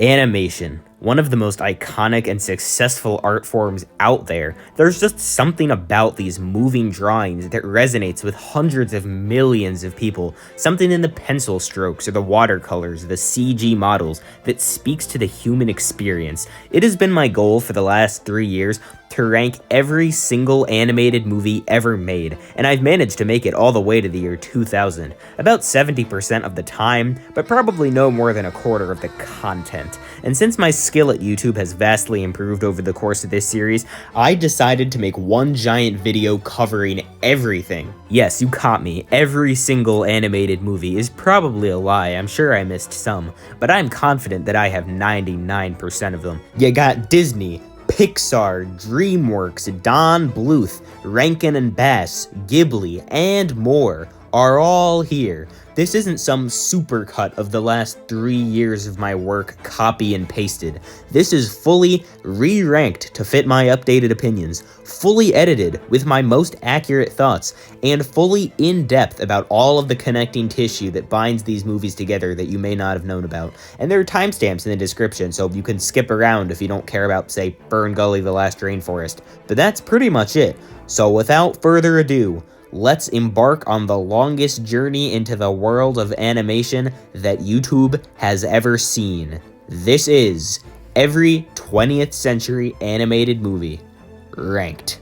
Animation, one of the most iconic and successful art forms out there. There's just something about these moving drawings that resonates with hundreds of millions of people. Something in the pencil strokes or the watercolors, the CG models that speaks to the human experience. It has been my goal for the last 3 years to rank every single animated movie ever made, and I've managed to make it all the way to the year 2000. About 70% of the time, but probably no more than a quarter of the content. And since my skill at YouTube has vastly improved over the course of this series, I decided to make one giant video covering everything. Yes, you caught me. Every single animated movie is probably a lie. I'm sure I missed some, but I'm confident that I have 99% of them. You got Disney, Pixar, DreamWorks, Don Bluth, Rankin and Bass, Ghibli, and more are all here. This isn't some supercut of the last 3 years of my work copy and pasted. This is fully re-ranked to fit my updated opinions, fully edited with my most accurate thoughts, and fully in-depth about all of the connecting tissue that binds these movies together that you may not have known about. And there are timestamps in the description, so you can skip around if you don't care about, say, Fern Gully the Last Rainforest. But that's pretty much it. So without further ado, let's embark on the longest journey into the world of animation that YouTube has ever seen. This is every 20th century animated movie ranked.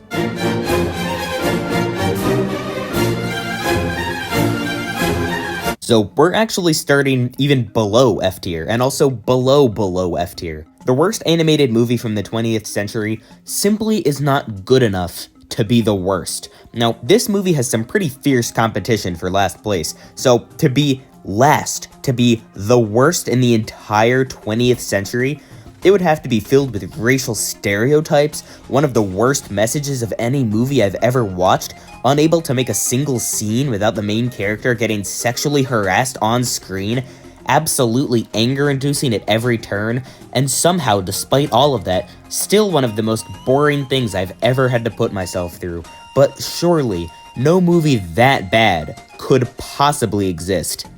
So we're actually starting even below F tier, and also below F tier. The worst animated movie from the 20th century simply is not good enough to be the worst. Now, this movie has some pretty fierce competition for last place, so to be last, to be the worst in the entire 20th century, it would have to be filled with racial stereotypes, one of the worst messages of any movie I've ever watched, unable to make a single scene without the main character getting sexually harassed on screen, absolutely anger-inducing at every turn, and somehow, despite all of that, still one of the most boring things I've ever had to put myself through. But surely, no movie that bad could possibly exist.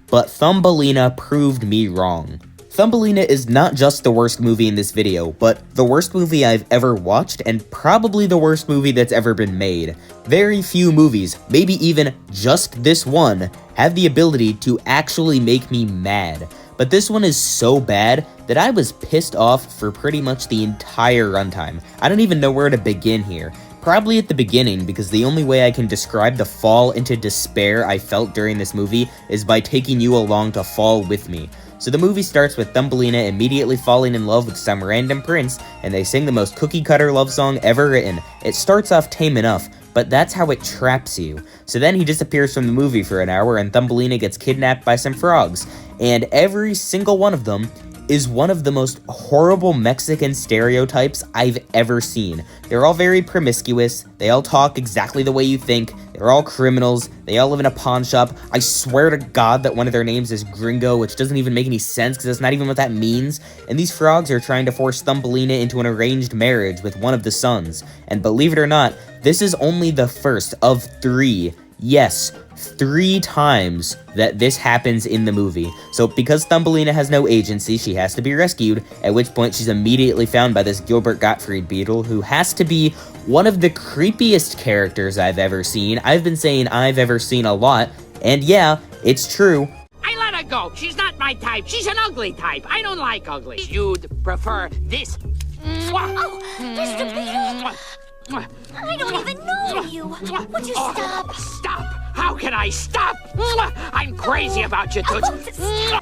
But Thumbelina proved me wrong. Thumbelina is not just the worst movie in this video, but the worst movie I've ever watched, and probably the worst movie that's ever been made. Very few movies, maybe even just this one, have the ability to actually make me mad. But this one is so bad that I was pissed off for pretty much the entire runtime. I don't even know where to begin here. Probably at the beginning, because the only way I can describe the fall into despair I felt during this movie is by taking you along to fall with me. So the movie starts with Thumbelina immediately falling in love with some random prince, and they sing the most cookie-cutter love song ever written. It starts off tame enough, but that's how it traps you. So then he disappears from the movie for an hour, and Thumbelina gets kidnapped by some frogs, and every single one of them is one of the most horrible Mexican stereotypes I've ever seen. They're all very promiscuous, they all talk exactly the way you think, they're all criminals, they all live in a pawn shop. I swear to God that one of their names is Gringo, which doesn't even make any sense because that's not even what that means. And these frogs are trying to force Thumbelina into an arranged marriage with one of the sons. And believe it or not, this is only the first of 3. Yes, 3 times that this happens in the movie. So because Thumbelina has no agency, she has to be rescued, at which point she's immediately found by this Gilbert Gottfried beetle, who has to be one of the creepiest characters I've ever seen. I've been saying I've ever seen a lot, and yeah, it's true. I let her go. She's not my type. She's an ugly type. I don't like ugly. You'd prefer this. Oh, Mr. Beetle! I don't even know you. Would you stop? Stop! How can I stop? I'm crazy about you, Toots.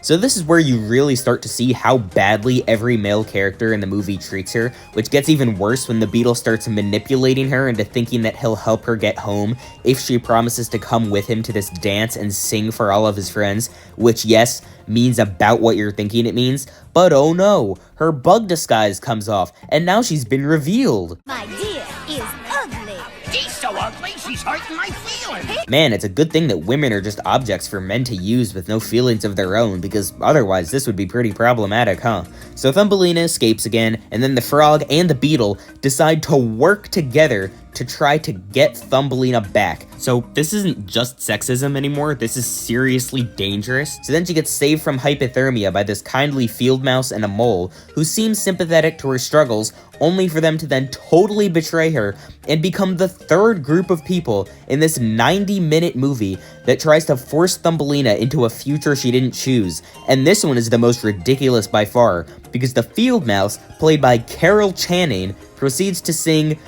So this is where you really start to see how badly every male character in the movie treats her, which gets even worse when the beetle starts manipulating her into thinking that he'll help her get home if she promises to come with him to this dance and sing for all of his friends, which, yes, means about what you're thinking it means, but oh no, her bug disguise comes off, and now she's been revealed. My dear is ugly. She's so ugly, she's hurting my feelings. Man, it's a good thing that women are just objects for men to use with no feelings of their own, because otherwise this would be pretty problematic, huh? So Thumbelina escapes again, and then the frog and the beetle decide to work together to try to get Thumbelina back. So this isn't just sexism anymore, this is seriously dangerous. So then she gets saved from hypothermia by this kindly field mouse and a mole who seems sympathetic to her struggles, only for them to then totally betray her and become the third group of people in this 90-minute movie that tries to force Thumbelina into a future she didn't choose. And this one is the most ridiculous by far, because the field mouse, played by Carol Channing, proceeds to sing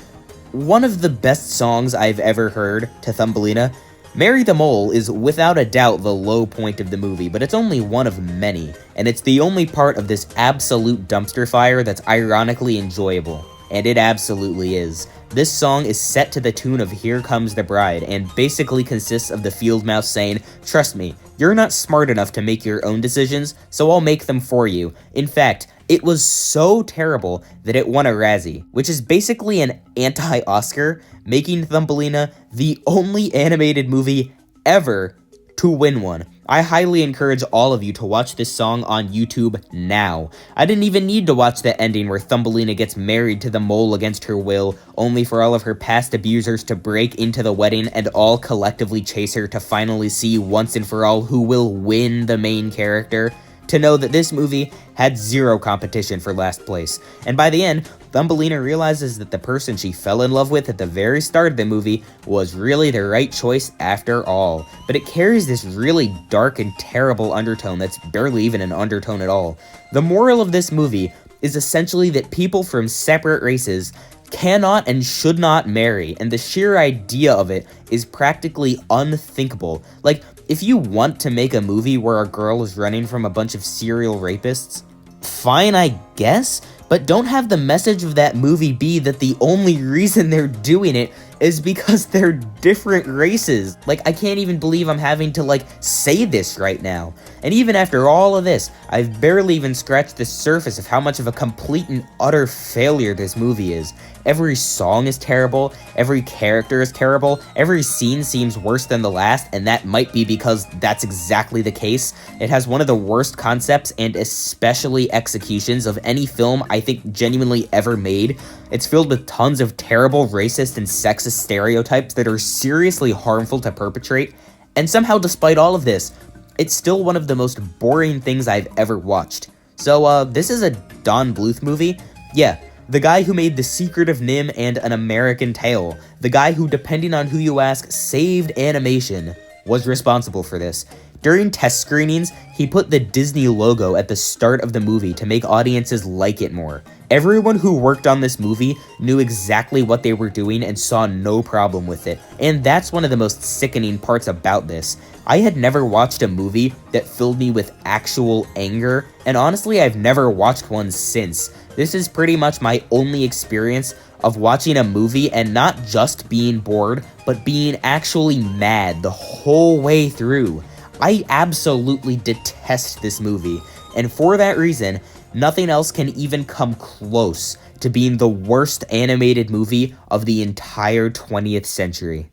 one of the best songs I've ever heard to Thumbelina. Mary the Mole is without a doubt the low point of the movie, but it's only one of many, and it's the only part of this absolute dumpster fire that's ironically enjoyable. And it absolutely is. This song is set to the tune of Here Comes the Bride, and basically consists of the field mouse saying, "Trust me, you're not smart enough to make your own decisions, so I'll make them for you." In fact, it was so terrible that it won a Razzie, which is basically an anti-Oscar, making Thumbelina the only animated movie ever to win one. I highly encourage all of you to watch this song on YouTube now. I didn't even need to watch the ending where Thumbelina gets married to the mole against her will, only for all of her past abusers to break into the wedding and all collectively chase her to finally see once and for all who will win the main character. To know that this movie had zero competition for last place. And by the end, Thumbelina realizes that the person she fell in love with at the very start of the movie was really the right choice after all. But it carries this really dark and terrible undertone that's barely even an undertone at all. The moral of this movie is essentially that people from separate races cannot and should not marry, and the sheer idea of it is practically unthinkable. Like, if you want to make a movie where a girl is running from a bunch of serial rapists, fine, I guess, but don't have the message of that movie be that the only reason they're doing it is because they're different races. Like, I can't even believe I'm having to, say this right now. And even after all of this, I've barely even scratched the surface of how much of a complete and utter failure this movie is. Every song is terrible, every character is terrible, every scene seems worse than the last, and that might be because that's exactly the case. It has one of the worst concepts and especially executions of any film I think genuinely ever made. It's filled with tons of terrible racist and sexist stereotypes that are seriously harmful to perpetrate, and somehow despite all of this, it's still one of the most boring things I've ever watched. So, this is a Don Bluth movie? Yeah, the guy who made The Secret of Nim and An American Tail, the guy who, depending on who you ask, saved animation, was responsible for this. During test screenings, he put the Disney logo at the start of the movie to make audiences like it more. Everyone who worked on this movie knew exactly what they were doing and saw no problem with it, and that's one of the most sickening parts about this. I had never watched a movie that filled me with actual anger, and honestly, I've never watched one since. This is pretty much my only experience of watching a movie and not just being bored, but being actually mad the whole way through. I absolutely detest this movie, and for that reason, nothing else can even come close to being the worst animated movie of the entire 20th century.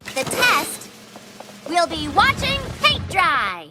The test, we'll be watching paint dry.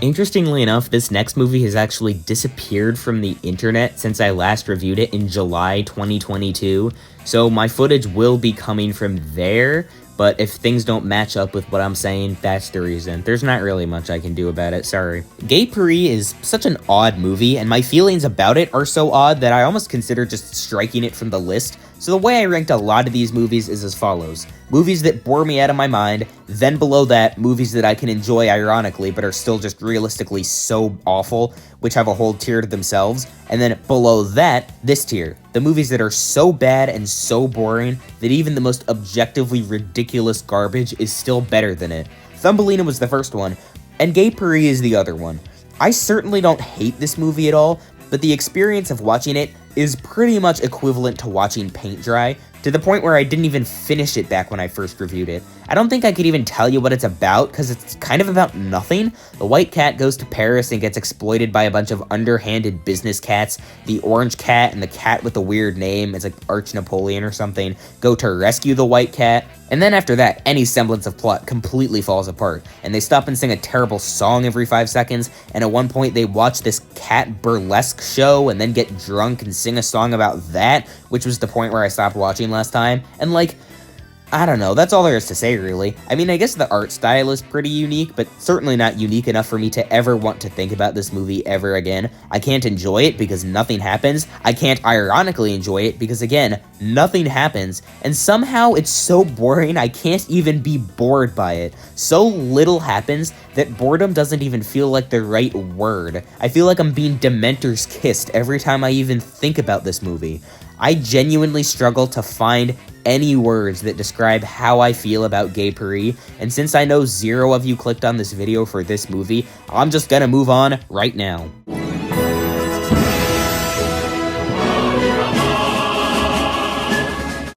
Interestingly enough, this next movie has actually disappeared from the internet since I last reviewed it in July 2022, so my footage will be coming from there. But if things don't match up with what I'm saying, that's the reason. There's not really much I can do about it, sorry. Gay Paris is such an odd movie, and my feelings about it are so odd that I almost consider just striking it from the list. So the way I ranked a lot of these movies is as follows. Movies that bore me out of my mind, then below that, movies that I can enjoy ironically, but are still just realistically so awful, which have a whole tier to themselves, and then below that, this tier. The movies that are so bad and so boring that even the most objectively ridiculous garbage is still better than it. Thumbelina was the first one, and Gay Paris is the other one. I certainly don't hate this movie at all, but the experience of watching it is pretty much equivalent to watching paint dry, to the point where I didn't even finish it back when I first reviewed it. I don't think I could even tell you what it's about, because it's kind of about nothing. The white cat goes to Paris and gets exploited by a bunch of underhanded business cats. The orange cat and the cat with the weird name, it's like Arch Napoleon or something, go to rescue the white cat. And then after that, any semblance of plot completely falls apart, and they stop and sing a terrible song every 5 seconds, and at one point they watch this cat burlesque show and then get drunk and sing a song about that, which was the point where I stopped watching last time, and I don't know, that's all there is to say, really. I mean, I guess the art style is pretty unique, but certainly not unique enough for me to ever want to think about this movie ever again. I can't enjoy it because nothing happens. I can't ironically enjoy it because, again, nothing happens. And somehow it's so boring I can't even be bored by it. So little happens that boredom doesn't even feel like the right word. I feel like I'm being Dementor's kissed every time I even think about this movie. I genuinely struggle to find any words that describe how I feel about Gay Paris, and since I know zero of you clicked on this video for this movie, I'm just gonna move on right now.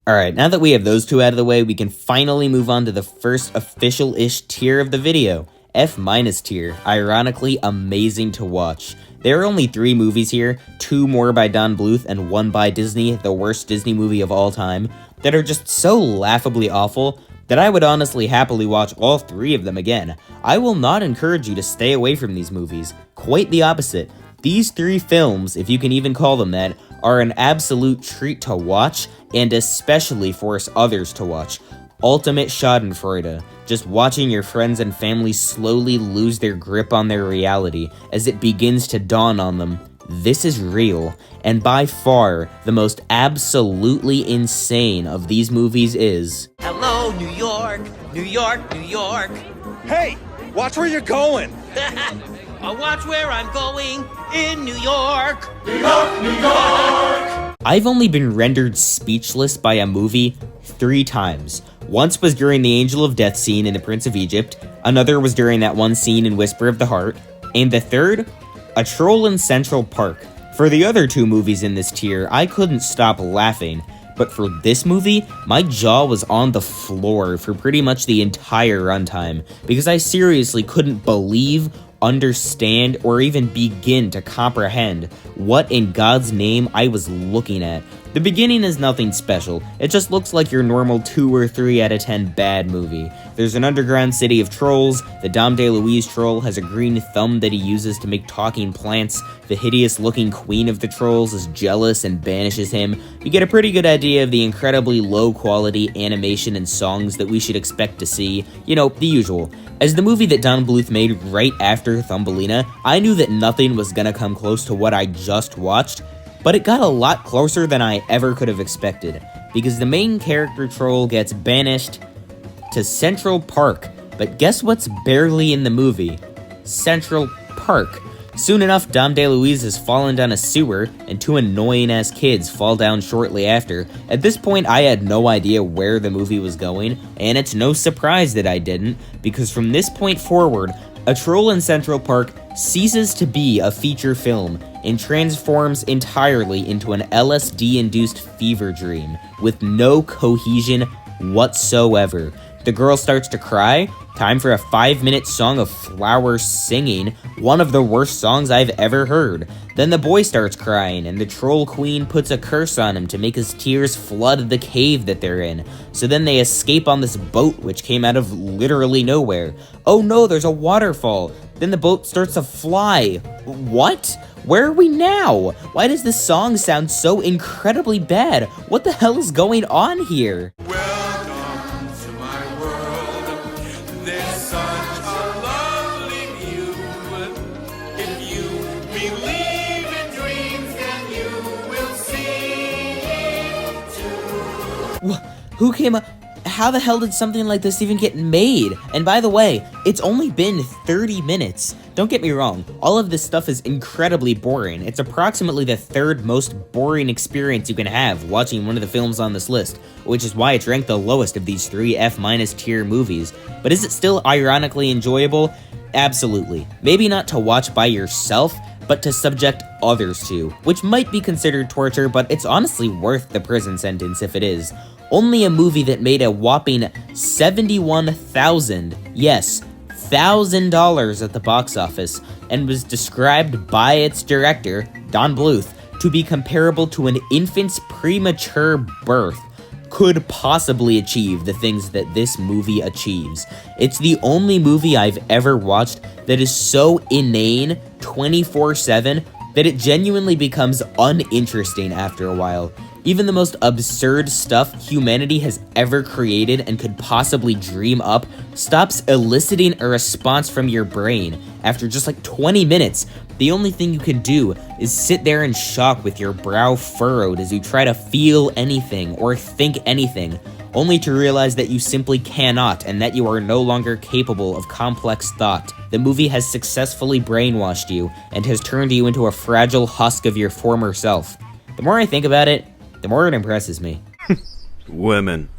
Alright, now that we have those two out of the way, we can finally move on to the first official-ish tier of the video. F- tier. Ironically, amazing to watch. There are only 3 movies here, 2 more by Don Bluth and 1 by Disney, the worst Disney movie of all time, that are just so laughably awful that I would honestly happily watch all 3 of them again. I will not encourage you to stay away from these movies. Quite the opposite. These 3 films, if you can even call them that, are an absolute treat to watch, and especially force others to watch. Ultimate Schadenfreude, just watching your friends and family slowly lose their grip on their reality as it begins to dawn on them. This is real, and by far, the most absolutely insane of these movies is... Hello, New York, New York, New York. Hey, watch where you're going. Watch where I'm going in New York. New York, New York. I've only been rendered speechless by a movie 3 times. Once was during the Angel of Death scene in The Prince of Egypt, another was during that one scene in Whisper of the Heart, and the third, a troll in Central Park. For the other 2 movies in this tier, I couldn't stop laughing, but for this movie, my jaw was on the floor for pretty much the entire runtime, because I seriously couldn't believe, understand, or even begin to comprehend what in God's name I was looking at. The beginning is nothing special, it just looks like your normal 2 or 3 out of 10 bad movie. There's an underground city of trolls, the Dom DeLuise troll has a green thumb that he uses to make talking plants, the hideous looking queen of the trolls is jealous and banishes him. You get a pretty good idea of the incredibly low quality animation and songs that we should expect to see, you know, the usual. As the movie that Don Bluth made right after Thumbelina, I knew that nothing was gonna come close to what I just watched, but it got a lot closer than I ever could have expected, because the main character troll gets banished to Central Park, but guess what's barely in the movie? Central Park. Soon enough, Dom DeLuise has fallen down a sewer, and 2 annoying-ass kids fall down shortly after. At this point, I had no idea where the movie was going, and it's no surprise that I didn't, because from this point forward, A Troll in Central Park ceases to be a feature film and transforms entirely into an LSD-induced fever dream with no cohesion whatsoever. The girl starts to cry, time for a 5-minute song of flowers singing, one of the worst songs I've ever heard. Then the boy starts crying, and the troll queen puts a curse on him to make his tears flood the cave that they're in. So then they escape on this boat which came out of literally nowhere. Oh no, there's a waterfall. Then the boat starts to fly. What? Where are we now? Why does this song sound so incredibly bad? What the hell is going on here? Welcome to my world. There's such a lovely view. If you believe in dreams, then you will see it too. Who came up? How the hell did something like this even get made? And by the way, it's only been 30 minutes. Don't get me wrong, all of this stuff is incredibly boring. It's approximately the 3rd most boring experience you can have watching one of the films on this list, which is why it's ranked the lowest of these 3 F- tier movies. But is it still ironically enjoyable? Absolutely. Maybe not to watch by yourself, but to subject others to, which might be considered torture, but it's honestly worth the prison sentence if it is. Only a movie that made a whopping $71,000, yes, $1,000 at the box office, and was described by its director, Don Bluth, to be comparable to an infant's premature birth, could possibly achieve the things that this movie achieves. It's the only movie I've ever watched that is so inane 24/7 that it genuinely becomes uninteresting after a while. Even the most absurd stuff humanity has ever created and could possibly dream up stops eliciting a response from your brain. After just like 20 minutes, the only thing you can do is sit there in shock with your brow furrowed as you try to feel anything or think anything, only to realize that you simply cannot and that you are no longer capable of complex thought. The movie has successfully brainwashed you and has turned you into a fragile husk of your former self. The more I think about it, the more it impresses me. Women.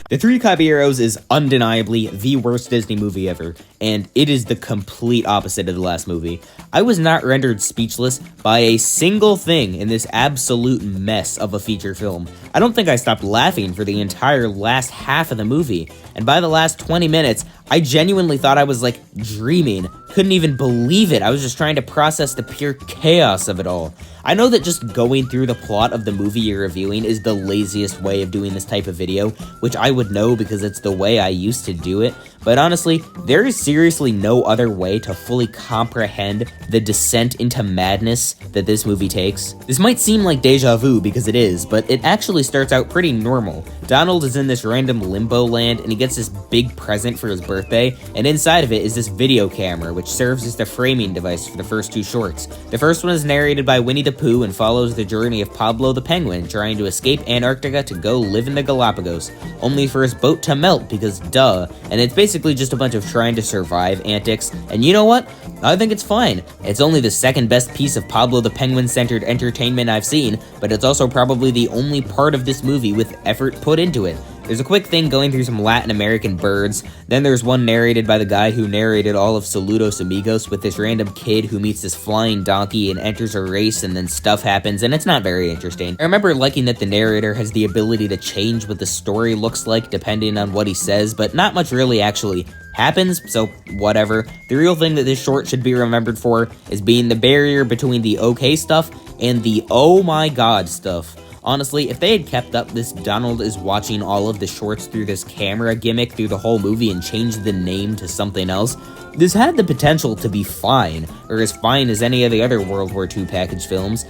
The Three Caballeros is undeniably the worst Disney movie ever, and it is the complete opposite of the last movie. I was not rendered speechless by a single thing in this absolute mess of a feature film. I don't think I stopped laughing for the entire last half of the movie, and by the last 20 minutes, I genuinely thought I was like dreaming. Couldn't even believe it. I was just trying to process the pure chaos of it all. I know that just going through the plot of the movie you're reviewing is the laziest way of doing this type of video, which I would know because it's the way I used to do it, but honestly, there is seriously no other way to fully comprehend the descent into madness that this movie takes. This might seem like deja vu because it is, but it actually starts out pretty normal. Donald is in this random limbo land and he gets this big present for his birthday, and inside of it is this video camera, which serves as the framing device for the first two shorts. The first one is narrated by Winnie the Pooh and follows the journey of Pablo the Penguin trying to escape Antarctica to go live in the Galapagos, only for his boat to melt because duh, and it's basically just a bunch of trying to survive antics, and you know what? I think it's fine. It's only the second best piece of Pablo the Penguin-centered entertainment I've seen, but it's also probably the only part of this movie with effort put into it. There's a quick thing going through some Latin American birds, then there's one narrated by the guy who narrated all of Saludos Amigos with this random kid who meets this flying donkey and enters a race and then stuff happens, and it's not very interesting. I remember liking that the narrator has the ability to change what the story looks like depending on what he says, but not much really actually happens, so whatever. The real thing that this short should be remembered for is being the barrier between the okay stuff and the oh my god stuff. Honestly, if they had kept up this Donald is watching all of the shorts through this camera gimmick through the whole movie and changed the name to something else, this had the potential to be fine, or as fine as any of the other World War II package films,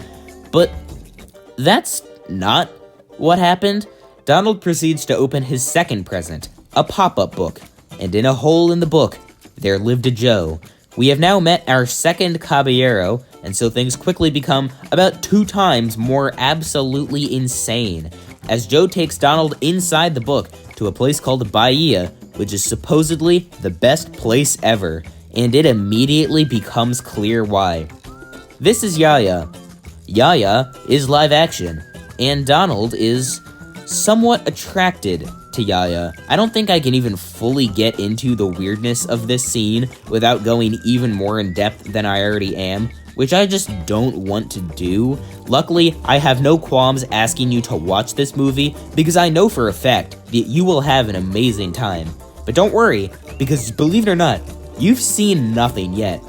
but that's not what happened. Donald proceeds to open his second present, a pop-up book, and in a hole in the book, there lived a Joe. We have now met our second Caballero, and so things quickly become about 2 times more absolutely insane, as Joe takes Donald inside the book to a place called Bahia, which is supposedly the best place ever, and it immediately becomes clear why. This is Yaya. Yaya is live action, and Donald is somewhat attracted to Yaya. I don't think I can even fully get into the weirdness of this scene without going even more in depth than I already am, which I just don't want to do. Luckily, I have no qualms asking you to watch this movie because I know for a fact that you will have an amazing time. But don't worry, because believe it or not, you've seen nothing yet.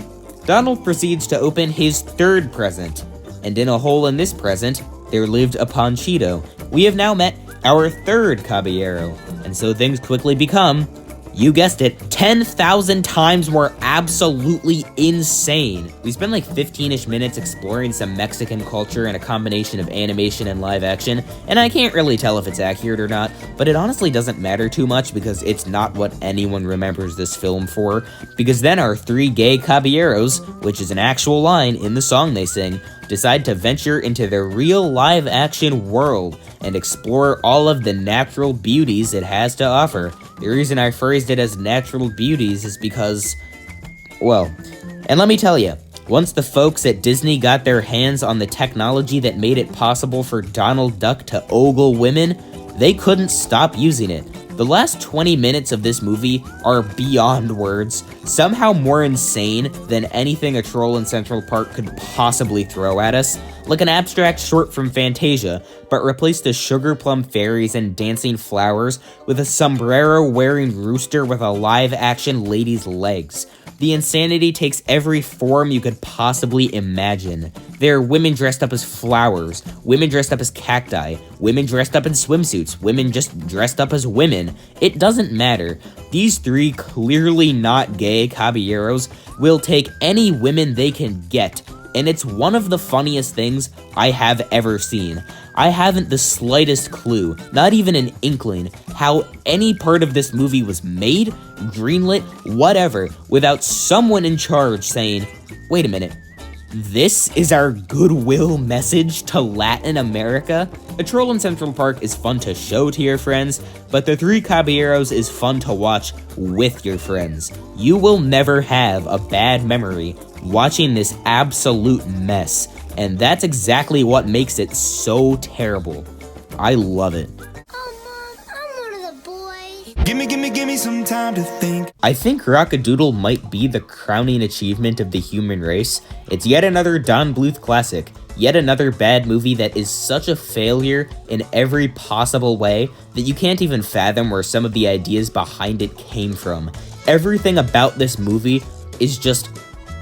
Donald proceeds to open his third present, and in a hole in this present, there lived a Panchito. We have now met our third Caballero, and so things quickly become, you guessed it, 10,000 times more absolutely insane. We spend like 15-ish minutes exploring some Mexican culture and a combination of animation and live action, and I can't really tell if it's accurate or not, but it honestly doesn't matter too much because it's not what anyone remembers this film for, because then our 3 gay caballeros, which is an actual line in the song they sing, decide to venture into the real live-action world and explore all of the natural beauties it has to offer. The reason I phrased it as natural beauties is because, well, and let me tell you, once the folks at Disney got their hands on the technology that made it possible for Donald Duck to ogle women, they couldn't stop using it. The last 20 minutes of this movie are beyond words, somehow more insane than anything a troll in Central Park could possibly throw at us, like an abstract short from Fantasia, but replace the sugar plum fairies and dancing flowers with a sombrero-wearing rooster with a live-action lady's legs. The insanity takes every form you could possibly imagine. There are women dressed up as flowers, women dressed up as cacti, women dressed up in swimsuits, women just dressed up as women. It doesn't matter. These 3 clearly not gay caballeros will take any women they can get and it's one of the funniest things I have ever seen. I haven't the slightest clue, not even an inkling, how any part of this movie was made, greenlit, whatever, without someone in charge saying, wait a minute, this is our goodwill message to Latin America? A Troll in Central Park is fun to show to your friends, but The Three Caballeros is fun to watch with your friends. You will never have a bad memory watching this absolute mess, and that's exactly what makes it so terrible. I love it. Oh, Mom, I'm one of the boys. Gimme some time to think. I think Rock-a-Doodle might be the crowning achievement of the human race. It's yet another Don Bluth classic, yet another bad movie that is such a failure in every possible way that you can't even fathom where some of the ideas behind it came from. Everything about this movie is just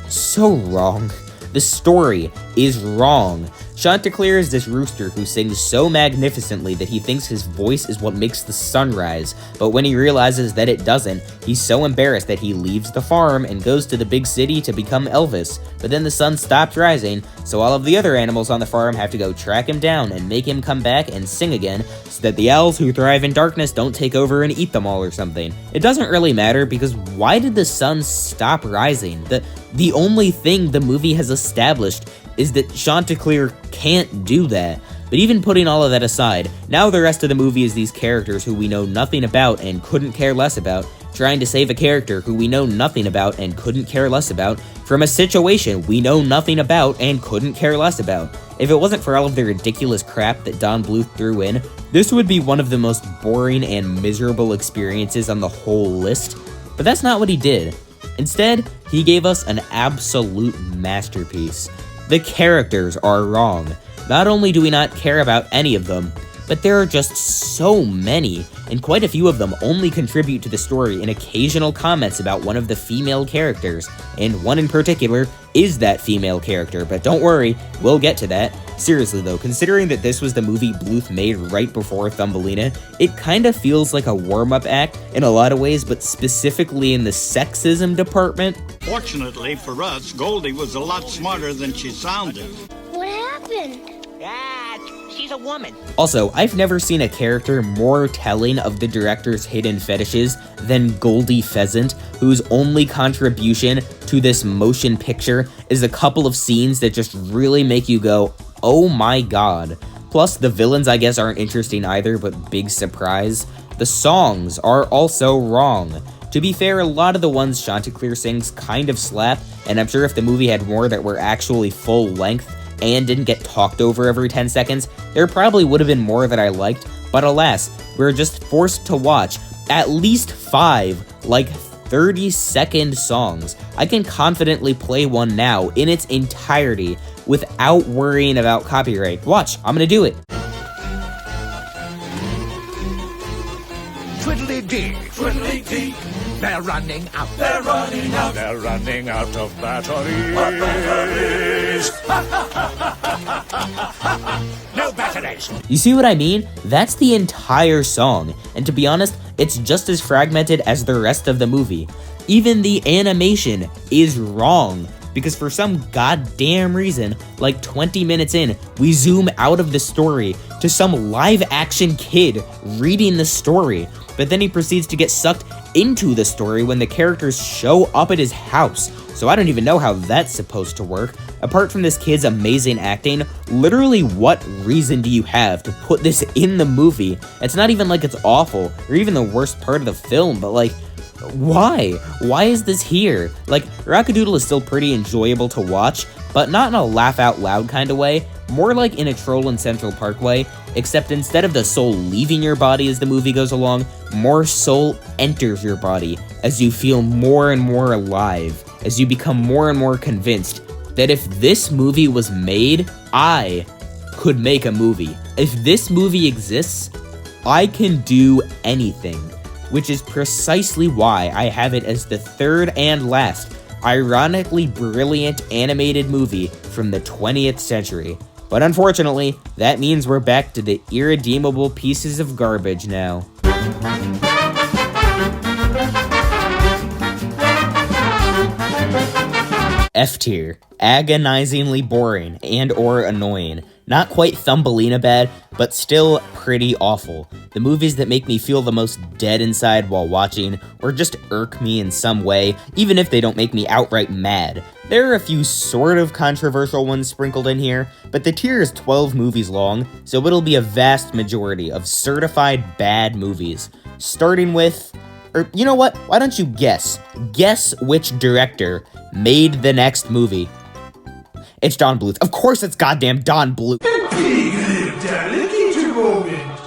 so wrong. The story is wrong. Chanticleer is this rooster who sings so magnificently that he thinks his voice is what makes the sun rise, but when he realizes that it doesn't, he's so embarrassed that he leaves the farm and goes to the big city to become Elvis. But then the sun stops rising, so all of the other animals on the farm have to go track him down and make him come back and sing again, so that the owls who thrive in darkness don't take over and eat them all or something. It doesn't really matter, because why did the sun stop rising? The only thing the movie has established is that Chanticleer can't do that. But even putting all of that aside, now the rest of the movie is these characters who we know nothing about and couldn't care less about, trying to save a character who we know nothing about and couldn't care less about, from a situation we know nothing about and couldn't care less about. If it wasn't for all of the ridiculous crap that Don Bluth threw in, this would be one of the most boring and miserable experiences on the whole list. But that's not what he did. Instead, he gave us an absolute masterpiece. The characters are wrong. Not only do we not care about any of them, but there are just so many, and quite a few of them only contribute to the story in occasional comments about one of the female characters, and one in particular is that female character, but don't worry, we'll get to that. Seriously though, considering that this was the movie Bluth made right before Thumbelina, it kinda feels like a warm-up act in a lot of ways, but specifically in the sexism department. Fortunately for us, Goldie was a lot smarter than she sounded. What happened? She's a woman. Also, I've never seen a character more telling of the director's hidden fetishes than Goldie Pheasant, whose only contribution to this motion picture is a couple of scenes that just really make you go, oh my god. Plus, the villains I guess aren't interesting either, but big surprise. The songs are also wrong. To be fair, a lot of the ones Chanticleer sings kind of slap, and I'm sure if the movie had more that were actually full length, and didn't get talked over every 10 seconds, there probably would have been more that I liked, but alas, we're just forced to watch at least 5, like 30-second songs. I can confidently play one now in its entirety without worrying about copyright. Watch, I'm gonna do it. Twiddly-dee, twiddly-dee, they're running out. They're running out. They're running out of batteries. No batteries. You see what I mean? That's the entire song, and to be honest, it's just as fragmented as the rest of the movie. Even the animation is wrong, because for some goddamn reason, like 20 minutes in, we zoom out of the story to some live-action kid reading the story, but then he proceeds to get sucked into the story when the characters show up at his house, so I don't even know how that's supposed to work. Apart from this kid's amazing acting, literally what reason do you have to put this in the movie? It's not even like it's awful, or even the worst part of the film, but like, why? Why is this here? Like, Rock-a-Doodle is still pretty enjoyable to watch, but not in a laugh-out-loud kind of way, more like in a Troll in Central Park way, except instead of the soul leaving your body as the movie goes along, more soul enters your body as you feel more and more alive, as you become more and more convinced that if this movie was made, I could make a movie. If this movie exists, I can do anything, which is precisely why I have it as the third and last, ironically brilliant animated movie from the 20th century. But unfortunately, that means we're back to the irredeemable pieces of garbage now. F tier. agonizingly boring and or annoying. Not quite Thumbelina bad, but still pretty awful. The movies that make me feel the most dead inside while watching, or just irk me in some way, even if they don't make me outright mad. There are a few sort of controversial ones sprinkled in here, but the tier is 12 movies long, so it'll be a vast majority of certified bad movies. Starting with, or you know what, why don't you guess? Guess which director made the next movie. It's Don Bluth. Of course it's goddamn Don Bluth.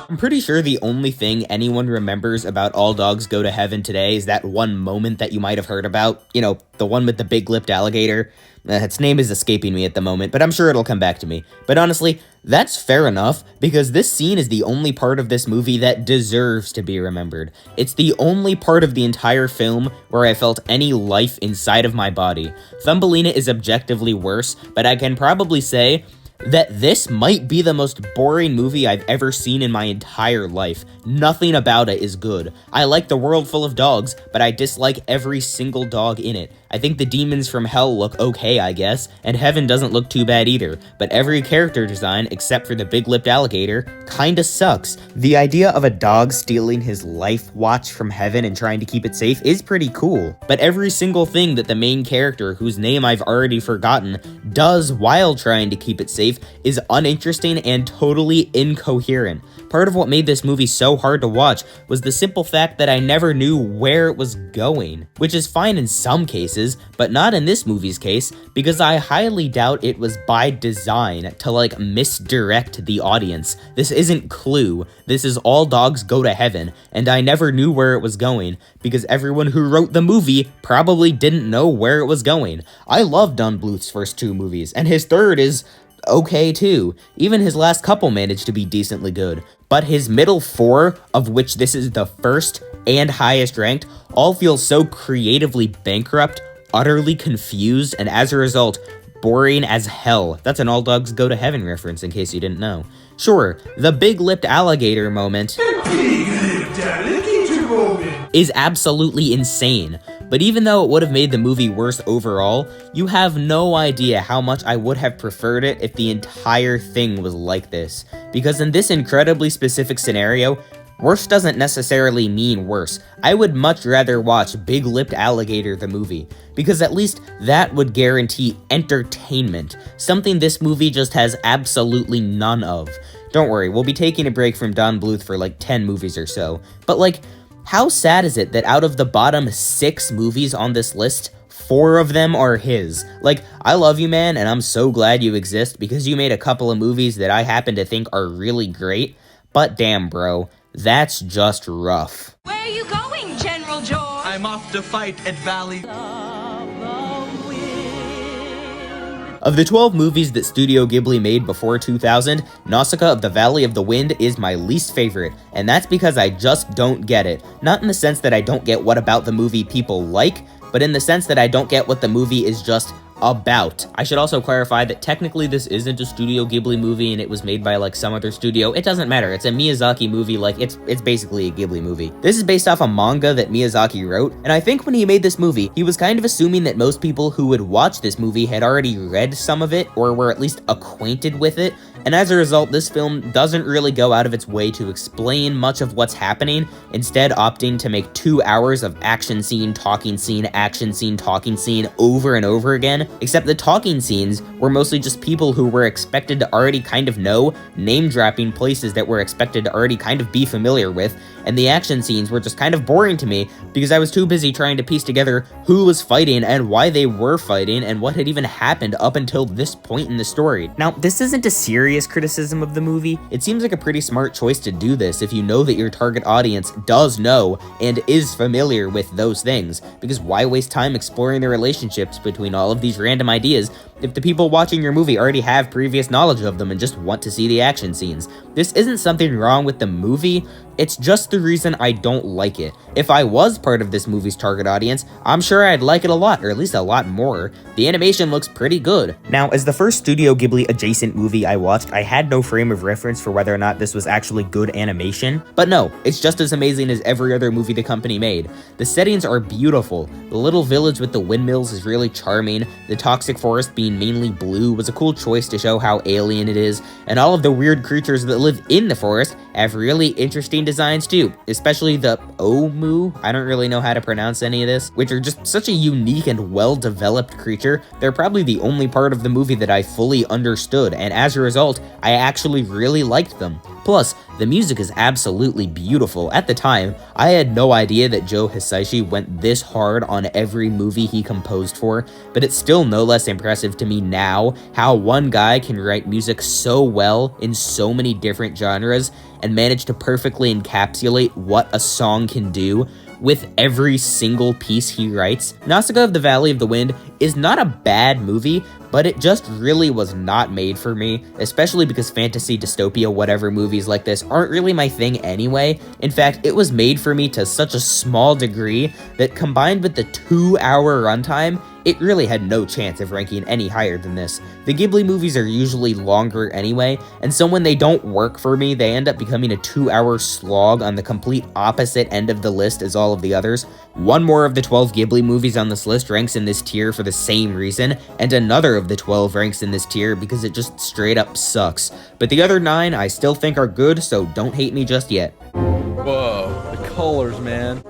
I'm pretty sure the only thing anyone remembers about All Dogs Go to Heaven today is that one moment that you might have heard about. You know, the one with the big-lipped alligator. Its name is escaping me at the moment, but I'm sure it'll come back to me. But honestly, that's fair enough, because this scene is the only part of this movie that deserves to be remembered. It's the only part of the entire film where I felt any life inside of my body. Thumbelina is objectively worse, but I can probably say that this might be the most boring movie I've ever seen in my entire life. Nothing about it is good. I like the world full of dogs, but I dislike every single dog in it. I think the demons from hell look okay, I guess, and heaven doesn't look too bad either, but every character design, except for the big-lipped alligator, kinda sucks. The idea of a dog stealing his life watch from heaven and trying to keep it safe is pretty cool, but every single thing that the main character, whose name I've already forgotten, does while trying to keep it safe is uninteresting and totally incoherent. Part of what made this movie so hard to watch was the simple fact that I never knew where it was going, which is fine in some cases, but not in this movie's case, because I highly doubt it was by design to like misdirect the audience. This isn't Clue, this is All Dogs Go to Heaven, and I never knew where it was going, because everyone who wrote the movie probably didn't know where it was going. I love Don Bluth's first two movies, and his third is okay too. Even his last couple managed to be decently good. But his middle four, of which this is the first and highest ranked, all feel so creatively bankrupt, utterly confused, and as a result, boring as hell. That's an All Dogs Go to Heaven reference in case you didn't know. Sure, the big-lipped alligator moment is absolutely insane, but even though it would have made the movie worse overall, you have no idea how much I would have preferred it if the entire thing was like this. Because in this incredibly specific scenario, worse doesn't necessarily mean worse. I would much rather watch Big-Lipped Alligator the movie, because at least that would guarantee entertainment, something this movie just has absolutely none of. Don't worry, we'll be taking a break from Don Bluth for like 10 movies or so, but like, how sad is it that out of the bottom 6 movies on this list, 4 of them are his? Like, I love you, man, and I'm so glad you exist because you made a couple of movies that I happen to think are really great, but damn, bro, that's just rough. Where are you going, General George? I'm off to fight at Valley. Of the 12 movies that Studio Ghibli made before 2000, Nausicaa of the Valley of the Wind is my least favorite, and that's because I just don't get it. Not in the sense that I don't get what about the movie people like, but in the sense that I don't get what the movie is just about. I should also clarify that technically this isn't a Studio Ghibli movie and it was made by like some other studio. It doesn't matter. It's a Miyazaki movie, like it's basically a Ghibli movie. This is based off a manga that Miyazaki wrote, and I think when he made this movie, he was kind of assuming that most people who would watch this movie had already read some of it or were at least acquainted with it, and as a result, this film doesn't really go out of its way to explain much of what's happening, instead opting to make 2 hours of action scene, talking scene, action scene, talking scene over and over again, except the talking scenes were mostly just people who were expected to already kind of know, name-dropping places that we're expected to already kind of be familiar with, and the action scenes were just kind of boring to me because I was too busy trying to piece together who was fighting and why they were fighting and what had even happened up until this point in the story. Now, this isn't a serious criticism of the movie. It seems like a pretty smart choice to do this if you know that your target audience does know and is familiar with those things, because why waste time exploring the relationships between all of these random ideas if the people watching your movie already have previous knowledge of them and just want to see the action scenes? This isn't something wrong with the movie, it's just the reason I don't like it. If I was part of this movie's target audience, I'm sure I'd like it a lot, or at least a lot more. The animation looks pretty good. Now, as the first Studio Ghibli adjacent movie I watched, I had no frame of reference for whether or not this was actually good animation, but no, it's just as amazing as every other movie the company made. The settings are beautiful. The little village with the windmills is really charming, the toxic forest being being mainly blue was a cool choice to show how alien it is, and all of the weird creatures that live in the forest have really interesting designs too, especially the Omu, I don't really know how to pronounce any of this, which are just such a unique and well-developed creature. They're probably the only part of the movie that I fully understood, and as a result, I actually really liked them. Plus, the music is absolutely beautiful. At the time, I had no idea that Joe Hisaishi went this hard on every movie he composed for, but it's still no less impressive to me now how one guy can write music so well in so many different genres and manage to perfectly encapsulate what a song can do with every single piece he writes. Nausicaa of the Valley of the Wind is not a bad movie, but it just really was not made for me, especially because fantasy, dystopia, whatever movies like this aren't really my thing anyway. In fact, it was made for me to such a small degree that combined with the 2-hour runtime, it really had no chance of ranking any higher than this. The Ghibli movies are usually longer anyway, and so when they don't work for me, they end up becoming a 2-hour slog on the complete opposite end of the list as all of the others. One more of the 12 Ghibli movies on this list ranks in this tier for the same reason, and another of the 12 ranks in this tier because it just straight up sucks. But the other 9 I still think are good, so don't hate me just yet. Whoa, the colors, man.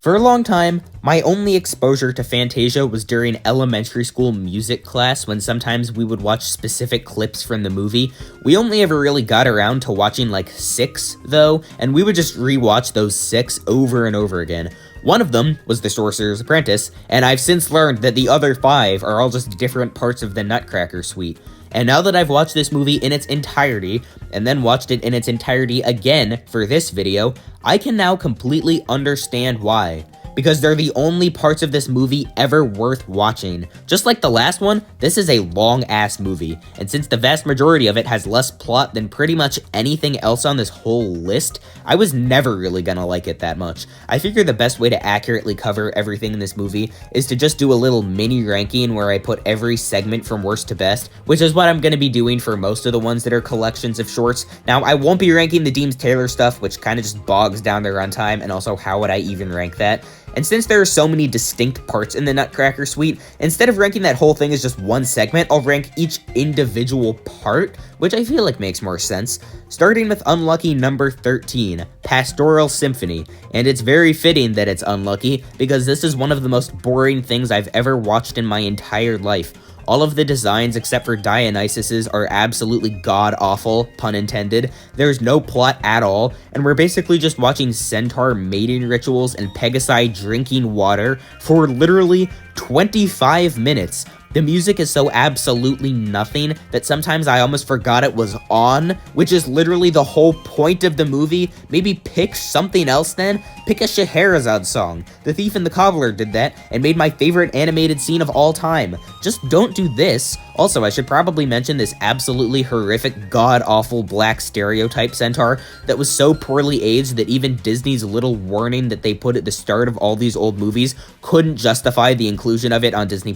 For a long time, my only exposure to Fantasia was during elementary school music class when sometimes we would watch specific clips from the movie. We only ever really got around to watching like 6 though, and we would just rewatch those 6 over and over again. One of them was The Sorcerer's Apprentice, and I've since learned that the other 5 are all just different parts of the Nutcracker suite. And now that I've watched this movie in its entirety, and then watched it in its entirety again for this video, I can now completely understand why. Because they're the only parts of this movie ever worth watching. Just like the last one, this is a long-ass movie, and since the vast majority of it has less plot than pretty much anything else on this whole list, I was never really gonna like it that much. I figure the best way to accurately cover everything in this movie is to just do a little mini ranking where I put every segment from worst to best, which is what I'm gonna be doing for most of the ones that are collections of shorts. Now, I won't be ranking the Deems Taylor stuff, which kind of just bogs down the runtime, and also how would I even rank that? And since there are so many distinct parts in the Nutcracker suite, instead of ranking that whole thing as just one segment, I'll rank each individual part, which I feel like makes more sense. Starting with unlucky number 13, Pastoral Symphony, and it's very fitting that it's unlucky, because this is one of the most boring things I've ever watched in my entire life. All of the designs except for Dionysus's are absolutely god-awful, pun intended. There's no plot at all, and we're basically just watching centaur mating rituals and Pegasi drinking water for literally 25 minutes. The music is so absolutely nothing that sometimes I almost forgot it was on, which is literally the whole point of the movie. Maybe pick something else then. Pick a Scheherezade song. The Thief and the Cobbler did that and made my favorite animated scene of all time. Just don't do this. Also, I should probably mention this absolutely horrific, god-awful black stereotype centaur that was so poorly aged that even Disney's little warning that they put at the start of all these old movies couldn't justify the inclusion of it on Disney+.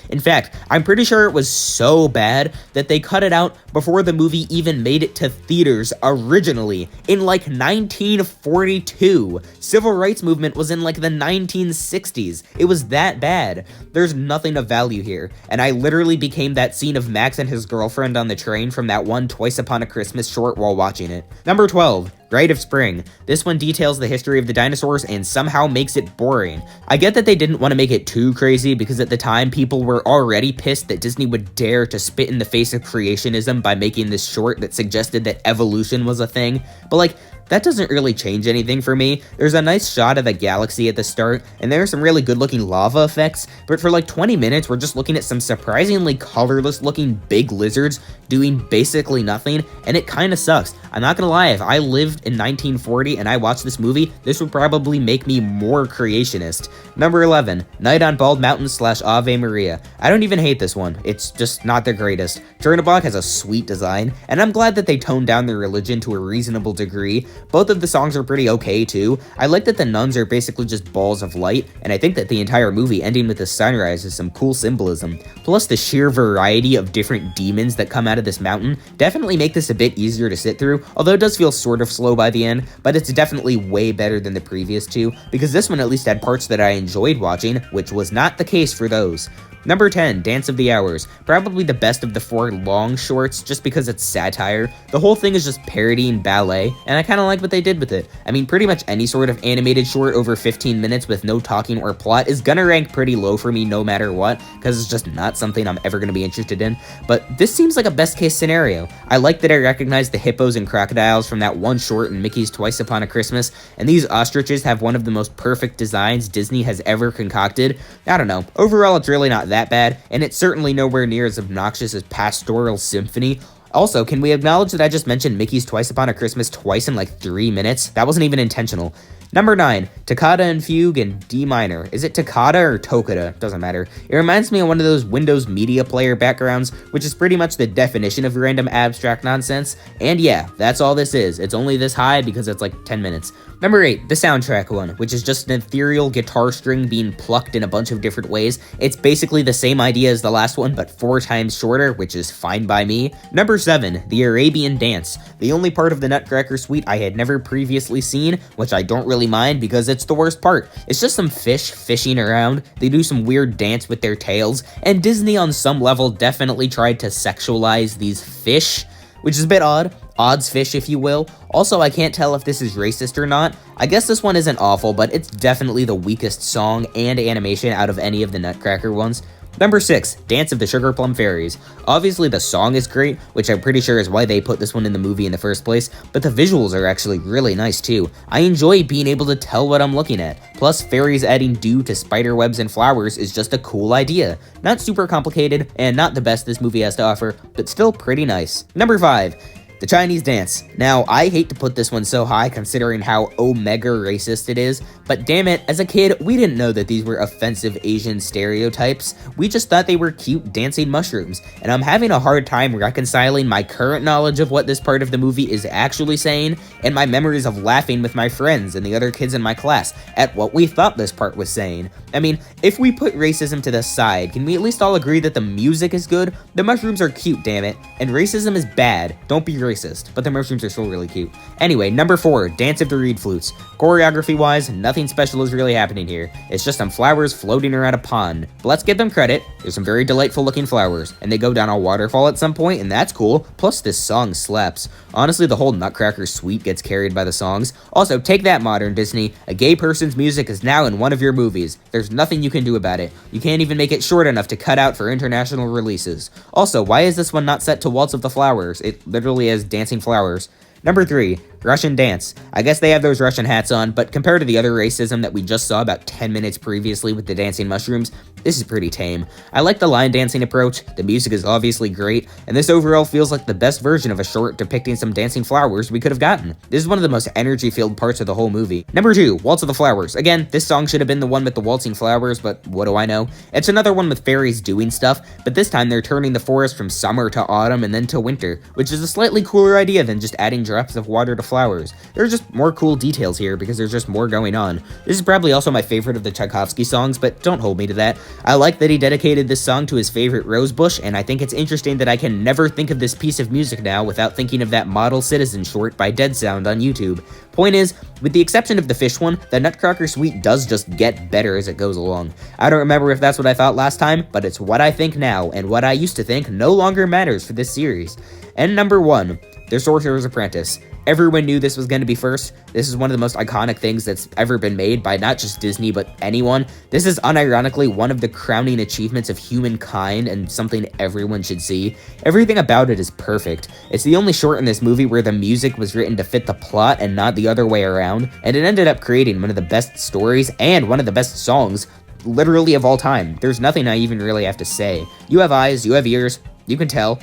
In fact, I'm pretty sure it was so bad that they cut it out before the movie even made it to theaters originally, in like 1942. Civil rights movement was in like the 1960s. It was that bad. There's nothing of value here, and I literally became that scene of Max and his girlfriend on the train from that one Twice Upon a Christmas short while watching it. Number 12. Rite of Spring. This one details the history of the dinosaurs and somehow makes it boring. I get that they didn't want to make it too crazy because at the time people were already pissed that Disney would dare to spit in the face of creationism by making this short that suggested that evolution was a thing, but like, that doesn't really change anything for me. There's a nice shot of a galaxy at the start, and there are some really good looking lava effects, but for like 20 minutes we're just looking at some surprisingly colorless looking big lizards doing basically nothing, and it kinda sucks. I'm not gonna lie, if I lived in 1940 and I watched this movie, this would probably make me more creationist. Number 11, Night on Bald Mountain / Ave Maria. I don't even hate this one, it's just not the greatest. Chernobog has a sweet design, and I'm glad that they toned down their religion to a reasonable degree. Both of the songs are pretty okay too. I like that the nuns are basically just balls of light, and I think that the entire movie ending with the sunrise is some cool symbolism. Plus the sheer variety of different demons that come out of this mountain definitely make this a bit easier to sit through, although it does feel sort of slow by the end, but it's definitely way better than the previous two, because this one at least had parts that I enjoyed watching, which was not the case for those. Number 10, Dance of the Hours. Probably the best of the 4 long shorts just because it's satire. The whole thing is just parodying ballet, and I kind of like what they did with it. I mean, pretty much any sort of animated short over 15 minutes with no talking or plot is gonna rank pretty low for me no matter what, because it's just not something I'm ever gonna be interested in. But this seems like a best case scenario. I like that I recognize the hippos and crocodiles from that one short in Mickey's Twice Upon a Christmas, and these ostriches have one of the most perfect designs Disney has ever concocted. I don't know, overall it's really not that bad, and it's certainly nowhere near as obnoxious as Pastoral Symphony. Also, can we acknowledge that I just mentioned Mickey's Twice Upon a Christmas twice in like 3 minutes? That wasn't even intentional. Number 9, Toccata and Fugue in D minor. Is it Toccata or Toccata? Doesn't matter. It reminds me of one of those Windows Media Player backgrounds, which is pretty much the definition of random abstract nonsense. And yeah, that's all this is. It's only this high because it's like 10 minutes. Number 8, the soundtrack one, which is just an ethereal guitar string being plucked in a bunch of different ways. It's basically the same idea as the last one, but 4 times shorter, which is fine by me. Number 7, the Arabian Dance. The only part of the Nutcracker Suite I had never previously seen, which I don't really mind because it's the worst part. It's just some fish fishing around, they do some weird dance with their tails, and Disney on some level definitely tried to sexualize these fish, which is a bit odd. Odds fish, if you will. Also, I can't tell if this is racist or not. I guess this one isn't awful, but it's definitely the weakest song and animation out of any of the Nutcracker ones. Number 6, Dance of the Sugar Plum Fairies. Obviously the song is great, which I'm pretty sure is why they put this one in the movie in the first place, but the visuals are actually really nice too. I enjoy being able to tell what I'm looking at. Plus, fairies adding dew to spider webs and flowers is just a cool idea. Not super complicated, and not the best this movie has to offer, but still pretty nice. Number 5, the Chinese Dance. Now, I hate to put this one so high considering how omega racist it is, but damn it, as a kid, we didn't know that these were offensive Asian stereotypes. We just thought they were cute dancing mushrooms, and I'm having a hard time reconciling my current knowledge of what this part of the movie is actually saying, and my memories of laughing with my friends and the other kids in my class at what we thought this part was saying. I mean, if we put racism to the side, can we at least all agree that the music is good? The mushrooms are cute, damn it, and racism is bad. Don't be racist, but the mushrooms are still really cute. Anyway, number 4, Dance of the Reed Flutes. Choreography-wise, nothing special is really happening here. It's just some flowers floating around a pond. But let's give them credit. There's some very delightful looking flowers, and they go down a waterfall at some point, and that's cool. Plus, this song slaps. Honestly, the whole Nutcracker Suite gets carried by the songs. Also, take that, modern Disney. A gay person's music is now in one of your movies. There's nothing you can do about it. You can't even make it short enough to cut out for international releases. Also, why is this one not set to Waltz of the Flowers? It literally has dancing flowers. Number 3, Russian Dance. I guess they have those Russian hats on, but compared to the other racism that we just saw about 10 minutes previously with the dancing mushrooms, this is pretty tame. I like the line dancing approach, the music is obviously great, and this overall feels like the best version of a short depicting some dancing flowers we could have gotten. This is one of the most energy-filled parts of the whole movie. Number 2, Waltz of the Flowers. Again, this song should have been the one with the waltzing flowers, but what do I know? It's another one with fairies doing stuff, but this time they're turning the forest from summer to autumn and then to winter, which is a slightly cooler idea than just adding drops of water to flowers. There's just more cool details here because there's just more going on. This is probably also my favorite of the Tchaikovsky songs, but don't hold me to that. I like that he dedicated this song to his favorite rosebush, and I think it's interesting that I can never think of this piece of music now without thinking of that Model Citizen short by Dead Sound on YouTube. Point is, with the exception of the fish one, the Nutcracker Suite does just get better as it goes along. I don't remember if that's what I thought last time, but it's what I think now, and what I used to think no longer matters for this series. And number 1, The Sorcerer's Apprentice. Everyone knew this was going to be first. This is one of the most iconic things that's ever been made by not just Disney, but anyone. This is unironically one of the crowning achievements of humankind and something everyone should see. Everything about it is perfect. It's the only short in this movie where the music was written to fit the plot and not the other way around, and it ended up creating one of the best stories and one of the best songs, literally of all time. There's nothing I even really have to say. You have eyes, you have ears, you can tell.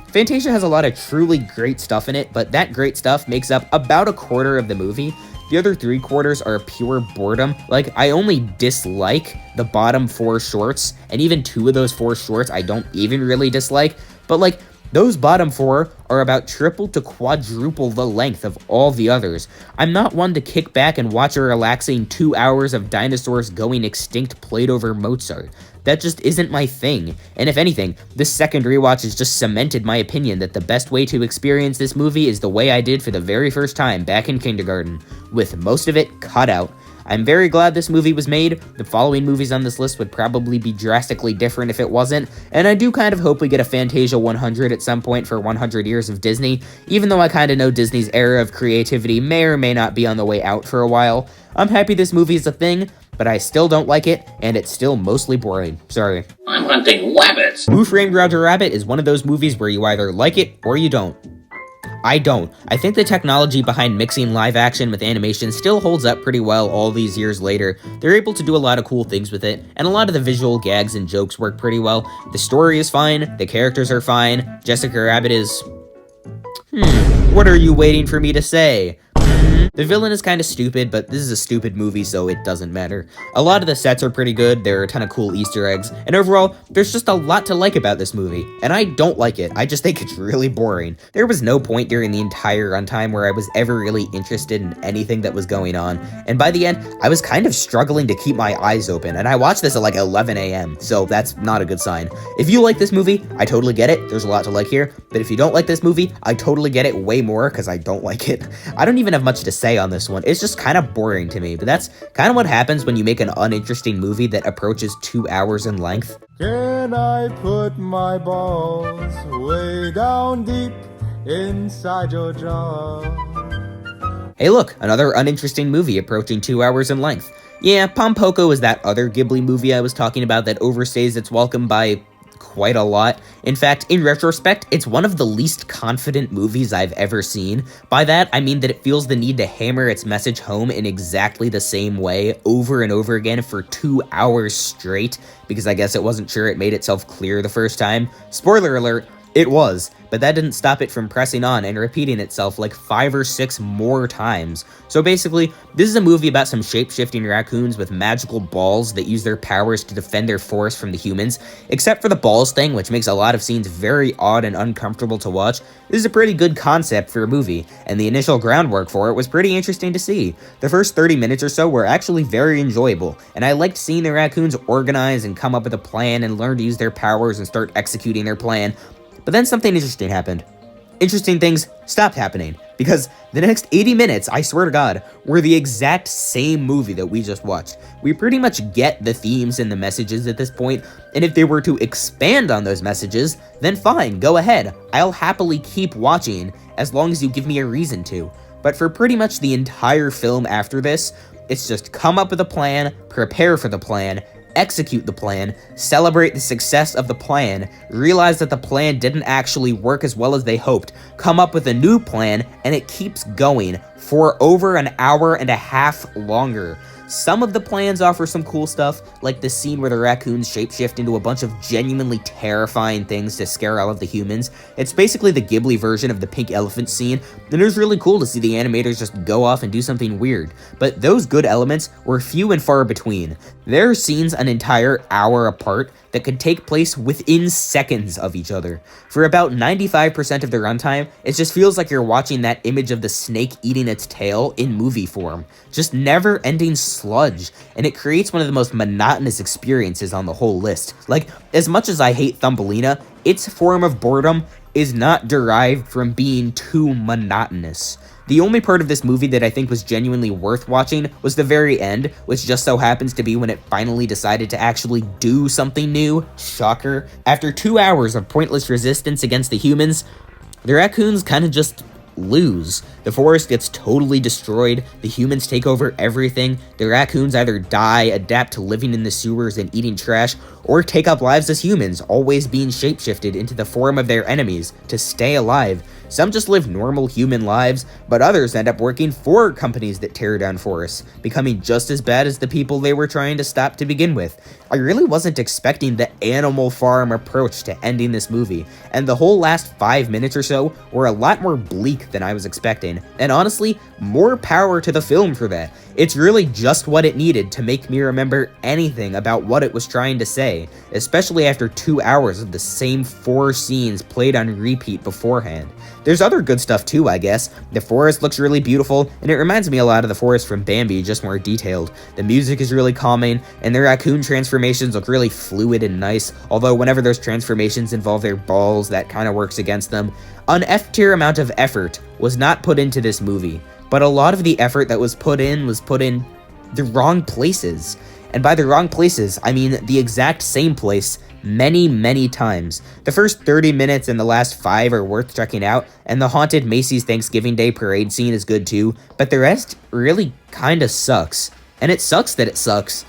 Fantasia has a lot of truly great stuff in it, but that great stuff makes up about a quarter of the movie. The other 3/4 are pure boredom. Like, I only dislike the bottom 4 shorts, and even 2 of those 4 shorts I don't even really dislike, but like, those bottom 4 are about triple to quadruple the length of all the others. I'm not one to kick back and watch a relaxing 2 hours of dinosaurs going extinct played over Mozart. That just isn't my thing. And if anything, this second rewatch has just cemented my opinion that the best way to experience this movie is the way I did for the very first time back in kindergarten, with most of it cut out. I'm very glad this movie was made. The following movies on this list would probably be drastically different if it wasn't, and I do kind of hope we get a Fantasia 100 at some point for 100 years of Disney, even though I kind of know Disney's era of creativity may or may not be on the way out for a while. I'm happy this movie is a thing, but I still don't like it, and it's still mostly boring. Sorry. I'm hunting rabbits! Who Framed Roger Rabbit is one of those movies where you either like it or you don't. I don't. I think the technology behind mixing live action with animation still holds up pretty well all these years later. They're able to do a lot of cool things with it, and a lot of the visual gags and jokes work pretty well. The story is fine, the characters are fine, Jessica Rabbit is... what are you waiting for me to say? The villain is kind of stupid, but this is a stupid movie, so it doesn't matter. A lot of the sets are pretty good, there are a ton of cool Easter eggs, and overall, there's just a lot to like about this movie. And I don't like it, I just think it's really boring. There was no point during the entire runtime where I was ever really interested in anything that was going on, and by the end, I was kind of struggling to keep my eyes open, and I watched this at like 11 a.m., so that's not a good sign. If you like this movie, I totally get it, there's a lot to like here, but if you don't like this movie, I totally get it way more, because I don't like it. I don't even have much to say on this one. It's just kind of boring to me, but that's kind of what happens when you make an uninteresting movie that approaches 2 hours in length. Can I put my balls way down deep inside your jaw? Hey look, another uninteresting movie approaching 2 hours in length. Yeah, Pompoko is that other Ghibli movie I was talking about that overstays its welcome by quite a lot. In fact, in retrospect, it's one of the least confident movies I've ever seen. By that, I mean that it feels the need to hammer its message home in exactly the same way over and over again for 2 hours straight, because I guess it wasn't sure it made itself clear the first time. Spoiler alert, it was, but that didn't stop it from pressing on and repeating itself like 5 or 6 more times. So basically, this is a movie about some shape-shifting raccoons with magical balls that use their powers to defend their forest from the humans. Except for the balls thing, which makes a lot of scenes very odd and uncomfortable to watch, this is a pretty good concept for a movie, and the initial groundwork for it was pretty interesting to see. The first 30 minutes or so were actually very enjoyable, and I liked seeing the raccoons organize and come up with a plan and learn to use their powers and start executing their plan. But then something interesting happened. Interesting things stopped happening, because the next 80 minutes, I swear to God, were the exact same movie that we just watched. We pretty much get the themes and the messages at this point, and if they were to expand on those messages, then fine, go ahead. I'll happily keep watching, as long as you give me a reason to. But for pretty much the entire film after this, it's just come up with a plan, prepare for the plan, execute the plan, celebrate the success of the plan, realize that the plan didn't actually work as well as they hoped, come up with a new plan, and it keeps going for over an hour and a half longer. Some of the plans offer some cool stuff, like the scene where the raccoons shapeshift into a bunch of genuinely terrifying things to scare all of the humans. It's basically the Ghibli version of the pink elephant scene, and it was really cool to see the animators just go off and do something weird. But those good elements were few and far between. There are scenes an entire hour apart that could take place within seconds of each other. For about 95% of the runtime, it just feels like you're watching that image of the snake eating its tail in movie form. Just never-ending sludge, and it creates one of the most monotonous experiences on the whole list. Like, as much as I hate Thumbelina, its form of boredom is not derived from being too monotonous. The only part of this movie that I think was genuinely worth watching was the very end, which just so happens to be when it finally decided to actually do something new. Shocker. After 2 hours of pointless resistance against the humans, the raccoons kind of just lose. The forest gets totally destroyed, the humans take over everything, the raccoons either die, adapt to living in the sewers and eating trash, or take up lives as humans, always being shapeshifted into the form of their enemies to stay alive. Some just live normal human lives, but others end up working for companies that tear down forests, becoming just as bad as the people they were trying to stop to begin with. I really wasn't expecting the Animal Farm approach to ending this movie, and the whole last 5 minutes or so were a lot more bleak than I was expecting, and honestly, more power to the film for that. It's really just what it needed to make me remember anything about what it was trying to say, especially after 2 hours of the same 4 scenes played on repeat beforehand. There's other good stuff too, I guess. The forest looks really beautiful, and it reminds me a lot of the forest from Bambi, just more detailed. The music is really calming, and the raccoon transformations look really fluid and nice, although whenever those transformations involve their balls, that kind of works against them. An F-tier amount of effort was not put into this movie, but a lot of the effort that was put in the wrong places. And by the wrong places, I mean the exact same place many, many times. The first 30 minutes and the last 5 are worth checking out, and the haunted Macy's Thanksgiving Day parade scene is good too, but the rest really kinda sucks. And it sucks that it sucks,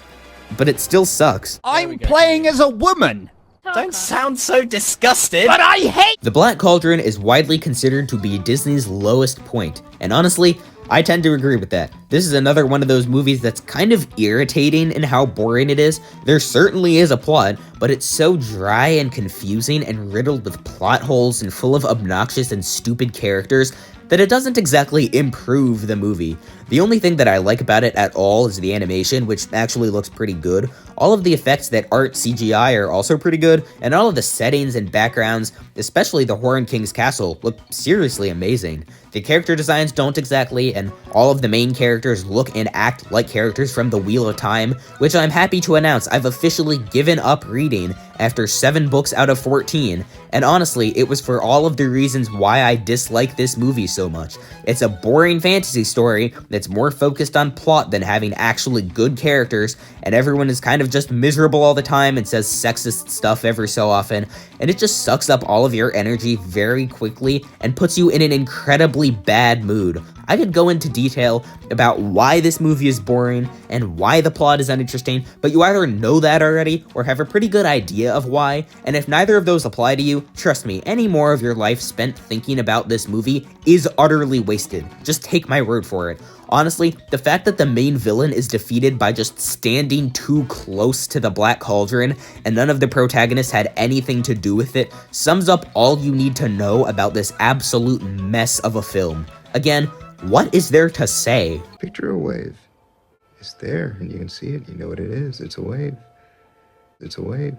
but it still sucks. I'm playing as a woman! Don't sound so disgusted, but I hate— The Black Cauldron is widely considered to be Disney's lowest point, and honestly, I tend to agree with that. This is another one of those movies that's kind of irritating in how boring it is. There certainly is a plot, but it's so dry and confusing and riddled with plot holes and full of obnoxious and stupid characters that it doesn't exactly improve the movie. The only thing that I like about it at all is the animation, which actually looks pretty good. All of the effects that aren't CGI are also pretty good, and all of the settings and backgrounds, especially the Horn King's castle, look seriously amazing. The character designs don't exactly, and all of the main characters look and act like characters from the Wheel of Time, which I'm happy to announce I've officially given up reading after 7 books out of 14, and honestly, it was for all of the reasons why I dislike this movie so much. It's a boring fantasy story that's more focused on plot than having actually good characters, and everyone is kind of just miserable all the time and says sexist stuff every so often, and it just sucks up all of your energy very quickly and puts you in an incredibly bad mood. I could go into detail about why this movie is boring and why the plot is uninteresting, but you either know that already or have a pretty good idea of why, and if neither of those apply to you, trust me, any more of your life spent thinking about this movie is utterly wasted. Just take my word for it. Honestly, the fact that the main villain is defeated by just standing too close to the Black Cauldron and none of the protagonists had anything to do with it sums up all you need to know about this absolute mess of a film. Again, what is there to say? Picture a wave. It's there, and you can see it. You know what it is. It's a wave. It's a wave.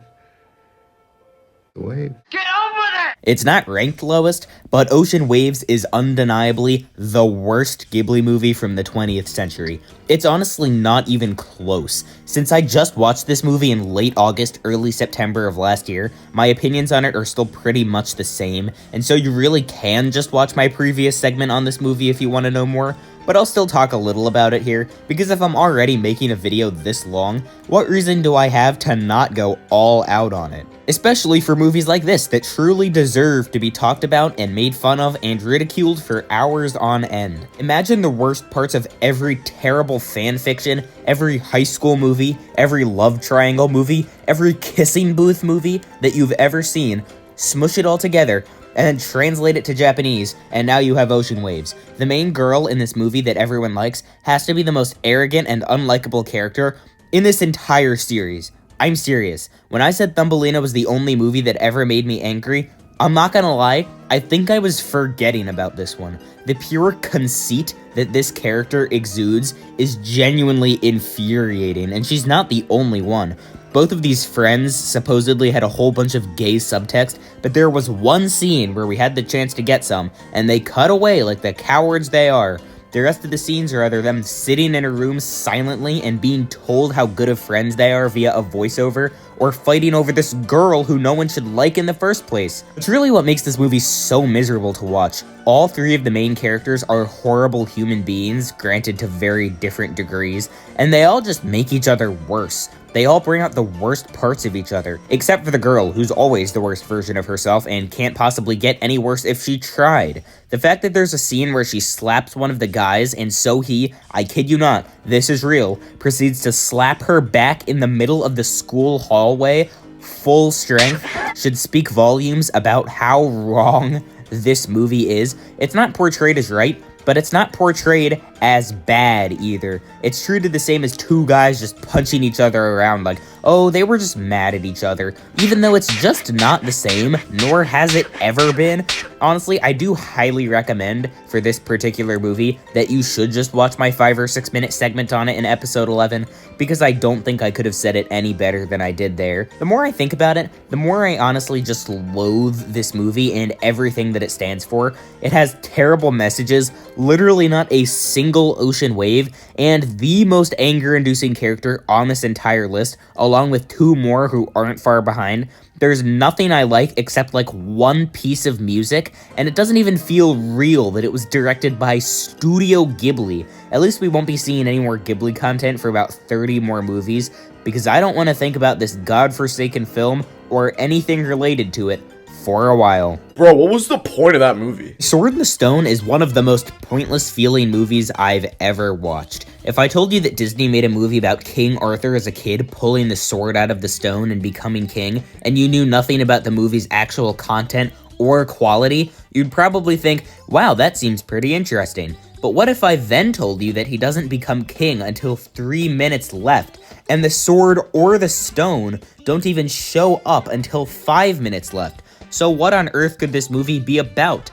It's a wave. Get over there! It's not ranked lowest, but Ocean Waves is undeniably the worst Ghibli movie from the 20th century. It's honestly not even close. Since I just watched this movie in late August, early September of last year, my opinions on it are still pretty much the same, and so you really can just watch my previous segment on this movie if you want to know more. But I'll still talk a little about it here, because if I'm already making a video this long, what reason do I have to not go all out on it? Especially for movies like this that truly deserve to be talked about and made fun of and ridiculed for hours on end. Imagine the worst parts of every terrible fanfiction, every high school movie, every love triangle movie, every kissing booth movie that you've ever seen, smush it all together, and then translate it to Japanese, and now you have Ocean Waves. The main girl in this movie that everyone likes has to be the most arrogant and unlikable character in this entire series. I'm serious. When I said Thumbelina was the only movie that ever made me angry, I'm not gonna lie, I think I was forgetting about this one. The pure conceit that this character exudes is genuinely infuriating, and she's not the only one. Both of these friends supposedly had a whole bunch of gay subtext, but there was one scene where we had the chance to get some, and they cut away like the cowards they are. The rest of the scenes are either them sitting in a room silently and being told how good of friends they are via a voiceover, or fighting over this girl who no one should like in the first place. It's really what makes this movie so miserable to watch. All 3 of the main characters are horrible human beings, granted to very different degrees, and they all just make each other worse. They all bring out the worst parts of each other, except for the girl, who's always the worst version of herself and can't possibly get any worse if she tried. The fact that there's a scene where she slaps one of the guys, and so he, I kid you not, this is real, proceeds to slap her back in the middle of the school hallway, full strength, should speak volumes about how wrong this movie is. It's not portrayed as right, but it's not portrayed as bad either. It's treated the same as 2 guys just punching each other around like, oh, they were just mad at each other, even though it's just not the same, nor has it ever been. Honestly, I do highly recommend for this particular movie that you should just watch my 5 or 6 minute segment on it in episode 11, because I don't think I could have said it any better than I did there. The more I think about it, the more I honestly just loathe this movie and everything that it stands for. It has terrible messages, literally not a single ocean wave, and the most anger-inducing character on this entire list, along along with 2 more who aren't far behind. There's nothing I like except like one piece of music, and it doesn't even feel real that it was directed by Studio Ghibli. At least we won't be seeing any more Ghibli content for about 30 more movies, because I don't want to think about this godforsaken film or anything related to it for a while. Bro, what was the point of that movie? Sword in the Stone is one of the most pointless feeling movies I've ever watched. If I told you that Disney made a movie about King Arthur as a kid pulling the sword out of the stone and becoming king, and you knew nothing about the movie's actual content or quality, you'd probably think, wow, that seems pretty interesting. But what if I then told you that he doesn't become king until 3 minutes left, and the sword or the stone don't even show up until 5 minutes left? So what on earth could this movie be about?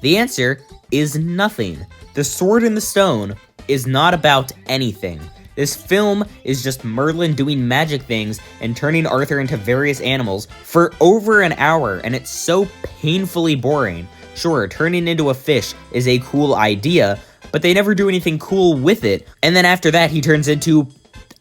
The answer is nothing. The Sword in the Stone is not about anything. This film is just Merlin doing magic things and turning Arthur into various animals for over an hour, and it's so painfully boring. Sure, turning into a fish is a cool idea, but they never do anything cool with it. And then after that, he turns into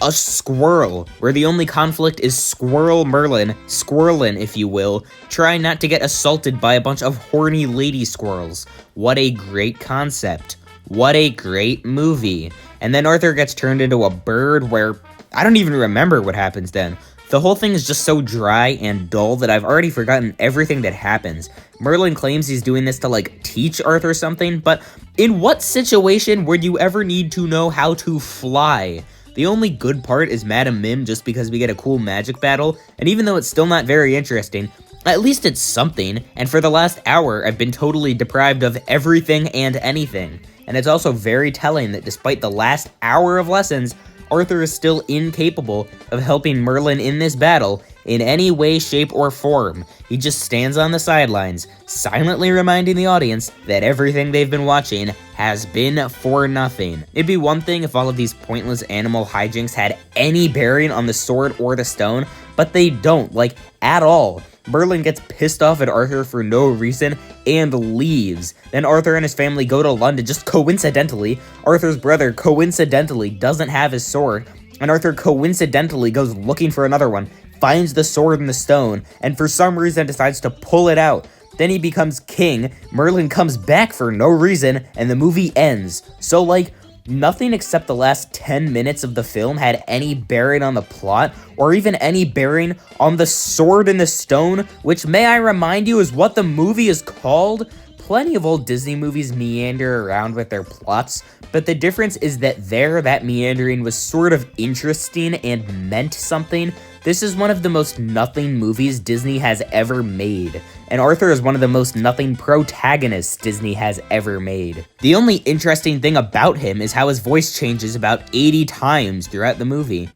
a squirrel, where the only conflict is Squirrel Merlin, squirrelin if you will, trying not to get assaulted by a bunch of horny lady squirrels. What a great concept. What a great movie. And then Arthur gets turned into a bird where I don't even remember what happens then. The whole thing is just so dry and dull that I've already forgotten everything that happens. Merlin claims he's doing this to like teach Arthur something, but in what situation would you ever need to know how to fly? The only good part is Madam Mim just because we get a cool magic battle, and even though it's still not very interesting, at least it's something, and for the last hour I've been totally deprived of everything and anything. And it's also very telling that despite the last hour of lessons, Arthur is still incapable of helping Merlin in this battle in any way, shape, or form. He just stands on the sidelines, silently reminding the audience that everything they've been watching has been for nothing. It'd be one thing if all of these pointless animal hijinks had any bearing on the sword or the stone, but they don't, like, at all. Merlin gets pissed off at Arthur for no reason and leaves. Then Arthur and his family go to London just coincidentally. Arthur's brother coincidentally doesn't have his sword, and Arthur coincidentally goes looking for another one, finds the sword in the stone, and for some reason decides to pull it out. Then he becomes king, Merlin comes back for no reason, and the movie ends. So like, nothing except the last 10 minutes of the film had any bearing on the plot, or even any bearing on the sword in the stone, which, may I remind you, is what the movie is called? Plenty of old Disney movies meander around with their plots, but the difference is that that meandering was sort of interesting and meant something. This is one of the most nothing movies Disney has ever made, and Arthur is one of the most nothing protagonists Disney has ever made. The only interesting thing about him is how his voice changes about 80 times throughout the movie.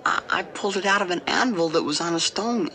I pulled it out of an anvil that was on a stone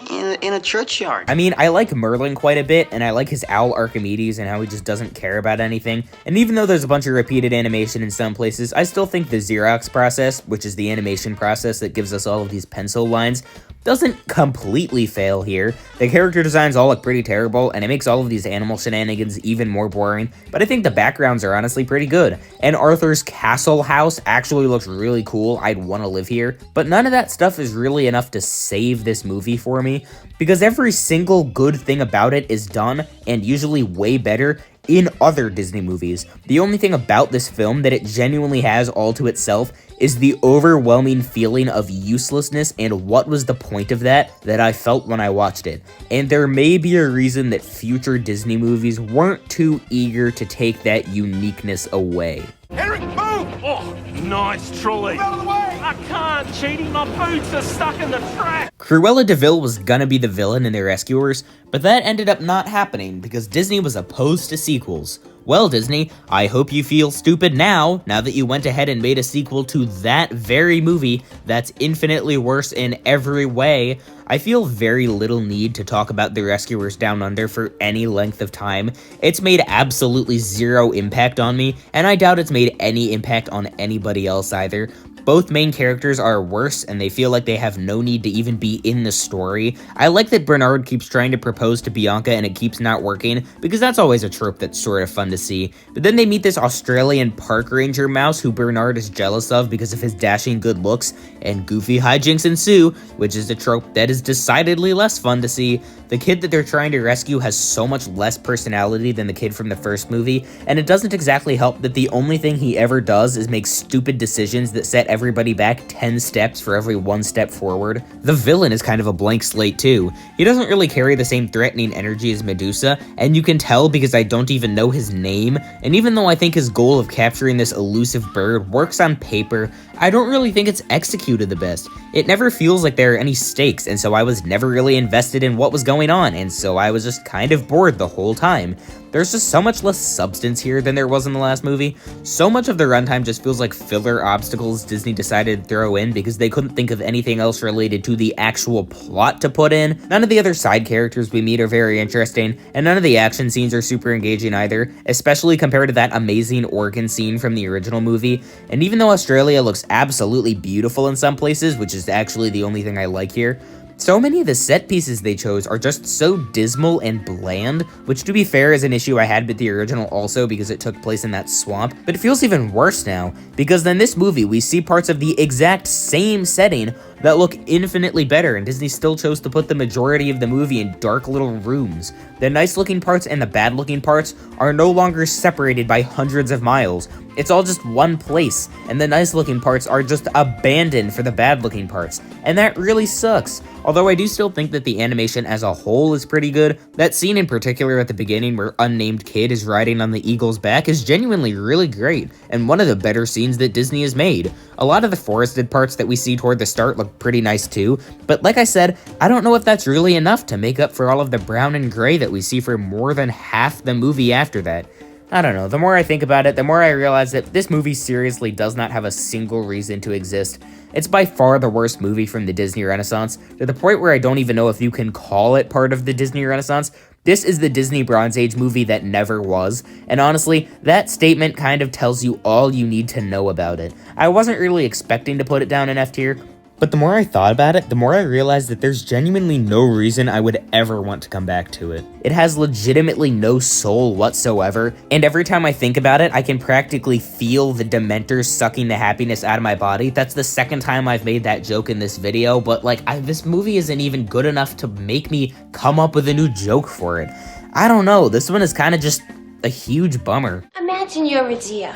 in a churchyard. I mean, I like Merlin quite a bit, and I like his owl Archimedes and how he just doesn't care about anything. And even though there's a bunch of repeated animation in some places, I still think the Xerox process, which is the animation process that gives us all of these pencil lines, doesn't completely fail here. The character designs all look pretty terrible, and it makes all of these animal shenanigans even more boring, but I think the backgrounds are honestly pretty good. And Arthur's castle house actually looks really cool. I'd want to live here. But none of that stuff is really enough to save this movie for me, because every single good thing about it is done, and usually way better, in other Disney movies. The only thing about this film that it genuinely has all to itself is the overwhelming feeling of uselessness and what was the point of that I felt when I watched it. And there may be a reason that future Disney movies weren't too eager to take that uniqueness away. Eric, move! Oh, nice trolley. Out of the way! I can't, cheating. My boots are stuck in the track. Cruella de Vil was gonna be the villain in The Rescuers, but that ended up not happening because Disney was opposed to sequels. Well, Disney, I hope you feel stupid now that you went ahead and made a sequel to that very movie that's infinitely worse in every way. I feel very little need to talk about The Rescuers Down Under for any length of time. It's made absolutely zero impact on me, and I doubt it's made any impact on anybody else either. both main characters are worse and they feel like they have no need to even be in the story. I like that Bernard keeps trying to propose to Bianca and it keeps not working, because that's always a trope that's sort of fun to see. But then they meet this Australian park ranger mouse who Bernard is jealous of because of his dashing good looks, and goofy hijinks ensue, which is a trope that is decidedly less fun to see. The kid that they're trying to rescue has so much less personality than the kid from the first movie, and it doesn't exactly help that the only thing he ever does is make stupid decisions that set everybody back 10 steps for every 1 step forward. The villain is kind of a blank slate too. He doesn't really carry the same threatening energy as Medusa, and you can tell because I don't even know his name, and even though I think his goal of capturing this elusive bird works on paper, I don't really think it's executed the best. It never feels like there are any stakes, and so I was never really invested in what was going on, and so I was just kind of bored the whole time. There's just so much less substance here than there was in the last movie. So much of the runtime just feels like filler obstacles Disney decided to throw in because they couldn't think of anything else related to the actual plot to put in. None of the other side characters we meet are very interesting, and none of the action scenes are super engaging either, especially compared to that amazing organ scene from the original movie. And even though Australia looks absolutely beautiful in some places, which is actually the only thing I like here, so many of the set pieces they chose are just so dismal and bland, which to be fair is an issue I had with the original also because it took place in that swamp, but it feels even worse now, because in this movie we see parts of the exact same setting that look infinitely better, and Disney still chose to put the majority of the movie in dark little rooms. The nice looking parts and the bad looking parts are no longer separated by hundreds of miles. It's all just one place, and the nice looking parts are just abandoned for the bad looking parts, and that really sucks. Although I do still think that the animation as a whole is pretty good. That scene in particular at the beginning where unnamed kid is riding on the eagle's back is genuinely really great, and one of the better scenes that Disney has made. A lot of the forested parts that we see toward the start look pretty nice too, but like I said, I don't know if that's really enough to make up for all of the brown and gray that we see for more than half the movie after that. I don't know, the more I think about it, the more I realize that this movie seriously does not have a single reason to exist. It's by far the worst movie from the Disney Renaissance, to the point where I don't even know if you can call it part of the Disney Renaissance. This is the Disney Bronze Age movie that never was, and honestly, that statement kind of tells you all you need to know about it. I wasn't really expecting to put it down in F tier, but the more I thought about it, the more I realized that there's genuinely no reason I would ever want to come back to it. It has legitimately no soul whatsoever, and every time I think about it, I can practically feel the Dementors sucking the happiness out of my body. That's the second time I've made that joke in this video, but like, this movie isn't even good enough to make me come up with a new joke for it. I don't know, this one is kind of just a huge bummer. Imagine you're a deer.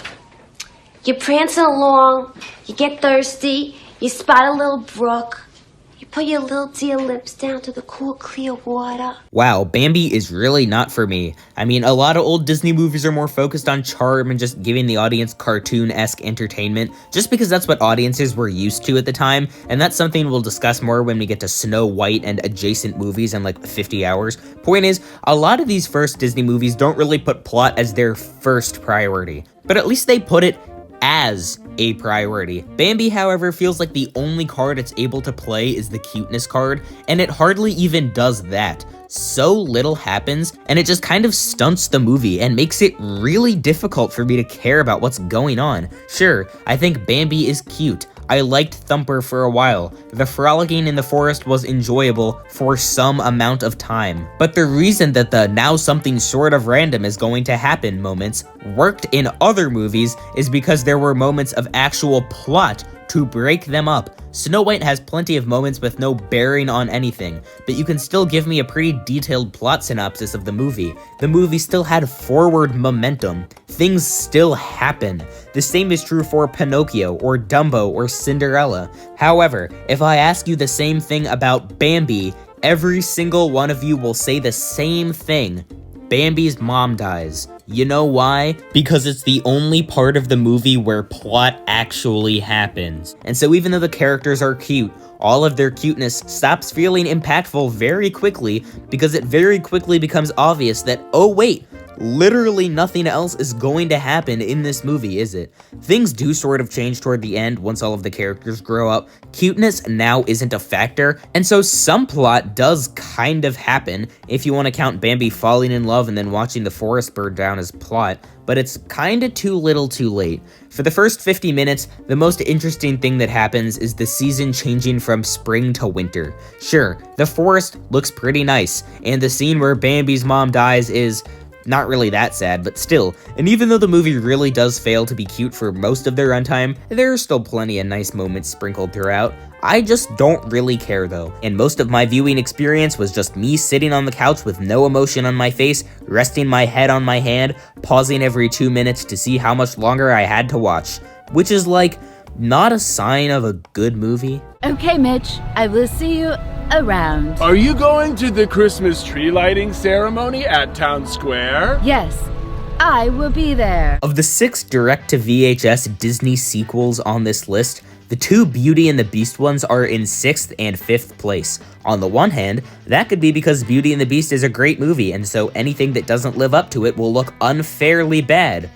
You're prancing along, you get thirsty, you spot a little brook. You put your little deer lips down to the cool, clear water. Wow, Bambi is really not for me. I mean, a lot of old Disney movies are more focused on charm and just giving the audience cartoon-esque entertainment, just because that's what audiences were used to at the time, and that's something we'll discuss more when we get to Snow White and adjacent movies in like 50 hours. Point is, a lot of these first Disney movies don't really put plot as their first priority, but at least they put it as a priority. Bambi, however, feels like the only card it's able to play is the cuteness card, and it hardly even does that. So little happens, and it just kind of stunts the movie and makes it really difficult for me to care about what's going on. Sure, I think Bambi is cute. I liked Thumper for a while. The frolicking in the forest was enjoyable for some amount of time. But the reason that the now something sort of random is going to happen moments worked in other movies is because there were moments of actual plot to break them up. Snow White has plenty of moments with no bearing on anything, but you can still give me a pretty detailed plot synopsis of the movie. The movie still had forward momentum. Things still happen. The same is true for Pinocchio, or Dumbo, or Cinderella. However, if I ask you the same thing about Bambi, every single one of you will say the same thing. Bambi's mom dies. You know why? Because it's the only part of the movie where plot actually happens. And so even though the characters are cute, all of their cuteness stops feeling impactful very quickly because it very quickly becomes obvious that, oh wait, literally nothing else is going to happen in this movie, is it? Things do sort of change toward the end once all of the characters grow up. Cuteness now isn't a factor, and so some plot does kind of happen if you want to count Bambi falling in love and then watching the forest burn down as plot, but it's kinda too little too late. For the first 50 minutes, the most interesting thing that happens is the season changing from spring to winter. Sure, the forest looks pretty nice, and the scene where Bambi's mom dies is not really that sad, but still. And even though the movie really does fail to be cute for most of their runtime, there are still plenty of nice moments sprinkled throughout. I just don't really care though, and most of my viewing experience was just me sitting on the couch with no emotion on my face, resting my head on my hand, pausing every 2 minutes to see how much longer I had to watch, which is like, not a sign of a good movie. Okay, Mitch, I will see you around. Are you going to the Christmas tree lighting ceremony at Town Square? Yes, I will be there. Of the 6 direct-to-VHS Disney sequels on this list, the 2 Beauty and the Beast ones are in 6th and 5th place. On the one hand, that could be because Beauty and the Beast is a great movie, and so anything that doesn't live up to it will look unfairly bad.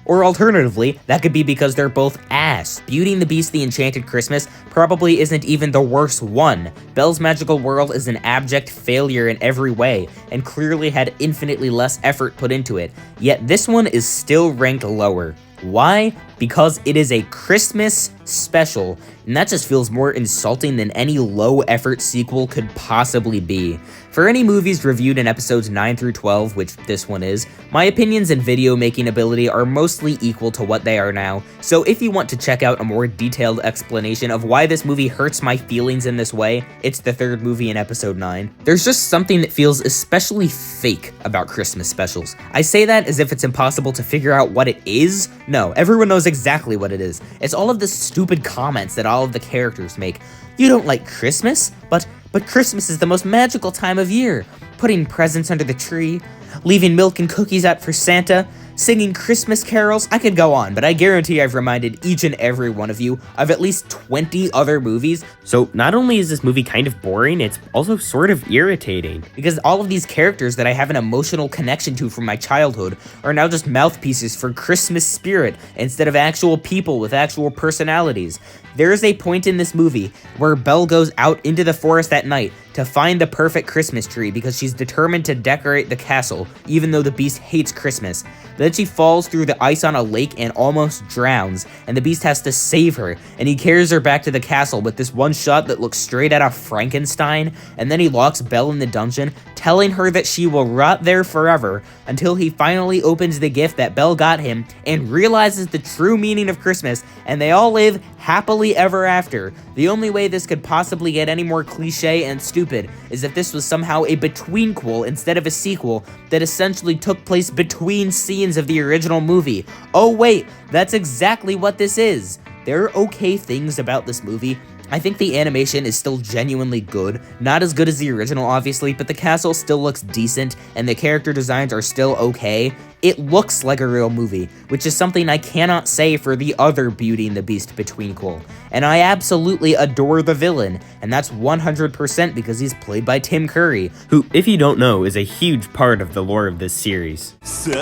Or alternatively, that could be because they're both ass. Beauty and the Beast: The Enchanted Christmas probably isn't even the worst one. Belle's Magical World is an abject failure in every way, and clearly had infinitely less effort put into it. Yet this one is still ranked lower. Why? Because it is a Christmas special, and that just feels more insulting than any low-effort sequel could possibly be. For any movies reviewed in episodes 9 through 12, which this one is, my opinions and video making ability are mostly equal to what they are now, so if you want to check out a more detailed explanation of why this movie hurts my feelings in this way, it's the 3rd movie in episode 9. There's just something that feels especially fake about Christmas specials. I say that as if it's impossible to figure out what it is. No, everyone knows exactly what it is. It's all of the stupid comments that all of the characters make. You don't like Christmas? But Christmas is the most magical time of year. Putting presents under the tree, leaving milk and cookies out for Santa, singing Christmas carols. I could go on, but I guarantee I've reminded each and every one of you of at least 20 other movies. So not only is this movie kind of boring, it's also sort of irritating, because all of these characters that I have an emotional connection to from my childhood are now just mouthpieces for Christmas spirit instead of actual people with actual personalities. There is a point in this movie where Belle goes out into the forest at night to find the perfect Christmas tree because she's determined to decorate the castle, even though the Beast hates Christmas. Then she falls through the ice on a lake and almost drowns, and the Beast has to save her, and he carries her back to the castle with this one shot that looks straight out of Frankenstein, and then he locks Belle in the dungeon, telling her that she will rot there forever until he finally opens the gift that Belle got him and realizes the true meaning of Christmas, and they all live happily ever after. The only way this could possibly get any more cliche and stupid is if this was somehow a betweenquel instead of a sequel that essentially took place between scenes of the original movie. Oh wait, that's exactly what this is. There are okay things about this movie. I think the animation is still genuinely good, not as good as the original obviously, but the castle still looks decent and the character designs are still okay. It looks like a real movie, which is something I cannot say for the other Beauty and the Beast betweenquel. And I absolutely adore the villain, and that's 100% because he's played by Tim Curry, who, if you don't know, is a huge part of the lore of this series. So,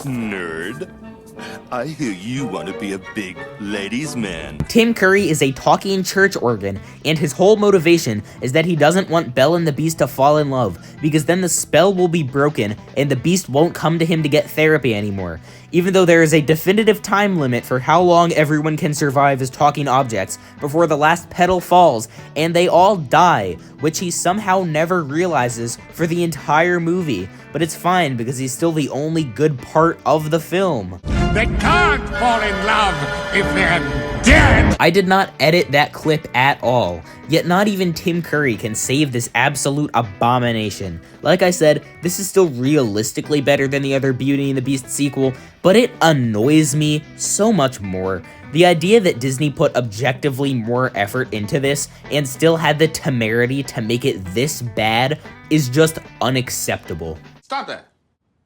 nerd, I hear you want to be a big ladies' man. Tim Curry is a talking church organ, and his whole motivation is that he doesn't want Belle and the Beast to fall in love, because then the spell will be broken, and the Beast won't come to him to get therapy anymore. Even though there is a definitive time limit for how long everyone can survive as talking objects before the last petal falls, and they all die, which he somehow never realizes for the entire movie. But it's fine, because he's still the only good part of the film. They can't fall in love if they're dead! I did not edit that clip at all, yet not even Tim Curry can save this absolute abomination. Like I said, this is still realistically better than the other Beauty and the Beast sequel, but it annoys me so much more. The idea that Disney put objectively more effort into this and still had the temerity to make it this bad is just unacceptable. Stop that.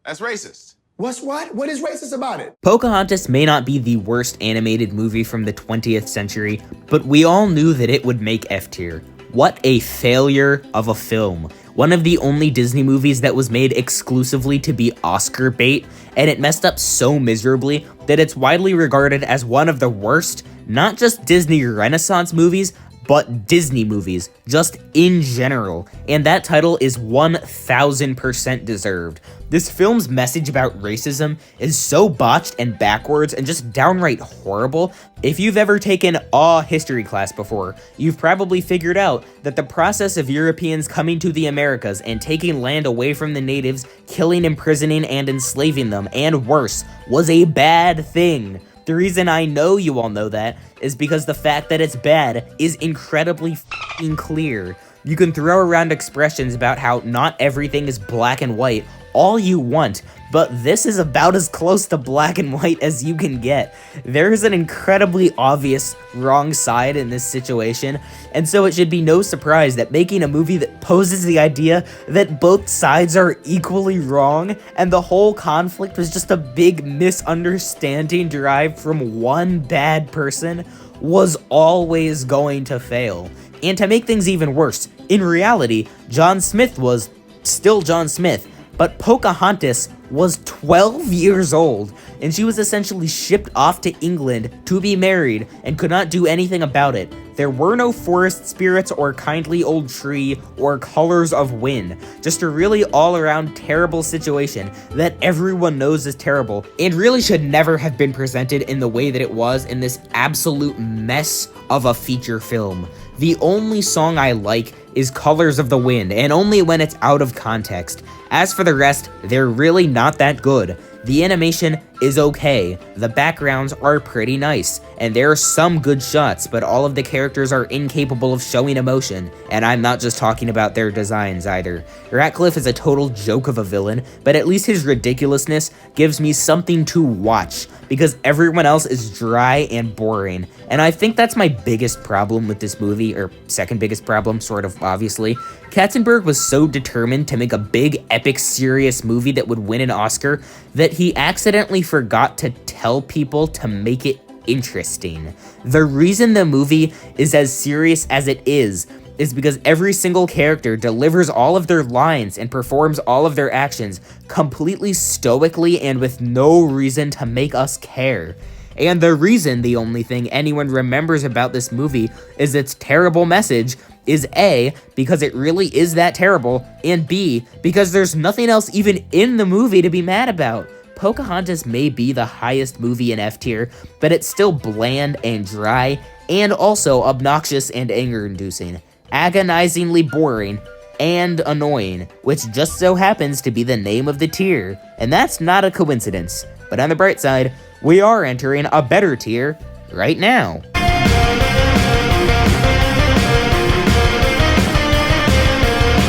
That's racist. What? What is racist about it? Pocahontas may not be the worst animated movie from the 20th century, but we all knew that it would make F tier. What a failure of a film. one of the only Disney movies that was made exclusively to be Oscar bait, and it messed up so miserably that it's widely regarded as one of the worst, not just Disney Renaissance movies, but Disney movies, just in general, and that title is 1000% deserved. This film's message about racism is so botched and backwards and just downright horrible. If you've ever taken a history class before, you've probably figured out that the process of Europeans coming to the Americas and taking land away from the natives, killing, imprisoning, and enslaving them, and worse, was a bad thing. The reason I know you all know that is because the fact that it's bad is incredibly f***ing clear. You can throw around expressions about how not everything is black and white all you want, but this is about as close to black and white as you can get. There's an incredibly obvious wrong side in this situation, and so it should be no surprise that making a movie that poses the idea that both sides are equally wrong, and the whole conflict was just a big misunderstanding derived from one bad person, was always going to fail. And to make things even worse, in reality, John Smith was still John Smith, but Pocahontas was 12 years old, and she was essentially shipped off to England to be married and could not do anything about it. There were no forest spirits or kindly old tree or colors of wind, just a really all-around terrible situation that everyone knows is terrible and really should never have been presented in the way that it was in this absolute mess of a feature film. The only song I like is Colors of the Wind, and only when it's out of context. As for the rest, they're really not that good. The animation is okay, the backgrounds are pretty nice, and there are some good shots, but all of the characters are incapable of showing emotion, and I'm not just talking about their designs either. Ratcliffe is a total joke of a villain, but at least his ridiculousness gives me something to watch, because everyone else is dry and boring, and I think that's my biggest problem with this movie, or second biggest problem, sort of, obviously. Katzenberg was so determined to make a big, epic, serious movie that would win an Oscar that he accidentally forgot to tell people to make it interesting. The reason the movie is as serious as it is because every single character delivers all of their lines and performs all of their actions completely stoically and with no reason to make us care. And the reason the only thing anyone remembers about this movie is its terrible message is A, because it really is that terrible, and B, because there's nothing else even in the movie to be mad about. Pocahontas may be the highest movie in F tier, but it's still bland and dry, and also obnoxious and anger-inducing, agonizingly boring, and annoying, which just so happens to be the name of the tier, and that's not a coincidence. But on the bright side, we are entering a better tier right now.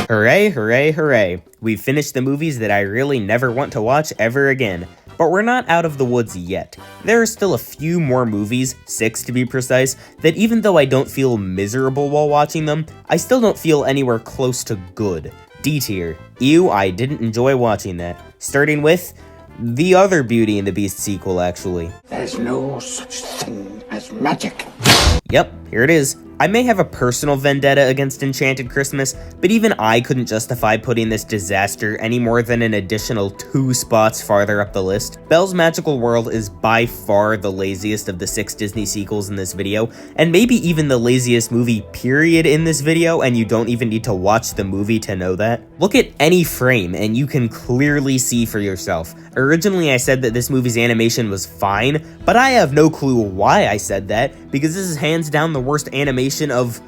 Hooray, hooray, hooray. We've finished the movies that I really never want to watch ever again. But we're not out of the woods yet. There are still a few more movies, 6 to be precise, that even though I don't feel miserable while watching them, I still don't feel anywhere close to good. D tier. Ew, I didn't enjoy watching that. Starting with the other Beauty and the Beast sequel, actually. There's no such thing as magic. Yep, here it is. I may have a personal vendetta against Enchanted Christmas, but even I couldn't justify putting this disaster any more than an additional 2 spots farther up the list. Belle's Magical World is by far the laziest of the 6 Disney sequels in this video, and maybe even the laziest movie period in this video, and you don't even need to watch the movie to know that. Look at any frame and you can clearly see for yourself. Originally I said that this movie's animation was fine, but I have no clue why I said that, because this is hands down the worst animation of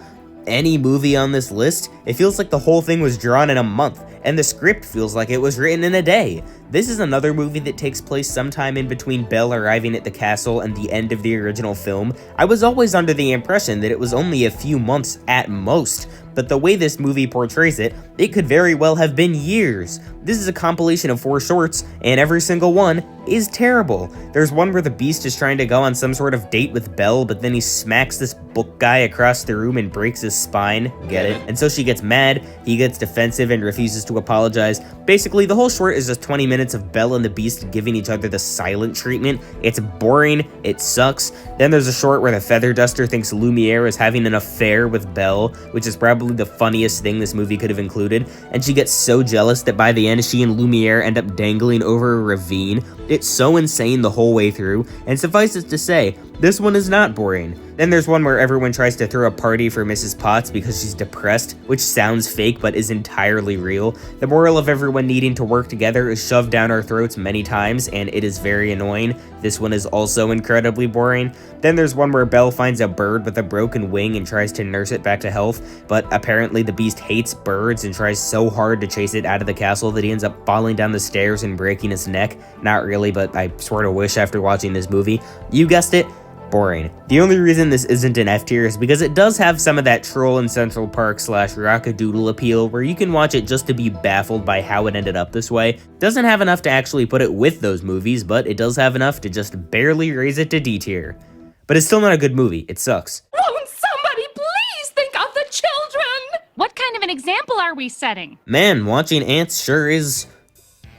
any movie on this list. It feels like the whole thing was drawn in a month, and the script feels like it was written in a day. This is another movie that takes place sometime in between Belle arriving at the castle and the end of the original film. I was always under the impression that it was only a few months at most, but the way this movie portrays it, it could very well have been years. This is a compilation of 4 shorts, and every single one is terrible. There's one where the Beast is trying to go on some sort of date with Belle, but then he smacks this book guy across the room and breaks his spine. Get it? And so she gets mad, he gets defensive and refuses to apologize. Basically, the whole short is just 20 minutes of Belle and the Beast giving each other the silent treatment. It's boring, it sucks. Then there's a short where the feather duster thinks Lumiere is having an affair with Belle, which is probably probably the funniest thing this movie could have included, and she gets so jealous that by the end she and Lumiere end up dangling over a ravine. It's so insane the whole way through, and suffice it to say, this one is not boring. Then there's one where everyone tries to throw a party for Mrs. Potts because she's depressed, which sounds fake but is entirely real. The moral of everyone needing to work together is shoved down our throats many times, and it is very annoying. This one is also incredibly boring. Then there's one where Belle finds a bird with a broken wing and tries to nurse it back to health, but apparently the beast hates birds and tries so hard to chase it out of the castle that he ends up falling down the stairs and breaking his neck. Not really, but I sort of wish after watching this movie. You guessed it. Boring. The only reason this isn't an F tier is because it does have some of that Troll in Central Park / Rockadoodle appeal where you can watch it just to be baffled by how it ended up this way. Doesn't have enough to actually put it with those movies, but it does have enough to just barely raise it to D tier. But it's still not a good movie. It sucks. Won't somebody please think of the children? What kind of an example are we setting? Man, watching Ants sure is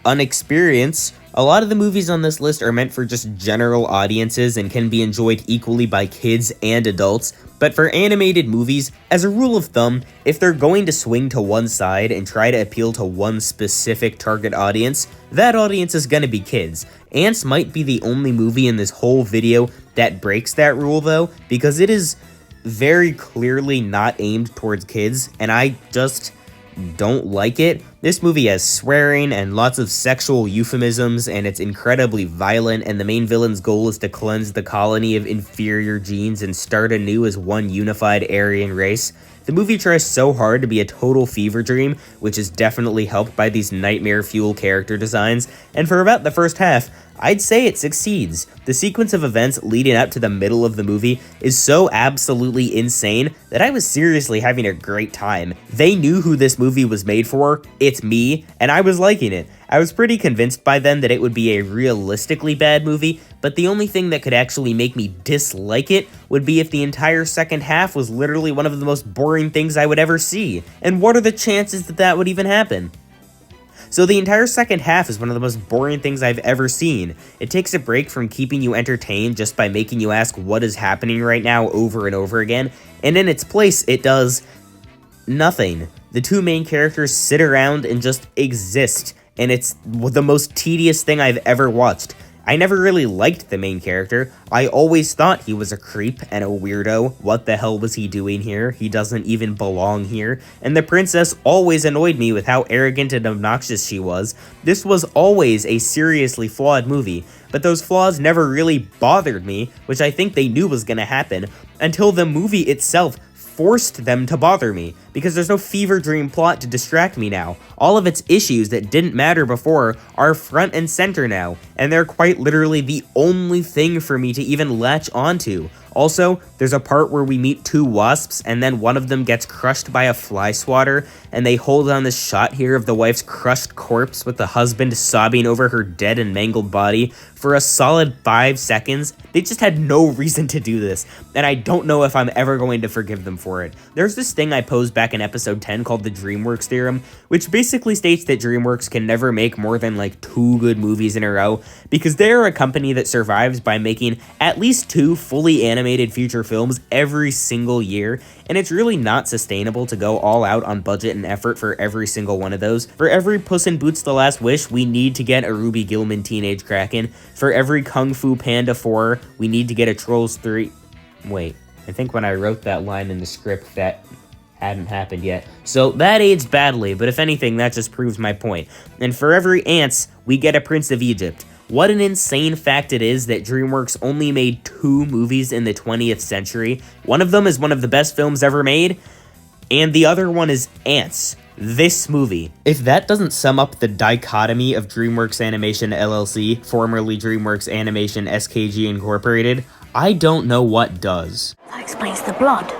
an experience. A lot of the movies on this list are meant for just general audiences and can be enjoyed equally by kids and adults, but for animated movies, as a rule of thumb, if they're going to swing to one side and try to appeal to one specific target audience, that audience is gonna be kids. Ants might be the only movie in this whole video that breaks that rule though, because it is very clearly not aimed towards kids, and I just don't like it. This movie has swearing and lots of sexual euphemisms, and it's incredibly violent, and the main villain's goal is to cleanse the colony of inferior genes and start anew as one unified Aryan race. The movie tries so hard to be a total fever dream, which is definitely helped by these nightmare fuel character designs, and for about the first half, I'd say it succeeds. The sequence of events leading up to the middle of the movie is so absolutely insane that I was seriously having a great time. They knew who this movie was made for, it's me, and I was liking it. I was pretty convinced by then that it would be a realistically bad movie, but the only thing that could actually make me dislike it would be if the entire second half was literally one of the most boring things I would ever see. And what are the chances that that would even happen? So the entire second half is one of the most boring things I've ever seen. It takes a break from keeping you entertained just by making you ask what is happening right now over and over again, and in its place, it does nothing. The two main characters sit around and just exist, and it's the most tedious thing I've ever watched. I never really liked the main character. I always thought he was a creep and a weirdo. What the hell was he doing here? He doesn't even belong here. And the princess always annoyed me with how arrogant and obnoxious she was. This was always a seriously flawed movie, but those flaws never really bothered me, which I think they knew was gonna happen, until the movie itself forced them to bother me, because there's no fever dream plot to distract me now. All of its issues that didn't matter before are front and center now, and they're quite literally the only thing for me to even latch onto. Also, there's a part where we meet two wasps, and then one of them gets crushed by a fly swatter, and they hold on this shot here of the wife's crushed corpse with the husband sobbing over her dead and mangled body for a solid 5 seconds. They just had no reason to do this, and I don't know if I'm ever going to forgive them for it. There's this thing I posed back in episode 10 called the DreamWorks theorem, which basically states that DreamWorks can never make more than like 2 good movies in a row, because they are a company that survives by making at least 2 fully animated feature films every single year, and it's really not sustainable to go all out on budget and effort for every single one of those. For every Puss in Boots: The Last Wish, we need to get a Ruby Gillman Teenage Kraken. For every Kung Fu Panda 4, we need to get a Trolls 3. Wait, I think when I wrote that line in the script, that hadn't happened yet. So that aids badly, but if anything, that just proves my point. And for every Ants, we get a Prince of Egypt. What an insane fact it is that DreamWorks only made 2 movies in the 20th century. One of them is one of the best films ever made, and the other one is Ants, this movie. If that doesn't sum up the dichotomy of DreamWorks Animation LLC, formerly DreamWorks Animation SKG Incorporated, I don't know what does. That explains the blood.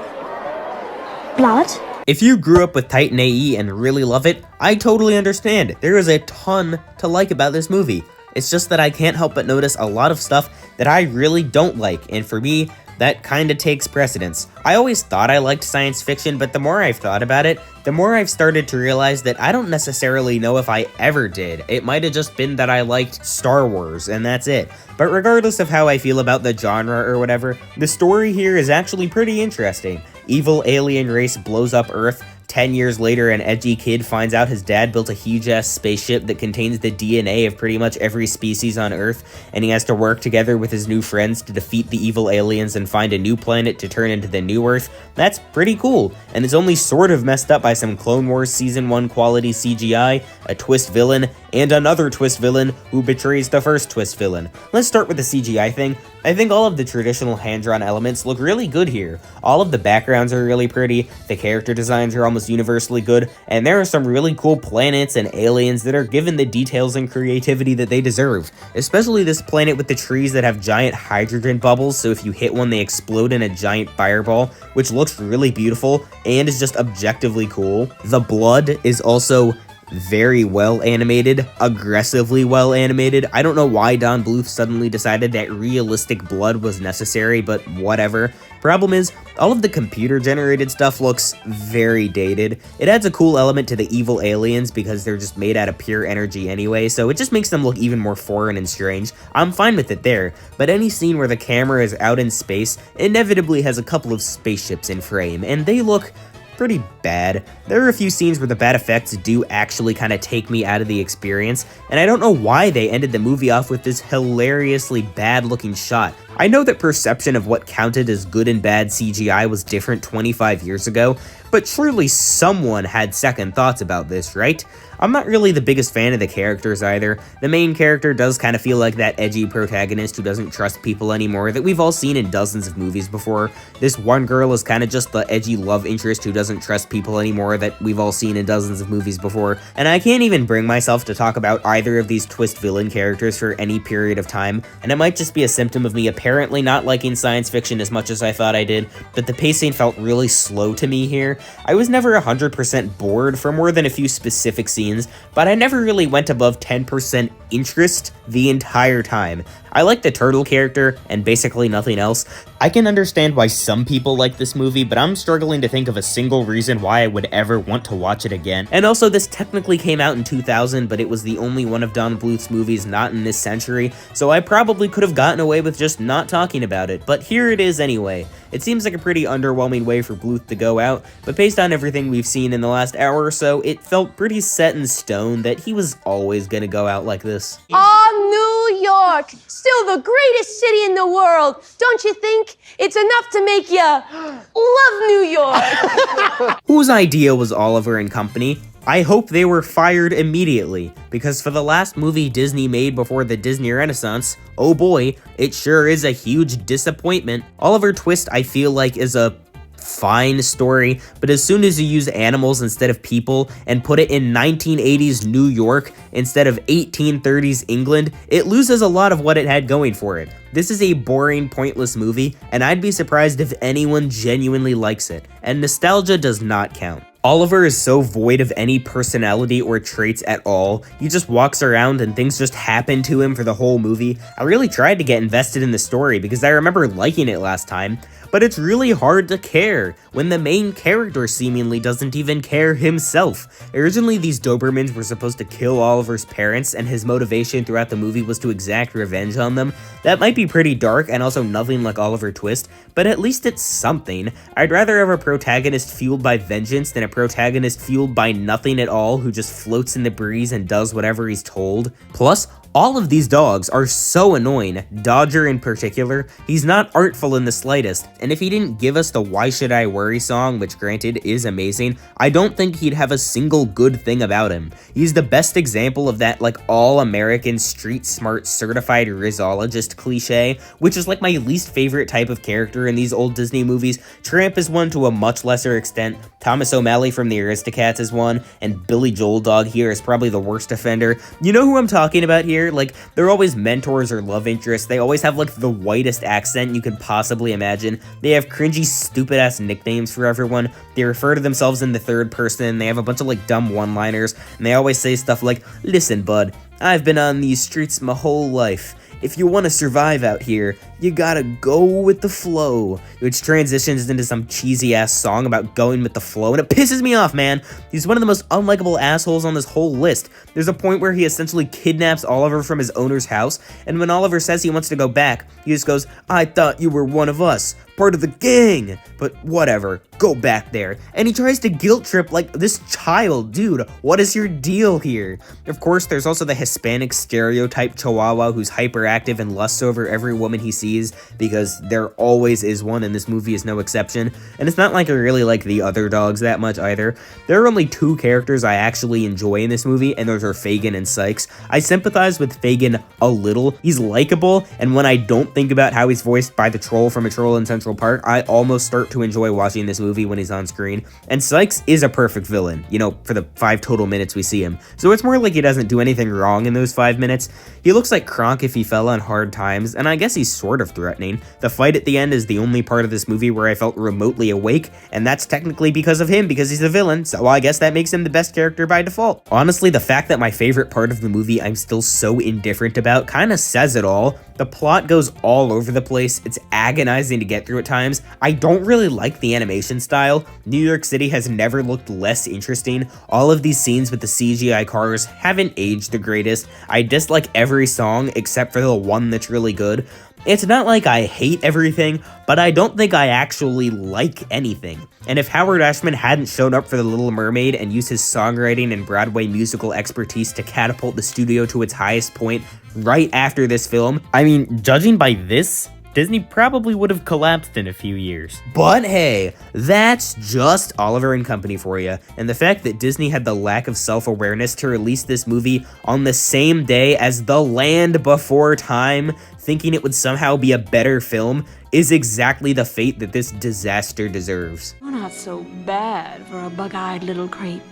Blood? If you grew up with Titan AE and really love it, I totally understand. There is a ton to like about this movie. It's just that I can't help but notice a lot of stuff that I really don't like, and for me, that kinda takes precedence. I always thought I liked science fiction, but the more I've thought about it, the more I've started to realize that I don't necessarily know if I ever did. It might have just been that I liked Star Wars, and that's it. But regardless of how I feel about the genre or whatever, the story here is actually pretty interesting. Evil alien race blows up Earth, 10 years later, an edgy kid finds out his dad built a huge-ass spaceship that contains the DNA of pretty much every species on Earth, and he has to work together with his new friends to defeat the evil aliens and find a new planet to turn into the new Earth. That's pretty cool, and it's only sort of messed up by some Clone Wars Season 1 quality CGI, a twist villain, and another twist villain who betrays the first twist villain. Let's start with the CGI thing. I think all of the traditional hand-drawn elements look really good here. All of the backgrounds are really pretty, the character designs are almost universally good, and there are some really cool planets and aliens that are given the details and creativity that they deserve. Especially this planet with the trees that have giant hydrogen bubbles, so if you hit one they explode in a giant fireball, which looks really beautiful and is just objectively cool. The blood is also very well animated, aggressively well animated. I don't know why Don Bluth suddenly decided that realistic blood was necessary, but whatever. Problem is, all of the computer generated stuff looks very dated. It adds a cool element to the evil aliens because they're just made out of pure energy anyway, so it just makes them look even more foreign and strange. I'm fine with it there, but any scene where the camera is out in space inevitably has a couple of spaceships in frame, and they look pretty bad. There are a few scenes where the bad effects do actually kind of take me out of the experience, and I don't know why they ended the movie off with this hilariously bad looking shot. I know that perception of what counted as good and bad CGI was different 25 years ago, but surely someone had second thoughts about this, right? I'm not really the biggest fan of the characters either. The main character does kind of feel like that edgy protagonist who doesn't trust people anymore that we've all seen in dozens of movies before. This one girl is kind of just the edgy love interest who doesn't trust people anymore that we've all seen in dozens of movies before. And I can't even bring myself to talk about either of these twist villain characters for any period of time, and it might just be a symptom of me apparently not liking science fiction as much as I thought I did, but the pacing felt really slow to me here. I was never 100% bored for more than a few specific scenes, but I never really went above 10% interest the entire time. I like the turtle character and basically nothing else. I can understand why some people like this movie, but I'm struggling to think of a single reason why I would ever want to watch it again. And also, this technically came out in 2000, but it was the only one of Don Bluth's movies not in this century, so I probably could have gotten away with just not talking about it, but here it is anyway. It seems like a pretty underwhelming way for Bluth to go out, but based on everything we've seen in the last hour or so, it felt pretty set in stone that he was always gonna go out like this. Oh, New York, still the greatest city in the world. Don't you think it's enough to make you love New York? Whose idea was Oliver and Company? I hope they were fired immediately, because for the last movie Disney made before the Disney Renaissance, oh boy, it sure is a huge disappointment. Oliver Twist, I feel like, is a fine story, but as soon as you use animals instead of people and put it in 1980s New York instead of 1830s England, it loses a lot of what it had going for it. This is a boring, pointless movie, and I'd be surprised if anyone genuinely likes it, and nostalgia does not count. Oliver is so void of any personality or traits at all. He just walks around and things just happen to him for the whole movie. I really tried to get invested in the story because I remember liking it last time, but it's really hard to care when the main character seemingly doesn't even care himself. Originally, these Dobermans were supposed to kill Oliver's parents, and his motivation throughout the movie was to exact revenge on them. That might be pretty dark and also nothing like Oliver Twist, but at least it's something. I'd rather have a protagonist fueled by vengeance than a protagonist fueled by nothing at all who just floats in the breeze and does whatever he's told. Plus, all of these dogs are so annoying. Dodger in particular, he's not artful in the slightest, and if he didn't give us the Why Should I Worry song, which granted is amazing, I don't think he'd have a single good thing about him. He's the best example of that like all-American street smart certified rizologist cliche, which is like my least favorite type of character in these old Disney movies. Tramp is one to a much lesser extent, Thomas O'Malley from the Aristocats is one, and Billy Joel Dog here is probably the worst offender. You know who I'm talking about here? Like, they're always mentors or love interests. They always have like the whitest accent you could possibly imagine. They have cringy, stupid ass nicknames for everyone. They refer to themselves in the third person. They have a bunch of like dumb one-liners, and they always say stuff like, "Listen, bud, I've been on these streets my whole life. If you want to survive out here, you gotta go with the flow," which transitions into some cheesy-ass song about going with the flow, and it pisses me off, man. He's one of the most unlikable assholes on this whole list. There's a point where he essentially kidnaps Oliver from his owner's house, and when Oliver says he wants to go back, he just goes, "I thought you were one of us." part of the gang. But whatever, go back there. And he tries to guilt trip like this child. Dude, what is your deal here? Of course, there's also the Hispanic stereotype chihuahua who's hyperactive and lusts over every woman he sees, because there always is one, and this movie is no exception. And it's not like I really like the other dogs that much either. There are only two characters I actually enjoy in this movie, and those are Fagin and Sykes. I sympathize with Fagin a little. He's likable, and when I don't think about how he's voiced by the troll from A Troll in Central Park, I almost start to enjoy watching this movie when he's on screen. And Sykes is a perfect villain, you know, for the 5 total minutes we see him. So it's more like he doesn't do anything wrong in those 5 minutes. He looks like Kronk if he fell on hard times, and I guess he's sort of threatening. The fight at the end is the only part of this movie where I felt remotely awake, and that's technically because of him, because he's a villain, so I guess that makes him the best character by default. Honestly, the fact that my favorite part of the movie I'm still so indifferent about kinda says it all. The plot goes all over the place, it's agonizing to get through at times. I don't really like the animation style. New York City has never looked less interesting. All of these scenes with the CGI cars haven't aged the greatest. I dislike every song except for the one that's really good. It's not like I hate everything, but I don't think I actually like anything. And if Howard Ashman hadn't shown up for The Little Mermaid and used his songwriting and Broadway musical expertise to catapult the studio to its highest point right after this film, I mean, judging by this, Disney probably would have collapsed in a few years. But hey, that's just Oliver and Company for you. And the fact that Disney had the lack of self-awareness to release this movie on the same day as The Land Before Time, thinking it would somehow be a better film, is exactly the fate that this disaster deserves. You're not so bad for a bug-eyed little creep.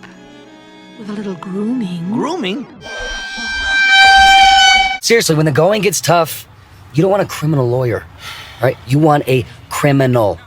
With a little grooming. Grooming? Seriously, when the going gets tough, you don't want a criminal lawyer, right? You want a criminal.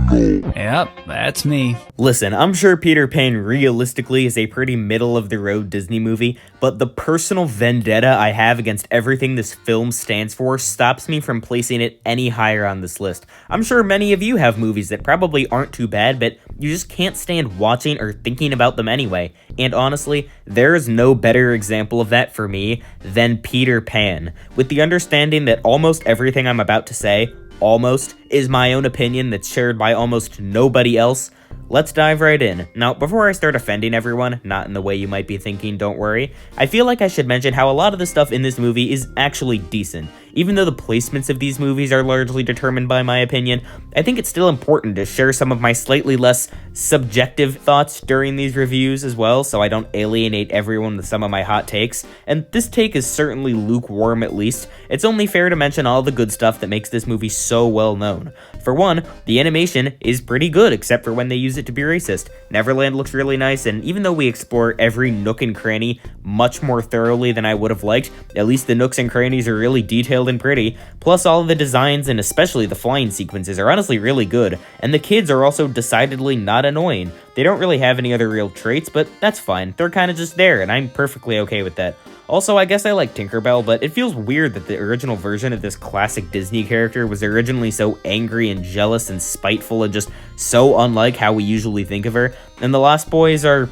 Yep, that's me. Listen, I'm sure Peter Pan realistically is a pretty middle-of-the-road Disney movie, but the personal vendetta I have against everything this film stands for stops me from placing it any higher on this list. I'm sure many of you have movies that probably aren't too bad, but you just can't stand watching or thinking about them anyway. And honestly, there is no better example of that for me than Peter Pan. With the understanding that almost everything I'm about to say, almost, is my own opinion that's shared by almost nobody else, let's dive right in. Now, before I start offending everyone, not in the way you might be thinking, don't worry, I feel like I should mention how a lot of the stuff in this movie is actually decent. Even though the placements of these movies are largely determined by my opinion, I think it's still important to share some of my slightly less subjective thoughts during these reviews as well, so I don't alienate everyone with some of my hot takes. And this take is certainly lukewarm at least. It's only fair to mention all the good stuff that makes this movie so well known. For one, the animation is pretty good, except for when they use it to be racist. Neverland looks really nice, and even though we explore every nook and cranny much more thoroughly than I would have liked, at least the nooks and crannies are really detailed and pretty. Plus, all of the designs and especially the flying sequences are honestly really good, and the kids are also decidedly not annoying. They don't really have any other real traits, but that's fine. They're kind of just there, and I'm perfectly okay with that. Also, I guess I like Tinkerbell, but it feels weird that the original version of this classic Disney character was originally so angry and jealous and spiteful and just so unlike how we usually think of her. And the Lost Boys are,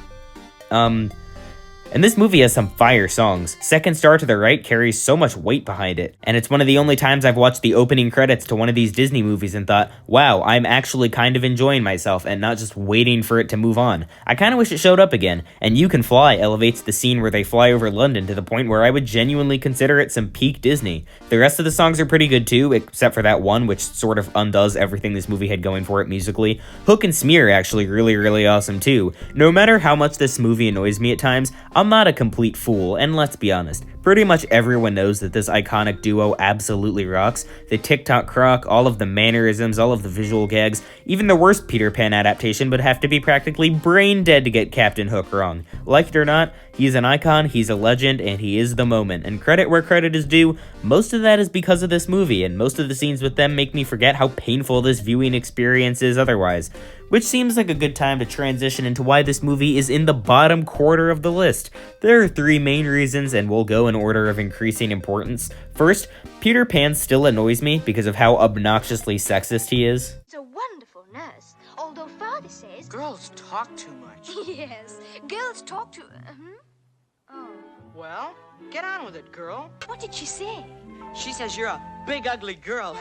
and this movie has some fire songs. Second Star to the Right carries so much weight behind it, and it's one of the only times I've watched the opening credits to one of these Disney movies and thought, wow, I'm actually kind of enjoying myself and not just waiting for it to move on. I kind of wish it showed up again, and You Can Fly elevates the scene where they fly over London to the point where I would genuinely consider it some peak Disney. The rest of the songs are pretty good too, except for that one, which sort of undoes everything this movie had going for it musically. Hook and Smear are actually really awesome too. No matter how much this movie annoys me at times, I'm not a complete fool, and let's be honest, pretty much everyone knows that this iconic duo absolutely rocks. The TikTok croc, all of the mannerisms, all of the visual gags, even the worst Peter Pan adaptation would have to be practically brain dead to get Captain Hook wrong. Like it or not, he's an icon, he's a legend, and he is the moment. And credit where credit is due, most of that is because of this movie, and most of the scenes with them make me forget how painful this viewing experience is otherwise. Which seems like a good time to transition into why this movie is in the bottom quarter of the list. There are 3 main reasons, and we'll go in order of increasing importance. First, Peter Pan still annoys me because of how obnoxiously sexist he is. It's a wonderful nurse, although Father says... Girls talk too much. Yes, girls talk to... Oh. Well, get on with it, girl. What did she say? She says you're a big ugly girl.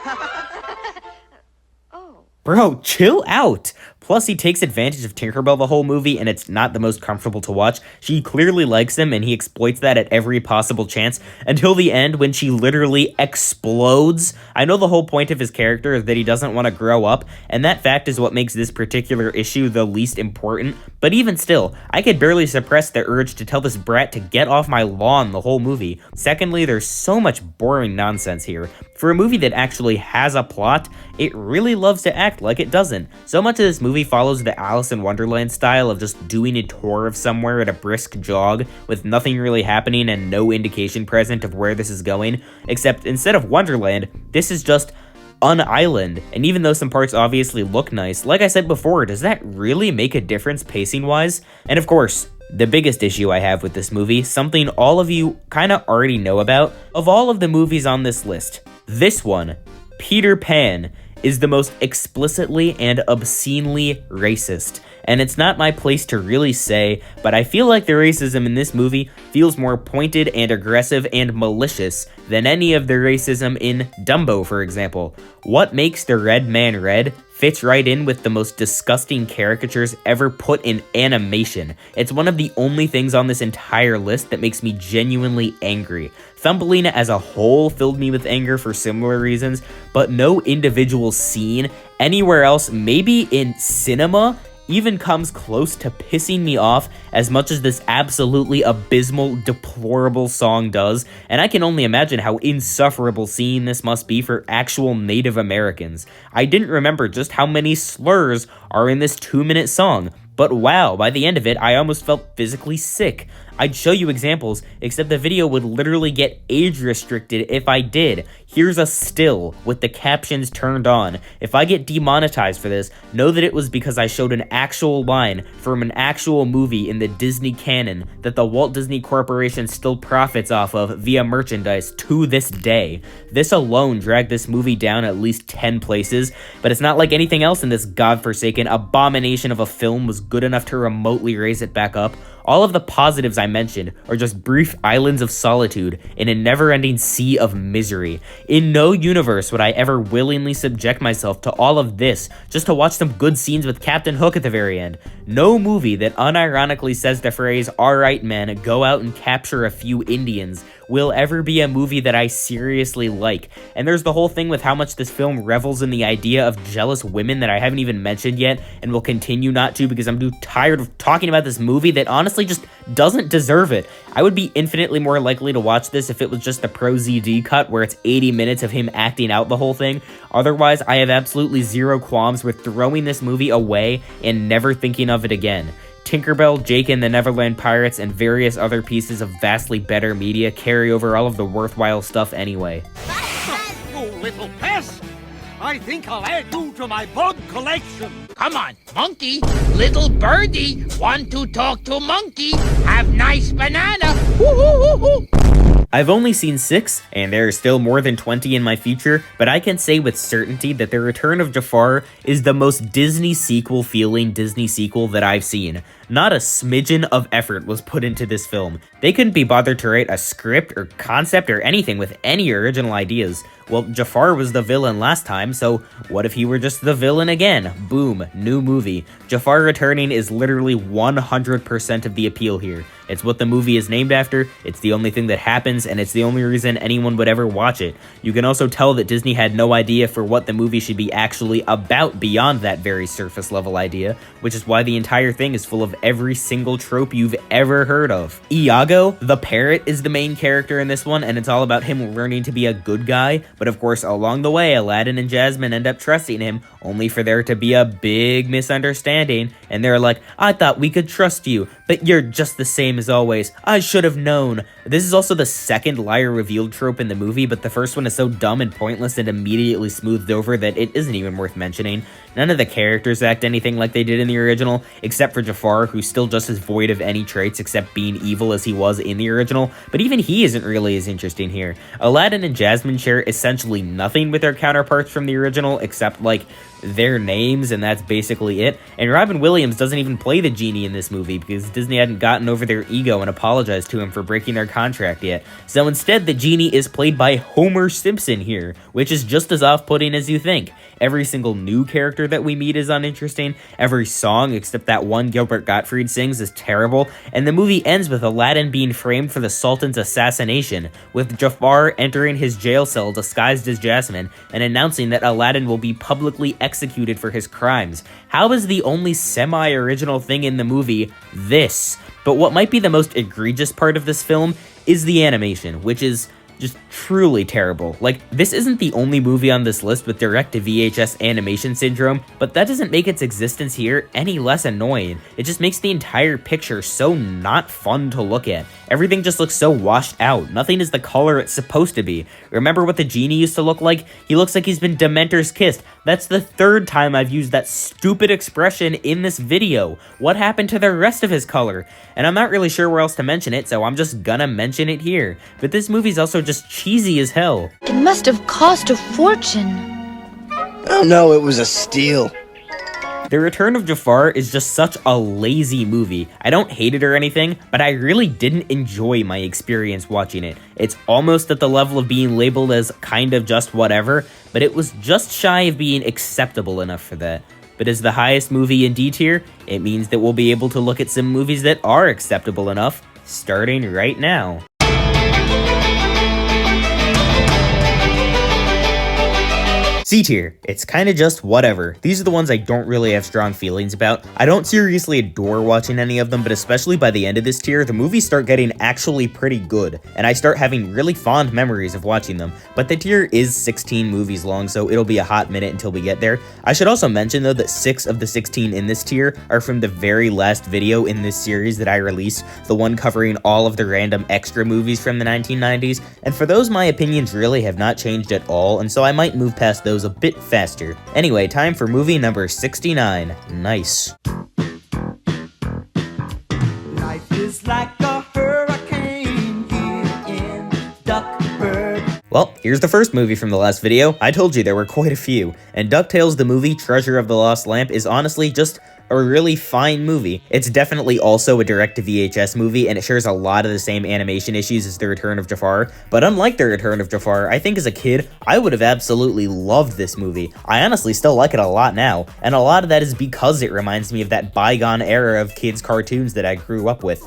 Bro, chill out! Plus, he takes advantage of Tinkerbell the whole movie, and it's not the most comfortable to watch. She clearly likes him, and he exploits that at every possible chance, until the end when she literally explodes. I know the whole point of his character is that he doesn't want to grow up, and that fact is what makes this particular issue the least important, but even still, I could barely suppress the urge to tell this brat to get off my lawn the whole movie. Secondly, there's so much boring nonsense here. For a movie that actually has a plot, it really loves to act like it doesn't. So much of this movie follows the Alice in Wonderland style of just doing a tour of somewhere at a brisk jog with nothing really happening and no indication present of where this is going, except instead of Wonderland, this is just an island. And even though some parts obviously look nice, like I said before, does that really make a difference pacing-wise? And of course, the biggest issue I have with this movie, something all of you kinda already know about, of all of the movies on this list, this one, Peter Pan, is the most explicitly and obscenely racist. And it's not my place to really say, but I feel like the racism in this movie feels more pointed and aggressive and malicious than any of the racism in Dumbo, for example. What makes the red man red fits right in with the most disgusting caricatures ever put in animation. It's one of the only things on this entire list that makes me genuinely angry. Thumbelina as a whole filled me with anger for similar reasons, but no individual scene anywhere else, maybe in cinema, even comes close to pissing me off as much as this absolutely abysmal, deplorable song does, and I can only imagine how insufferable seeing this must be for actual Native Americans. I didn't remember just how many slurs are in this 2-minute song, but wow, by the end of it, I almost felt physically sick. I'd show you examples, except the video would literally get age restricted if I did. Here's a still with the captions turned on. If I get demonetized for this, know that it was because I showed an actual line from an actual movie in the Disney canon that the Walt Disney Corporation still profits off of via merchandise to this day. This alone dragged this movie down at least 10 places, but it's not like anything else in this godforsaken abomination of a film was good enough to remotely raise it back up. All of the positives I mentioned are just brief islands of solitude in a never-ending sea of misery. In no universe would I ever willingly subject myself to all of this just to watch some good scenes with Captain Hook at the very end. No movie that unironically says the phrase, "Alright man, go out and capture a few Indians," will ever be a movie that I seriously like. And there's the whole thing with how much this film revels in the idea of jealous women that I haven't even mentioned yet and will continue not to because I'm too tired of talking about this movie that honestly just doesn't deserve it. I would be infinitely more likely to watch this if it was just the Pro ZD cut where it's 80 minutes of him acting out the whole thing. Otherwise, I have absolutely zero qualms with throwing this movie away and never thinking of it again. Tinkerbell, Jake and the Neverland Pirates, and various other pieces of vastly better media carry over all of the worthwhile stuff anyway. You little pest! I think I'll add you to my bug collection. Come on, monkey. Little birdie. Want to talk to monkey. Have nice banana. Woo-hoo-hoo-hoo. I've only seen 6, and there are still more than 20 in my future, but I can say with certainty that The Return of Jafar is the most Disney sequel-feeling Disney sequel that I've seen. Not a smidgen of effort was put into this film. They couldn't be bothered to write a script or concept or anything with any original ideas. Well, Jafar was the villain last time, so what if he were just the villain again? Boom, new movie. Jafar returning is literally 100% of the appeal here. It's what the movie is named after, it's the only thing that happens, and it's the only reason anyone would ever watch it. You can also tell that Disney had no idea for what the movie should be actually about beyond that very surface level idea, which is why the entire thing is full of every single trope you've ever heard of. Iago, the parrot, is the main character in this one, and it's all about him learning to be a good guy, but of course along the way Aladdin and Jasmine end up trusting him, only for there to be a big misunderstanding, and they're like, "I thought we could trust you, but you're just the same as always. I should have known." This is also the second liar revealed trope in the movie, but the first one is so dumb and pointless and immediately smoothed over that it isn't even worth mentioning. None of the characters act anything like they did in the original, except for Jafar, who's still just as void of any traits except being evil as he was in the original, but even he isn't really as interesting here. Aladdin and Jasmine share essentially nothing with their counterparts from the original, except like their names, and that's basically it. And Robin Williams doesn't even play the genie in this movie because Disney hadn't gotten over their ego and apologized to him for breaking their contract yet. So instead, the genie is played by Homer Simpson here, which is just as off-putting as you think. Every single new character that we meet is uninteresting. Every song, except that one Gilbert Gottfried sings, is terrible. And the movie ends with Aladdin being framed for the Sultan's assassination, with Jafar entering his jail cell disguised as Jasmine and announcing that Aladdin will be publicly executed for his crimes. How is the only semi-original thing in the movie this? But what might be the most egregious part of this film is the animation, which is just truly terrible. Like, this isn't the only movie on this list with direct-to-VHS animation syndrome, but that doesn't make its existence here any less annoying. It just makes the entire picture so not fun to look at. Everything just looks so washed out. Nothing is the color it's supposed to be. Remember what the genie used to look like? He looks like he's been Dementor's kissed. That's the third time I've used that stupid expression in this video. What happened to the rest of his color? And I'm not really sure where else to mention it, so I'm just gonna mention it here. But this movie's also just cheesy as hell. It must have cost a fortune. Oh no, it was a steal. The Return of Jafar is just such a lazy movie. I don't hate it or anything, but I really didn't enjoy my experience watching it. It's almost at the level of being labeled as kind of just whatever, but it was just shy of being acceptable enough for that. But as the highest movie in D tier, it means that we'll be able to look at some movies that are acceptable enough, starting right now. C tier. It's kinda just whatever. These are the ones I don't really have strong feelings about. I don't seriously adore watching any of them, but especially by the end of this tier, the movies start getting actually pretty good, and I start having really fond memories of watching them. But the tier is 16 movies long, so it'll be a hot minute until we get there. I should also mention though that 6 of the 16 in this tier are from the very last video in this series that I released, the one covering all of the random extra movies from the 1990s, and for those my opinions really have not changed at all, and so I might move past those a bit faster. Anyway, time for movie number 69. Nice. Life is like a hurricane here in Duckburg. Well, here's the first movie from the last video. I told you there were quite a few, and DuckTales the movie, Treasure of the Lost Lamp, is honestly just a really fine movie. It's definitely also a direct-to-VHS movie, and it shares a lot of the same animation issues as The Return of Jafar, but unlike The Return of Jafar, I think as a kid, I would have absolutely loved this movie. I honestly still like it a lot now, and a lot of that is because it reminds me of that bygone era of kids' cartoons that I grew up with.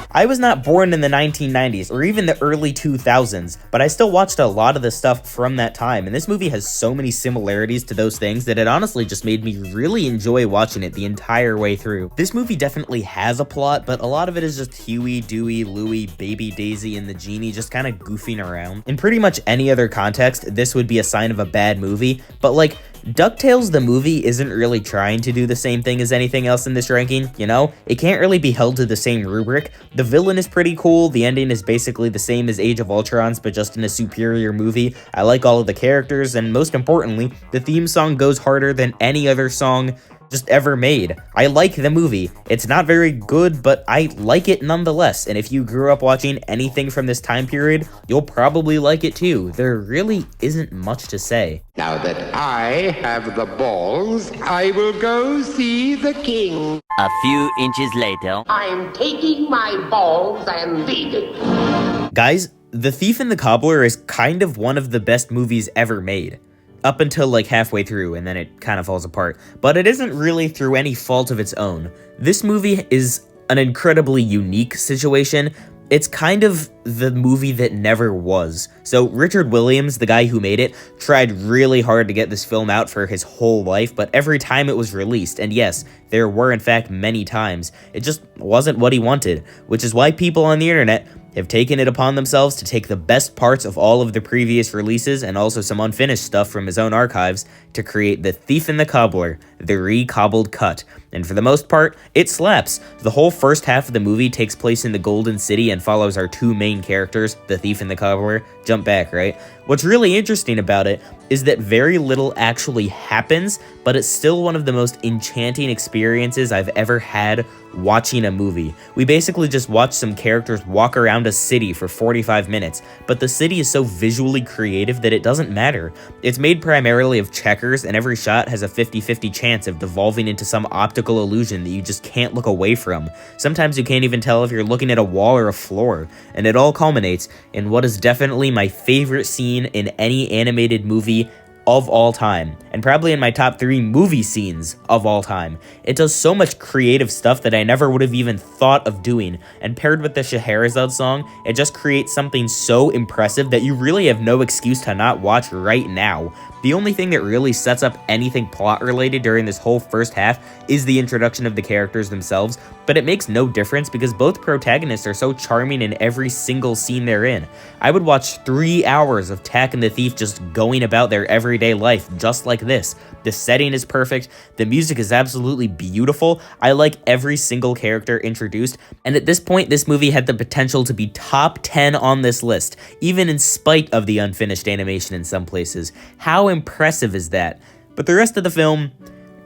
I was not born in the 1990s or even the early 2000s, but I still watched a lot of the stuff from that time, and this movie has so many similarities to those things that it honestly just made me really enjoy watching it the entire way through. This movie definitely has a plot, but a lot of it is just Huey, Dewey, Louie, Baby Daisy, and the genie just kind of goofing around. In pretty much any other context, this would be a sign of a bad movie, but like, DuckTales the movie isn't really trying to do the same thing as anything else in this ranking, you know? It can't really be held to the same rubric. The villain is pretty cool, the ending is basically the same as Age of Ultron's, but just in a superior movie. I like all of the characters, and most importantly, the theme song goes harder than any other song just ever made. I like the movie. It's not very good, but I like it nonetheless, and if you grew up watching anything from this time period, you'll probably like it too. There really isn't much to say. Now that I have the balls, I will go see the king. A few inches later. I'm taking my balls and leaving. Guys, The Thief and the Cobbler is kind of one of the best movies ever made. Up until like halfway through, and then it kind of falls apart. But it isn't really through any fault of its own. This movie is an incredibly unique situation. It's kind of the movie that never was. So Richard Williams, the guy who made it, tried really hard to get this film out for his whole life, but every time it was released, and yes, there were in fact many times, it just wasn't what he wanted, which is why people on the internet have taken it upon themselves to take the best parts of all of the previous releases and also some unfinished stuff from his own archives to create The Thief and the Cobbler, the re-cobbled cut. And for the most part, it slaps. The whole first half of the movie takes place in the Golden City and follows our two main characters, the Thief and the Cobbler. Jump back, right? What's really interesting about it is that very little actually happens, but it's still one of the most enchanting experiences I've ever had watching a movie. We basically just watch some characters walk around a city for 45 minutes, but the city is so visually creative that it doesn't matter. It's made primarily of checkers, and every shot has a 50-50 chance of devolving into some optical illusion that you just can't look away from. Sometimes you can't even tell if you're looking at a wall or a floor, and it all culminates in what is definitely my favorite scene in any animated movie of all time, and probably in my top 3 movie scenes of all time. It does so much creative stuff that I never would have even thought of doing, and paired with the Scheherezade song, it just creates something so impressive that you really have no excuse to not watch right now. The only thing that really sets up anything plot related during this whole first half is the introduction of the characters themselves, but it makes no difference because both protagonists are so charming in every single scene they're in. I would watch 3 hours of Tak and the Thief just going about their everyday life just like this. The setting is perfect, the music is absolutely beautiful, I like every single character introduced, and at this point this movie had the potential to be top 10 on this list, even in spite of the unfinished animation in some places. How impressive is that? But the rest of the film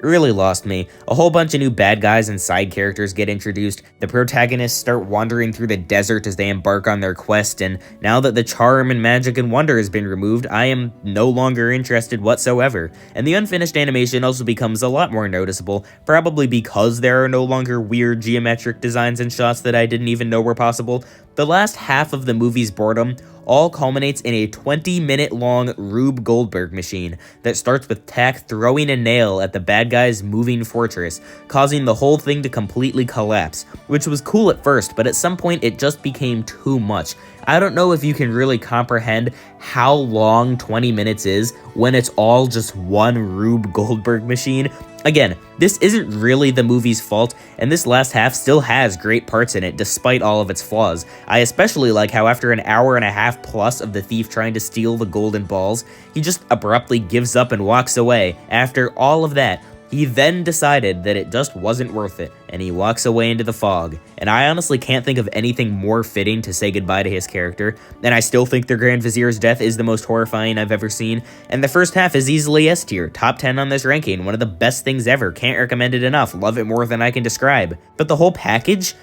really lost me. A whole bunch of new bad guys and side characters get introduced, the protagonists start wandering through the desert as they embark on their quest, and now that the charm and magic and wonder has been removed, I am no longer interested whatsoever. And the unfinished animation also becomes a lot more noticeable, probably because there are no longer weird geometric designs and shots that I didn't even know were possible. The last half of the movie's boredom all culminates in a 20-minute long Rube Goldberg machine that starts with Tak throwing a nail at the bad guy's moving fortress, causing the whole thing to completely collapse, which was cool at first, but at some point it just became too much. I don't know if you can really comprehend how long 20 minutes is when it's all just one Rube Goldberg machine. Again, this isn't really the movie's fault, and this last half still has great parts in it despite all of its flaws. I especially like how after an hour and a half plus of the thief trying to steal the golden balls, he just abruptly gives up and walks away. After all of that, he then decided that it just wasn't worth it, and he walks away into the fog. And I honestly can't think of anything more fitting to say goodbye to his character, and I still think the Grand Vizier's death is the most horrifying I've ever seen, and the first half is easily S tier, top 10 on this ranking, one of the best things ever, can't recommend it enough, love it more than I can describe. But the whole package?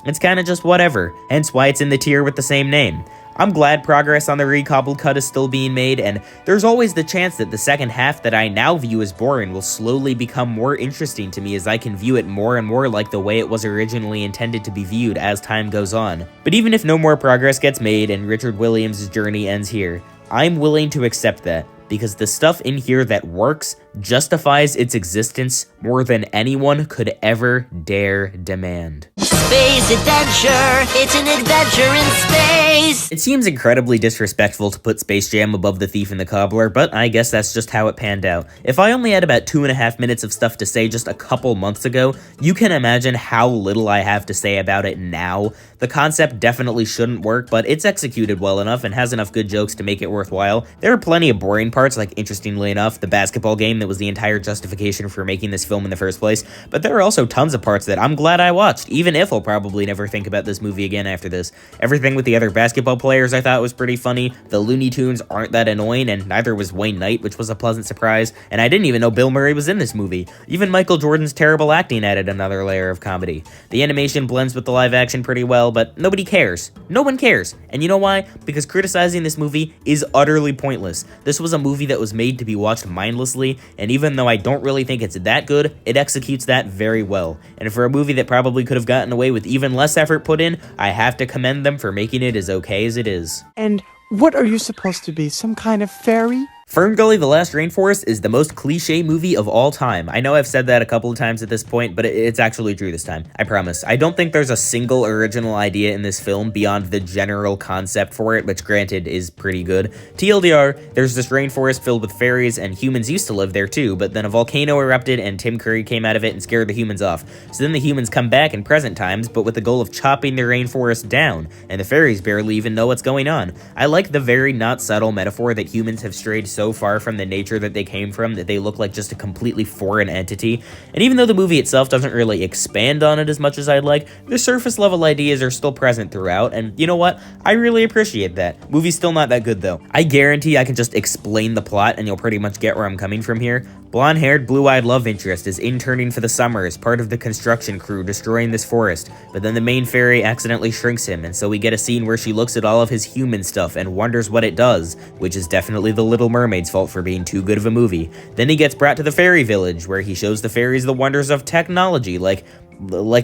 It's kinda just whatever, hence why it's in the tier with the same name. I'm glad progress on the recobbled cut is still being made, and there's always the chance that the second half that I now view as boring will slowly become more interesting to me as I can view it more and more like the way it was originally intended to be viewed as time goes on. But even if no more progress gets made and Richard Williams' journey ends here, I'm willing to accept that, because the stuff in here that works justifies its existence more than anyone could ever dare demand. Space adventure, it's an adventure in space! It seems incredibly disrespectful to put Space Jam above The Thief and the Cobbler, but I guess that's just how it panned out. If I only had about 2.5 minutes of stuff to say just a couple months ago, you can imagine how little I have to say about it now. The concept definitely shouldn't work, but it's executed well enough and has enough good jokes to make it worthwhile. There are plenty of boring parts, like interestingly enough, the basketball game that was the entire justification for making this film in the first place, but there are also tons of parts that I'm glad I watched, even if I'll probably never think about this movie again after this. Everything with the other basketball players I thought was pretty funny, the Looney Tunes aren't that annoying, and neither was Wayne Knight, which was a pleasant surprise, and I didn't even know Bill Murray was in this movie. Even Michael Jordan's terrible acting added another layer of comedy. The animation blends with the live action pretty well, but nobody cares. No one cares. And you know why? Because criticizing this movie is utterly pointless. This was a movie that was made to be watched mindlessly, and even though I don't really think it's that good, it executes that very well. And for a movie that probably could have gotten away with even less effort put in, I have to commend them for making it as okay as it is. And what are you supposed to be, some kind of fairy? Ferngully: The Last Rainforest is the most cliche movie of all time. I know I've said that a couple of times at this point, but it's actually true this time. I promise. I don't think there's a single original idea in this film beyond the general concept for it, which granted is pretty good. TLDR, there's this rainforest filled with fairies, and humans used to live there too, but then a volcano erupted and Tim Curry came out of it and scared the humans off. So then the humans come back in present times, but with the goal of chopping the rainforest down, and the fairies barely even know what's going on. I like the very not subtle metaphor that humans have strayed so far from the nature that they came from that they look like just a completely foreign entity. And even though the movie itself doesn't really expand on it as much as I'd like, the surface level ideas are still present throughout, and you know what? I really appreciate that. Movie's still not that good though. I guarantee I can just explain the plot and you'll pretty much get where I'm coming from here. Blonde-haired, blue-eyed love interest is interning for the summer as part of the construction crew destroying this forest, but then the main fairy accidentally shrinks him, and so we get a scene where she looks at all of his human stuff and wonders what it does, which is definitely the Little Mermaid's fault for being too good of a movie. Then he gets brought to the fairy village, where he shows the fairies the wonders of technology, like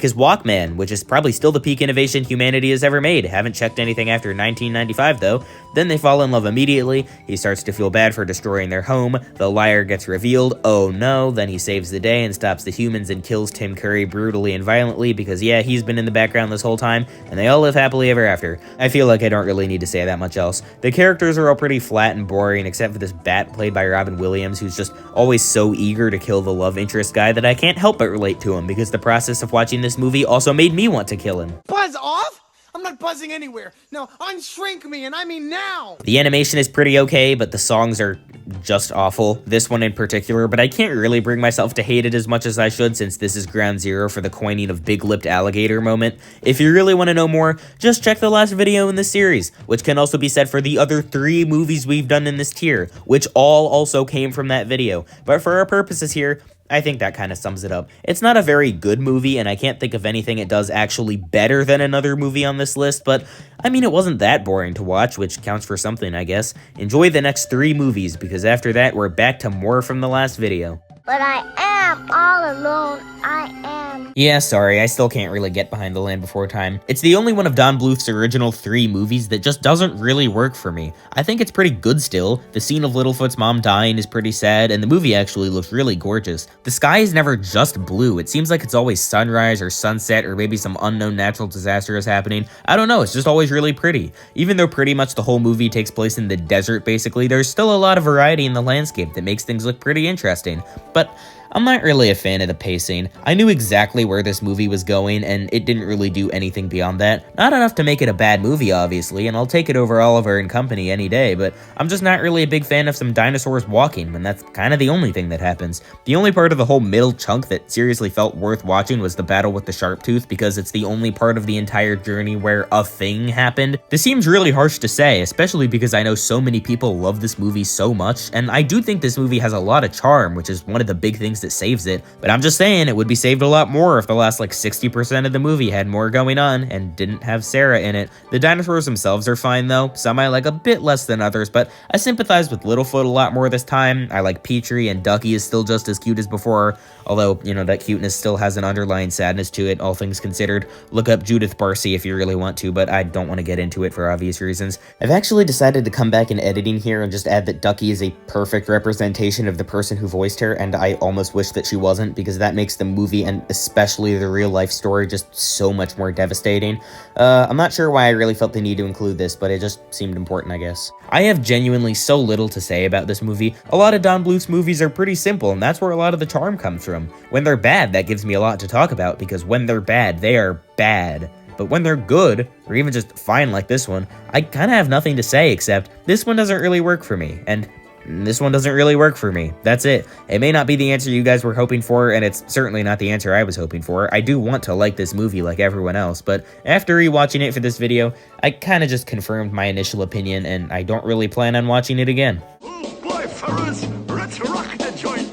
his Walkman, which is probably still the peak innovation humanity has ever made. Haven't checked anything after 1995, though. Then they fall in love immediately. He starts to feel bad for destroying their home. The liar gets revealed. Oh no. Then he saves the day and stops the humans and kills Tim Curry brutally and violently because, yeah, he's been in the background this whole time, and they all live happily ever after. I feel like I don't really need to say that much else. The characters are all pretty flat and boring, except for this bat played by Robin Williams, who's just always so eager to kill the love interest guy that I can't help but relate to him, because the process of watching this movie also made me want to kill him. Buzz off? I'm not buzzing anywhere. No, unshrink me, and I mean now. The animation is pretty okay, but the songs are just awful. This one in particular, but I can't really bring myself to hate it as much as I should, since this is ground zero for the coining of big-lipped alligator moment. If you really want to know more, just check the last video in this series, which can also be said for the other 3 movies we've done in this tier, which all also came from that video. But for our purposes here, I think that kind of sums it up. It's not a very good movie, and I can't think of anything it does actually better than another movie on this list, but I mean, it wasn't that boring to watch, which counts for something, I guess. Enjoy the next 3 movies, because after that, we're back to more from the last video. But I am all alone. I am. Yeah, sorry, I still can't really get behind The Land Before Time. It's the only one of Don Bluth's original 3 movies that just doesn't really work for me. I think it's pretty good still. The scene of Littlefoot's mom dying is pretty sad, and the movie actually looks really gorgeous. The sky is never just blue. It seems like it's always sunrise or sunset, or maybe some unknown natural disaster is happening. I don't know, it's just always really pretty. Even though pretty much the whole movie takes place in the desert basically, there's still a lot of variety in the landscape that makes things look pretty interesting. But I'm not really a fan of the pacing. I knew exactly where this movie was going, and it didn't really do anything beyond that. Not enough to make it a bad movie, obviously, and I'll take it over Oliver and Company any day, but I'm just not really a big fan of some dinosaurs walking, and that's kind of the only thing that happens. The only part of the whole middle chunk that seriously felt worth watching was the battle with the Sharptooth, because it's the only part of the entire journey where a thing happened. This seems really harsh to say, especially because I know so many people love this movie so much, and I do think this movie has a lot of charm, which is one of the big things that saves it, but I'm just saying it would be saved a lot more if the last like 60% of the movie had more going on and didn't have Sarah in it. The dinosaurs themselves are fine though, some I like a bit less than others, but I sympathize with Littlefoot a lot more this time. I like Petrie, and Ducky is still just as cute as before, although, you know, that cuteness still has an underlying sadness to it, all things considered. Look up Judith Barcy if you really want to, but I don't want to get into it for obvious reasons. I've actually decided to come back in editing here and just add that Ducky is a perfect representation of the person who voiced her, and I almost wish that she wasn't, because that makes the movie and especially the real life story just so much more devastating. I'm not sure why I really felt the need to include this, but it just seemed important, I guess. I have genuinely so little to say about this movie. A lot of Don Bluth's movies are pretty simple, and that's where a lot of the charm comes from. When they're bad, that gives me a lot to talk about, because when they're bad, they are bad. But when they're good, or even just fine like this one, I kind of have nothing to say except this one doesn't really work for me, and this one doesn't really work for me. That's it. It may not be the answer you guys were hoping for, and it's certainly not the answer I was hoping for. I do want to like this movie like everyone else, but after rewatching it for this video, I kind of just confirmed my initial opinion, and I don't really plan on watching it again. Boy, fellas, let's rock the joint.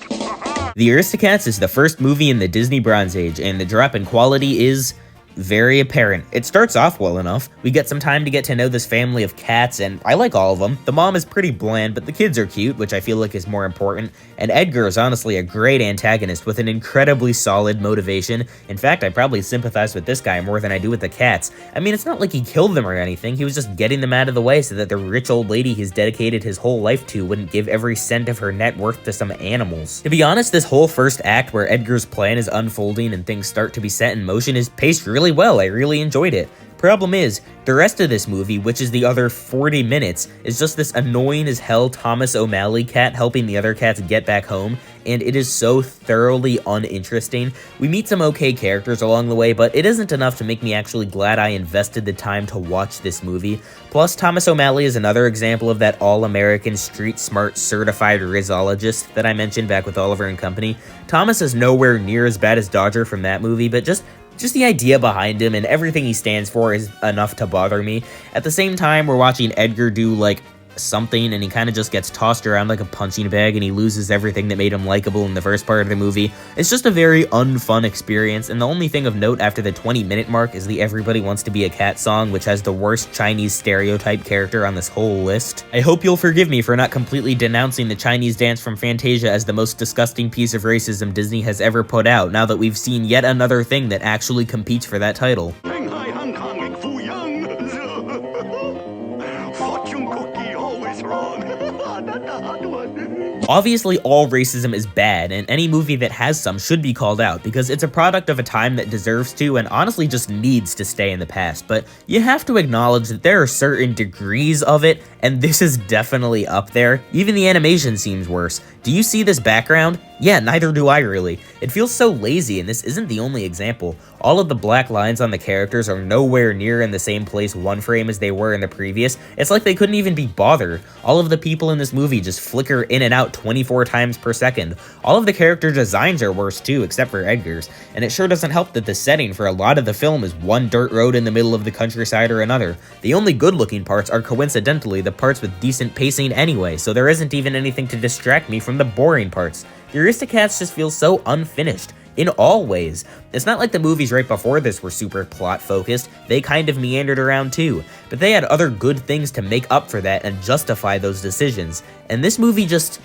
The Aristocats is the first movie in the Disney Bronze Age, and the drop in quality is very apparent. It starts off well enough. We get some time to get to know this family of cats, and I like all of them. The mom is pretty bland, but the kids are cute, which I feel like is more important. And Edgar is honestly a great antagonist with an incredibly solid motivation. In fact, I probably sympathize with this guy more than I do with the cats. I mean, it's not like he killed them or anything. He was just getting them out of the way so that the rich old lady he's dedicated his whole life to wouldn't give every cent of her net worth to some animals. To be honest, this whole first act where Edgar's plan is unfolding and things start to be set in motion is paced really well. I really enjoyed it. Problem is, the rest of this movie, which is the other 40 minutes, is just this annoying as hell Thomas O'Malley cat helping the other cats get back home, and it is so thoroughly uninteresting. We meet some okay characters along the way, but it isn't enough to make me actually glad I invested the time to watch this movie. Plus, Thomas O'Malley is another example of that all-American, street-smart, certified rhisologist that I mentioned back with Oliver and Company. Thomas is nowhere near as bad as Dodger from that movie, but just the idea behind him and everything he stands for is enough to bother me. At the same time, we're watching Edgar do, like, something, and he kind of just gets tossed around like a punching bag, and he loses everything that made him likable in the first part of the movie. It's just a very unfun experience, and the only thing of note after the 20-minute mark is the Everybody Wants to Be a Cat song, which has the worst Chinese stereotype character on this whole list. I hope you'll forgive me for not completely denouncing the Chinese dance from Fantasia as the most disgusting piece of racism Disney has ever put out, now that we've seen yet another thing that actually competes for that title. Shanghai, Hong Kong, Fuyang. Fortune cookie always wrong. Not the hot one. Obviously, all racism is bad, and any movie that has some should be called out, because it's a product of a time that deserves to and honestly just needs to stay in the past. But you have to acknowledge that there are certain degrees of it, and this is definitely up there. Even the animation seems worse. Do you see this background? Yeah, neither do I really. It feels so lazy, and this isn't the only example. All of the black lines on the characters are nowhere near in the same place one frame as they were in the previous. It's like they couldn't even be bothered. All of the people in this movie just flicker in and out 24 times per second. All of the character designs are worse too, except for Edgar's, and it sure doesn't help that the setting for a lot of the film is one dirt road in the middle of the countryside or another. The only good looking parts are coincidentally the parts with decent pacing anyway, so there isn't even anything to distract me from the boring parts. The Aristocats just feel so unfinished, in all ways. It's not like the movies right before this were super plot focused, they kind of meandered around too, but they had other good things to make up for that and justify those decisions, and this movie just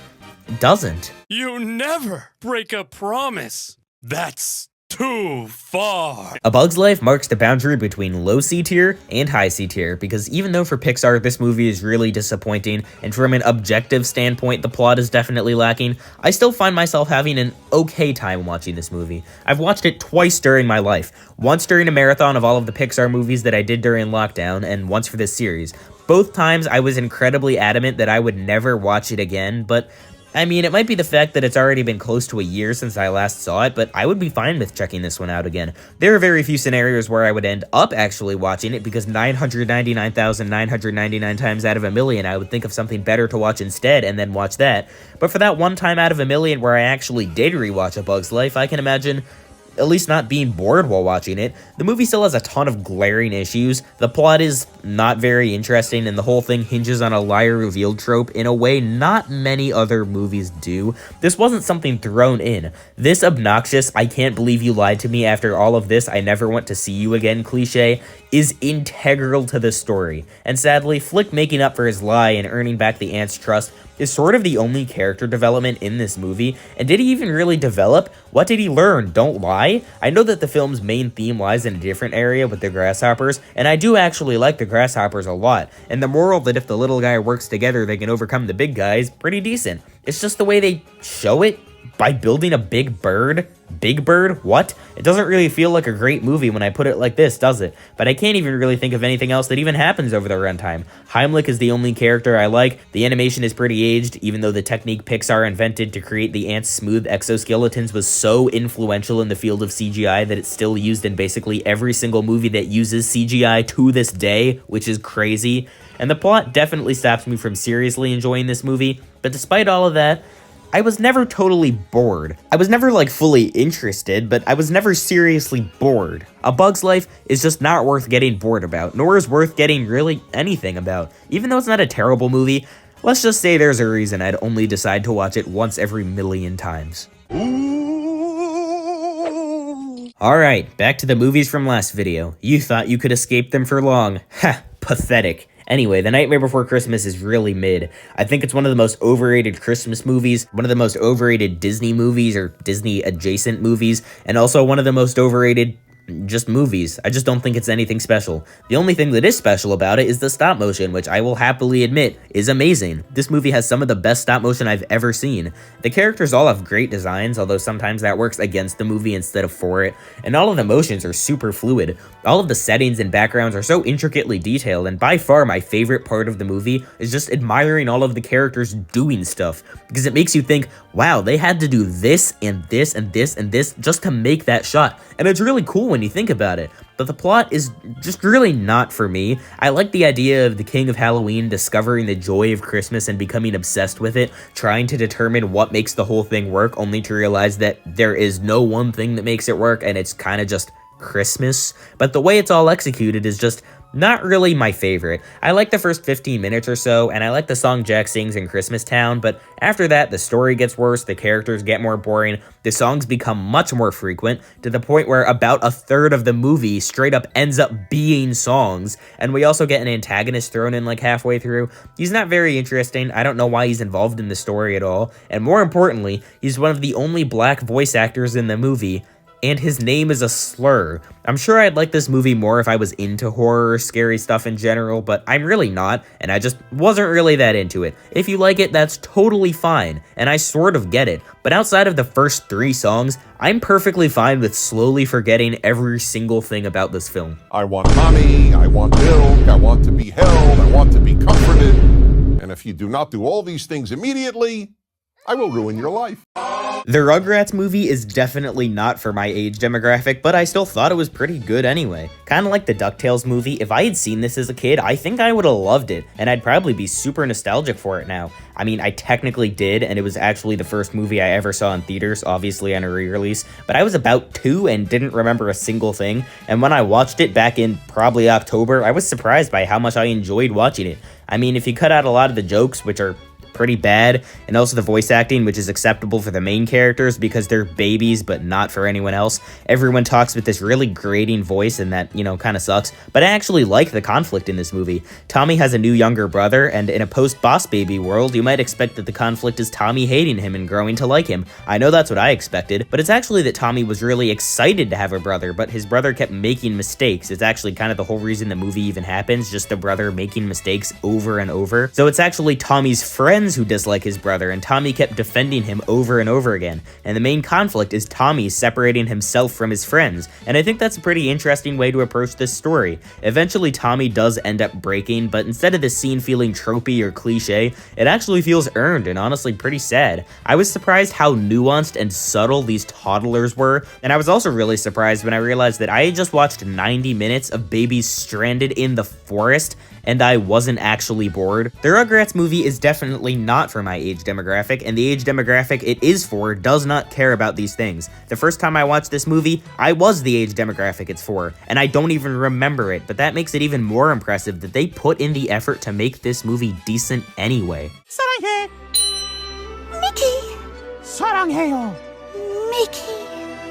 doesn't. You never break a promise. That's too far. A Bug's Life marks the boundary between low C tier and high C tier, because even though for Pixar this movie is really disappointing, and from an objective standpoint the plot is definitely lacking, I still find myself having an okay time watching this movie. I've watched it twice during my life, once during a marathon of all of the Pixar movies that I did during lockdown, and once for this series. Both times I was incredibly adamant that I would never watch it again, but I mean, it might be the fact that it's already been close to a year since I last saw it, but I would be fine with checking this one out again. There are very few scenarios where I would end up actually watching it, because 999,999 times out of a million I would think of something better to watch instead and then watch that. But for that one time out of a million where I actually did rewatch A Bug's Life, I can imagine at least not being bored while watching it. The movie still has a ton of glaring issues. The plot is not very interesting, and the whole thing hinges on a liar revealed trope in a way not many other movies do. This wasn't something thrown in. This obnoxious, I can't believe you lied to me after all of this, I never want to see you again cliche is integral to the story. And sadly, Flick making up for his lie and earning back the aunt's trust is sort of the only character development in this movie. And did he even really develop? What did he learn? Don't lie? I know that the film's main theme lies in a different area with the grasshoppers, and I do actually like the grasshoppers a lot, and the moral that if the little guy works together they can overcome the big guy is pretty decent. It's just the way they show it by building a big bird. Big Bird? What? It doesn't really feel like a great movie when I put it like this, does it? But I can't even really think of anything else that even happens over the runtime. Heimlich is the only character I like. The animation is pretty aged, even though the technique Pixar invented to create the ants' smooth exoskeletons was so influential in the field of CGI that it's still used in basically every single movie that uses CGI to this day, which is crazy. And the plot definitely stops me from seriously enjoying this movie, but despite all of that, I was never totally bored. I was never like fully interested, but I was never seriously bored. A Bug's Life is just not worth getting bored about, nor is worth getting really anything about. Even though it's not a terrible movie, let's just say there's a reason I'd only decide to watch it once every million times. Alright, back to the movies from last video. You thought you could escape them for long. Ha, pathetic. Anyway, The Nightmare Before Christmas is really mid. I think it's one of the most overrated Christmas movies, one of the most overrated Disney movies or Disney adjacent movies, and also one of the most overrated just movies. I just don't think it's anything special. The only thing that is special about it is the stop motion, which I will happily admit is amazing. This movie has some of the best stop motion I've ever seen. The characters all have great designs, although sometimes that works against the movie instead of for it, and all of the motions are super fluid. All of the settings and backgrounds are so intricately detailed, and by far my favorite part of the movie is just admiring all of the characters doing stuff, because it makes you think, wow, they had to do this and this and this and this just to make that shot, and it's really cool when you think about it. But the plot is just really not for me. I like the idea of the King of Halloween discovering the joy of Christmas and becoming obsessed with it, trying to determine what makes the whole thing work, only to realize that there is no one thing that makes it work and it's kind of just Christmas. But the way it's all executed is just not really my favorite. I like the first 15 minutes or so, and I like the song Jack sings in Christmas Town, but after that, the story gets worse, the characters get more boring, the songs become much more frequent, to the point where about a third of the movie straight up ends up being songs, and we also get an antagonist thrown in like halfway through. He's not very interesting, I don't know why he's involved in the story at all, and more importantly, he's one of the only black voice actors in the movie, and his name is a slur. I'm sure I'd like this movie more if I was into horror or scary stuff in general, but I'm really not, and I just wasn't really that into it. If you like it, that's totally fine, and I sort of get it, but outside of the first 3 songs, I'm perfectly fine with slowly forgetting every single thing about this film. I want mommy, I want milk, I want to be held, I want to be comforted, and if you do not do all these things immediately, I will ruin your life. The Rugrats movie is definitely not for my age demographic, but I still thought it was pretty good anyway. Kinda like the DuckTales movie, if I had seen this as a kid, I think I would have loved it, and I'd probably be super nostalgic for it now. I mean, I technically did, and it was actually the first movie I ever saw in theaters, obviously on a re-release, but I was about 2 and didn't remember a single thing, and when I watched it back in probably October, I was surprised by how much I enjoyed watching it. I mean, if you cut out a lot of the jokes, which are pretty bad, and also the voice acting, which is acceptable for the main characters because they're babies but not for anyone else. Everyone talks with this really grating voice, and that, you know, kind of sucks, but I actually like the conflict in this movie. Tommy has a new younger brother, and in a post-Boss Baby world, you might expect that the conflict is Tommy hating him and growing to like him. I know that's what I expected, but it's actually that Tommy was really excited to have a brother, but his brother kept making mistakes. It's actually kind of the whole reason the movie even happens, just the brother making mistakes over and over. So it's actually Tommy's friends who dislike his brother, and Tommy kept defending him over and over again, and the main conflict is Tommy separating himself from his friends, and I think that's a pretty interesting way to approach this story. Eventually Tommy does end up breaking, but instead of this scene feeling tropey or cliche, it actually feels earned and honestly pretty sad. I was surprised how nuanced and subtle these toddlers were, and I was also really surprised when I realized that I had just watched 90 minutes of babies stranded in the forest, and I wasn't actually bored. The Rugrats movie is definitely not for my age demographic, and the age demographic it is for does not care about these things. The first time I watched this movie, I was the age demographic it's for, and I don't even remember it, but that makes it even more impressive that they put in the effort to make this movie decent anyway. 사랑해. Mickey. 사랑해요. Mickey.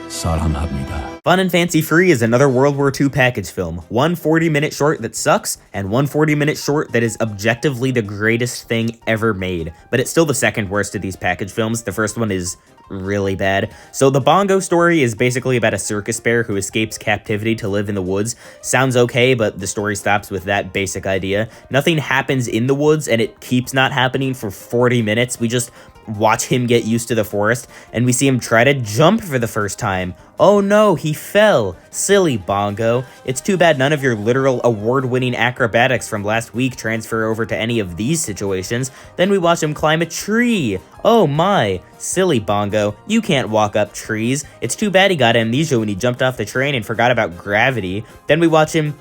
사랑합니다. Fun and Fancy Free is another World War II package film. One 40-minute short that sucks, and one 40-minute short that is objectively the greatest thing ever made. But it's still the second worst of these package films. The first one is really bad. So the Bongo story is basically about a circus bear who escapes captivity to live in the woods. Sounds okay, but the story stops with that basic idea. Nothing happens in the woods, and it keeps not happening for 40 minutes. We just watch him get used to the forest, and we see him try to jump for the first time. Oh no, he fell. Silly Bongo. It's too bad none of your literal award-winning acrobatics from last week transfer over to any of these situations. Then we watch him climb a tree. Oh my. Silly Bongo. You can't walk up trees. It's too bad he got amnesia when he jumped off the train and forgot about gravity. Then we watch him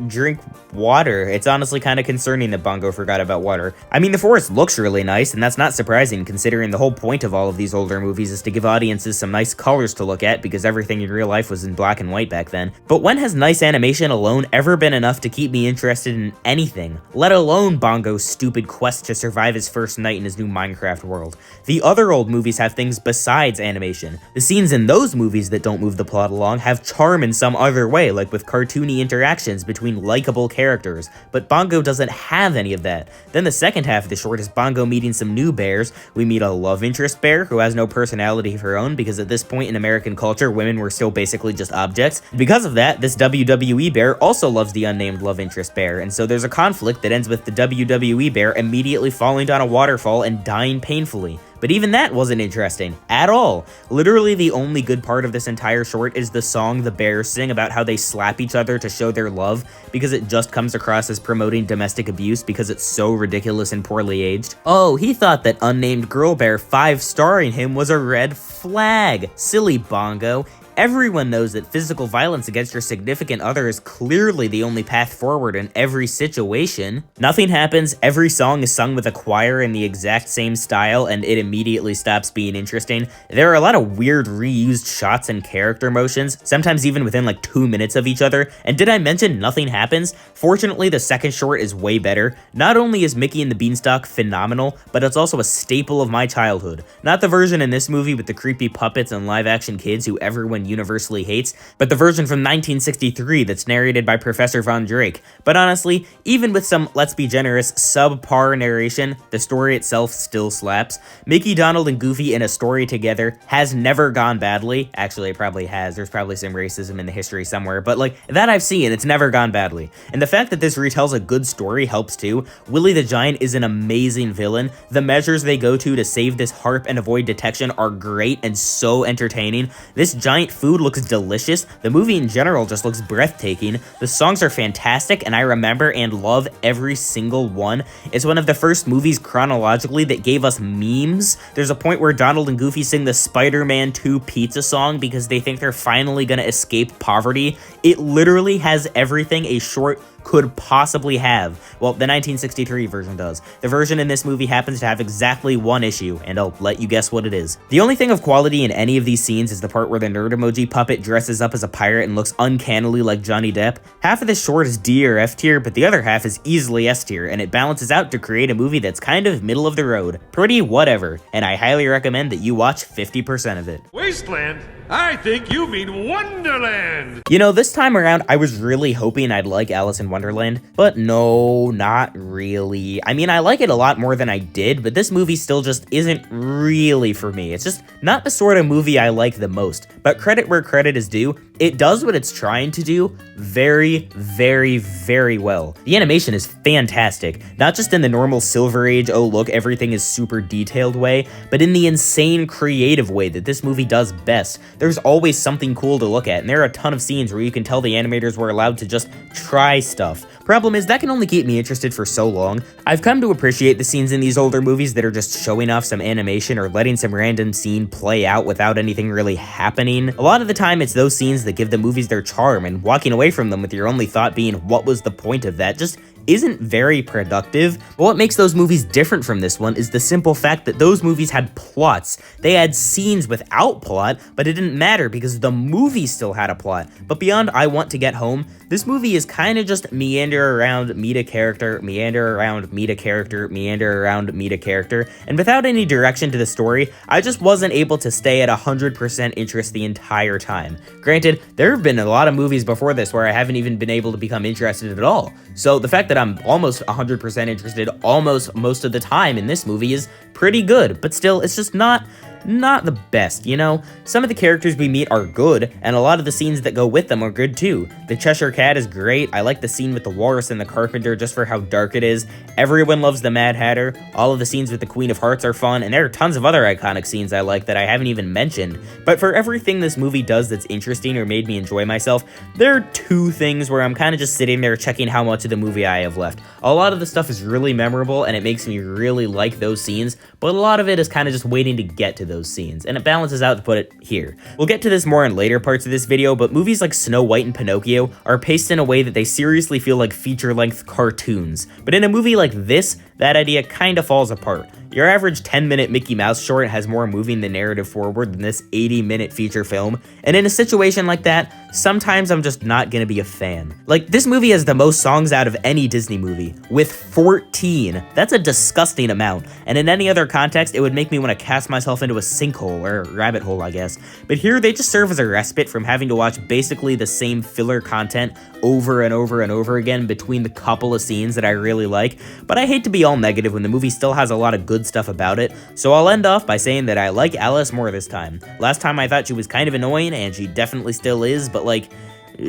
drink water. It's honestly kind of concerning that Bongo forgot about water. I mean, the forest looks really nice, and that's not surprising considering the whole point of all of these older movies is to give audiences some nice colors to look at because everything in real life was in black and white back then. But when has nice animation alone ever been enough to keep me interested in anything, let alone Bongo's stupid quest to survive his first night in his new Minecraft world? The other old movies have things besides animation. The scenes in those movies that don't move the plot along have charm in some other way, like with cartoony interactions between likable characters, but Bongo doesn't have any of that. Then the second half of the short is Bongo meeting some new bears. We meet a love interest bear who has no personality of her own because at this point in American culture, women were still basically just objects. Because of that, this WWE bear also loves the unnamed love interest bear, and so there's a conflict that ends with the WWE bear immediately falling down a waterfall and dying painfully. But even that wasn't interesting at all. Literally the only good part of this entire short is the song the bears sing about how they slap each other to show their love, because it just comes across as promoting domestic abuse because it's so ridiculous and poorly aged. Oh, he thought that unnamed girl bear 5-starring him was a red flag. Silly Bongo. everyone knows that physical violence against your significant other is clearly the only path forward in every situation. Nothing happens, every song is sung with a choir in the exact same style, and it immediately stops being interesting. There are a lot of weird reused shots and character motions, sometimes even within like 2 minutes of each other. And did I mention nothing happens? Fortunately, the second short is way better. Not only is Mickey and the Beanstalk phenomenal, but it's also a staple of my childhood. Not the version in this movie with the creepy puppets and live-action kids who everyone universally hates, but the version from 1963 that's narrated by Professor Von Drake. But honestly, even with some, let's be generous, subpar narration, the story itself still slaps. Mickey, Donald, and Goofy in a story together has never gone badly. Actually, it probably has. There's probably some racism in the history somewhere, but like, that I've seen, it's never gone badly. And the fact that this retells a good story helps too. Willie the Giant is an amazing villain. The measures they go to save this harp and avoid detection are great and so entertaining. This giant food looks delicious. The movie in general just looks breathtaking. The songs are fantastic, and I remember and love every single one. It's one of the first movies chronologically that gave us memes. There's a point where Donald and Goofy sing the Spider-Man 2 pizza song because they think they're finally gonna escape poverty. It literally has everything a short could possibly have. Well, the 1963 version does. The version in this movie happens to have exactly one issue, and I'll let you guess what it is. The only thing of quality in any of these scenes is the part where the nerd emoji puppet dresses up as a pirate and looks uncannily like Johnny Depp. Half of this short is D or F tier, but the other half is easily S tier, and it balances out to create a movie that's kind of middle of the road. Pretty whatever, and I highly recommend that you watch 50% of it. Wasteland? I think you mean Wonderland! You know, this time around, I was really hoping I'd like Alice in Wonderland, but no, not really. I mean, I like it a lot more than I did, but this movie still just isn't really for me. It's just not the sort of movie I like the most. But credit where credit is due, it does what it's trying to do very, very, very well. The animation is fantastic, not just in the normal Silver Age, oh look, everything is super detailed way, but in the insane creative way that this movie does best. There's always something cool to look at, and there are a ton of scenes where you can tell the animators were allowed to just try stuff. Problem is, that can only keep me interested for so long. I've come to appreciate the scenes in these older movies that are just showing off some animation or letting some random scene play out without anything really happening. A lot of the time, it's those scenes that give the movies their charm, and walking away from them with your only thought being, what was the point of that, just isn't very productive. But what makes those movies different from this one is the simple fact that those movies had plots. They had scenes without plot, but it didn't matter because the movie still had a plot. But beyond I Want to Get Home, this movie is kind of just meander around, meet a character, meander around, meet a character, meander around, meet a character, and without any direction to the story, I just wasn't able to stay at 100% interest the entire time. Granted, there have been a lot of movies before this where I haven't even been able to become interested at all, so the fact that I'm almost 100% interested almost most of the time in this movie is pretty good, but still, it's just not the best, you know? Some of the characters we meet are good, and a lot of the scenes that go with them are good too. The Cheshire Cat is great. I like the scene with the walrus and the carpenter just for how dark it is. Everyone loves the Mad Hatter. All of the scenes with the Queen of Hearts are fun, and there are tons of other iconic scenes I like that I haven't even mentioned. But for everything this movie does that's interesting or made me enjoy myself, there are two things where I'm kind of just sitting there checking how much of the movie I have left. A lot of the stuff is really memorable, and it makes me really like those scenes, but a lot of it is kind of just waiting to get to those scenes, and it balances out to put it here. We'll get to this more in later parts of this video, but movies like Snow White and Pinocchio are paced in a way that they seriously feel like feature-length cartoons. But in a movie like this, that idea kind of falls apart. Your average 10-minute Mickey Mouse short has more moving the narrative forward than this 80-minute feature film, and in a situation like that, sometimes I'm just not gonna be a fan. Like, this movie has the most songs out of any Disney movie, with 14. That's a disgusting amount, and in any other context, it would make me want to cast myself into a sinkhole, or rabbit hole, I guess. But here, they just serve as a respite from having to watch basically the same filler content over and over and over again between the couple of scenes that I really like, but I hate to be all negative when the movie still has a lot of good stuff about it, so I'll end off by saying that I like Alice more this time. Last time I thought she was kind of annoying, and she definitely still is, but like,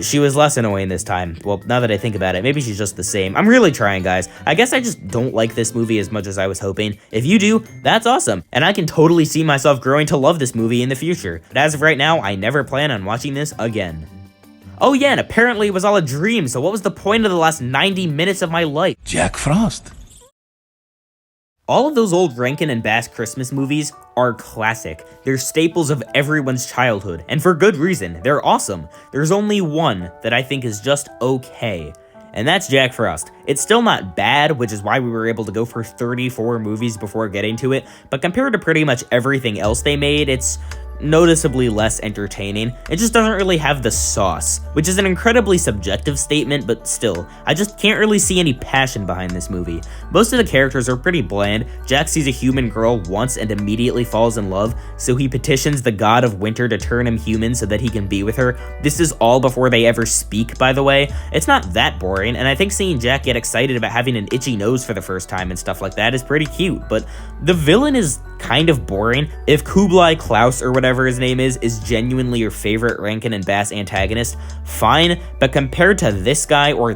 she was less annoying this time. Well, now that I think about it, maybe she's just the same. I'm really trying, guys. I guess I just don't like this movie as much as I was hoping. If you do, that's awesome, and I can totally see myself growing to love this movie in the future. But as of right now, I never plan on watching this again. Oh yeah, and apparently it was all a dream, so what was the point of the last 90 minutes of my life? Jack Frost. All of those old Rankin and Bass Christmas movies are classic. They're staples of everyone's childhood, and for good reason. They're awesome. There's only one that I think is just okay, and that's Jack Frost. It's still not bad, which is why we were able to go for 34 movies before getting to it, but compared to pretty much everything else they made, it's noticeably less entertaining. It just doesn't really have the sauce, which is an incredibly subjective statement, but still, I just can't really see any passion behind this movie. Most of the characters are pretty bland. Jack sees a human girl once and immediately falls in love, so he petitions the god of winter to turn him human so that he can be with her. This is all before they ever speak, by the way. It's not that boring, and I think seeing Jack get excited about having an itchy nose for the first time and stuff like that is pretty cute, but the villain is kind of boring. If Kublai Klaus or whatever his name is genuinely your favorite Rankin and Bass antagonist, fine, but compared to this guy, or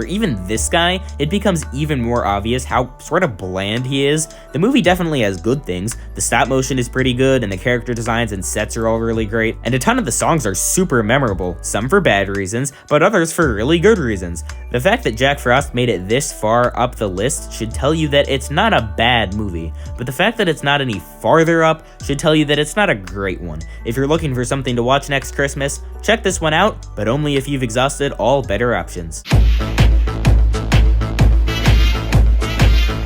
even this guy, it becomes even more obvious how sort of bland he is. The movie definitely has good things. The stop motion is pretty good, and the character designs and sets are all really great, and a ton of the songs are super memorable, some for bad reasons, but others for really good reasons. The fact that Jack Frost made it this far up the list should tell you that it's not a bad movie, but the fact that it's not any farther up should tell you that it's not a great one. If you're looking for something to watch next Christmas, check this one out, but only if you've exhausted all better options.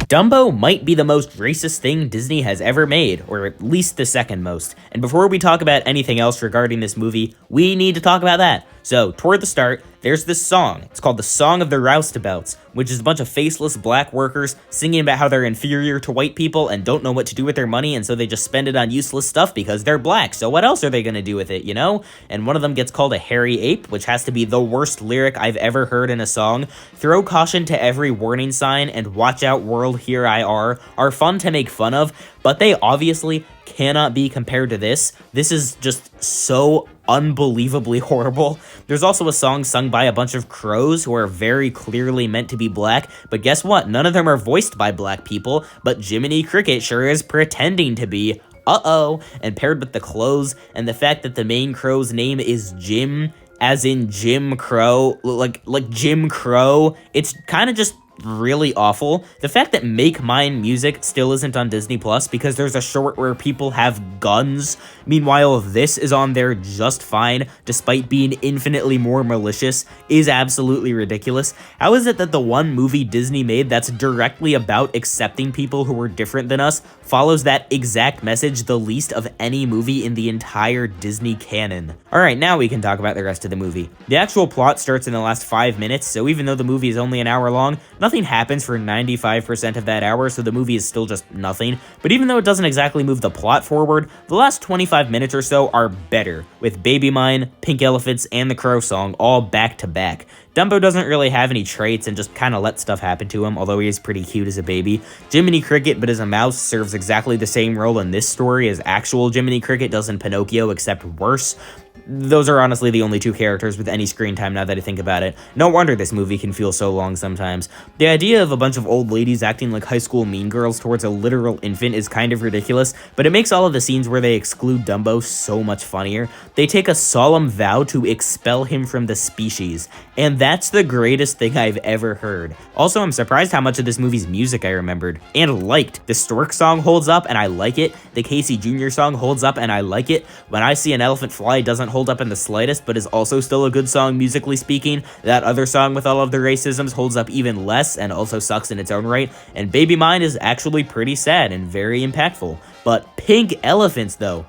Dumbo might be the most racist thing Disney has ever made, or at least the second most. And before we talk about anything else regarding this movie, we need to talk about that. So, toward the start, there's this song. It's called the Song of the Roustabouts, which is a bunch of faceless black workers singing about how they're inferior to white people and don't know what to do with their money, and so they just spend it on useless stuff because they're black. So what else are they gonna do with it, you know? And one of them gets called a hairy ape, which has to be the worst lyric I've ever heard in a song. Throw caution to every warning sign and watch out world, here I are fun to make fun of, but they obviously cannot be compared to this. This is just so unbelievably horrible. There's also a song sung by a bunch of crows who are very clearly meant to be black, but guess what? None of them are voiced by black people, but Jiminy Cricket sure is pretending to be. Uh-oh. And paired with the clothes and the fact that the main crow's name is Jim, as in Jim Crow, like Jim Crow, it's kind of just really awful. The fact that Make Mine Music still isn't on Disney Plus because there's a short where people have guns. Meanwhile, this is on there just fine, despite being infinitely more malicious, is absolutely ridiculous. How is it that the one movie Disney made that's directly about accepting people who are different than us follows that exact message the least of any movie in the entire Disney canon? Alright, now we can talk about the rest of the movie. The actual plot starts in the last 5 minutes, so even though the movie is only an hour long, nothing happens for 95% of that hour, so the movie is still just nothing. But even though it doesn't exactly move the plot forward, the last 25 minutes or so are better, with Baby Mine, Pink Elephants, and the Crow song all back to back. Dumbo doesn't really have any traits and just kind of lets stuff happen to him, although he is pretty cute as a baby. Jiminy Cricket, but as a mouse, serves exactly the same role in this story as actual Jiminy Cricket does in Pinocchio, except worse. Those are honestly the only two characters with any screen time now that I think about it. No wonder this movie can feel so long sometimes. The idea of a bunch of old ladies acting like high school mean girls towards a literal infant is kind of ridiculous, but it makes all of the scenes where they exclude Dumbo so much funnier. They take a solemn vow to expel him from the species, and that's the greatest thing I've ever heard. Also, I'm surprised how much of this movie's music I remembered and liked. The Stork song holds up and I like it. The Casey Jr. song holds up and I like it. When I See an Elephant Fly doesn't hold up in the slightest, but is also still a good song musically speaking. That other song with all of the racisms holds up even less and also sucks in its own right. And Baby Mine is actually pretty sad and very impactful. But Pink Elephants though,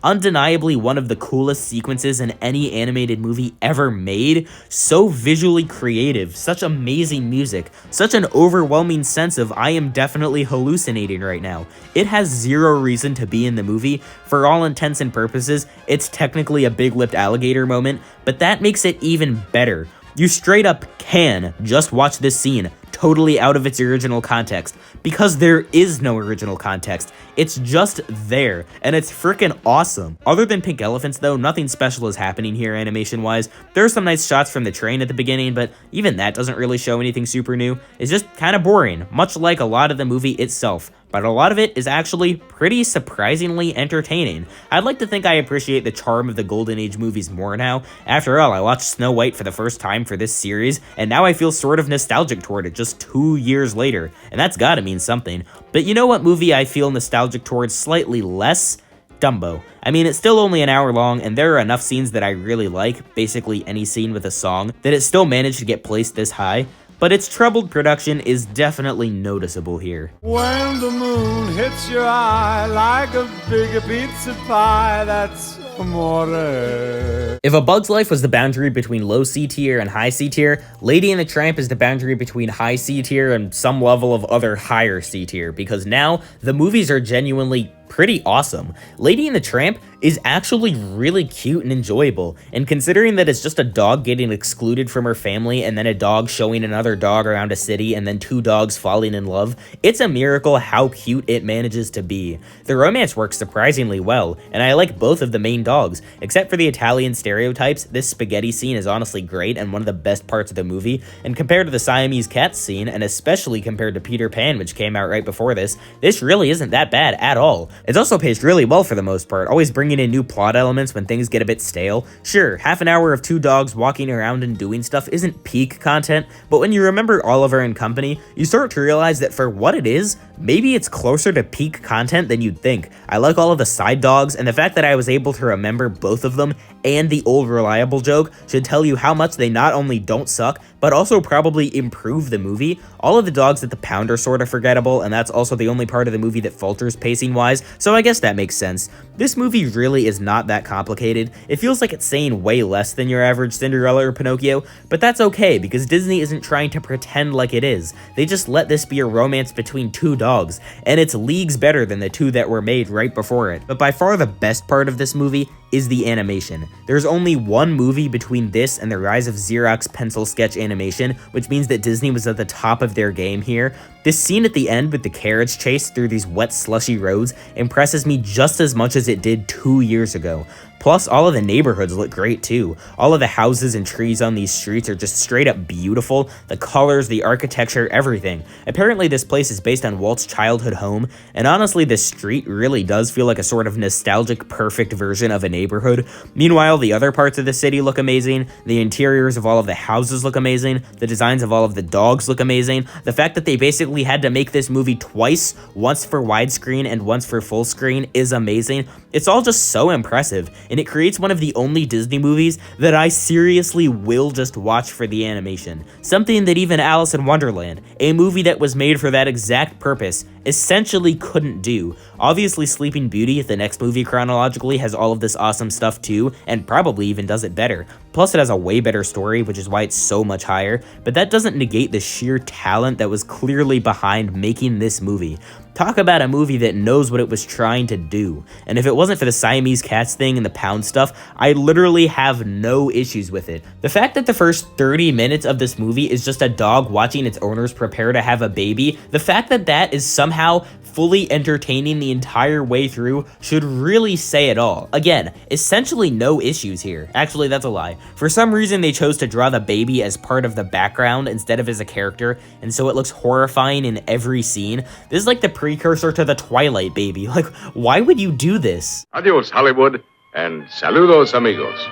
undeniably one of the coolest sequences in any animated movie ever made. So visually creative, such amazing music, such an overwhelming sense of I am definitely hallucinating right now. It has zero reason to be in the movie. For all intents and purposes, it's technically a big-lipped alligator moment, but that makes it even better. You straight up can just watch this scene totally out of its original context, because there is no original context. It's just there, and it's freaking awesome. Other than Pink Elephants though, nothing special is happening here animation-wise. There are some nice shots from the train at the beginning, but even that doesn't really show anything super new. It's just kind of boring, much like a lot of the movie itself. but a lot of it is actually pretty surprisingly entertaining. I'd like to think I appreciate the charm of the Golden Age movies more now. After all, I watched Snow White for the first time for this series, and now I feel sort of nostalgic toward it just 2 years later, and that's gotta mean something. But you know what movie I feel nostalgic towards slightly less? Dumbo. I mean, it's still only an hour long, and there are enough scenes that I really like, basically any scene with a song, that it still managed to get placed this high, but its troubled production is definitely noticeable here. When the moon hits your eye like a big pizza pie, that's amore. If A Bug's Life was the boundary between low C tier and high C tier, Lady and the Tramp is the boundary between high C tier and some level of other higher C tier, because now the movies are genuinely pretty awesome. Lady and the Tramp is actually really cute and enjoyable, and considering that it's just a dog getting excluded from her family and then a dog showing another dog around a city and then 2 dogs falling in love, it's a miracle how cute it manages to be. The romance works surprisingly well, and I like both of the main dogs. Except for the Italian stereotypes, this spaghetti scene is honestly great and one of the best parts of the movie, and compared to the Siamese cats scene, and especially compared to Peter Pan, which came out right before this really isn't that bad at all. It's also paced really well for the most part, always bringing in new plot elements when things get a bit stale. Sure, half an hour of 2 dogs walking around and doing stuff isn't peak content, but when you remember Oliver and Company, you start to realize that for what it is, maybe it's closer to peak content than you'd think. I like all of the side dogs, and the fact that I was able to remember both of them and the old reliable joke should tell you how much they not only don't suck, but also probably improve the movie. All of the dogs at the pound are sort of forgettable, and that's also the only part of the movie that falters pacing-wise, so I guess that makes sense. This movie really is not that complicated. It feels like it's saying way less than your average Cinderella or Pinocchio, but that's okay, because Disney isn't trying to pretend like it is. They just let this be a romance between 2 dogs, and it's leagues better than the 2 that were made right before it. But by far the best part of this movie is the animation. There's only one movie between this and the rise of Xerox pencil sketch animation, which means that Disney was at the top of their game here. This scene at the end with the carriage chase through these wet, slushy roads impresses me just as much as it did 2 years ago. Plus, all of the neighborhoods look great too. All of the houses and trees on these streets are just straight up beautiful. The colors, the architecture, everything. Apparently this place is based on Walt's childhood home, and honestly this street really does feel like a sort of nostalgic, perfect version of a neighborhood. Meanwhile, the other parts of the city look amazing. The interiors of all of the houses look amazing. The designs of all of the dogs look amazing. The fact that they basically had to make this movie twice, once for widescreen and once for full screen, is amazing. It's all just so impressive, and it creates one of the only Disney movies that I seriously will just watch for the animation. Something that even Alice in Wonderland, a movie that was made for that exact purpose, essentially couldn't do. Obviously Sleeping Beauty, the next movie chronologically, has all of this awesome stuff too, and probably even does it better. Plus it has a way better story, which is why it's so much higher, but that doesn't negate the sheer talent that was clearly behind making this movie. Talk about a movie that knows what it was trying to do. And if it wasn't for the Siamese cats thing and the pound stuff, I literally have no issues with it. The fact that the first 30 minutes of this movie is just a dog watching its owners prepare to have a baby, the fact that that is somehow fully entertaining the entire way through should really say it all. Again, essentially no issues here. Actually, that's a lie. For some reason, they chose to draw the baby as part of the background instead of as a character, and so it looks horrifying in every scene. This is like the precursor to the Twilight baby. Like, why would you do this? Adios, Hollywood, and saludos, amigos.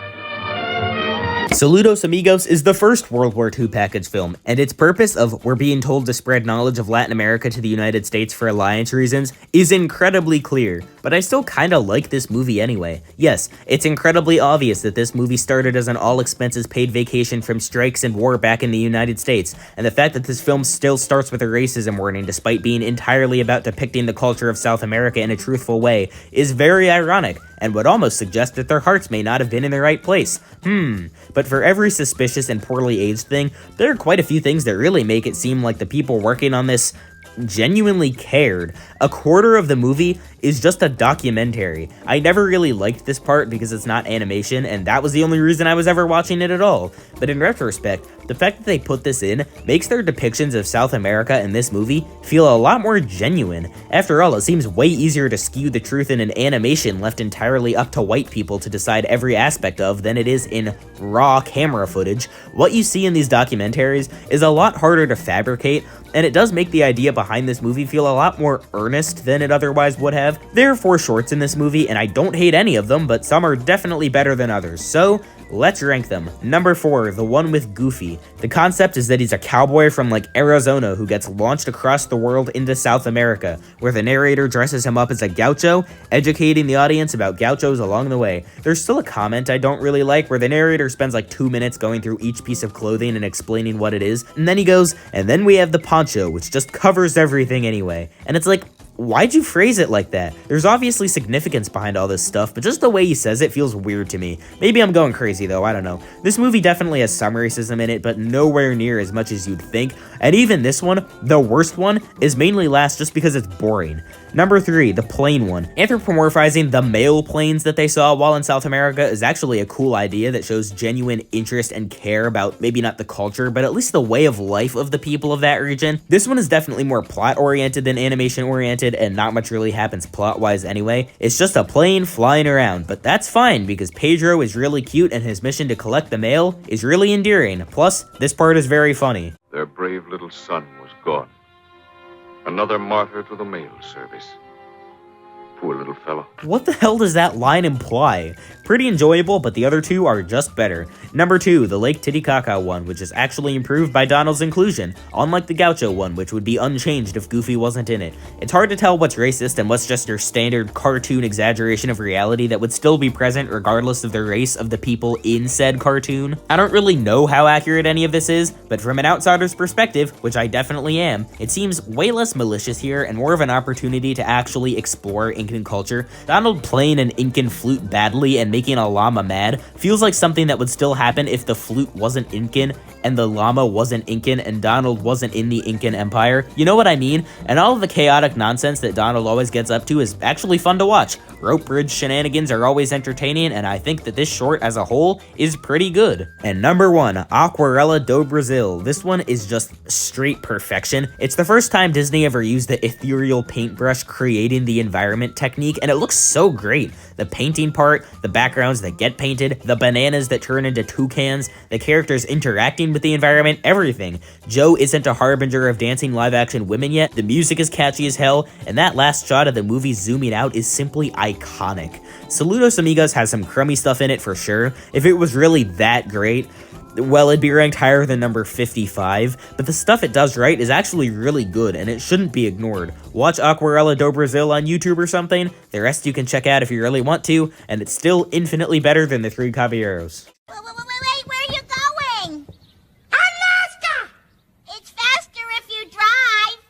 Saludos Amigos is the first World War II package film, and its purpose of we're being told to spread knowledge of Latin America to the United States for alliance reasons is incredibly clear, but I still kinda like this movie anyway. Yes, it's incredibly obvious that this movie started as an all-expenses-paid vacation from strikes and war back in the United States, and the fact that this film still starts with a racism warning despite being entirely about depicting the culture of South America in a truthful way is very ironic, and would almost suggest that their hearts may not have been in the right place. But for every suspicious and poorly aged thing, there are quite a few things that really make it seem like the people working on this genuinely cared. A quarter of the movie is just a documentary. I never really liked this part because it's not animation, and that was the only reason I was ever watching it at all. But in retrospect, the fact that they put this in makes their depictions of South America in this movie feel a lot more genuine. After all, it seems way easier to skew the truth in an animation left entirely up to white people to decide every aspect of than it is in raw camera footage. What you see in these documentaries is a lot harder to fabricate, and it does make the idea behind this movie feel a lot more earnest than it otherwise would have. There are 4 shorts in this movie, and I don't hate any of them, but some are definitely better than others, so let's rank them. Number 4, the one with Goofy. The concept is that he's a cowboy from like Arizona who gets launched across the world into South America, where the narrator dresses him up as a gaucho, educating the audience about gauchos along the way. There's still a comment I don't really like where the narrator spends like 2 minutes going through each piece of clothing and explaining what it is, and then he goes, and then we have the poncho, which just covers everything anyway. And it's like, why'd you phrase it like that? There's obviously significance behind all this stuff, but just the way he says it feels weird to me. Maybe I'm going crazy though, I don't know. This movie definitely has some racism in it, but nowhere near as much as you'd think. And even this one, the worst one, is mainly last just because it's boring. Number 3, the plane one. Anthropomorphizing the male planes that they saw while in South America is actually a cool idea that shows genuine interest and care about maybe not the culture, but at least the way of life of the people of that region. This one is definitely more plot-oriented than animation-oriented, and not much really happens plot-wise anyway. It's just a plane flying around, but that's fine because Pedro is really cute and his mission to collect the mail is really endearing. Plus, this part is very funny. Their brave little son was gone. Another martyr to the mail service. Poor little fellow. What the hell does that line imply? Pretty enjoyable, but the other 2 are just better. Number 2, the Lake Titicaca one, which is actually improved by Donald's inclusion, unlike the Gaucho one, which would be unchanged if Goofy wasn't in it. It's hard to tell what's racist and what's just your standard cartoon exaggeration of reality that would still be present regardless of the race of the people in said cartoon. I don't really know how accurate any of this is, but from an outsider's perspective, which I definitely am, it seems way less malicious here and more of an opportunity to actually explore Incan culture. Donald playing an Incan flute badly and making a llama mad feels like something that would still happen if the flute wasn't Incan and the llama wasn't Incan and Donald wasn't in the Incan Empire. You know what I mean? And all of the chaotic nonsense that Donald always gets up to is actually fun to watch. Rope bridge shenanigans are always entertaining, and I think that this short as a whole is pretty good. And number 1, Aquarela do Brasil. This one is just straight perfection. It's the first time Disney ever used the ethereal paintbrush creating the environment technique, and it looks so great. The painting part, the backgrounds that get painted, the bananas that turn into toucans, the characters interacting with the environment, everything. Joe isn't a harbinger of dancing live-action women yet, the music is catchy as hell, and that last shot of the movie zooming out is simply iconic. Saludos Amigos has some crummy stuff in it for sure. If it was really that great, well, it'd be ranked higher than number 55, but the stuff it does right is actually really good, and it shouldn't be ignored. Watch Aquarela do Brasil on YouTube or something, the rest you can check out if you really want to, and it's still infinitely better than the 3 Caballeros. Wait, where are you going? Alaska! It's faster if you drive.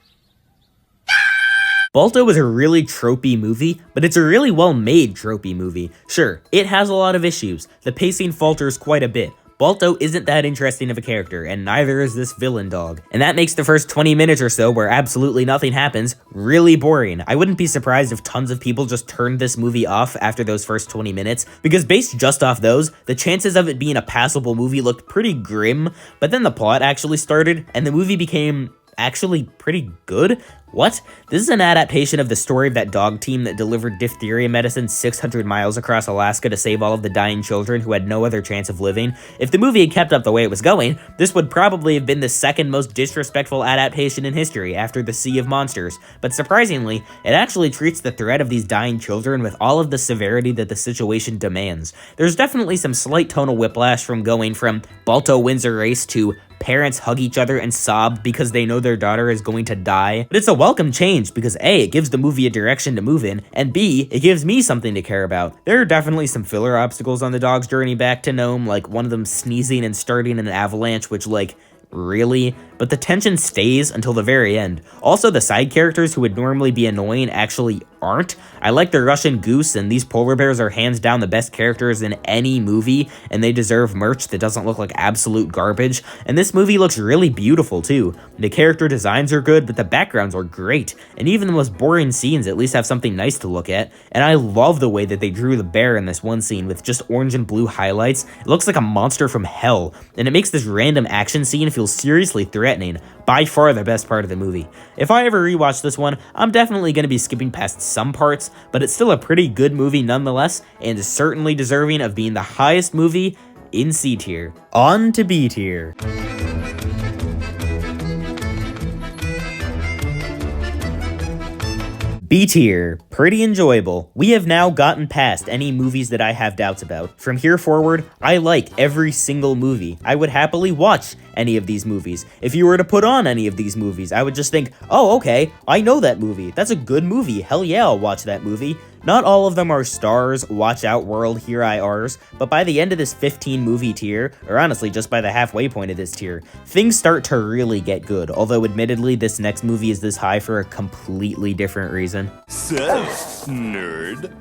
Balto is a really tropey movie, but it's a really well-made tropey movie. Sure, it has a lot of issues. The pacing falters quite a bit. Balto isn't that interesting of a character, and neither is this villain dog. And that makes the first 20 minutes or so, where absolutely nothing happens, really boring. I wouldn't be surprised if tons of people just turned this movie off after those first 20 minutes, because based just off those, the chances of it being a passable movie looked pretty grim, but then the plot actually started, and the movie became actually pretty good? What? This is an adaptation of the story of that dog team that delivered diphtheria medicine 600 miles across Alaska to save all of the dying children who had no other chance of living. If the movie had kept up the way it was going, this would probably have been the second most disrespectful adaptation in history after The Sea of Monsters. But surprisingly, it actually treats the threat of these dying children with all of the severity that the situation demands. There's definitely some slight tonal whiplash from going from Balto wins a race to parents hug each other and sob because they know their daughter is going to die. But it's a welcome change because A, it gives the movie a direction to move in, and B, it gives me something to care about. There are definitely some filler obstacles on the dog's journey back to Nome, like one of them sneezing and starting an avalanche, which really? But the tension stays until the very end. Also, the side characters who would normally be annoying actually aren't. I like the Russian goose, and these polar bears are hands down the best characters in any movie, and they deserve merch that doesn't look like absolute garbage. And this movie looks really beautiful too. The character designs are good, but the backgrounds are great, and even the most boring scenes at least have something nice to look at. And I love the way that they drew the bear in this one scene with just orange and blue highlights. It looks like a monster from hell, and it makes this random action scene feel seriously threatening. By far the best part of the movie. If I ever rewatch this one, I'm definitely going to be skipping past some parts, but it's still a pretty good movie nonetheless, and is certainly deserving of being the highest movie in C tier. On to B tier. B tier, pretty enjoyable. We have now gotten past any movies that I have doubts about. From here forward, I like every single movie. I would happily watch any of these movies. If you were to put on any of these movies, I would just think, oh, okay, I know that movie. That's a good movie. Hell yeah, I'll watch that movie. Not all of them are stars, watch out world, here I are's, but by the end of this 15 movie tier, or honestly just by the halfway point of this tier, things start to really get good, although admittedly this next movie is this high for a completely different reason. So, nerd,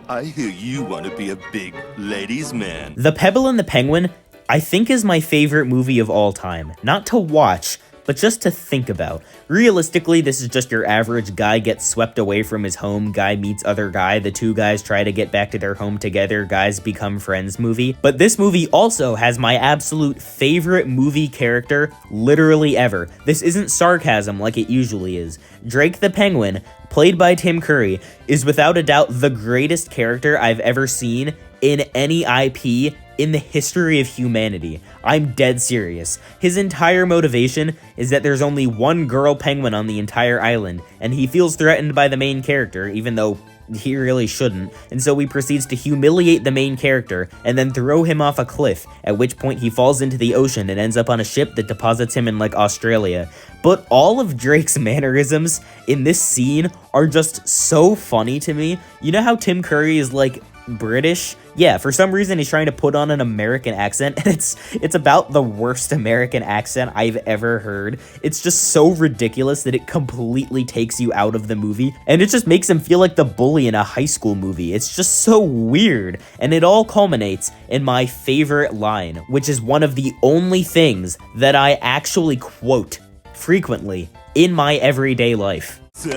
I hear you want to be a big ladies' man. The Pebble and the Penguin, I think is my favorite movie of all time. Not to watch, but just to think about. Realistically, this is just your average guy gets swept away from his home, guy meets other guy, the two guys try to get back to their home together, guys become friends movie. But this movie also has my absolute favorite movie character literally ever. This isn't sarcasm like it usually is. Drake the Penguin, played by Tim Curry, is without a doubt the greatest character I've ever seen in any IP in the history of humanity. I'm dead serious. His entire motivation is that there's only one girl penguin on the entire island, and he feels threatened by the main character, even though he really shouldn't, and so he proceeds to humiliate the main character and then throw him off a cliff, at which point he falls into the ocean and ends up on a ship that deposits him in like Australia. But all of Drake's mannerisms in this scene are just so funny to me. You know how Tim Curry is like British? Yeah, for some reason he's trying to put on an American accent, and it's about the worst American accent I've ever heard. It's just so ridiculous that it completely takes you out of the movie, and it just makes him feel like the bully in a high school movie. It's just so weird, and it all culminates in my favorite line, which is one of the only things that I actually quote frequently in my everyday life. So,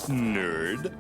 nerd,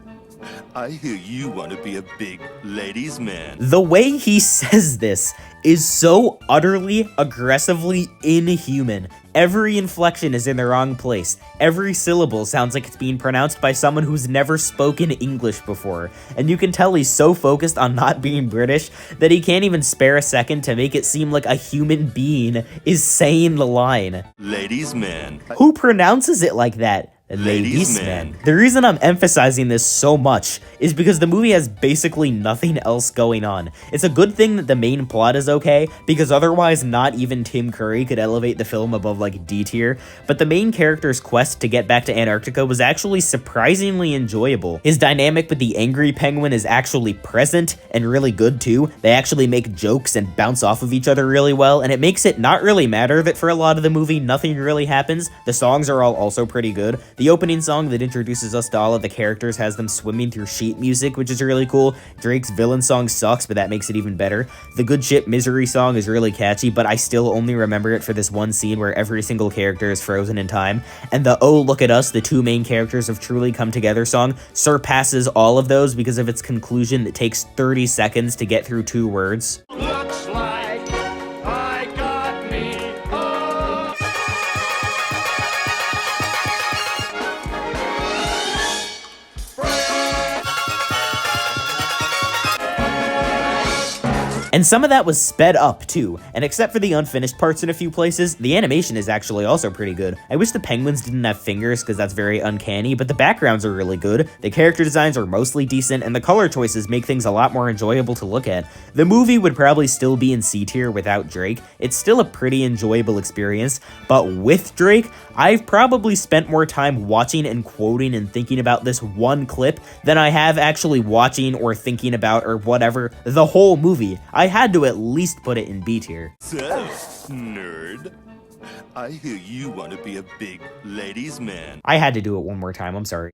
I hear you want to be a big ladies' man. The way he says this is so utterly, aggressively inhuman. Every inflection is in the wrong place. Every syllable sounds like it's being pronounced by someone who's never spoken English before. And you can tell he's so focused on not being British that he can't even spare a second to make it seem like a human being is saying the line. Ladies' man. Who pronounces it like that? Ladies' man. The reason I'm emphasizing this so much is because the movie has basically nothing else going on. It's a good thing that the main plot is okay, because otherwise not even Tim Curry could elevate the film above like D tier, but the main character's quest to get back to Antarctica was actually surprisingly enjoyable. His dynamic with the angry penguin is actually present and really good too. They actually make jokes and bounce off of each other really well, and it makes it not really matter that for a lot of the movie nothing really happens. The songs are all also pretty good. The opening song that introduces us to all of the characters has them swimming through sheet music, which is really cool. Drake's villain song sucks, but that makes it even better. The Good Ship Misery song is really catchy, but I still only remember it for this one scene where every single character is frozen in time. And the Oh Look at Us, the two main characters have truly come together song, surpasses all of those because of its conclusion that takes 30 seconds to get through 2 words. Looks like I got me. And some of that was sped up too, and except for the unfinished parts in a few places, the animation is actually also pretty good. I wish the penguins didn't have fingers because that's very uncanny, but the backgrounds are really good, the character designs are mostly decent, and the color choices make things a lot more enjoyable to look at. The movie would probably still be in C tier without Drake. It's still a pretty enjoyable experience, but with Drake, I've probably spent more time watching and quoting and thinking about this one clip than I have actually watching or thinking about or whatever the whole movie. I had to at least put it in B tier. So, nerd, I hear you want to be a big ladies' man. I had to do it one more time, I'm sorry.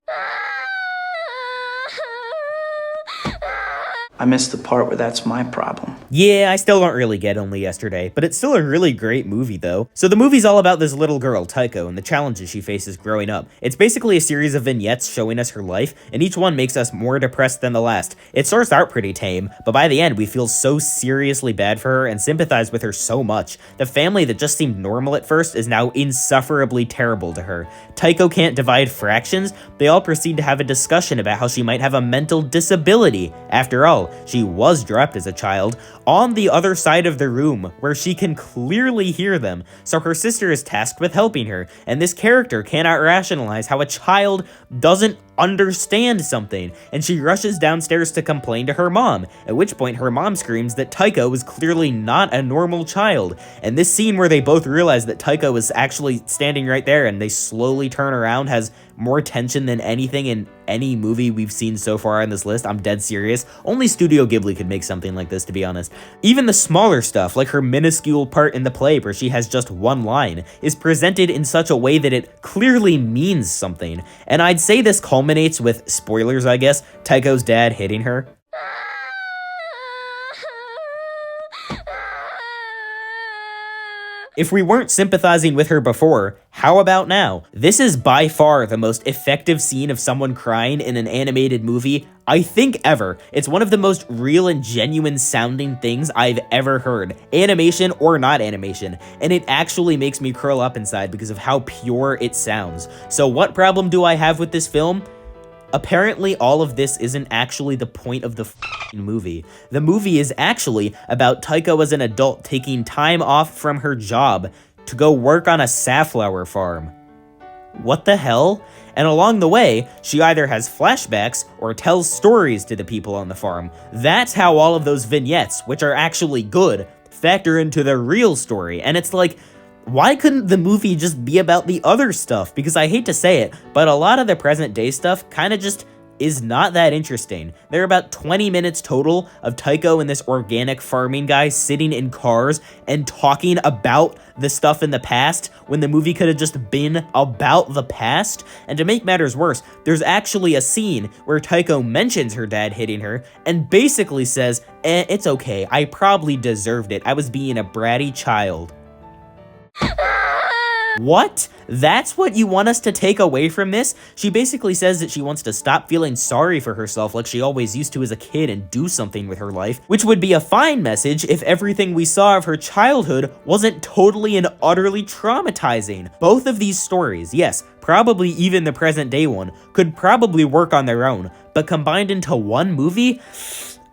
I missed the part where that's my problem. Yeah, I still don't really get Only Yesterday, but it's still a really great movie though. So the movie's all about this little girl, Taiko, and the challenges she faces growing up. It's basically a series of vignettes showing us her life, and each one makes us more depressed than the last. It starts out pretty tame, but by the end we feel so seriously bad for her and sympathize with her so much. The family that just seemed normal at first is now insufferably terrible to her. Taiko can't divide fractions. They all proceed to have a discussion about how she might have a mental disability. After all, she was dropped as a child on the other side of the room where she can clearly hear them, so her sister is tasked with helping her, and this character cannot rationalize how a child doesn't understand something, and she rushes downstairs to complain to her mom, at which point her mom screams that Taiko is clearly not a normal child. And this scene where they both realize that Taiko is actually standing right there and they slowly turn around has more tension than anything in any movie we've seen so far on this list. I'm dead serious. Only Studio Ghibli could make something like this, to be honest. Even the smaller stuff, like her minuscule part in the play where she has just one line, is presented in such a way that it clearly means something. And I'd say this culminates with, spoilers I guess, Taiko's dad hitting her. If we weren't sympathizing with her before, how about now? This is by far the most effective scene of someone crying in an animated movie, I think, ever. It's one of the most real and genuine sounding things I've ever heard, animation or not animation, and it actually makes me curl up inside because of how pure it sounds. So what problem do I have with this film? Apparently, all of this isn't actually the point of the movie. The movie is actually about Taiko as an adult taking time off from her job to go work on a safflower farm. What the hell? And along the way, she either has flashbacks or tells stories to the people on the farm. That's how all of those vignettes, which are actually good, factor into the real story. And it's like, why couldn't the movie just be about the other stuff? Because I hate to say it, but a lot of the present day stuff kind of just is not that interesting. There are about 20 minutes total of Taiko and this organic farming guy sitting in cars and talking about the stuff in the past when the movie could have just been about the past. And to make matters worse, there's actually a scene where Taiko mentions her dad hitting her and basically says, it's okay, I probably deserved it. I was being a bratty child. What? That's what you want us to take away from this? She basically says that she wants to stop feeling sorry for herself like she always used to as a kid and do something with her life, which would be a fine message if everything we saw of her childhood wasn't totally and utterly traumatizing. Both of these stories, yes, probably even the present day one, could probably work on their own, but combined into one movie?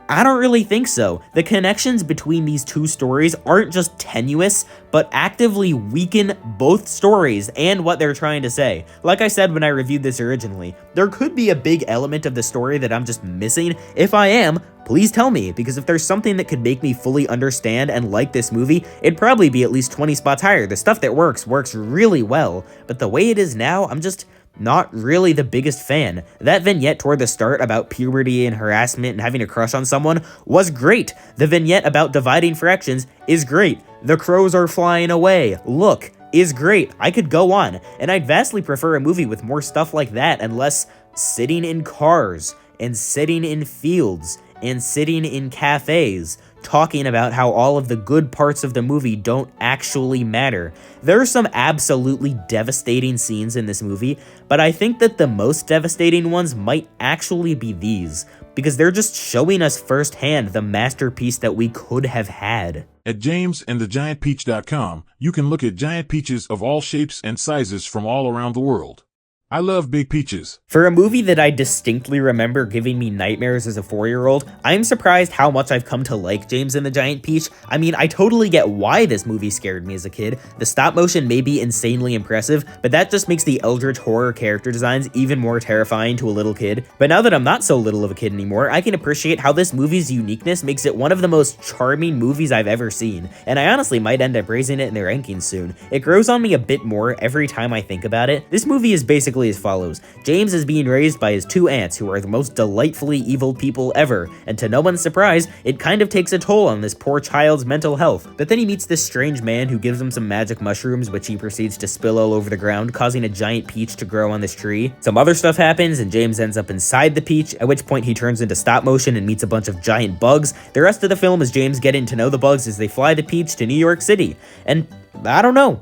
I don't really think so. The connections between these two stories aren't just tenuous, but actively weaken both stories and what they're trying to say. Like I said when I reviewed this originally, there could be a big element of the story that I'm just missing. If I am, please tell me, because if there's something that could make me fully understand and like this movie, it'd probably be at least 20 spots higher. The stuff that works really well, but the way it is now, I'm just not really the biggest fan. That vignette toward the start about puberty and harassment and having a crush on someone was great. The vignette about dividing fractions is great. The crows are flying away, look, is great. I could go on, and I'd vastly prefer a movie with more stuff like that and less sitting in cars and sitting in fields and sitting in cafes, talking about how all of the good parts of the movie don't actually matter. There are some absolutely devastating scenes in this movie, but I think that the most devastating ones might actually be these, because they're just showing us firsthand the masterpiece that we could have had. At jamesandthegiantpeach.com, you can look at giant peaches of all shapes and sizes from all around the world. I love big peaches. For a movie that I distinctly remember giving me nightmares as a 4-year-old, I'm surprised how much I've come to like James and the Giant Peach. I mean, I totally get why this movie scared me as a kid. The stop motion may be insanely impressive, but that just makes the eldritch horror character designs even more terrifying to a little kid. But now that I'm not so little of a kid anymore, I can appreciate how this movie's uniqueness makes it one of the most charming movies I've ever seen, and I honestly might end up raising it in the rankings soon. It grows on me a bit more every time I think about it. This movie is basically basically as follows. James is being raised by his two aunts, who are the most delightfully evil people ever, and to no one's surprise, it kind of takes a toll on this poor child's mental health. But then he meets this strange man who gives him some magic mushrooms, which he proceeds to spill all over the ground, causing a giant peach to grow on this tree. Some other stuff happens, and James ends up inside the peach, at which point he turns into stop motion and meets a bunch of giant bugs. The rest of the film is James getting to know the bugs as they fly the peach to New York City. And I don't know,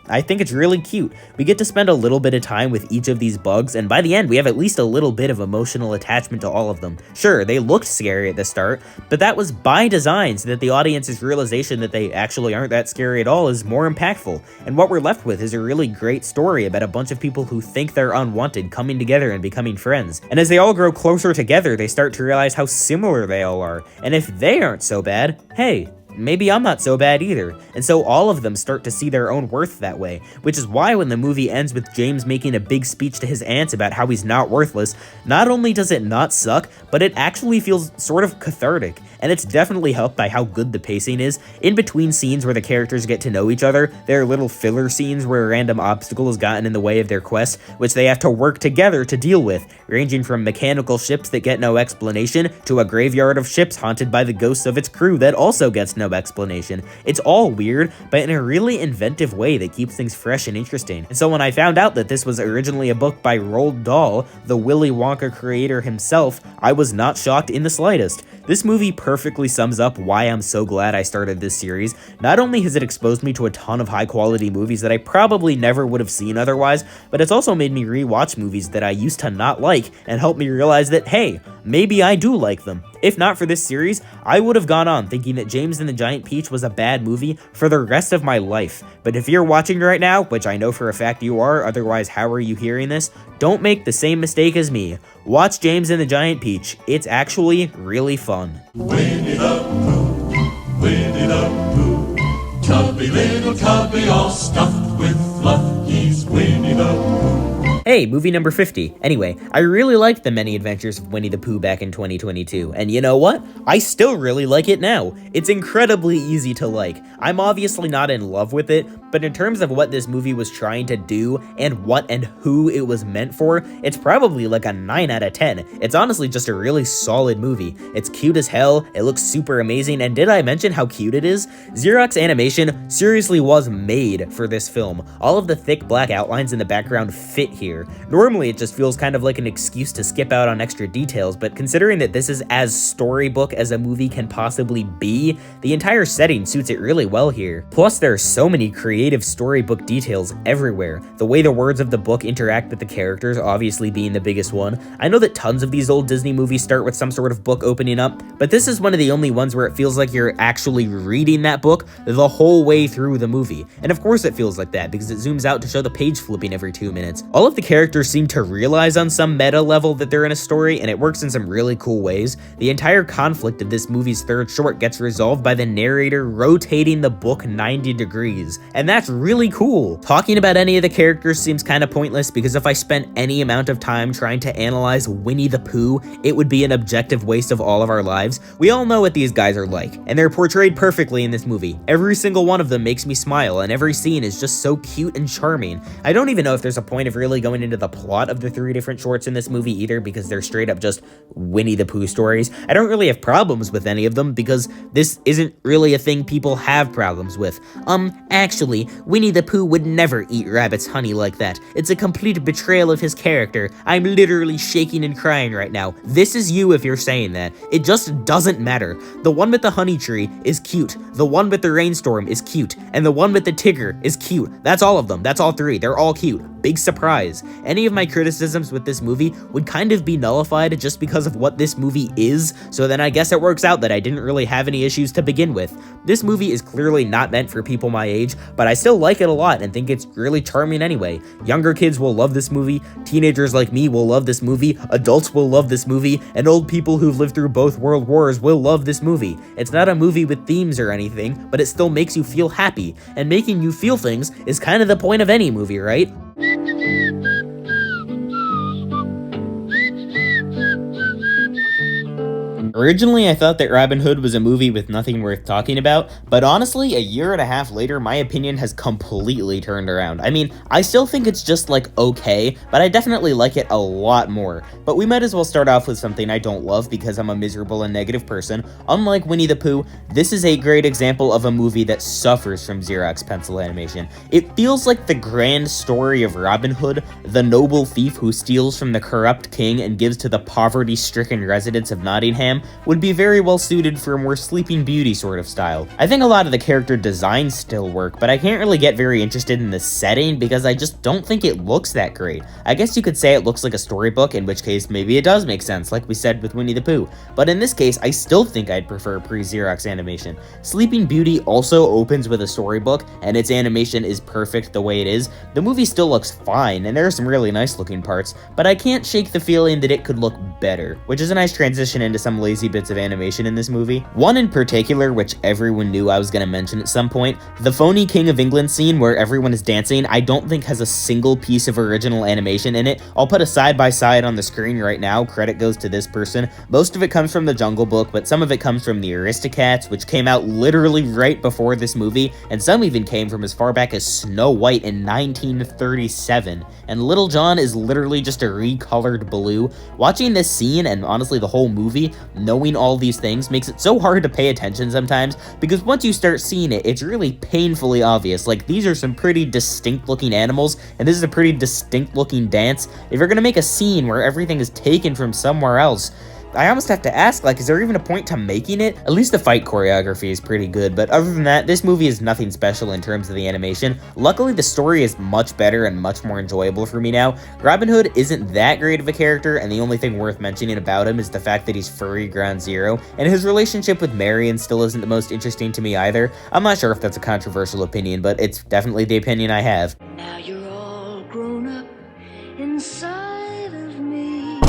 I think it's really cute. We get to spend a little bit of time with each of these bugs, and by the end, we have at least a little bit of emotional attachment to all of them. Sure, they looked scary at the start, but that was by design so that the audience's realization that they actually aren't that scary at all is more impactful. And what we're left with is a really great story about a bunch of people who think they're unwanted coming together and becoming friends. And as they all grow closer together, they start to realize how similar they all are. And if they aren't so bad, hey, maybe I'm not so bad either. And so all of them start to see their own worth that way, which is why when the movie ends with James making a big speech to his aunts about how he's not worthless, not only does it not suck, but it actually feels sort of cathartic. And it's definitely helped by how good the pacing is. In between scenes where the characters get to know each other, there are little filler scenes where a random obstacle has gotten in the way of their quest, which they have to work together to deal with, ranging from mechanical ships that get no explanation to a graveyard of ships haunted by the ghosts of its crew that also gets no explanation. It's all weird, but in a really inventive way that keeps things fresh and interesting. And so when I found out that this was originally a book by Roald Dahl, the Willy Wonka creator himself, I was not shocked in the slightest. This movie perfectly sums up why I'm so glad I started this series. Not only has it exposed me to a ton of high quality movies that I probably never would have seen otherwise, but it's also made me rewatch movies that I used to not like and helped me realize that, hey, maybe I do like them. If not for this series, I would have gone on thinking that James and the Giant Peach was a bad movie for the rest of my life. But if you're watching right now, which I know for a fact you are, otherwise how are you hearing this? Don't make the same mistake as me. Watch James and the Giant Peach. It's actually really fun. Winnie the Pooh, Winnie the Pooh, chubby little tubby all stuffed with fluff, he's Winnie the Pooh. Hey, movie number 50. Anyway, I really liked The Many Adventures of Winnie the Pooh back in 2022, and you know what? I still really like it now. It's incredibly easy to like. I'm obviously not in love with it, but in terms of what this movie was trying to do and what and who it was meant for, it's probably like a 9 out of 10. It's honestly just a really solid movie. It's cute as hell, it looks super amazing, and did I mention how cute it is? Xerox animation seriously was made for this film. All of the thick black outlines in the background fit here. Normally it just feels kind of like an excuse to skip out on extra details, but considering that this is as storybook as a movie can possibly be, the entire setting suits it really well here. Plus there are so many creative storybook details everywhere. The way the words of the book interact with the characters obviously being the biggest one. I know that tons of these old Disney movies start with some sort of book opening up, but this is one of the only ones where it feels like you're actually reading that book the whole way through the movie. And of course it feels like that because it zooms out to show the page flipping every 2 minutes. All of the characters seem to realize on some meta level that they're in a story, and it works in some really cool ways. The entire conflict of this movie's third short gets resolved by the narrator rotating the book 90 degrees, and that's really cool. Talking about any of the characters seems kind of pointless because if I spent any amount of time trying to analyze Winnie the Pooh, it would be an objective waste of all of our lives. We all know what these guys are like, and they're portrayed perfectly in this movie. Every single one of them makes me smile, and every scene is just so cute and charming. I don't even know if there's a point of really going into the plot of the 3 different shorts in this movie either, because they're straight up just Winnie the Pooh stories. I don't really have problems with any of them because this isn't really a thing people have problems with. Actually, Winnie the Pooh would never eat rabbit's honey like that. It's a complete betrayal of his character. I'm literally shaking and crying right now. This is you if you're saying that. It just doesn't matter. The one with the honey tree is cute. The one with the rainstorm is cute. And the one with the Tigger is cute. That's all of them. That's all 3. They're all cute. Big surprise. Any of my criticisms with this movie would kind of be nullified just because of what this movie is, so then I guess it works out that I didn't really have any issues to begin with. This movie is clearly not meant for people my age, but I still like it a lot and think it's really charming anyway. Younger kids will love this movie, teenagers like me will love this movie, adults will love this movie, and old people who've lived through both world wars will love this movie. It's not a movie with themes or anything, but it still makes you feel happy, and making you feel things is kind of the point of any movie, right? Originally, I thought that Robin Hood was a movie with nothing worth talking about, but honestly, a year and a half later, my opinion has completely turned around. I mean, I still think it's just like okay, but I definitely like it a lot more. But we might as well start off with something I don't love because I'm a miserable and negative person. Unlike Winnie the Pooh, this is a great example of a movie that suffers from Xerox pencil animation. It feels like the grand story of Robin Hood, the noble thief who steals from the corrupt king and gives to the poverty-stricken residents of Nottingham, would be very well suited for a more Sleeping Beauty sort of style. I think a lot of the character designs still work, but I can't really get very interested in the setting because I just don't think it looks that great. I guess you could say it looks like a storybook, in which case maybe it does make sense, like we said with Winnie the Pooh. But in this case, I still think I'd prefer pre-Xerox animation. Sleeping Beauty also opens with a storybook, and its animation is perfect the way it is. The movie still looks fine, and there are some really nice looking parts, but I can't shake the feeling that it could look better, which is a nice transition into some lazy bits of animation in this movie. One in particular, which everyone knew I was going to mention at some point, the phony King of England scene where everyone is dancing, I don't think has a single piece of original animation in it. I'll put a side by side on the screen right now, credit goes to this person. Most of it comes from the Jungle Book, but some of it comes from the Aristocats, which came out literally right before this movie, and some even came from as far back as Snow White in 1937, and Little John is literally just a recolored blue. Watching this scene, and honestly the whole movie, knowing all these things makes it so hard to pay attention sometimes, because once you start seeing it, it's really painfully obvious. Like, these are some pretty distinct looking animals, and this is a pretty distinct looking dance. If you're gonna make a scene where everything is taken from somewhere else, I almost have to ask, like, is there even a point to making it? At least the fight choreography is pretty good, but other than that, this movie is nothing special in terms of the animation. Luckily, the story is much better and much more enjoyable for me now. Robin Hood isn't that great of a character, and the only thing worth mentioning about him is the fact that he's furry ground zero, and his relationship with Marion still isn't the most interesting to me either. I'm not sure if that's a controversial opinion, but it's definitely the opinion I have. Now you're all grown up inside of me.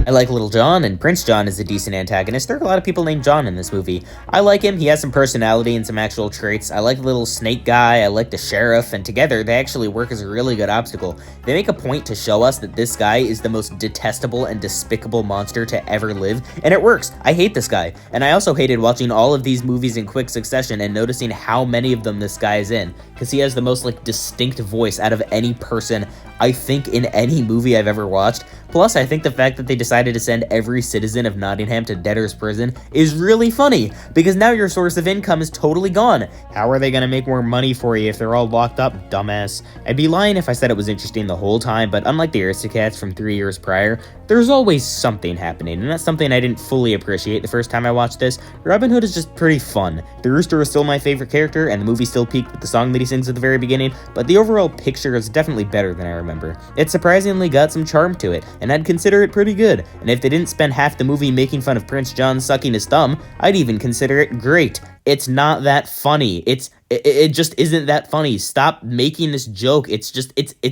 I like Little John, and Prince John is a decent antagonist. There are a lot of people named John in this movie. I like him, he has some personality and some actual traits. I like the little snake guy, I like the sheriff, and together they actually work as a really good obstacle. They make a point to show us that this guy is the most detestable and despicable monster to ever live, and it works. I hate this guy, and I also hated watching all of these movies in quick succession and noticing how many of them this guy is in, because he has the most like distinct voice out of any person I think in any movie I've ever watched. Plus, I think the fact that they decided to send every citizen of Nottingham to debtor's prison is really funny, because now your source of income is totally gone. How are they gonna make more money for you if they're all locked up, dumbass? I'd be lying if I said it was interesting the whole time, but unlike the Aristocats from 3 years prior, there's always something happening, and that's something I didn't fully appreciate the first time I watched this. Robin Hood is just pretty fun. The rooster is still my favorite character, and the movie still peaked with the song that he sings at the very beginning, but the overall picture is definitely better than I remember. It surprisingly got some charm to it, and I'd consider it pretty good, and if they didn't spend half the movie making fun of Prince John sucking his thumb, I'd even consider it great. It's not that funny. It just isn't that funny. Stop making this joke. It's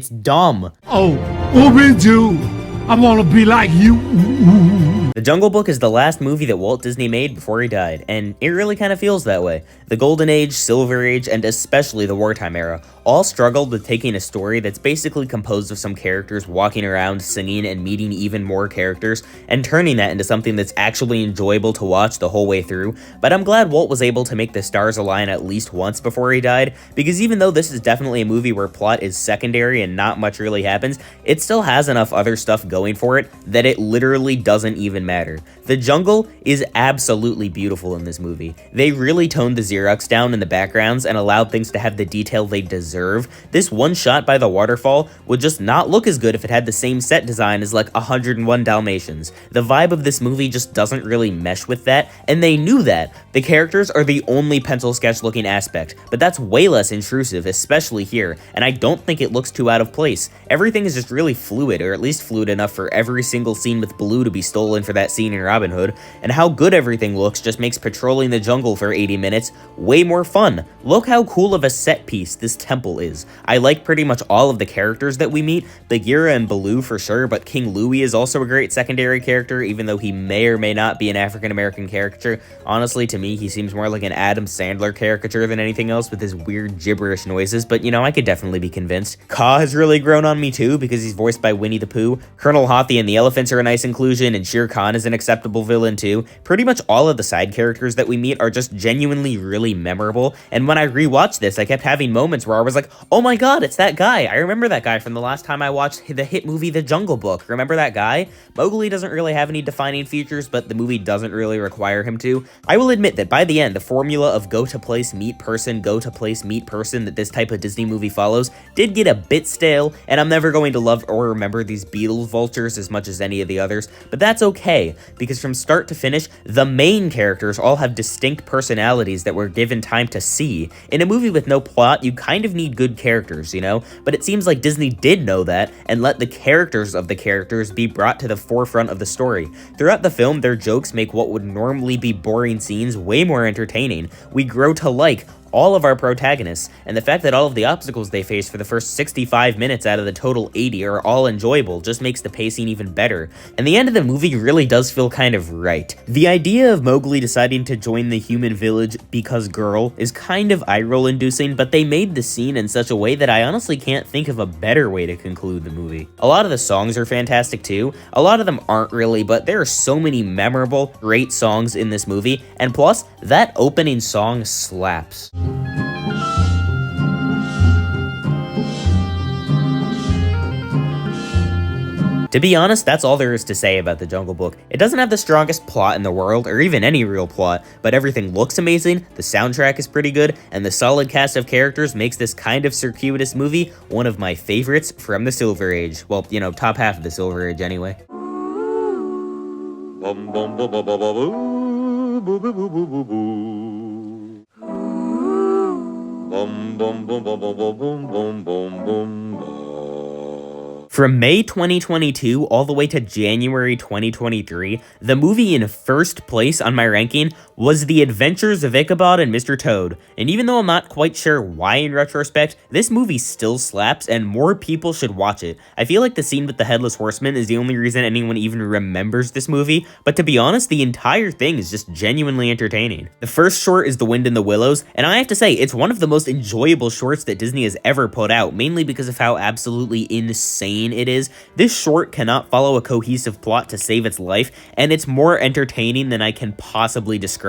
dumb. Oh, Obi-Doo, I want to be like you. The Jungle Book is the last movie that Walt Disney made before he died, and it really kind of feels that way. The Golden Age, Silver Age, and especially the wartime era all struggled with taking a story that's basically composed of some characters walking around, singing, and meeting even more characters, and turning that into something that's actually enjoyable to watch the whole way through. But I'm glad Walt was able to make the stars align at least once before he died, because even though this is definitely a movie where plot is secondary and not much really happens, it still has enough other stuff going for it that it literally doesn't even matter. The jungle is absolutely beautiful in this movie. They really toned the Xerox down in the backgrounds and allowed things to have the detail they deserve. This one shot by the waterfall would just not look as good if it had the same set design as like 101 Dalmatians. The vibe of this movie just doesn't really mesh with that, and they knew that. The characters are the only pencil sketch looking aspect, but that's way less intrusive, especially here, and I don't think it looks too out of place. Everything is just really fluid, or at least fluid enough for every single scene with Blue to be stolen for that scene in Robin Hood, and how good everything looks just makes patrolling the jungle for 80 minutes way more fun. Look how cool of a set piece this temple is. I like pretty much all of the characters that we meet, Bagheera and Baloo for sure, but King Louie is also a great secondary character, even though he may or may not be an African-American caricature. Honestly, to me, he seems more like an Adam Sandler caricature than anything else with his weird gibberish noises, but you know, I could definitely be convinced. Kaa has really grown on me too, because he's voiced by Winnie the Pooh. Colonel Hothy and the elephants are a nice inclusion, and Shere Khan Khan is an acceptable villain too. Pretty much all of the side characters that we meet are just genuinely really memorable, and when I rewatched this, I kept having moments where I was like, oh my god, it's that guy. I remember that guy from the last time I watched the hit movie The Jungle Book. Remember that guy? Mowgli doesn't really have any defining features, but the movie doesn't really require him to. I will admit that by the end, the formula of go to place, meet person, go to place, meet person that this type of Disney movie follows did get a bit stale, and I'm never going to love or remember these Beatles vultures as much as any of the others, but that's okay, because from start to finish, the main characters all have distinct personalities that we're given time to see. In a movie with no plot, you kind of need good characters, you know? But it seems like Disney did know that, and let the characters of the characters be brought to the forefront of the story. Throughout the film, their jokes make what would normally be boring scenes way more entertaining. We grow to like all of our protagonists, and the fact that all of the obstacles they face for the first 65 minutes out of the total 80 are all enjoyable just makes the pacing even better, and the end of the movie really does feel kind of right. The idea of Mowgli deciding to join the human village because girl is kind of eye-roll inducing, but they made the scene in such a way that I honestly can't think of a better way to conclude the movie. A lot of the songs are fantastic too. A lot of them aren't really, but there are so many memorable, great songs in this movie, and plus, that opening song slaps. To be honest, that's all there is to say about The Jungle Book. It doesn't have the strongest plot in the world, or even any real plot, but everything looks amazing, the soundtrack is pretty good, and the solid cast of characters makes this kind of circuitous movie one of my favorites from the Silver Age. Well, you know, top half of the Silver Age anyway. From May 2022 all the way to January 2023, the movie in first place on my ranking was The Adventures of Ichabod and Mr. Toad, and even though I'm not quite sure why in retrospect, this movie still slaps and more people should watch it. I feel like the scene with the Headless Horseman is the only reason anyone even remembers this movie, but to be honest, the entire thing is just genuinely entertaining. The first short is The Wind in the Willows, and I have to say, it's one of the most enjoyable shorts that Disney has ever put out, mainly because of how absolutely insane it is. This short cannot follow a cohesive plot to save its life, and it's more entertaining than I can possibly describe.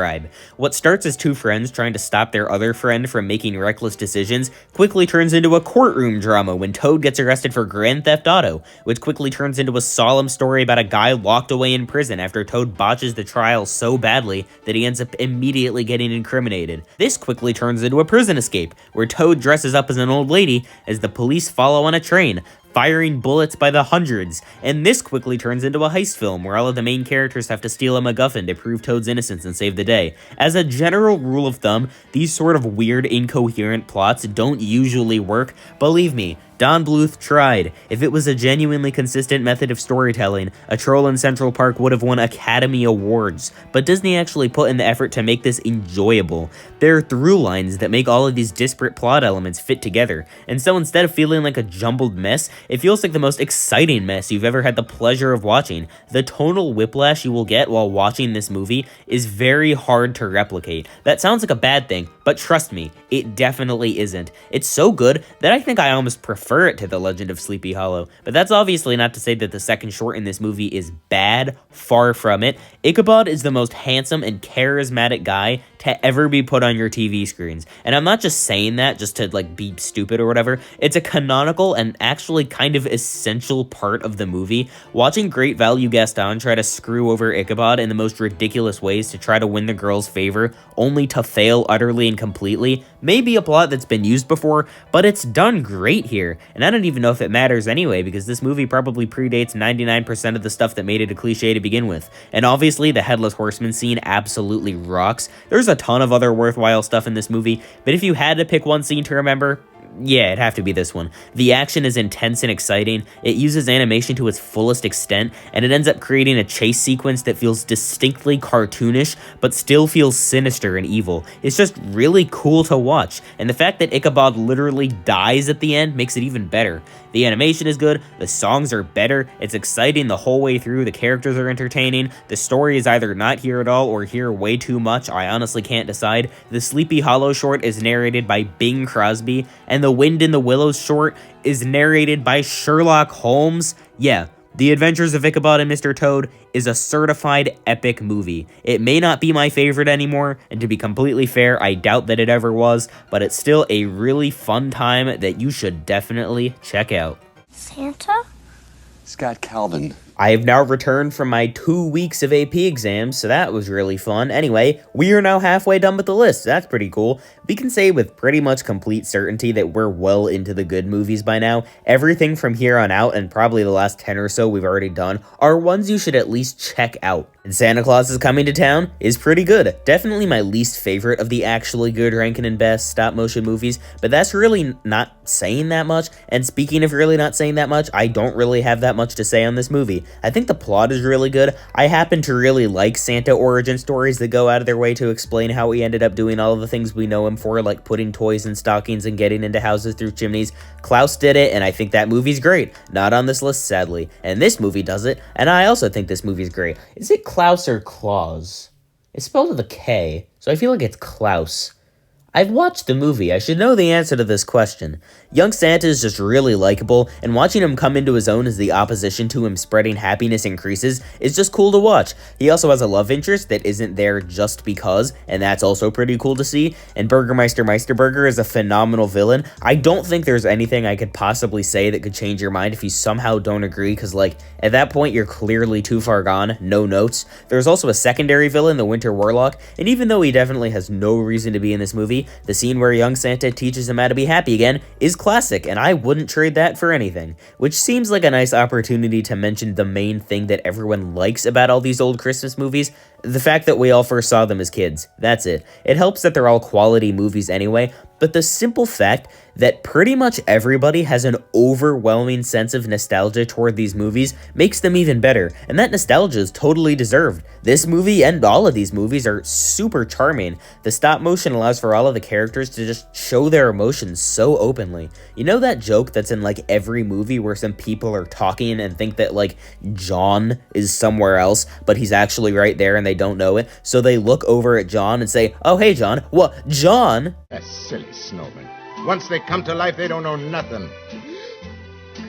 What starts as two friends trying to stop their other friend from making reckless decisions quickly turns into a courtroom drama when Toad gets arrested for Grand Theft Auto, which quickly turns into a solemn story about a guy locked away in prison after Toad botches the trial so badly that he ends up immediately getting incriminated. This quickly turns into a prison escape, where Toad dresses up as an old lady as the police follow on a train, firing bullets by the hundreds, and this quickly turns into a heist film where all of the main characters have to steal a MacGuffin to prove Toad's innocence and save the day. As a general rule of thumb, these sort of weird, incoherent plots don't usually work. Believe me, Don Bluth tried. If it was a genuinely consistent method of storytelling, A Troll in Central Park would have won Academy Awards, but Disney actually put in the effort to make this enjoyable. There are through lines that make all of these disparate plot elements fit together, and so instead of feeling like a jumbled mess, it feels like the most exciting mess you've ever had the pleasure of watching. The tonal whiplash you will get while watching this movie is very hard to replicate. That sounds like a bad thing, but trust me, it definitely isn't. It's so good that I think I almost prefer it to The Legend of Sleepy Hollow, but that's obviously not to say that the second short in this movie is bad, far from it. Ichabod is the most handsome and charismatic guy to ever be put on your TV screens, and I'm not just saying that just to like be stupid or whatever. It's a canonical and actually kind of essential part of the movie. Watching Great Value Gaston try to screw over Ichabod in the most ridiculous ways to try to win the girl's favor, only to fail utterly and completely, may be a plot that's been used before, but it's done great here. And I don't even know if it matters anyway, because this movie probably predates 99% of the stuff that made it a cliche to begin with. And obviously, the Headless Horseman scene absolutely rocks. There's a ton of other worthwhile stuff in this movie, but if you had to pick one scene to remember, yeah, it'd have to be this one. The action is intense and exciting, it uses animation to its fullest extent, and it ends up creating a chase sequence that feels distinctly cartoonish, but still feels sinister and evil. It's just really cool to watch, and the fact that Ichabod literally dies at the end makes it even better. The animation is good, the songs are better, it's exciting the whole way through, the characters are entertaining, the story is either not here at all or here way too much, I honestly can't decide. The Sleepy Hollow short is narrated by Bing Crosby, and The Wind in the Willows short is narrated by Sherlock Holmes. Yeah, The Adventures of Ichabod and Mr. Toad is a certified epic movie. It may not be my favorite anymore, and to be completely fair, I doubt that it ever was, but it's still a really fun time that you should definitely check out. Santa? Scott Calvin. I have now returned from my 2 weeks of AP exams, so that was really fun. Anyway, we are now halfway done with the list. That's pretty cool. We can say with pretty much complete certainty that we're well into the good movies by now. Everything from here on out, and probably the last 10 or so we've already done, are ones you should at least check out. And Santa Claus is Coming to Town is pretty good. Definitely my least favorite of the actually good Rankin and Bass stop motion movies, but that's really not saying that much. And speaking of really not saying that much, I don't really have that much to say on this movie. I think the plot is really good. I happen to really like Santa origin stories that go out of their way to explain how he ended up doing all of the things we know him for, like putting toys in stockings and getting into houses through chimneys. Klaus did it, and I think that movie's great. Not on this list, sadly. And this movie does it, and I also think this movie's great. Is it Klaus or Claus? It's spelled with a K, so I feel like it's Klaus. I've watched the movie, I should know the answer to this question. Young Santa is just really likable, and watching him come into his own as the opposition to him spreading happiness increases is just cool to watch. He also has a love interest that isn't there just because, and that's also pretty cool to see, and Burgermeister Meisterburger is a phenomenal villain. I don't think there's anything I could possibly say that could change your mind if you somehow don't agree, because like, at that point you're clearly too far gone, no notes. There's also a secondary villain, the Winter Warlock, and even though he definitely has no reason to be in this movie, the scene where young Santa teaches him how to be happy again is classic, and I wouldn't trade that for anything. Which seems like a nice opportunity to mention the main thing that everyone likes about all these old Christmas movies, the fact that we all first saw them as kids. That's it. It helps that they're all quality movies anyway, but the simple fact that pretty much everybody has an overwhelming sense of nostalgia toward these movies makes them even better, and that nostalgia is totally deserved. This movie and all of these movies are super charming. The stop motion allows for all of the characters to just show their emotions so openly. You know that joke that's in like every movie where some people are talking and think that like John is somewhere else, but he's actually right there and they don't know it, so they look over at John and say, "Oh hey John, what, John?" That silly snowman. Once they come to life, they don't know nothing.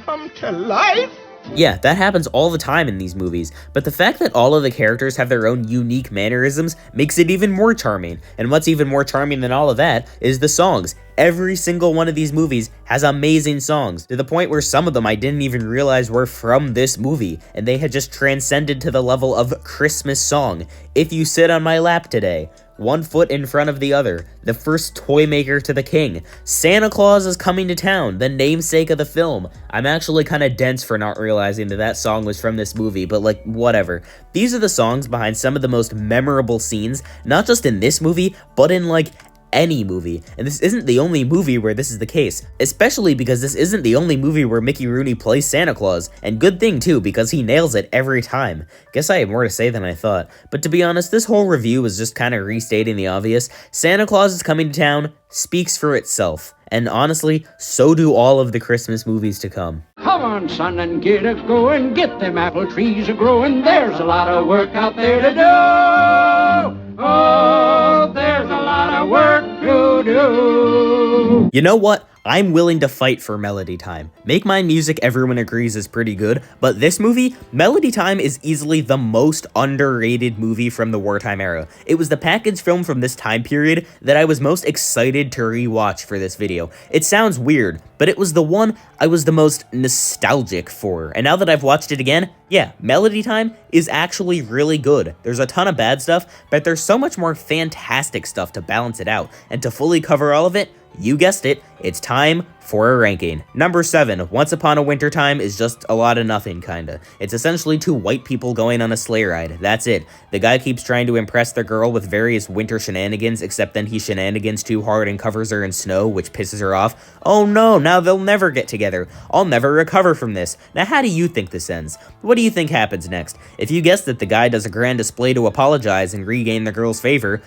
Come to life? Yeah, that happens all the time in these movies, but the fact that all of the characters have their own unique mannerisms makes it even more charming, and what's even more charming than all of that is the songs. Every single one of these movies has amazing songs, to the point where some of them I didn't even realize were from this movie, and they had just transcended to the level of Christmas song. If You Sit on My Lap Today, One Foot in Front of the Other, The First Toy Maker to the King, Santa Claus is Coming to Town, the namesake of the film. I'm actually kind of dense for not realizing that that song was from this movie, but like, whatever. These are the songs behind some of the most memorable scenes, not just in this movie, but in like any movie, and this isn't the only movie where this is the case, especially because this isn't the only movie where Mickey Rooney plays Santa Claus, and good thing too, because he nails it every time. Guess I have more to say than I thought, but to be honest, this whole review was just kind of restating the obvious. Santa Claus is Coming to Town speaks for itself, and honestly, so do all of the Christmas movies to come. Come on, son, and get a going, get them apple trees a-growing, there's a lot of work out there to do. Oh, there's a lot of work to do. You know what? I'm willing to fight for Melody Time. Make Mine Music, everyone agrees, is pretty good, but this movie, Melody Time, is easily the most underrated movie from the wartime era. It was the package film from this time period that I was most excited to rewatch for this video. It sounds weird, but it was the one I was the most nostalgic for, and now that I've watched it again, yeah, Melody Time is actually really good. There's a ton of bad stuff, but there's so much more fantastic stuff to balance it out, and to fully cover all of it, you guessed it, it's time for a ranking. Number 7, Once Upon a Winter Time is just a lot of nothing, kinda. It's essentially two white people going on a sleigh ride. That's it. The guy keeps trying to impress the girl with various winter shenanigans, except then he shenanigans too hard and covers her in snow, which pisses her off. Oh no, now they'll never get together. I'll never recover from this. Now how do you think this ends? What do you think happens next? If you guess that the guy does a grand display to apologize and regain the girl's favor,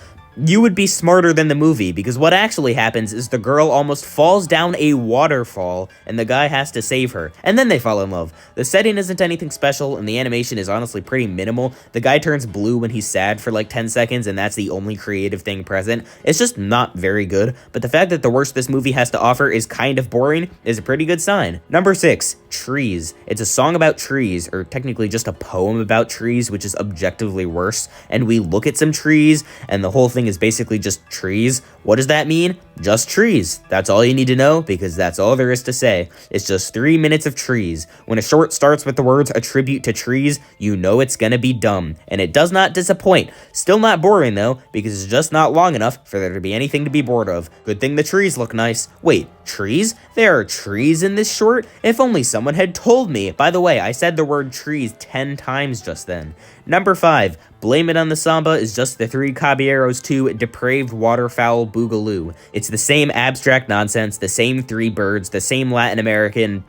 you would be smarter than the movie, because what actually happens is the girl almost falls down a waterfall, and the guy has to save her, and then they fall in love. The setting isn't anything special, and the animation is honestly pretty minimal. The guy turns blue when he's sad for like 10 seconds, and that's the only creative thing present. It's just not very good, but the fact that the worst this movie has to offer is kind of boring is a pretty good sign. Number 6, Trees. It's a song about trees, or technically just a poem about trees, which is objectively worse, and we look at some trees, and the whole thing is basically just trees. What does that mean? Just trees. That's all you need to know, because that's all there is to say. It's just 3 minutes of trees. When a short starts with the words "a tribute to trees," you know it's gonna be dumb, and it does not disappoint. Still not boring though, because it's just not long enough for there to be anything to be bored of. Good thing the trees look nice. Wait, trees? There are trees in this short? If only someone had told me. By the way, I said the word trees 10 times just then. Number 5, Blame It on the Samba is just the Three Caballeros 2 Depraved Waterfowl Boogaloo. It's the same abstract nonsense, the same three birds, the same Latin American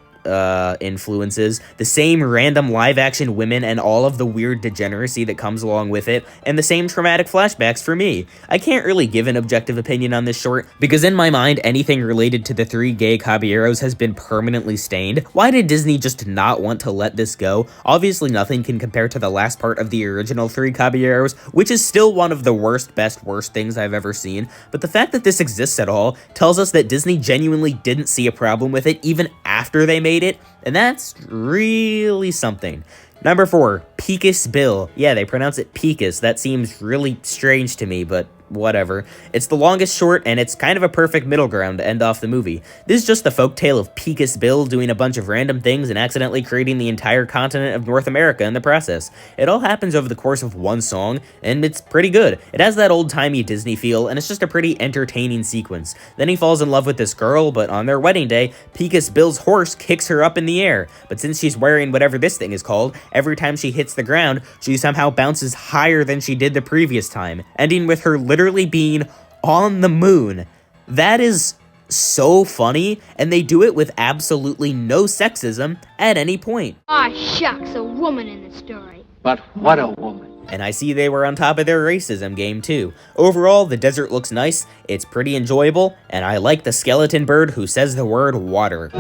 influences, the same random live-action women and all of the weird degeneracy that comes along with it, and the same traumatic flashbacks for me. I can't really give an objective opinion on this short, because in my mind, anything related to the three gay caballeros has been permanently stained. Why did Disney just not want to let this go? Obviously nothing can compare to the last part of the original Three Caballeros, which is still one of the worst things I've ever seen, but the fact that this exists at all tells us that Disney genuinely didn't see a problem with it even after they made it, and that's really something. Number 4, Pecos Bill. Yeah, they pronounce it Pecos. That seems really strange to me, but whatever. It's the longest short, and it's kind of a perfect middle ground to end off the movie. This is just the folktale of Pecos Bill doing a bunch of random things and accidentally creating the entire continent of North America in the process. It all happens over the course of one song, and it's pretty good. It has that old-timey Disney feel, and it's just a pretty entertaining sequence. Then he falls in love with this girl, but on their wedding day, Pecos Bill's horse kicks her up in the air. But since she's wearing whatever this thing is called, every time she hits the ground, she somehow bounces higher than she did the previous time, ending with her literally being on the moon. That is so funny, and they do it with absolutely no sexism at any point. Ah, shucks, a woman in the story. But what a woman. And I see they were on top of their racism game too. Overall, the desert looks nice, it's pretty enjoyable, and I like the skeleton bird who says the word water.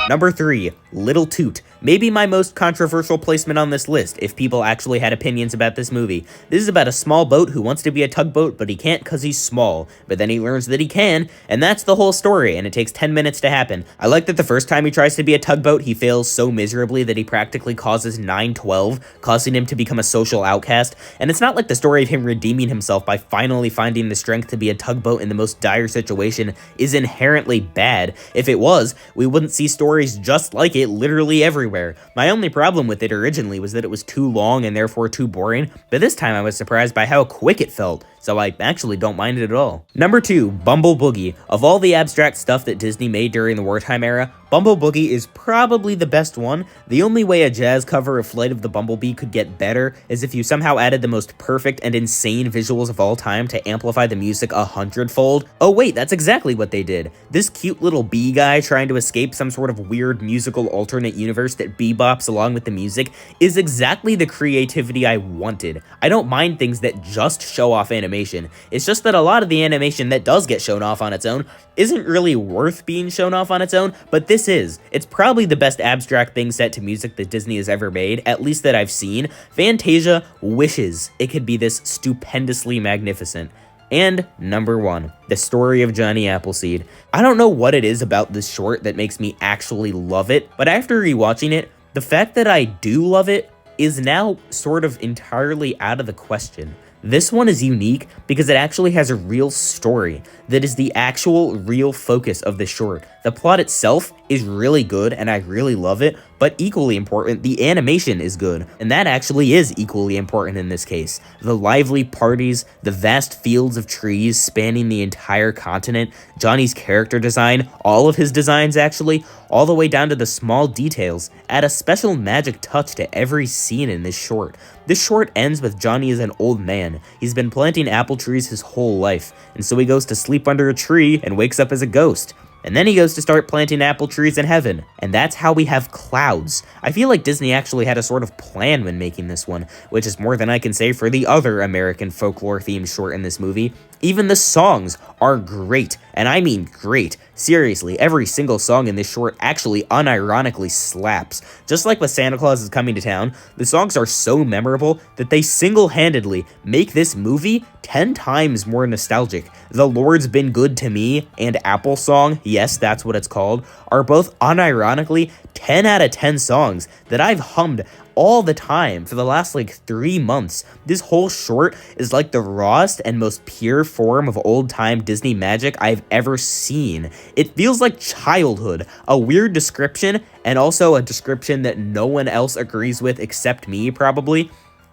Number 3, Little Toot. Maybe my most controversial placement on this list, if people actually had opinions about this movie. This is about a small boat who wants to be a tugboat, but he can't because he's small. But then he learns that he can, and that's the whole story, and it takes 10 minutes to happen. I like that the first time he tries to be a tugboat, he fails so miserably that he practically causes 9/12, causing him to become a social outcast. And it's not like the story of him redeeming himself by finally finding the strength to be a tugboat in the most dire situation is inherently bad. If it was, we wouldn't see stories just like it literally everywhere. My only problem with it originally was that it was too long and therefore too boring, but this time I was surprised by how quick it felt, so I actually don't mind it at all. Number 2, Bumble Boogie. Of all the abstract stuff that Disney made during the wartime era, Bumble Boogie is probably the best one. The only way a jazz cover of Flight of the Bumblebee could get better is if you somehow added the most perfect and insane visuals of all time to amplify the music 100-fold. Oh wait, that's exactly what they did. This cute little bee guy trying to escape some sort of weird musical alternate universe that bebops along with the music is exactly the creativity I wanted. I don't mind things that just show off animation. It's just that a lot of the animation that does get shown off on its own isn't really worth being shown off on its own, but this is. It's probably the best abstract thing set to music that Disney has ever made, at least that I've seen. Fantasia wishes it could be this stupendously magnificent. And number 1, The Story of Johnny Appleseed. I don't know what it is about this short that makes me actually love it, but after rewatching it, the fact that I do love it is now sort of entirely out of the question. This one is unique because it actually has a real story that is the actual real focus of the short. The plot itself is really good and I really love it, but equally important, the animation is good, and that actually is equally important in this case. The lively parties, the vast fields of trees spanning the entire continent, Johnny's character design, all of his designs actually, all the way down to the small details, add a special magic touch to every scene in this short. This short ends with Johnny as an old man. He's been planting apple trees his whole life, and so he goes to sleep under a tree and wakes up as a ghost. And then he goes to start planting apple trees in heaven, and that's how we have clouds. I feel like Disney actually had a sort of plan when making this one, which is more than I can say for the other American folklore-themed short in this movie. Even the songs are great, and I mean great. Seriously, every single song in this short actually unironically slaps. Just like with Santa Claus is Coming to Town, the songs are so memorable that they single-handedly make this movie 10 times more nostalgic. The Lord's Been Good to Me and Apple Song, yes, that's what it's called, are both unironically 10 out of 10 songs that I've hummed all the time for the last like 3 months. This whole short is like the rawest and most pure form of old-time Disney magic I've ever seen. It feels like childhood, a weird description, and also a description that no one else agrees with except me probably.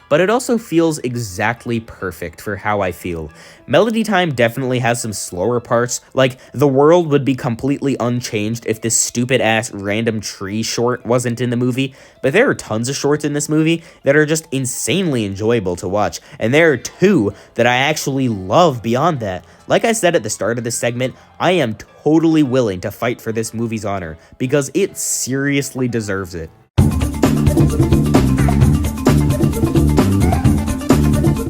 But it also feels exactly perfect for how I feel. Melody Time definitely has some slower parts, like the world would be completely unchanged if this stupid-ass random tree short wasn't in the movie, but there are tons of shorts in this movie that are just insanely enjoyable to watch, and there are 2 that I actually love beyond that. Like I said at the start of this segment, I am totally willing to fight for this movie's honor, because it seriously deserves it.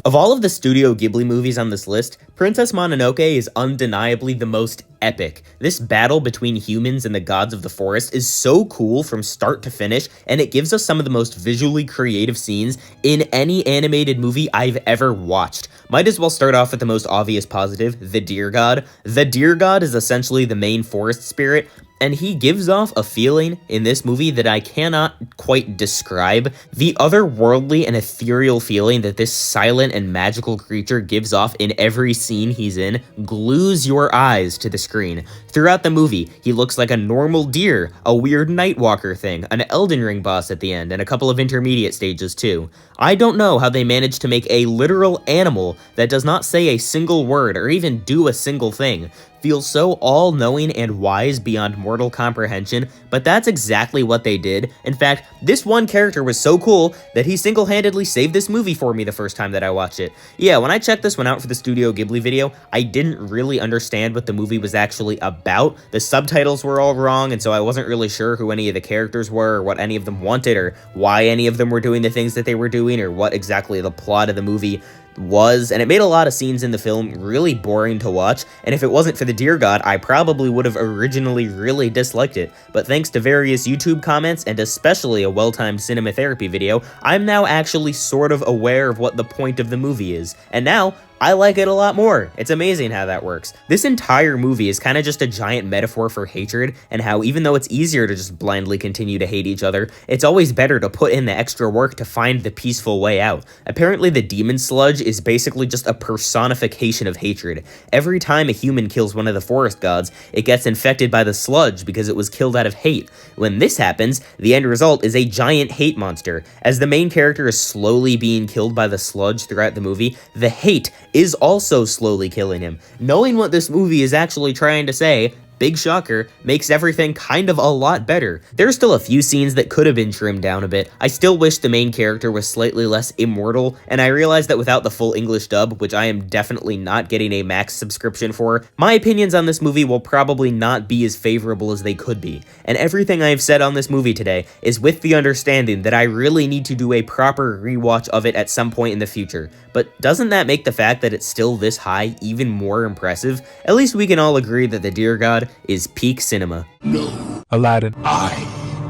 Of all of the Studio Ghibli movies on this list, Princess Mononoke is undeniably the most epic. This battle between humans and the gods of the forest is so cool from start to finish, and it gives us some of the most visually creative scenes in any animated movie I've ever watched. Might as well start off with the most obvious positive, the Deer God. The Deer God is essentially the main forest spirit, and he gives off a feeling in this movie that I cannot quite describe. The otherworldly and ethereal feeling that this silent and magical creature gives off in every scene he's in glues your eyes to the screen. Throughout the movie, he looks like a normal deer, a weird Nightwalker thing, an Elden Ring boss at the end, and a couple of intermediate stages too. I don't know how they managed to make a literal animal that does not say a single word or even do a single thing feel so all-knowing and wise beyond mortal comprehension, but that's exactly what they did. In fact, this one character was so cool that he single-handedly saved this movie for me the first time that I watched it. Yeah, when I checked this one out for the Studio Ghibli video, I didn't really understand what the movie was actually about. The subtitles were all wrong, and so I wasn't really sure who any of the characters were, or what any of them wanted, or why any of them were doing the things that they were doing, or what exactly the plot of the movie was, and it made a lot of scenes in the film really boring to watch, and if it wasn't for the Deer God, I probably would have originally really disliked it, but thanks to various YouTube comments, and especially a well-timed cinema therapy video, I'm now actually sort of aware of what the point of the movie is, and now I like it a lot more. It's amazing how that works. This entire movie is kind of just a giant metaphor for hatred, and how even though it's easier to just blindly continue to hate each other, it's always better to put in the extra work to find the peaceful way out. Apparently the demon sludge is basically just a personification of hatred. Every time a human kills one of the forest gods, it gets infected by the sludge because it was killed out of hate. When this happens, the end result is a giant hate monster. As the main character is slowly being killed by the sludge throughout the movie, the hate is also slowly killing him. Knowing what this movie is actually trying to say, big shocker, makes everything kind of a lot better. There's still a few scenes that could have been trimmed down a bit. I still wish the main character was slightly less immortal, and I realize that without the full English dub, which I am definitely not getting a Max subscription for, my opinions on this movie will probably not be as favorable as they could be. And everything I've said on this movie today is with the understanding that I really need to do a proper rewatch of it at some point in the future. But doesn't that make the fact that it's still this high even more impressive? At least we can all agree that the Deer God is peak cinema. No. Aladdin. I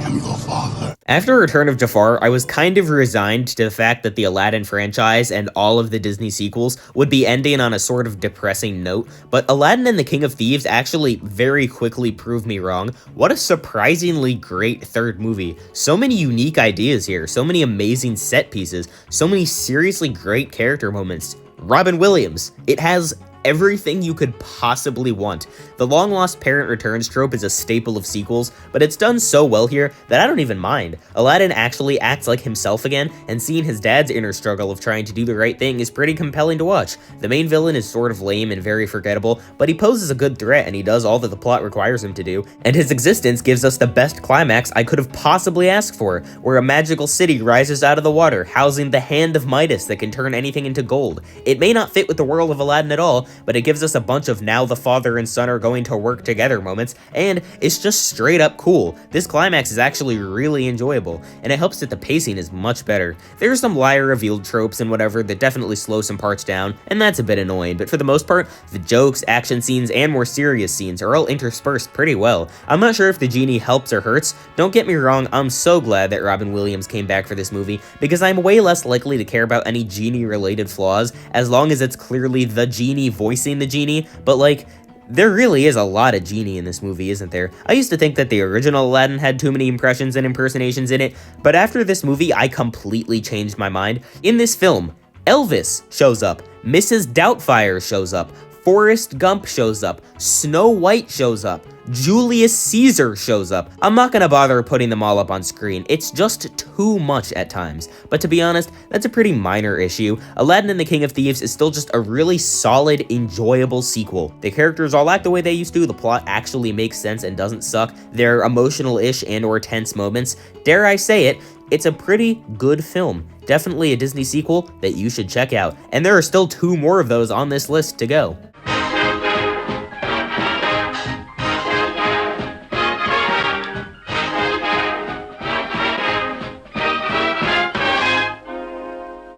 am your father. After Return of Jafar, I was kind of resigned to the fact that the Aladdin franchise and all of the Disney sequels would be ending on a sort of depressing note, but Aladdin and the King of Thieves actually very quickly proved me wrong. What a surprisingly great third movie. So many unique ideas here, so many amazing set pieces, so many seriously great character moments. Robin Williams, it has everything you could possibly want. The long-lost parent returns trope is a staple of sequels, but it's done so well here that I don't even mind. Aladdin actually acts like himself again, and seeing his dad's inner struggle of trying to do the right thing is pretty compelling to watch. The main villain is sort of lame and very forgettable, but he poses a good threat and he does all that the plot requires him to do, and his existence gives us the best climax I could have possibly asked for, where a magical city rises out of the water, housing the hand of Midas that can turn anything into gold. It may not fit with the world of Aladdin at all, but it gives us a bunch of now the father and son are going to work together moments, and it's just straight up cool. This climax is actually really enjoyable, and it helps that the pacing is much better. There are some liar revealed tropes and whatever that definitely slow some parts down, and that's a bit annoying, but for the most part, the jokes, action scenes, and more serious scenes are all interspersed pretty well. I'm not sure if the genie helps or hurts. Don't get me wrong, I'm so glad that Robin Williams came back for this movie, because I'm way less likely to care about any genie-related flaws, as long as it's clearly the genie voicing the genie, but like, there really is a lot of genie in this movie, isn't there? I used to think that the original Aladdin had too many impressions and impersonations in it, but after this movie, I completely changed my mind. In this film, Elvis shows up, Mrs. Doubtfire shows up, Forrest Gump shows up, Snow White shows up, Julius Caesar shows up. I'm not gonna bother putting them all up on screen, it's just too much at times. But to be honest, that's a pretty minor issue. Aladdin and the King of Thieves is still just a really solid, enjoyable sequel. The characters all act the way they used to, the plot actually makes sense and doesn't suck, there are emotional-ish and or tense moments. Dare I say it, it's a pretty good film. Definitely a Disney sequel that you should check out. And there are still 2 more of those on this list to go.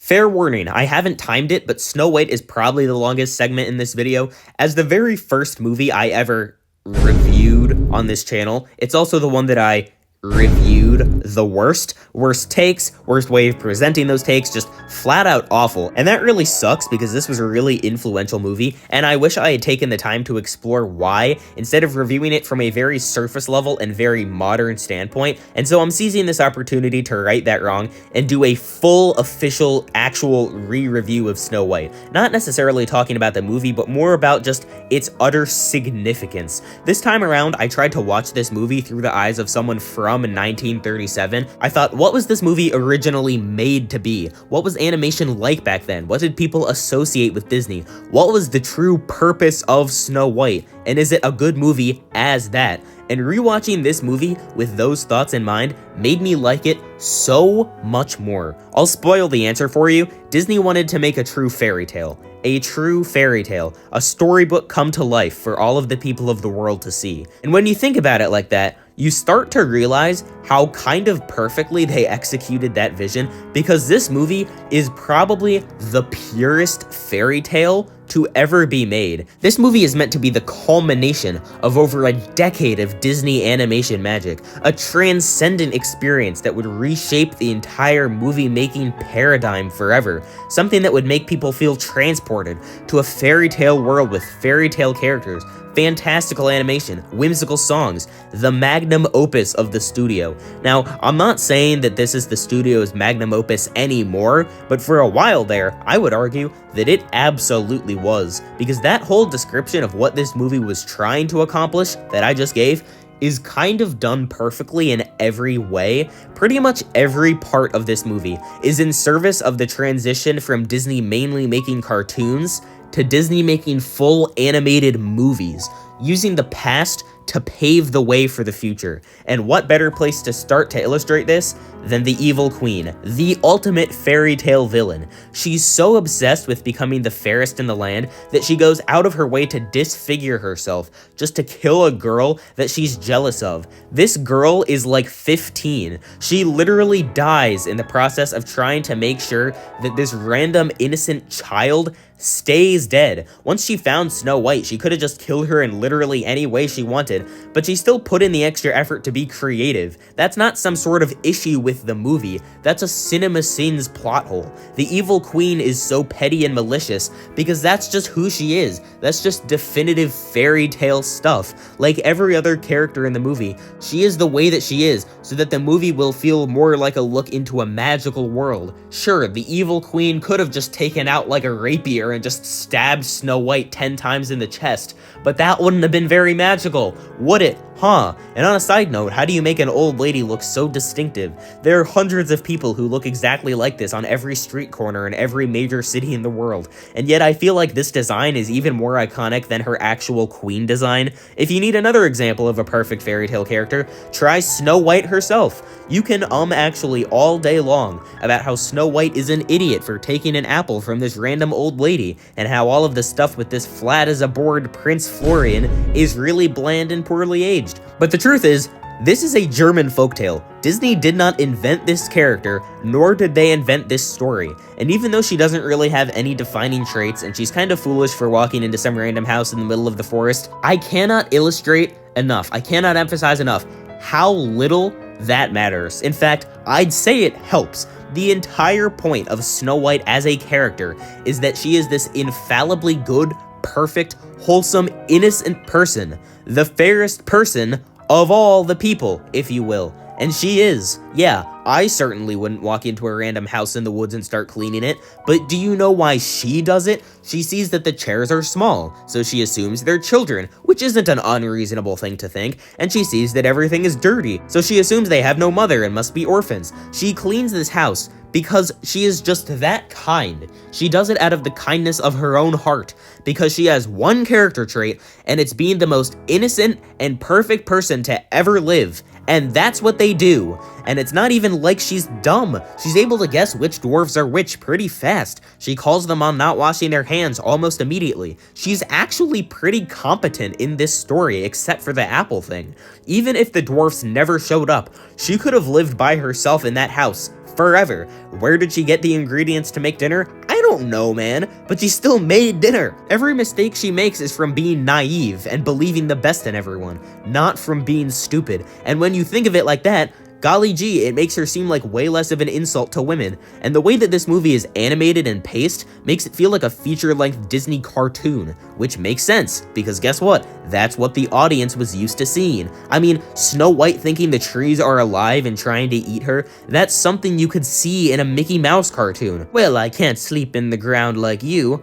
Fair warning, I haven't timed it, but Snow White is probably the longest segment in this video. As the very first movie I ever reviewed on this channel, it's also the one that I reviewed the worst. Worst takes, worst way of presenting those takes, just flat out awful. And that really sucks because this was a really influential movie, and I wish I had taken the time to explore why, instead of reviewing it from a very surface level and very modern standpoint. And so I'm seizing this opportunity to right that wrong and do a full, official, actual re-review of Snow White. Not necessarily talking about the movie, but more about just its utter significance. This time around, I tried to watch this movie through the eyes of someone from 1937. I thought, what was this movie originally made to be? What was animation like back then? What did people associate with Disney? What was the true purpose of Snow White? And is it a good movie as that? And rewatching this movie with those thoughts in mind made me like it so much more. I'll spoil the answer for you. Disney wanted to make a true fairy tale. A true fairy tale. A storybook come to life for all of the people of the world to see. And when you think about it like that, you start to realize how kind of perfectly they executed that vision, because this movie is probably the purest fairy tale to ever be made. This movie is meant to be the culmination of over a decade of Disney animation magic, a transcendent experience that would reshape the entire movie-making paradigm forever, something that would make people feel transported to a fairy tale world with fairy tale characters, fantastical animation, whimsical songs, the magnum opus of the studio. Now, I'm not saying that this is the studio's magnum opus anymore, but for a while there, I would argue that it absolutely was, because that whole description of what this movie was trying to accomplish that I just gave is kind of done perfectly in every way. Pretty much every part of this movie is in service of the transition from Disney mainly making cartoons to Disney making full animated movies, using the past to pave the way for the future. And what better place to start to illustrate this than the evil queen, the ultimate fairy tale villain. She's so obsessed with becoming the fairest in the land that she goes out of her way to disfigure herself just to kill a girl that she's jealous of. This girl is like 15. She literally dies in the process of trying to make sure that this random innocent child stays dead. Once she found Snow White, she could have just killed her in literally any way she wanted, but she still put in the extra effort to be creative. That's not some sort of issue with the movie, that's a cinema sins plot hole. The evil queen is so petty and malicious because that's just who she is. That's just definitive fairy tale stuff. Like every other character in the movie, she is the way that she is so that the movie will feel more like a look into a magical world. Sure, the evil queen could have just taken out like a rapier and just stabbed Snow White 10 times in the chest, but that wouldn't have been very magical, would it? Huh? And on a side note, how do you make an old lady look so distinctive? There are hundreds of people who look exactly like this on every street corner in every major city in the world, and yet I feel like this design is even more iconic than her actual queen design. If you need another example of a perfect fairy tale character, try Snow White herself. You can actually all day long about how Snow White is an idiot for taking an apple from this random old lady, and how all of the stuff with this flat as a board Prince Florian is really bland and poorly aged. But the truth is, this is a German folktale. Disney did not invent this character, nor did they invent this story. And even though she doesn't really have any defining traits, and she's kind of foolish for walking into some random house in the middle of the forest, I cannot illustrate enough, I cannot emphasize enough how little that matters. In fact, I'd say it helps. The entire point of Snow White as a character is that she is this infallibly good, perfect, wholesome, innocent person. The fairest person of all the people, if you will. And she is. Yeah, I certainly wouldn't walk into a random house in the woods and start cleaning it, but do you know why she does it? She sees that the chairs are small, so she assumes they're children, which isn't an unreasonable thing to think, and she sees that everything is dirty, so she assumes they have no mother and must be orphans. She cleans this house because she is just that kind. She does it out of the kindness of her own heart, because she has one character trait, and it's being the most innocent and perfect person to ever live. And that's what they do. And it's not even like she's dumb. She's able to guess which dwarves are which pretty fast. She calls them on not washing their hands almost immediately. She's actually pretty competent in this story, except for the apple thing. Even if the dwarfs never showed up, she could have lived by herself in that house forever. Where did she get the ingredients to make dinner? I don't know, man, but she still made dinner. Every mistake she makes is from being naive and believing the best in everyone, not from being stupid. And when you think of it like that, golly gee, it makes her seem like way less of an insult to women. And the way that this movie is animated and paced makes it feel like a feature-length Disney cartoon, which makes sense, because guess what? That's what the audience was used to seeing. I mean, Snow White thinking the trees are alive and trying to eat her, that's something you could see in a Mickey Mouse cartoon. Well, I can't sleep in the ground like you.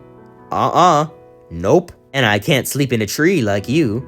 Nope. And I can't sleep in a tree like you.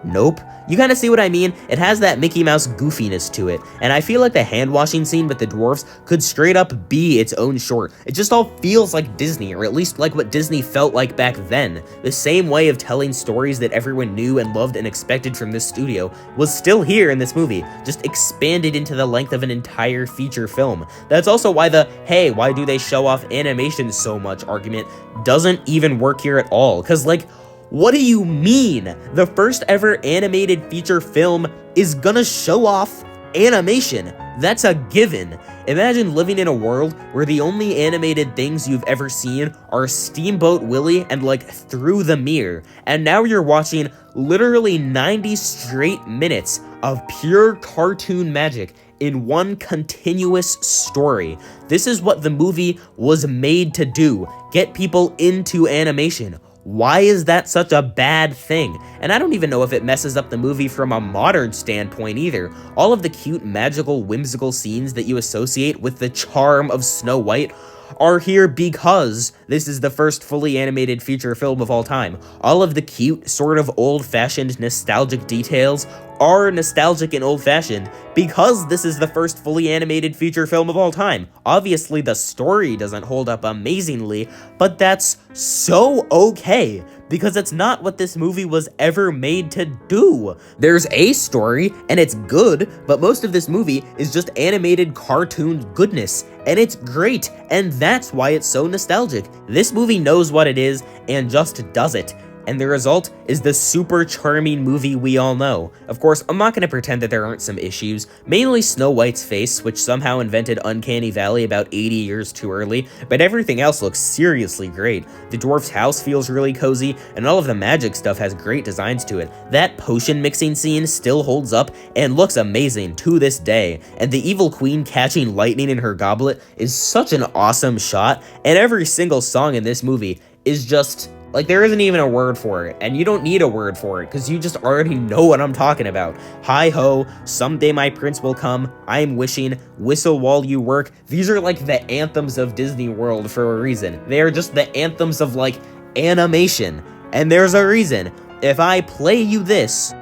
Nope. You kind of see what I mean? It has that Mickey Mouse goofiness to it, and I feel like the hand-washing scene with the dwarfs could straight up be its own short. It just all feels like Disney, or at least like what Disney felt like back then. The same way of telling stories that everyone knew and loved and expected from this studio was still here in this movie, just expanded into the length of an entire feature film. That's also why the, hey, why do they show off animation so much argument doesn't even work here at all, because like, what do you mean? The first ever animated feature film is gonna show off animation. That's a given. Imagine living in a world where the only animated things you've ever seen are Steamboat Willie and like Through the Mirror, and now you're watching literally 90 straight minutes of pure cartoon magic in one continuous story. This is what the movie was made to do, get people into animation. Why is that such a bad thing? And I don't even know if it messes up the movie from a modern standpoint either. All of the cute, magical, whimsical scenes that you associate with the charm of Snow White are here because this is the first fully animated feature film of all time. All of the cute, sort of old-fashioned, nostalgic details are nostalgic and old-fashioned because this is the first fully animated feature film of all time. Obviously, the story doesn't hold up amazingly, but that's so okay, because it's not what this movie was ever made to do. There's a story, and it's good, but most of this movie is just animated cartoon goodness, and it's great, and that's why it's so nostalgic. This movie knows what it is, and just does it. And the result is the super charming movie we all know. Of course, I'm not going to pretend that there aren't some issues, mainly Snow White's face, which somehow invented Uncanny Valley about 80 years too early, but everything else looks seriously great. The dwarf's house feels really cozy, and all of the magic stuff has great designs to it. That potion mixing scene still holds up and looks amazing to this day, and the evil queen catching lightning in her goblet is such an awesome shot, and every single song in this movie is just... like, there isn't even a word for it, and you don't need a word for it, because you just already know what I'm talking about. Hi-ho, Someday My Prince Will Come, I'm Wishing, Whistle While You Work. These are like the anthems of Disney World for a reason. They are just the anthems of, like, animation. And there's a reason. If I play you this...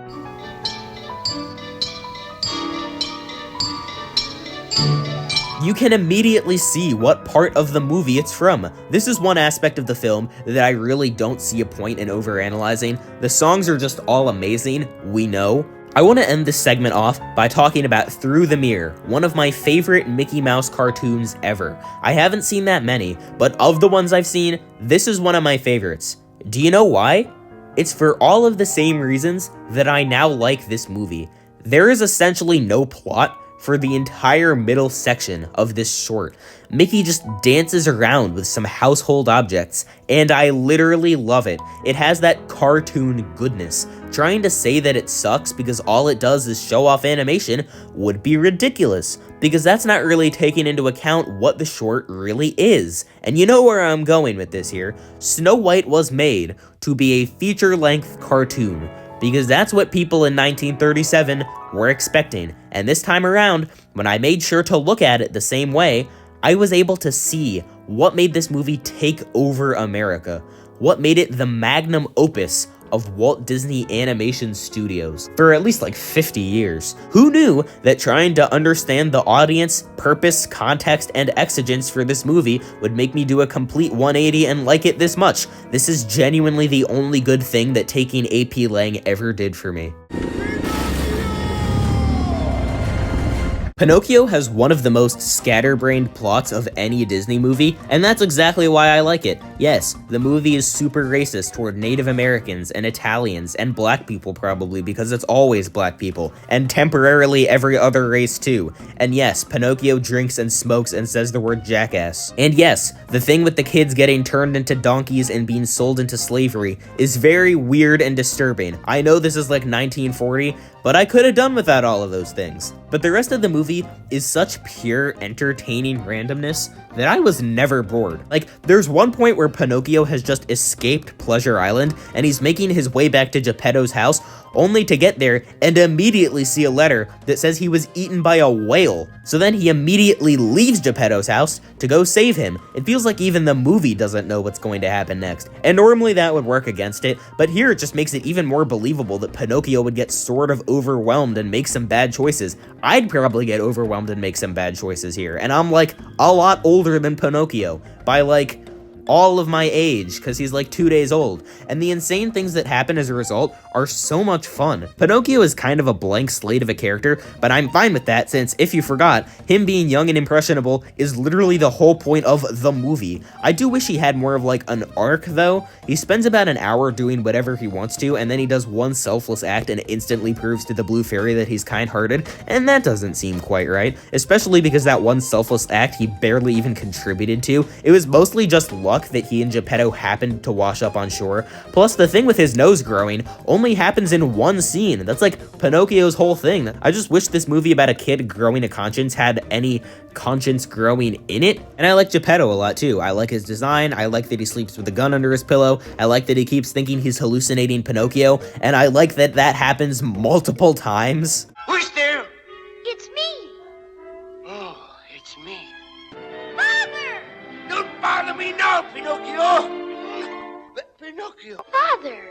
you can immediately see what part of the movie it's from. This is one aspect of the film that I really don't see a point in overanalyzing. The songs are just all amazing, we know, I want to end this segment off by talking about Through the Mirror, one of my favorite Mickey Mouse cartoons ever. I haven't seen that many, but of the ones I've seen, this is one of my favorites. Do you know why? It's for all of the same reasons that I now like this movie. There is essentially no plot for the entire middle section of this short. Mickey just dances around with some household objects, and I literally love it. It has that cartoon goodness. Trying to say that it sucks because all it does is show off animation would be ridiculous, because that's not really taking into account what the short really is. And you know where I'm going with this here. Snow White was made to be a feature-length cartoon, because that's what people in 1937 were expecting. And this time around, when I made sure to look at it the same way, I was able to see what made this movie take over America, what made it the magnum opus of Walt Disney Animation Studios for at least like 50 years. Who knew that trying to understand the audience, purpose, context, and exigence for this movie would make me do a complete 180 and like it this much? This is genuinely the only good thing that taking AP Lang ever did for me. Pinocchio has one of the most scatterbrained plots of any Disney movie, and that's exactly why I like it. Yes, the movie is super racist toward Native Americans and Italians and black people probably, because it's always black people, and temporarily every other race too. And yes, Pinocchio drinks and smokes and says the word jackass. And yes, the thing with the kids getting turned into donkeys and being sold into slavery is very weird and disturbing. I know this is like 1940, but I could have done without all of those things. But the rest of the movie is such pure, entertaining randomness that I was never bored. Like, there's one point where Pinocchio has just escaped Pleasure Island, and he's making his way back to Geppetto's house, only to get there and immediately see a letter that says he was eaten by a whale. So then he immediately leaves Geppetto's house to go save him. It feels like even the movie doesn't know what's going to happen next. And normally that would work against it, but here it just makes it even more believable that Pinocchio would get sort of overwhelmed and make some bad choices. I'd probably get overwhelmed and make some bad choices here, and I'm like a lot older than Pinocchio by like all of my age, because he's like 2 days old, and the insane things that happen as a result are so much fun. Pinocchio is kind of a blank slate of a character, but I'm fine with that since, if you forgot, him being young and impressionable is literally the whole point of the movie. I do wish he had more of like an arc though. He spends about an hour doing whatever he wants to, and then he does one selfless act and instantly proves to the Blue Fairy that he's kind-hearted, and that doesn't seem quite right, especially because that one selfless act he barely even contributed to. It was mostly just luck that he and Geppetto happened to wash up on shore. Plus, the thing with his nose growing only happens in one scene. That's like Pinocchio's whole thing. I just wish this movie about a kid growing a conscience had any conscience growing in it. And I like Geppetto a lot too. I like his design. I like that he sleeps with a gun under his pillow. I like that he keeps thinking he's hallucinating Pinocchio. And I like that that happens multiple times. Who's there? It's me. Oh, it's me. Father! Don't bother me now, Pinocchio! Pinocchio! Father!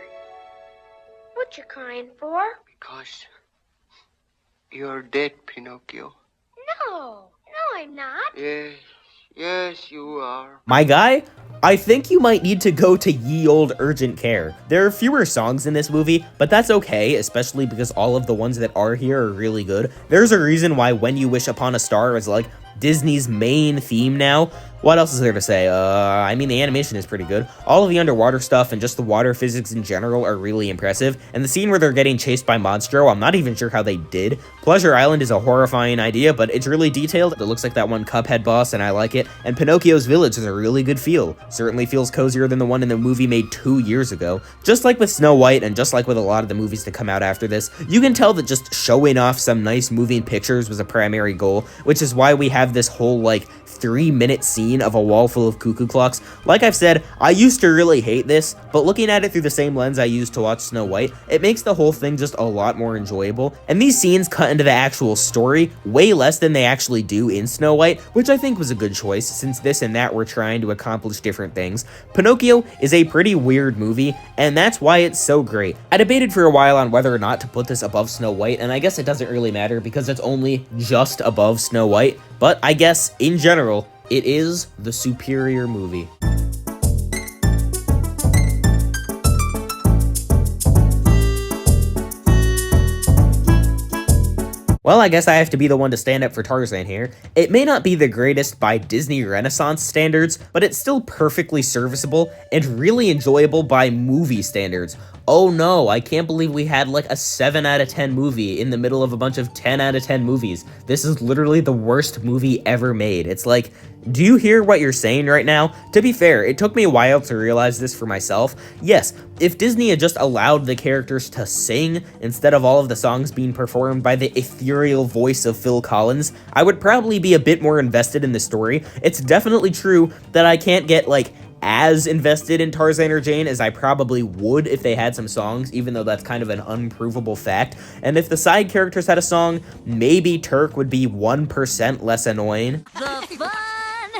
What you crying for? Because you're dead, Pinocchio. No, I'm not. Yes, you are. My guy, I think you might need to go to ye olde urgent care. There are fewer songs in this movie, but that's okay, especially because all of the ones that are here are really good. There's a reason why When You Wish Upon a Star is like Disney's main theme now. What else is there to say? I mean, the animation is pretty good. All of the underwater stuff and just the water physics in general are really impressive. And the scene where they're getting chased by Monstro, I'm not even sure how they did. Pleasure Island is a horrifying idea, but it's really detailed. It looks like that one Cuphead boss, and I like it. And Pinocchio's village is a really good feel. Certainly feels cozier than the one in the movie made 2 years ago. Just like with Snow White, and just like with a lot of the movies to come out after this, you can tell that just showing off some nice moving pictures was a primary goal, which is why we have this whole, like, 3-minute scene of a wall full of cuckoo clocks. Like I've said, I used to really hate this, but looking at it through the same lens I used to watch Snow White, it makes the whole thing just a lot more enjoyable. And these scenes cut into the actual story way less than they actually do in Snow White, which I think was a good choice, since this and that were trying to accomplish different things. Pinocchio is a pretty weird movie, and that's why it's so great. I debated for a while on whether or not to put this above Snow White, and I guess it doesn't really matter because it's only just above Snow White, but I guess, in general, it is the superior movie. Well, I guess I have to be the one to stand up for Tarzan here. It may not be the greatest by Disney Renaissance standards, but it's still perfectly serviceable and really enjoyable by movie standards. Oh no, I can't believe we had like a 7 out of 10 movie in the middle of a bunch of 10 out of 10 movies. This is literally the worst movie ever made. It's like, do you hear what you're saying right now? To be fair, it took me a while to realize this for myself. Yes, if Disney had just allowed the characters to sing instead of all of the songs being performed by the ethereal voice of Phil Collins, I would probably be a bit more invested in the story. It's definitely true that I can't get like as invested in Tarzan or Jane as I probably would if they had some songs, even though that's kind of an unprovable fact. And if the side characters had a song, maybe Turk would be 1% less annoying. The fun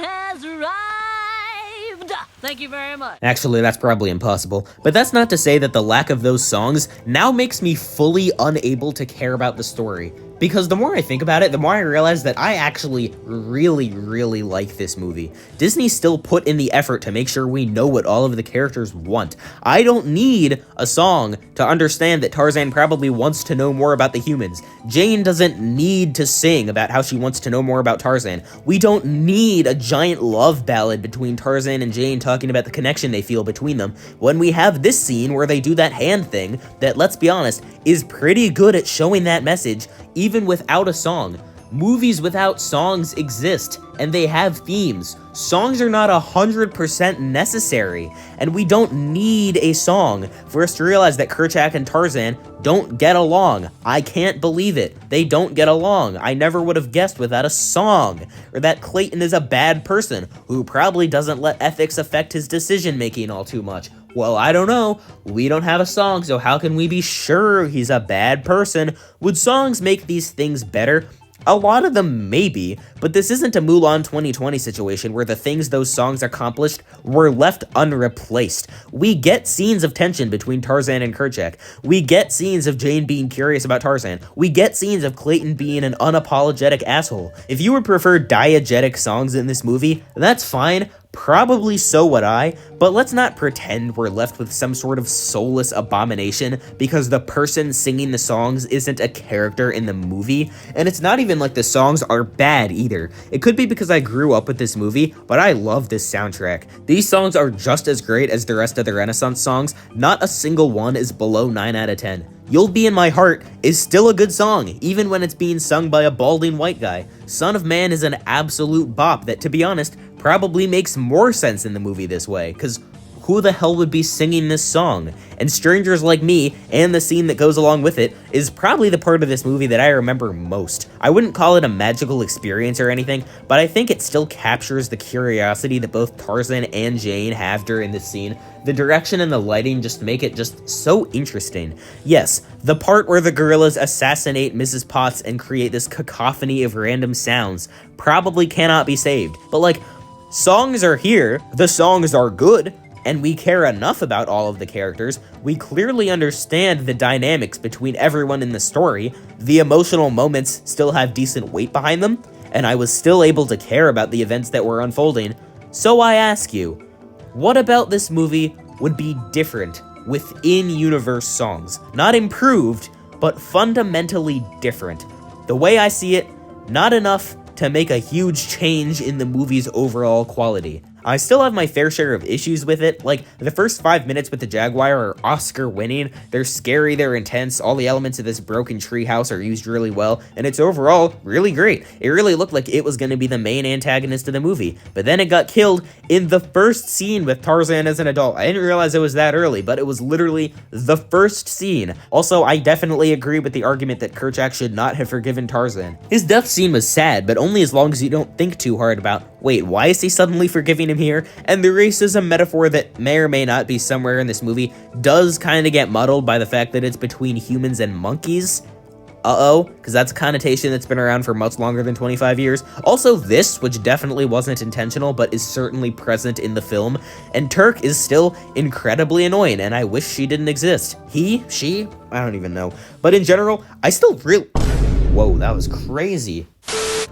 has arrived. Thank you very much. Actually, that's probably impossible, but that's not to say that the lack of those songs now makes me fully unable to care about the story. Because the more I think about it, the more I realize that I actually really like this movie. Disney still put in the effort to make sure we know what all of the characters want. I don't need a song to understand that Tarzan probably wants to know more about the humans. Jane doesn't need to sing about how she wants to know more about Tarzan. We don't need a giant love ballad between Tarzan and Jane talking about the connection they feel between them when we have this scene where they do that hand thing that, let's be honest, is pretty good at showing that message even without a song. Movies without songs exist, and they have themes. Songs are not 100% necessary, and we don't need a song for us to realize that Kerchak and Tarzan don't get along. I can't believe it. They don't get along. I never would have guessed without a song. Or that Clayton is a bad person who probably doesn't let ethics affect his decision-making all too much. Well, I don't know. We don't have a song, so how can we be sure he's a bad person? Would songs make these things better? A lot of them maybe, but this isn't a Mulan 2020 situation where the things those songs accomplished were left unreplaced. We get scenes of tension between Tarzan and Kerchak. We get scenes of Jane being curious about Tarzan. We get scenes of Clayton being an unapologetic asshole. If you would prefer diegetic songs in this movie, that's fine. Probably so would I, but let's not pretend we're left with some sort of soulless abomination because the person singing the songs isn't a character in the movie, and it's not even like the songs are bad either. It could be because I grew up with this movie, but I love this soundtrack. These songs are just as great as the rest of the Renaissance songs. Not a single one is below 9 out of 10. You'll Be in My Heart is still a good song, even when it's being sung by a balding white guy. Son of Man is an absolute bop that, to be honest, probably makes more sense in the movie this way, because who the hell would be singing this song? And Strangers Like Me, and the scene that goes along with it, is probably the part of this movie that I remember most. I wouldn't call it a magical experience or anything, but I think it still captures the curiosity that both Tarzan and Jane have during this scene. The direction and the lighting just make it just so interesting. Yes, the part where the gorillas assassinate Mrs. Potts and create this cacophony of random sounds probably cannot be saved, but like, songs are here, the songs are good, and we care enough about all of the characters. We clearly understand the dynamics between everyone in the story. The emotional moments still have decent weight behind them, and I was still able to care about the events that were unfolding. So I ask you, what about this movie would be different within universe songs? Not improved, but fundamentally different. The way I see it, not enough to make a huge change in the movie's overall quality. I still have my fair share of issues with it. Like, the first 5 minutes with the Jaguar are Oscar-winning. They're scary, they're intense, all the elements of this broken treehouse are used really well, and it's overall really great. It really looked like it was going to be the main antagonist of the movie, but then it got killed in the first scene with Tarzan as an adult. I didn't realize it was that early, but it was literally the first scene. Also, I definitely agree with the argument that Kerchak should not have forgiven Tarzan. His death scene was sad, but only as long as you don't think too hard about, wait, why is he suddenly forgiving him here? And the racism metaphor that may or may not be somewhere in this movie does kind of get muddled by the fact that it's between humans and monkeys. Because that's a connotation that's been around for much longer than 25 years. Also this, which definitely wasn't intentional, but is certainly present in the film. And Turk is still incredibly annoying, and I wish she didn't exist. He? She? I don't even know. But in general, I still really... Whoa, that was crazy.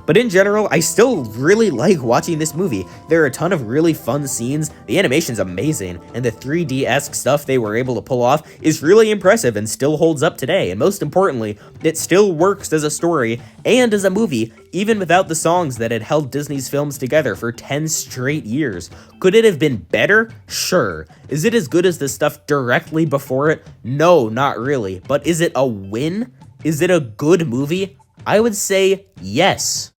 But in general, I still really like watching this movie. There are a ton of really fun scenes, the animation's amazing, and the 3D-esque stuff they were able to pull off is really impressive and still holds up today. And most importantly, it still works as a story and as a movie, even without the songs that had held Disney's films together for 10 straight years. Could it have been better? Sure. Is it as good as the stuff directly before it? No, not really. But is it a win? Is it a good movie? I would say yes.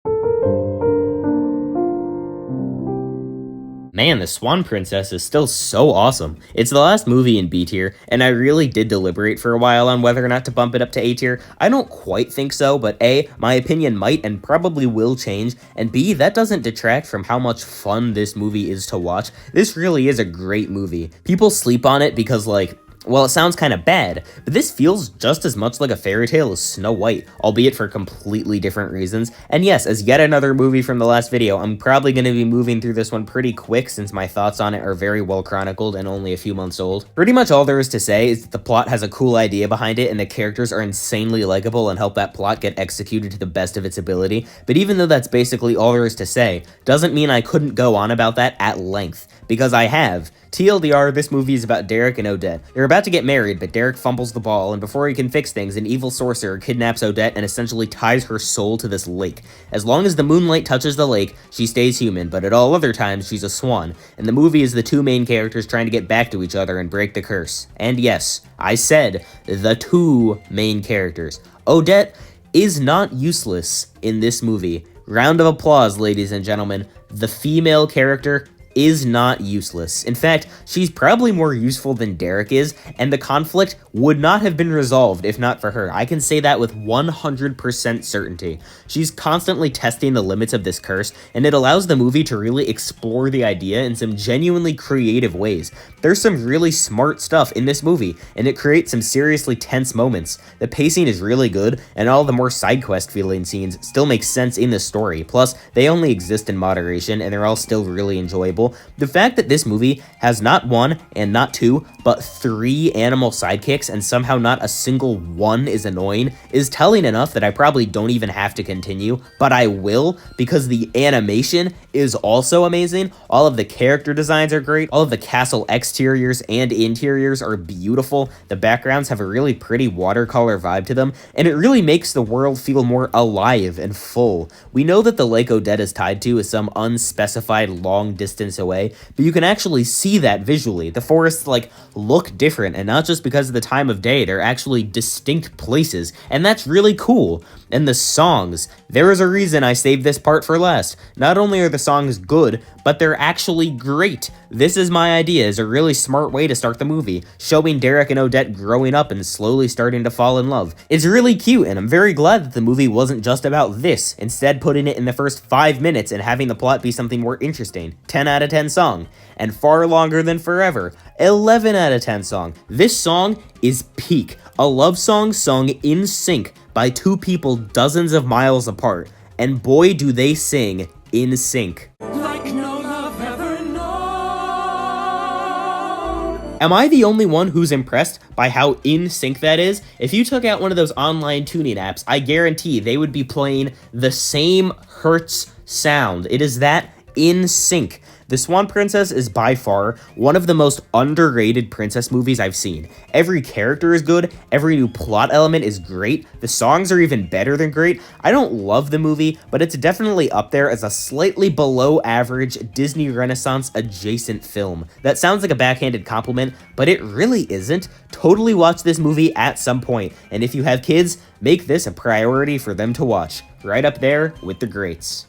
Man, the Swan Princess is still so awesome. It's the last movie in B tier, and I really did deliberate for a while on whether or not to bump it up to A tier. I don't quite think so, but A, my opinion might and probably will change, and B, that doesn't detract from how much fun this movie is to watch. This really is a great movie. People sleep on it because, like, well, it sounds kind of bad, but this feels just as much like a fairy tale as Snow White, albeit for completely different reasons. And yes, as yet another movie from the last video, I'm probably going to be moving through this one pretty quick since my thoughts on it are very well chronicled and only a few months old. Pretty much all there is to say is that the plot has a cool idea behind it and the characters are insanely likable and help that plot get executed to the best of its ability. But even though that's basically all there is to say, doesn't mean I couldn't go on about that at length, because I have. TLDR, this movie is about Derek and Odette. They're about to get married, but Derek fumbles the ball, and before he can fix things, an evil sorcerer kidnaps Odette and essentially ties her soul to this lake. As long as the moonlight touches the lake, she stays human, but at all other times, she's a swan. And the movie is the two main characters trying to get back to each other and break the curse. And yes, I said the two main characters. Odette is not useless in this movie. Round of applause, ladies and gentlemen. The female character is not useless. In fact, she's probably more useful than Derek is, and the conflict would not have been resolved if not for her. I can say that with 100% certainty. She's constantly testing the limits of this curse, and it allows the movie to really explore the idea in some genuinely creative ways. There's some really smart stuff in this movie, and it creates some seriously tense moments. The pacing is really good, and all the more side quest feeling scenes still make sense in the story. Plus, they only exist in moderation, and they're all still really enjoyable. The fact that this movie has not one and not two, but 3 animal sidekicks and somehow not a single one is annoying is telling enough that I probably don't even have to continue, but I will because the animation is also amazing. All of the character designs are great. All of the castle exteriors and interiors are beautiful. The backgrounds have a really pretty watercolor vibe to them, and it really makes the world feel more alive and full. We know that the lake Odette is tied to is some unspecified long distance away, but you can actually see that visually. The forests look different, and not just because of the time of day, they're actually distinct places, and that's really cool. And the songs, there is a reason I saved this part for last. Not only are the songs good, but they're actually great. This is my idea, is a really smart way to start the movie, showing Derek and Odette growing up and slowly starting to fall in love. It's really cute, and I'm very glad that the movie wasn't just about this, instead putting it in the first 5 minutes and having the plot be something more interesting. 10 out of 10 song. And far longer than Forever. 11 out of 10 song. This song is peak. A love song sung in sync by two people dozens of miles apart. And boy do they sing in sync. Like no love ever known. Am I the only one who's impressed by how in sync that is? If you took out one of those online tuning apps, I guarantee they would be playing the same hertz sound. It is that in sync. The Swan Princess is by far one of the most underrated princess movies I've seen. Every character is good, every new plot element is great, the songs are even better than great. I don't love the movie, but it's definitely up there as a slightly below average Disney Renaissance adjacent film. That sounds like a backhanded compliment, but it really isn't. Totally watch this movie at some point, and if you have kids, make this a priority for them to watch. Right up there with the greats.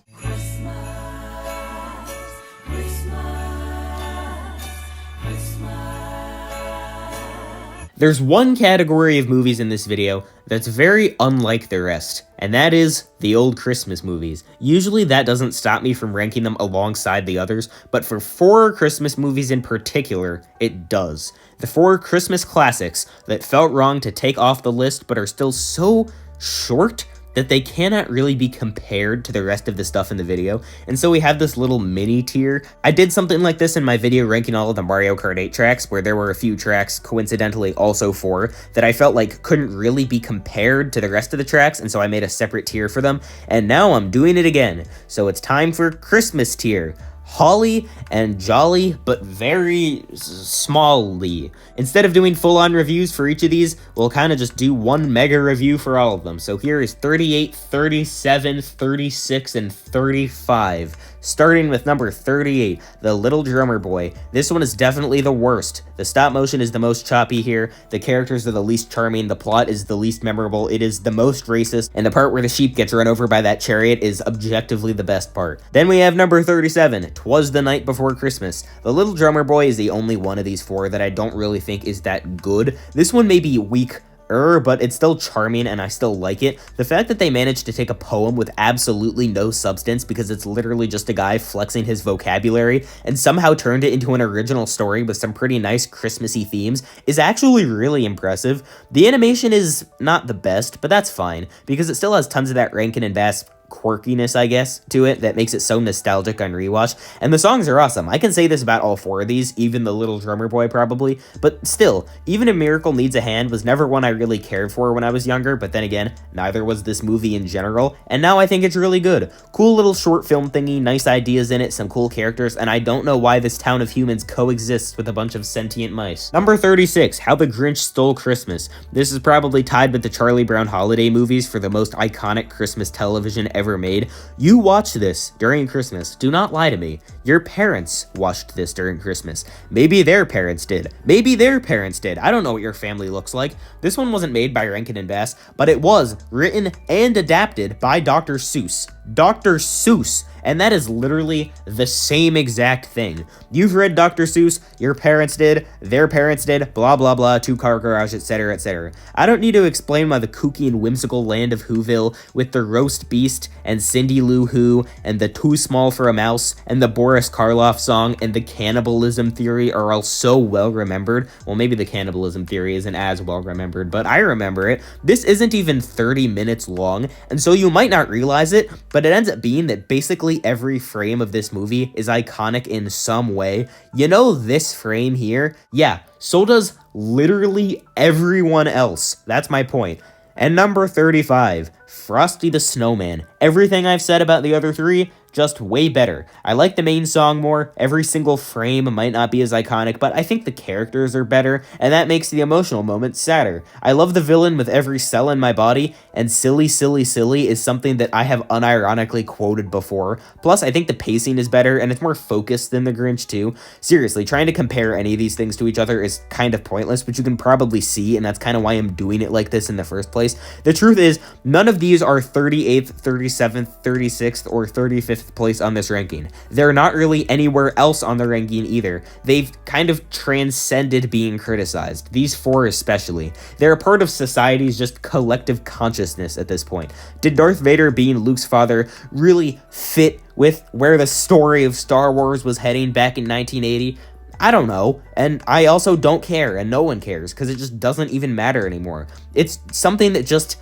There's one category of movies in this video that's very unlike the rest, and that is the old Christmas movies. Usually that doesn't stop me from ranking them alongside the others, but for 4 Christmas movies in particular, it does. The 4 Christmas classics that felt wrong to take off the list but are still so short that they cannot really be compared to the rest of the stuff in the video, and so we have this little mini tier. I did something like this in my video ranking all of the Mario Kart 8 tracks, where there were a few tracks, coincidentally also 4, that I felt like couldn't really be compared to the rest of the tracks, and so I made a separate tier for them, and now I'm doing it again. So it's time for Christmas tier. Holly and jolly, but very small-ly. Instead of doing full-on reviews for each of these, we'll kind of just do one mega review for all of them. So here is 38, 37, 36, and 35. Starting with number 38, The Little Drummer Boy. This one is definitely the worst. The stop motion is the most choppy here, the characters are the least charming, the plot is the least memorable, it is the most racist, and the part where the sheep gets run over by that chariot is objectively the best part. Then we have number 37, 'Twas the Night Before Christmas. The Little Drummer Boy is the only one of these 4 that I don't really think is that good. This one may be weak, but it's still charming and I still like it. The fact that they managed to take a poem with absolutely no substance, because it's literally just a guy flexing his vocabulary, and somehow turned it into an original story with some pretty nice Christmassy themes, is actually really impressive. The animation is not the best, but that's fine, because it still has tons of that Rankin and Bass quirkiness, I guess, to it that makes it so nostalgic on rewatch, and the songs are awesome. I can say this about all 4 of these, even The Little Drummer Boy probably, but still, even A Miracle Needs a Hand was never one I really cared for when I was younger, but then again, neither was this movie in general, and now I think it's really good. Cool little short film thingy, nice ideas in it, some cool characters, and I don't know why this town of humans coexists with a bunch of sentient mice. Number 36, How the Grinch Stole Christmas. This is probably tied with the Charlie Brown holiday movies for the most iconic Christmas television ever made. You watched this during Christmas. Do not lie to me. Your parents watched this during Christmas. Maybe their parents did. Maybe their parents did. I don't know what your family looks like. This one wasn't made by Rankin and Bass, but it was written and adapted by Dr. Seuss. Dr. Seuss. And that is literally the same exact thing. You've read Dr. Seuss, your parents did, their parents did, blah blah blah, 2-car garage, etc, etc. I don't need to explain why the kooky and whimsical land of Whoville, with the roast beast, and Cindy Lou Who, and the Too Small for a Mouse, and the Boris Karloff song, and the cannibalism theory are all so well remembered. Well, maybe the cannibalism theory isn't as well remembered, but I remember it. This isn't even 30 minutes long, and so you might not realize it, but it ends up being that basically every frame of this movie is iconic in some way. You know this frame here? Yeah, so does literally everyone else. That's my point. And number 35, Frosty the Snowman. Everything I've said about the other 3, just way better. I like the main song more. Every single frame might not be as iconic, but I think the characters are better, and that makes the emotional moments sadder. I love the villain with every cell in my body, and silly, silly, silly is something that I have unironically quoted before. Plus, I think the pacing is better, and it's more focused than The Grinch too. Seriously, trying to compare any of these things to each other is kind of pointless, but you can probably see, and that's kind of why I'm doing it like this in the first place. The truth is, none of these are 38th, 37th, 36th, or 35th place on this ranking. They're not really anywhere else on the ranking either. They've kind of transcended being criticized. These 4 especially. They're a part of society's just collective consciousness at this point. Did Darth Vader being Luke's father really fit with where the story of Star Wars was heading back in 1980? I don't know, and I also don't care, and no one cares, because it just doesn't even matter anymore. It's something that just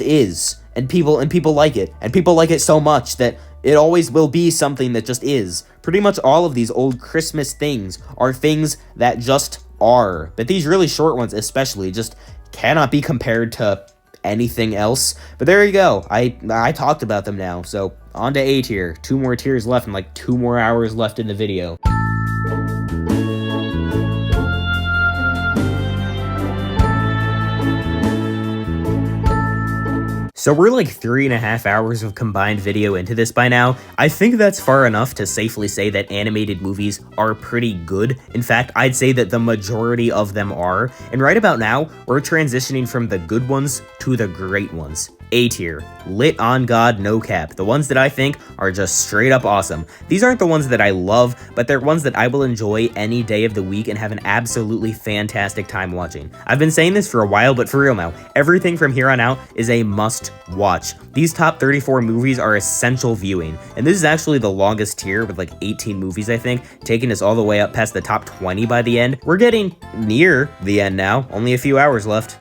is, and people like it, and people like it so much that it always will be something that just is. Pretty much all of these old Christmas things are things that just are, but these really short ones especially just cannot be compared to anything else. But there you go, I talked about them now, so on to A tier. 2 more tiers left and like 2 more hours left in the video. So we're like 3.5 hours of combined video into this by now. I think that's far enough to safely say that animated movies are pretty good. In fact, I'd say that the majority of them are. And right about now, we're transitioning from the good ones to the great ones. A tier, lit on God, no cap. The ones that I think are just straight up awesome. These aren't the ones that I love, but they're ones that I will enjoy any day of the week and have an absolutely fantastic time watching. I've been saying this for a while, but for real now, everything from here on out is a must watch. These top 34 movies are essential viewing, and this is actually the longest tier with like 18 movies, I think, taking us all the way up past the top 20 by the end. We're getting near the end now, only a few hours left.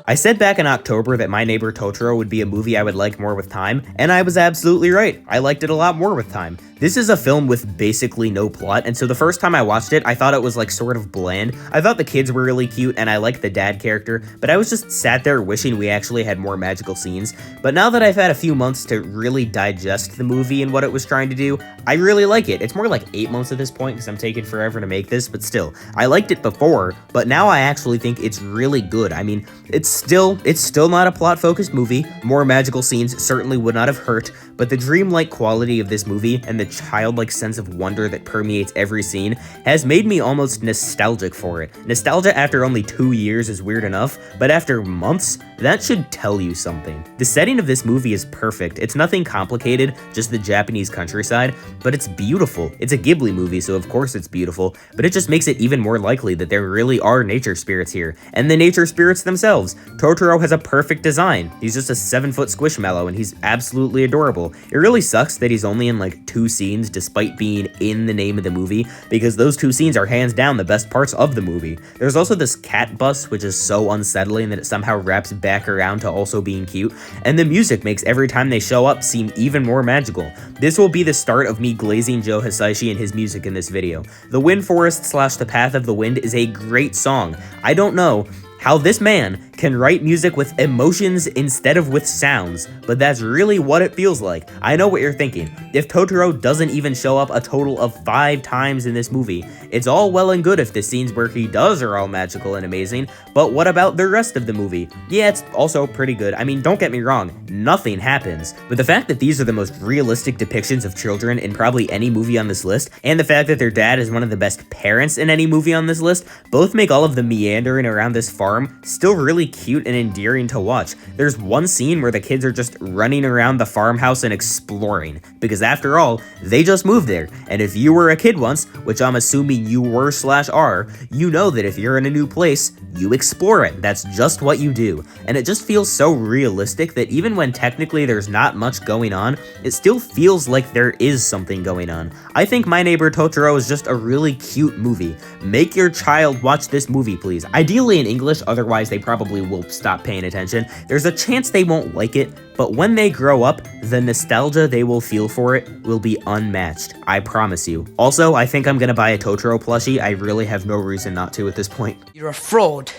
I said back in October that My Neighbor Totoro would be a movie I would like more with time, and I was absolutely right. I liked it a lot more with time. This is a film with basically no plot, and so the first time I watched it, I thought it was like sort of bland. I thought the kids were really cute, and I liked the dad character, but I was just sat there wishing we actually had more magical scenes. But now that I've had a few months to really digest the movie and what it was trying to do, I really like it. It's more like 8 months at this point, because I'm taking forever to make this, but still. I liked it before, but now I actually think it's really good. I mean, it's still not a plot-focused movie. More magical scenes certainly would not have hurt, but the dreamlike quality of this movie and the childlike sense of wonder that permeates every scene has made me almost nostalgic for it. Nostalgia after only 2 years is weird enough, but after months, that should tell you something. The setting of this movie is perfect. It's nothing complicated, just the Japanese countryside, but it's beautiful. It's a Ghibli movie, so of course it's beautiful, but it just makes it even more likely that there really are nature spirits here, and the nature spirits themselves. Totoro has a perfect design. He's just a 7-foot squishmallow, and he's absolutely adorable. It really sucks that he's only in like 2 scenes despite being in the name of the movie, because those 2 scenes are hands down the best parts of the movie. There's also this cat bus, which is so unsettling that it somehow wraps back around to also being cute, and the music makes every time they show up seem even more magical. This will be the start of me glazing Joe Hisaishi and his music in this video. The Wind Forest / The Path of the Wind is a great song. I don't know how this man can write music with emotions instead of with sounds, but that's really what it feels like. I know what you're thinking. If Totoro doesn't even show up a total of 5 times in this movie, it's all well and good if the scenes where he does are all magical and amazing, but what about the rest of the movie? Yeah, it's also pretty good. I mean, don't get me wrong, nothing happens, but the fact that these are the most realistic depictions of children in probably any movie on this list, and the fact that their dad is one of the best parents in any movie on this list, both make all of the meandering around this farm still really cute and endearing to watch. There's one scene where the kids are just running around the farmhouse and exploring, because after all, they just moved there, and if you were a kid once, which I'm assuming you were / are, you know that if you're in a new place, you explore it. That's just what you do, and it just feels so realistic that even when technically there's not much going on, it still feels like there is something going on. I think My Neighbor Totoro is just a really cute movie. Make your child watch this movie, please. Ideally in English, otherwise they probably will stop paying attention. There's a chance they won't like it, but when they grow up, the nostalgia they will feel for it will be unmatched. I promise you. Also, I think I'm gonna buy a Totoro plushie. I really have no reason not to at this point. You're a fraud.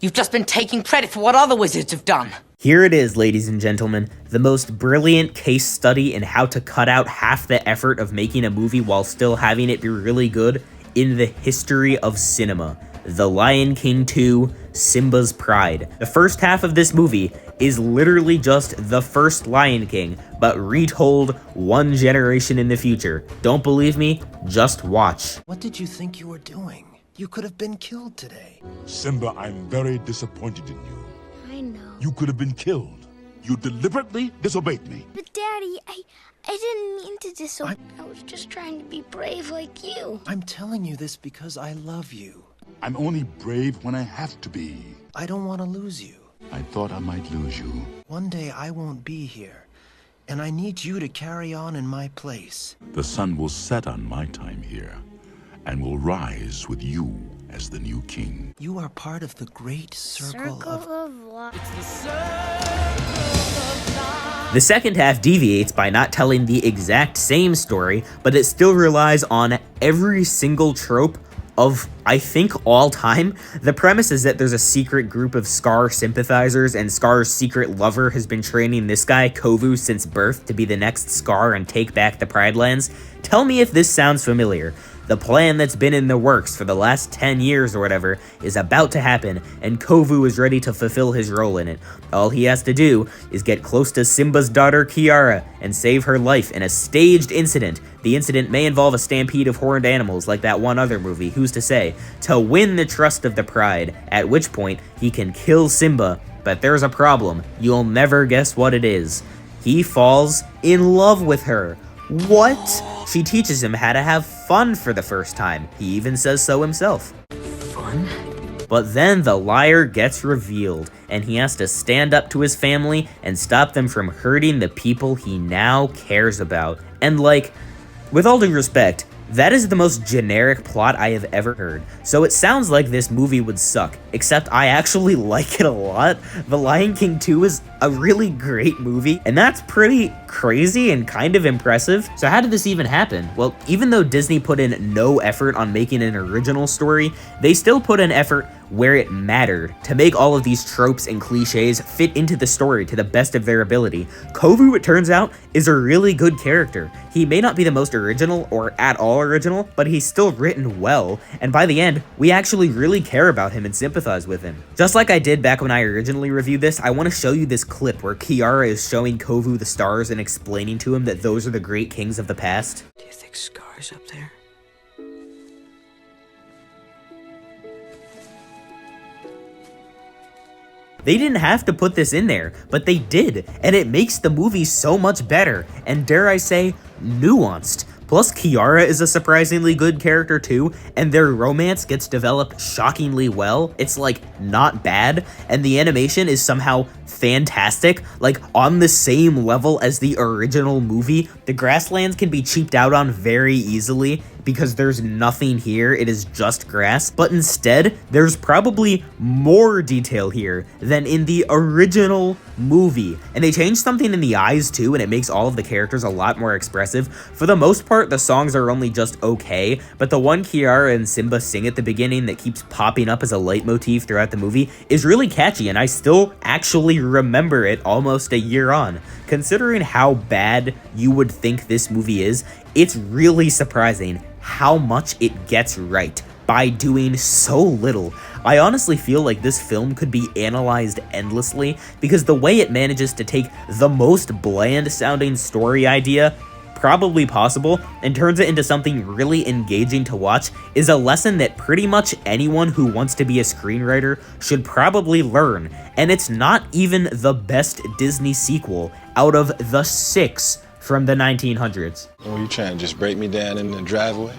You've just been taking credit for what other wizards have done. Here it is, ladies and gentlemen, the most brilliant case study in how to cut out half the effort of making a movie while still having it be really good in the history of cinema. The Lion King 2, Simba's Pride. The first half of this movie is literally just the first Lion King, but retold 1 generation in the future. Don't believe me? Just watch. What did you think you were doing? You could have been killed today. Simba, I'm very disappointed in you. I know. You could have been killed. You deliberately disobeyed me. But Daddy, I didn't mean to disobey. I was just trying to be brave like you. I'm telling you this because I love you. I'm only brave when I have to be. I don't want to lose you. I thought I might lose you. One day I won't be here, and I need you to carry on in my place. The sun will set on my time here, and will rise with you as the new king. You are part of the great circle of life. The second half deviates by not telling the exact same story, but it still relies on every single trope of, I think, all time. The premise is that there's a secret group of Scar sympathizers, and Scar's secret lover has been training this guy, Kovu, since birth to be the next Scar and take back the Pride Lands. Tell me if this sounds familiar. The plan that's been in the works for the last 10 years or whatever is about to happen, and Kovu is ready to fulfill his role in it. All he has to do is get close to Simba's daughter Kiara and save her life in a staged incident. The incident may involve a stampede of horned animals like that one other movie, who's to say, to win the trust of the Pride, at which point he can kill Simba. But there's a problem. You'll never guess what it is. He falls in love with her. What? She teaches him how to have fun for the first time. He even says so himself. Fun? But then the liar gets revealed, and he has to stand up to his family and stop them from hurting the people he now cares about. And like, with all due respect, That is the most generic plot I have ever heard. So it sounds like this movie would suck, except I actually like it a lot. The Lion King 2 is a really great movie, and that's pretty crazy and kind of impressive. So how did this even happen? Well, even though Disney put in no effort on making an original story, they still put in effort where it mattered to make all of these tropes and cliches fit into the story to the best of their ability. Kovu, it turns out, is a really good character. He may not be the most original or at all original, but he's still written well, and by the end, we actually really care about him and sympathize with him. Just like I did back when I originally reviewed this, I want to show you this clip where Kiara is showing Kovu the stars and explaining to him that those are the great kings of the past. Do you think Scar's up there? They didn't have to put this in there, but they did, and it makes the movie so much better, and dare I say, nuanced. Plus, Kiara is a surprisingly good character too, and their romance gets developed shockingly well. It's like not bad, and the animation is somehow fantastic, like on the same level as the original movie. The grasslands can be cheaped out on very easily because there's nothing here, it is just grass, but instead, there's probably more detail here than in the original movie. And they changed something in the eyes too, and it makes all of the characters a lot more expressive. For the most part, the songs are only just okay, but the one Kiara and Simba sing at the beginning that keeps popping up as a leitmotif throughout the movie is really catchy, and I still actually remember it almost a year on. Considering how bad you would think this movie is, it's really surprising how much it gets right by doing so little. I honestly feel like this film could be analyzed endlessly because the way it manages to take the most bland sounding story idea probably possible and turns it into something really engaging to watch is a lesson that pretty much anyone who wants to be a screenwriter should probably learn. And it's not even the best Disney sequel out of the 6 from the 1900s. Oh, you trying to just break me down in the driveway?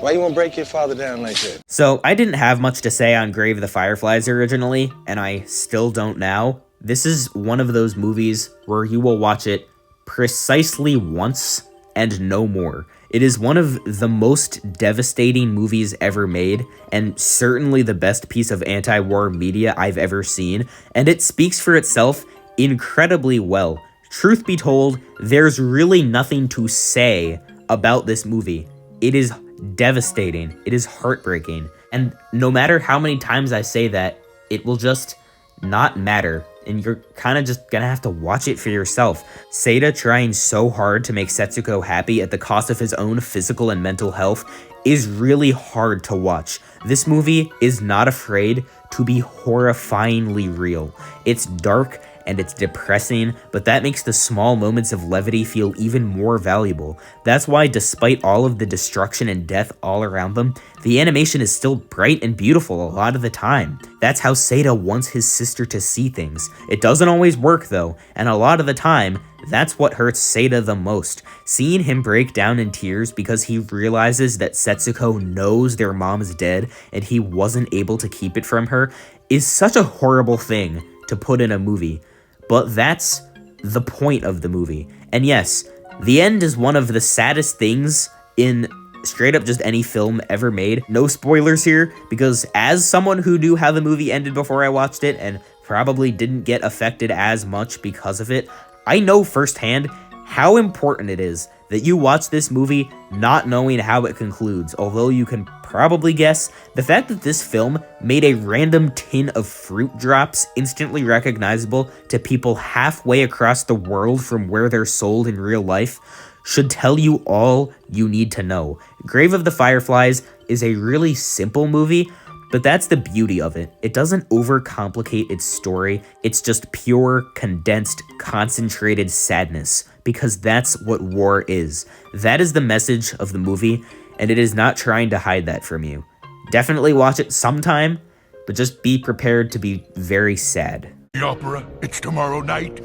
Why you want to break your father down like that? So, I didn't have much to say on Grave of the Fireflies originally, and I still don't now. This is one of those movies where you will watch it precisely once and no more. It is one of the most devastating movies ever made, and certainly the best piece of anti-war media I've ever seen, and it speaks for itself incredibly well. Truth be told, there's really nothing to say about this movie. It is devastating. It is heartbreaking. And no matter how many times I say that, it will just not matter. And you're kind of just gonna have to watch it for yourself. Seda trying so hard to make Setsuko happy at the cost of his own physical and mental health is really hard to watch. This movie is not afraid to be horrifyingly real. It's dark and it's depressing, but that makes the small moments of levity feel even more valuable. That's why despite all of the destruction and death all around them, the animation is still bright and beautiful a lot of the time. That's how Seda wants his sister to see things. It doesn't always work though, and a lot of the time, that's what hurts Seda the most. Seeing him break down in tears because he realizes that Setsuko knows their mom is dead and he wasn't able to keep it from her is such a horrible thing to put in a movie. But that's the point of the movie. And yes, the end is one of the saddest things in straight up just any film ever made. No spoilers here, because as someone who knew how the movie ended before I watched it and probably didn't get affected as much because of it, I know firsthand how important it is that you watch this movie not knowing how it concludes. Although you can probably guess, the fact that this film made a random tin of fruit drops instantly recognizable to people halfway across the world from where they're sold in real life should tell you all you need to know. Grave of the Fireflies is a really simple movie, but that's the beauty of it. It doesn't overcomplicate its story. It's just pure, condensed, concentrated sadness, because that's what war is. That is the message of the movie, and it is not trying to hide that from you. Definitely watch it sometime, but just be prepared to be very sad. The opera, it's tomorrow night.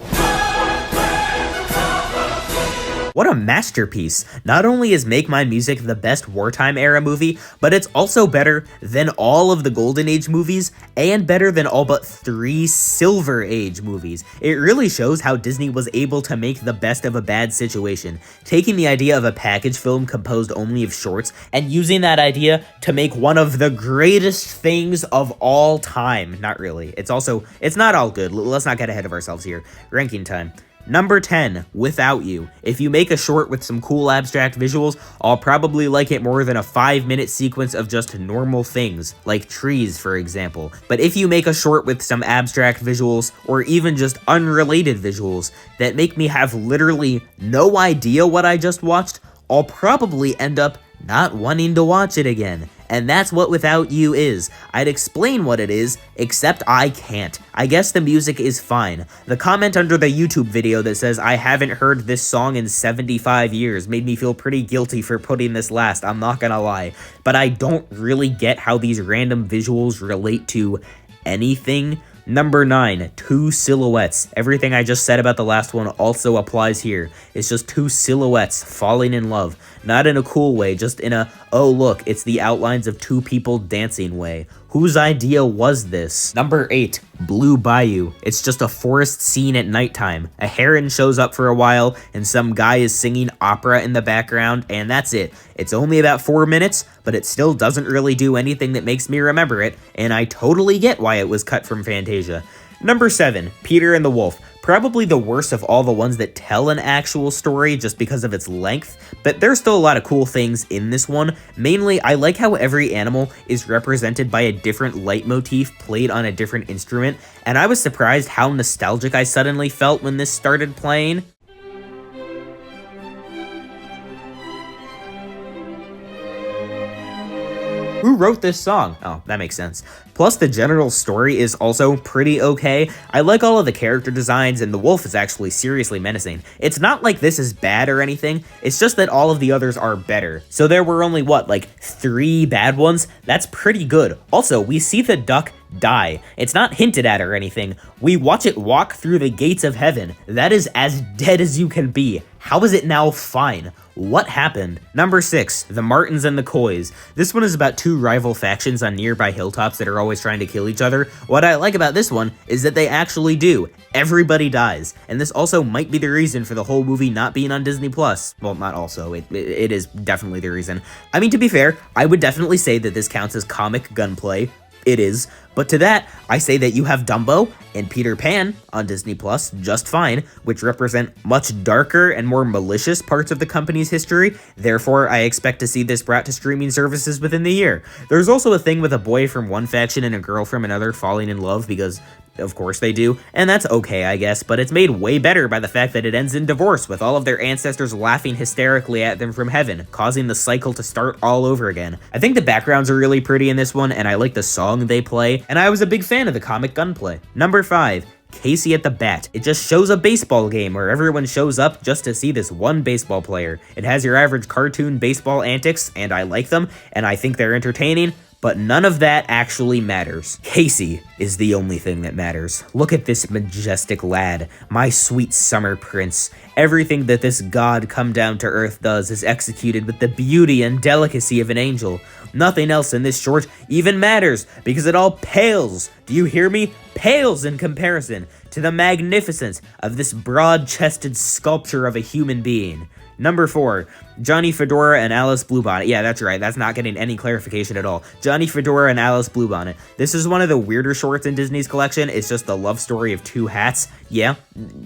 What a masterpiece. Not only is Make Mine Music the best wartime era movie, but it's also better than all of the Golden Age movies and better than all but 3 Silver Age movies. It really shows how Disney was able to make the best of a bad situation, taking the idea of a package film composed only of shorts and using that idea to make one of the greatest things of all time. Not really. It's not all good. Let's not get ahead of ourselves here. Ranking time. Number 10, Without You. If you make a short with some cool abstract visuals, I'll probably like it more than a 5-minute sequence of just normal things, like trees, for example. But if you make a short with some abstract visuals, or even just unrelated visuals, that make me have literally no idea what I just watched, I'll probably end up not wanting to watch it again. And that's what Without You is. I'd explain what it is, except I can't. I guess the music is fine. The comment under the YouTube video that says I haven't heard this song in 75 years made me feel pretty guilty for putting this last, I'm not gonna lie. But I don't really get how these random visuals relate to anything. Number 9, 2 silhouettes. Everything I just said about the last one also applies here. It's just 2 silhouettes falling in love. Not in a cool way, just in a, oh look, it's the outlines of 2 people dancing way. Whose idea was this? Number 8, Blue Bayou. It's just a forest scene at nighttime. A heron shows up for a while, and some guy is singing opera in the background, and that's it. It's only about 4 minutes, but it still doesn't really do anything that makes me remember it, and I totally get why it was cut from Fantasia. Number 7, Peter and the Wolf. Probably the worst of all the ones that tell an actual story just because of its length, but there's still a lot of cool things in this one. Mainly, I like how every animal is represented by a different leitmotif played on a different instrument, and I was surprised how nostalgic I suddenly felt when this started playing. Who wrote this song? Oh, that makes sense. Plus, the general story is also pretty okay. I like all of the character designs, and the wolf is actually seriously menacing. It's not like this is bad or anything, it's just that all of the others are better. So there were only, what, like 3 bad ones? That's pretty good. Also, we see the duck die. It's not hinted at or anything. We watch it walk through the gates of heaven. That is as dead as you can be. How is it now fine? What happened? Number 6, The Martins and the Coys. This one is about 2 rival factions on nearby hilltops that are always trying to kill each other. What I like about this one is that they actually do. Everybody dies. And this also might be the reason for the whole movie not being on Disney+. Well, not also. It is definitely the reason. I mean, to be fair, I would definitely say that this counts as comic gunplay. It is. But to that, I say that you have Dumbo and Peter Pan on Disney Plus just fine, which represent much darker and more malicious parts of the company's history. Therefore, I expect to see this brought to streaming services within the year. There's also a thing with a boy from one faction and a girl from another falling in love because, of course they do, and that's okay, I guess, but it's made way better by the fact that it ends in divorce, with all of their ancestors laughing hysterically at them from heaven, causing the cycle to start all over again. I think the backgrounds are really pretty in this one, and I like the song they play, and I was a big fan of the comic gunplay. Number 5, Casey at the Bat. It just shows a baseball game where everyone shows up just to see this one baseball player. It has your average cartoon baseball antics, and I like them, and I think they're entertaining, but none of that actually matters. Casey is the only thing that matters. Look at this majestic lad, my sweet summer prince. Everything that this god come down to earth does is executed with the beauty and delicacy of an angel. Nothing else in this short even matters, because it all pales, do you hear me? Pales in comparison to the magnificence of this broad-chested sculpture of a human being. Number 4, Johnny Fedora and Alice Bluebonnet. Yeah, that's right. That's not getting any clarification at all. Johnny Fedora and Alice Bluebonnet. This is one of the weirder shorts in Disney's collection. It's just the love story of 2 hats. Yeah,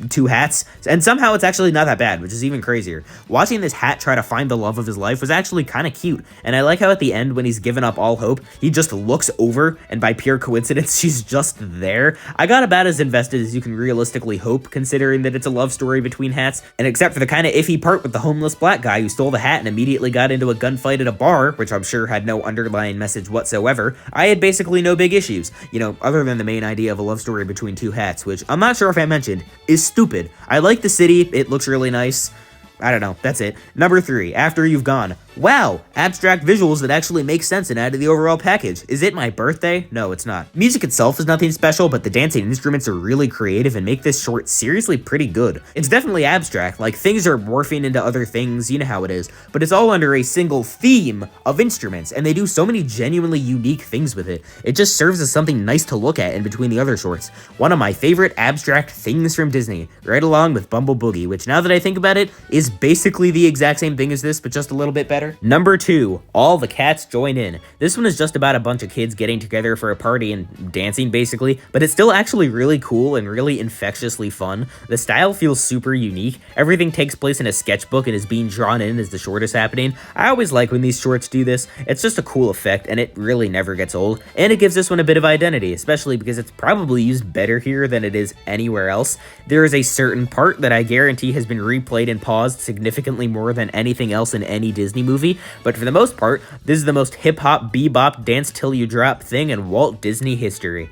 2 hats. And somehow it's actually not that bad, which is even crazier. Watching this hat try to find the love of his life was actually kind of cute. And I like how at the end, when he's given up all hope, he just looks over, and by pure coincidence, she's just there. I got about as invested as you can realistically hope, considering that it's a love story between hats. And except for the kind of iffy part with the homeless black guy who stole the hat and immediately got into a gunfight at a bar, which I'm sure had no underlying message whatsoever, I had basically no big issues, you know, other than the main idea of a love story between 2 hats, which I'm not sure if I mentioned, is stupid. I like the city, it looks really nice. I don't know, that's it. Number 3, After You've Gone. Wow, abstract visuals that actually make sense and add to the overall package. Is it my birthday? No, it's not. Music itself is nothing special, but the dancing instruments are really creative and make this short seriously pretty good. It's definitely abstract, like things are morphing into other things, you know how it is, but it's all under a single theme of instruments, and they do so many genuinely unique things with it. It just serves as something nice to look at in between the other shorts. One of my favorite abstract things from Disney, right along with Bumble Boogie, which now that I think about it, is basically the exact same thing as this, but just a little bit better. Number 2, All the Cats Join In. This one is just about a bunch of kids getting together for a party and dancing basically, but it's still actually really cool and really infectiously fun. The style feels super unique. Everything takes place in a sketchbook and is being drawn in as the short is happening. I always like when these shorts do this. It's just a cool effect and it really never gets old, and it gives this one a bit of identity, especially because it's probably used better here than it is anywhere else. There is a certain part that I guarantee has been replayed and paused significantly more than anything else in any Disney movie, but for the most part, this is the most hip-hop, bebop, dance till you drop thing in Walt Disney history.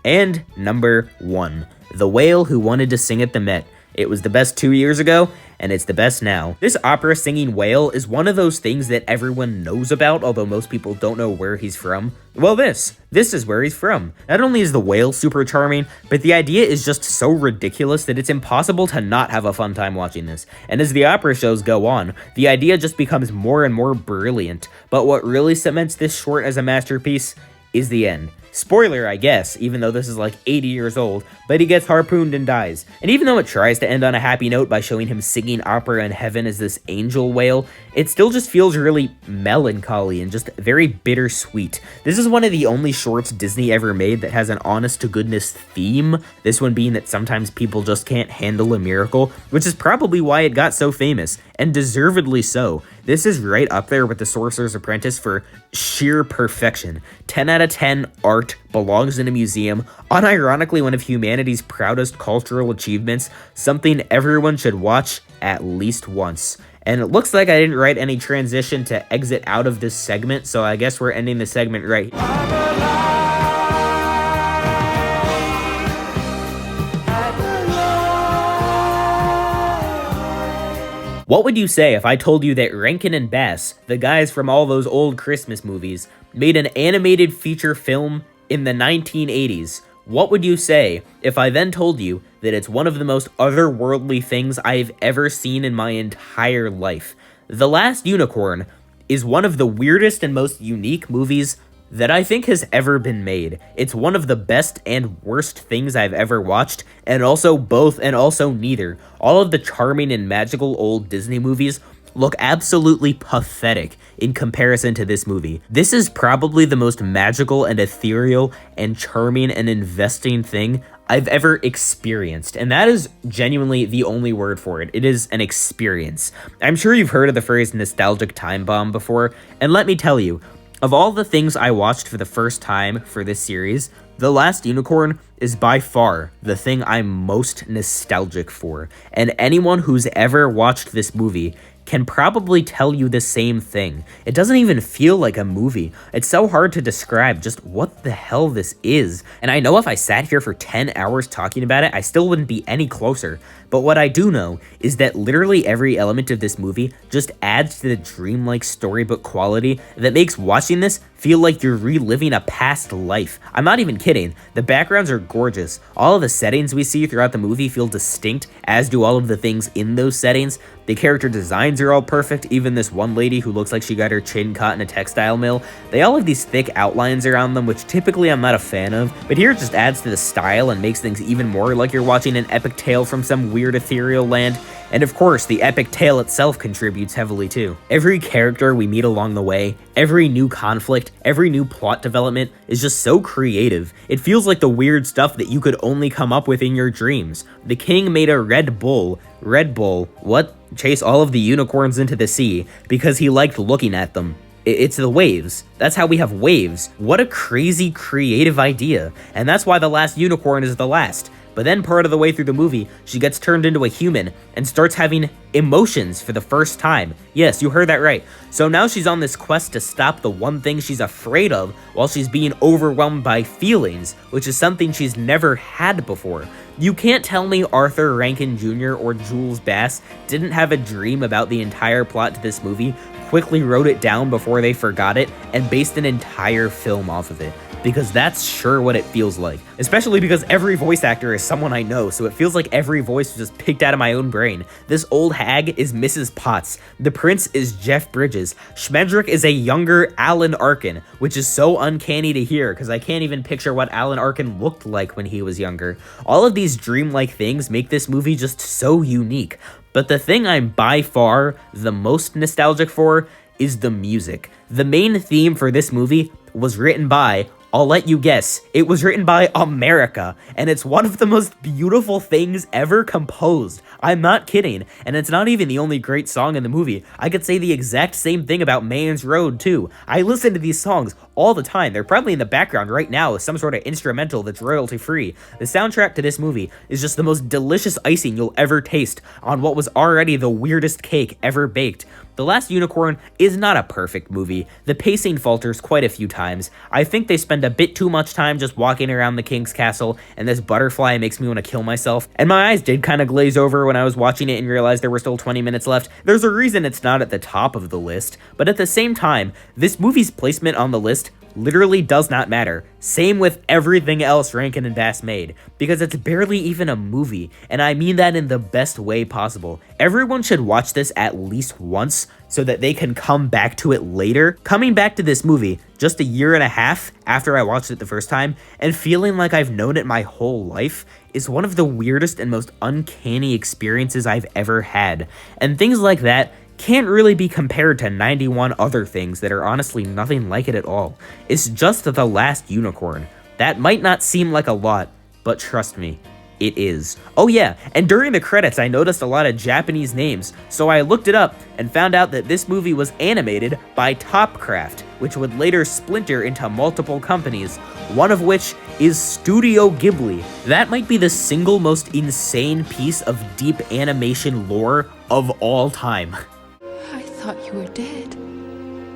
And number 1, The Whale Who Wanted to Sing at the Met. It was the best 2 years ago, and it's the best now. This opera singing whale is one of those things that everyone knows about, although most people don't know where he's from. Well, this is where he's from. Not only is the whale super charming, but the idea is just so ridiculous that it's impossible to not have a fun time watching this. And as the opera shows go on, the idea just becomes more and more brilliant. But what really cements this short as a masterpiece is the end. Spoiler, I guess, even though this is like 80 years old, but he gets harpooned and dies. And even though it tries to end on a happy note by showing him singing opera in heaven as this angel whale, it still just feels really melancholy and just very bittersweet. This is one of the only shorts Disney ever made that has an honest-to-goodness theme, this one being that sometimes people just can't handle a miracle, which is probably why it got so famous, and deservedly so. This is right up there with The Sorcerer's Apprentice for sheer perfection. 10 out of 10 art, belongs in a museum, unironically one of humanity's proudest cultural achievements, something everyone should watch at least once. And it looks like I didn't write any transition to exit out of this segment, so I guess we're ending the segment right here. What would you say if I told you that Rankin and Bass, the guys from all those old Christmas movies, made an animated feature film in the 1980s? What would you say if I then told you that it's one of the most otherworldly things I've ever seen in my entire life? The Last Unicorn is one of the weirdest and most unique movies that I think has ever been made. It's one of the best and worst things I've ever watched, and also both and also neither. All of the charming and magical old Disney movies look absolutely pathetic in comparison to this movie. This is probably the most magical and ethereal and charming and investing thing I've ever experienced, and that is genuinely the only word for it. It is an experience. I'm sure you've heard of the phrase nostalgic time bomb before, and let me tell you, of all the things I watched for the first time for this series, The Last Unicorn is by far the thing I'm most nostalgic for, and anyone who's ever watched this movie can probably tell you the same thing. It doesn't even feel like a movie. It's so hard to describe just what the hell this is. And I know if I sat here for 10 hours talking about it, I still wouldn't be any closer. But what I do know is that literally every element of this movie just adds to the dreamlike storybook quality that makes watching this feel like you're reliving a past life. I'm not even kidding. The backgrounds are gorgeous. All of the settings we see throughout the movie feel distinct, as do all of the things in those settings. The character designs are all perfect, even this one lady who looks like she got her chin caught in a textile mill. They all have these thick outlines around them, which typically I'm not a fan of, but here it just adds to the style and makes things even more like you're watching an epic tale from some weird ethereal land. And of course, the epic tale itself contributes heavily too. Every character we meet along the way, every new conflict, every new plot development is just so creative. It feels like the weird stuff that you could only come up with in your dreams. The king made a Red Bull, what? Chase all of the unicorns into the sea because he liked looking at them. It's the waves. That's how we have waves. What a crazy creative idea. And that's why The Last Unicorn is the last. But then part of the way through the movie, she gets turned into a human and starts having emotions for the first time. Yes, you heard that right. So now she's on this quest to stop the one thing she's afraid of while she's being overwhelmed by feelings, which is something she's never had before. You can't tell me Arthur Rankin Jr. or Jules Bass didn't have a dream about the entire plot to this movie quickly wrote it down before they forgot it and based an entire film off of it. Because that's sure what it feels like. Especially because every voice actor is someone I know, so it feels like every voice was just picked out of my own brain. This old hag is Mrs. Potts. The prince is Jeff Bridges. Schmendrick is a younger Alan Arkin, which is so uncanny to hear because I can't even picture what Alan Arkin looked like when he was younger. All of these dreamlike things make this movie just so unique. But the thing I'm by far the most nostalgic for is the music. The main theme for this movie was written by, I'll let you guess, it was written by America, and it's one of the most beautiful things ever composed. I'm not kidding, and it's not even the only great song in the movie. I could say the exact same thing about Mayans Road, too. I listen to these songs all the time. They're probably in the background right now as some sort of instrumental that's royalty-free. The soundtrack to this movie is just the most delicious icing you'll ever taste on what was already the weirdest cake ever baked. The Last Unicorn is not a perfect movie. The pacing falters quite a few times. I think they spend a bit too much time just walking around the king's castle, and this butterfly makes me want to kill myself. And my eyes did kind of glaze over when I was watching it and realized there were still 20 minutes left. There's a reason it's not at the top of the list, but at the same time, this movie's placement on the list literally does not matter. Same with everything else Rankin and Bass made, because it's barely even a movie, and I mean that in the best way possible. Everyone should watch this at least once so that they can come back to it later. Coming back to this movie just a year and a half after I watched it the first time and feeling like I've known it my whole life is one of the weirdest and most uncanny experiences I've ever had. And things like that can't really be compared to 91 other things that are honestly nothing like it at all. It's just The Last Unicorn. That might not seem like a lot, but trust me, it is. Oh yeah, and during the credits I noticed a lot of Japanese names, so I looked it up and found out that this movie was animated by Topcraft, which would later splinter into multiple companies, one of which is Studio Ghibli. That might be the single most insane piece of deep animation lore of all time. I thought you were dead.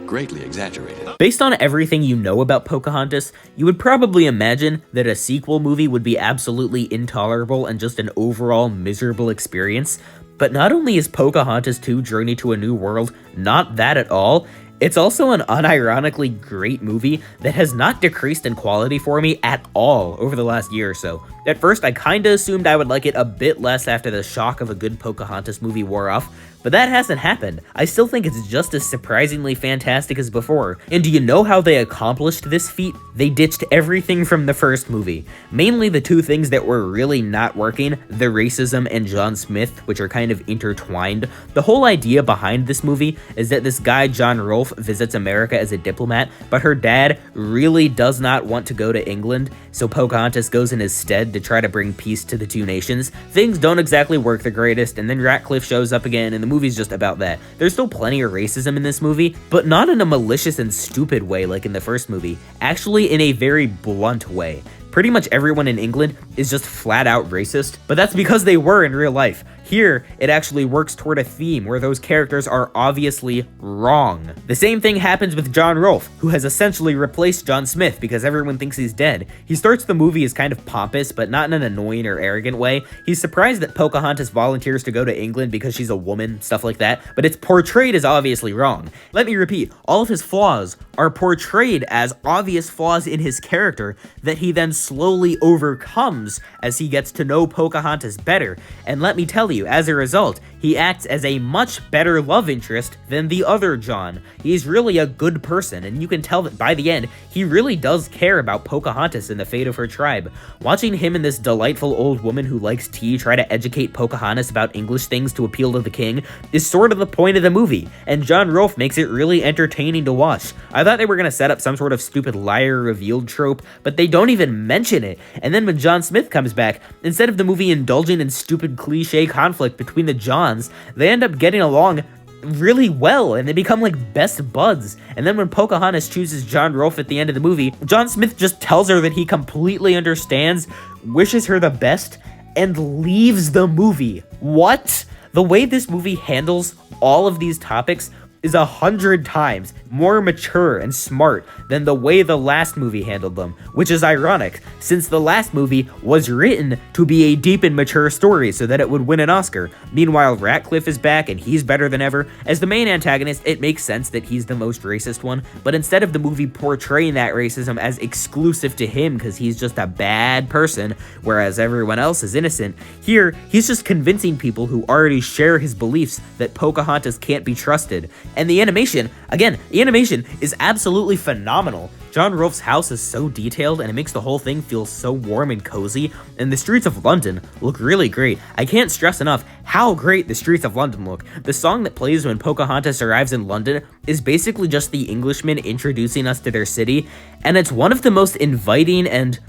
Greatly exaggerated. Based on everything you know about Pocahontas, you would probably imagine that a sequel movie would be absolutely intolerable and just an overall miserable experience. But not only is Pocahontas 2 Journey to a New World not that at all, it's also an unironically great movie that has not decreased in quality for me at all over the last year or so. At first, I kinda assumed I would like it a bit less after the shock of a good Pocahontas movie wore off, but that hasn't happened. I still think it's just as surprisingly fantastic as before. And do you know how they accomplished this feat? They ditched everything from the first movie. Mainly the two things that were really not working, the racism and John Smith, which are kind of intertwined. The whole idea behind this movie is that this guy John Rolfe visits America as a diplomat, but her dad really does not want to go to England, so Pocahontas goes in his stead to try to bring peace to the two nations. Things don't exactly work the greatest, and then Ratcliffe shows up again, and the movie's just about that. There's still plenty of racism in this movie, but not in a malicious and stupid way like in the first movie. Actually, in a very blunt way. Pretty much everyone in England is just flat out racist, but that's because they were in real life. Here, it actually works toward a theme where those characters are obviously wrong. The same thing happens with John Rolfe, who has essentially replaced John Smith because everyone thinks he's dead. He starts the movie as kind of pompous, but not in an annoying or arrogant way. He's surprised that Pocahontas volunteers to go to England because she's a woman, stuff like that, but it's portrayed as obviously wrong. Let me repeat, all of his flaws are portrayed as obvious flaws in his character that he then slowly overcomes as he gets to know Pocahontas better. And let me tell you, as a result, he acts as a much better love interest than the other John. He's really a good person, and you can tell that by the end, he really does care about Pocahontas and the fate of her tribe. Watching him and this delightful old woman who likes tea try to educate Pocahontas about English things to appeal to the king is sort of the point of the movie, and John Rolfe makes it really entertaining to watch. I thought they were gonna set up some sort of stupid liar revealed trope, but they don't even mention it. And then when John Smith comes back, instead of the movie indulging in stupid cliche conflict between the Johns, they end up getting along really well and they become like best buds. And then when Pocahontas chooses John Rolfe at the end of the movie, John Smith just tells her that he completely understands, wishes her the best, and leaves the movie. What? The way this movie handles all of these topics is 100 times more mature and smart than the way the last movie handled them, which is ironic, since the last movie was written to be a deep and mature story so that it would win an Oscar. Meanwhile, Ratcliffe is back and he's better than ever. As the main antagonist, it makes sense that he's the most racist one, but instead of the movie portraying that racism as exclusive to him because he's just a bad person, whereas everyone else is innocent, here, he's just convincing people who already share his beliefs that Pocahontas can't be trusted. And the animation, again, the animation is absolutely phenomenal. John Rolfe's house is so detailed and it makes the whole thing feel so warm and cozy, and the streets of London look really great. I can't stress enough how great the streets of London look. The song that plays when Pocahontas arrives in London is basically just the Englishmen introducing us to their city, and it's one of the most inviting and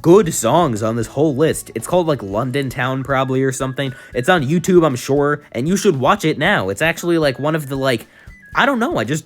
good songs on this whole list. It's called like London Town probably or something. It's on YouTube, I'm sure, and you should watch it now. It's actually like one of the I don't know, there's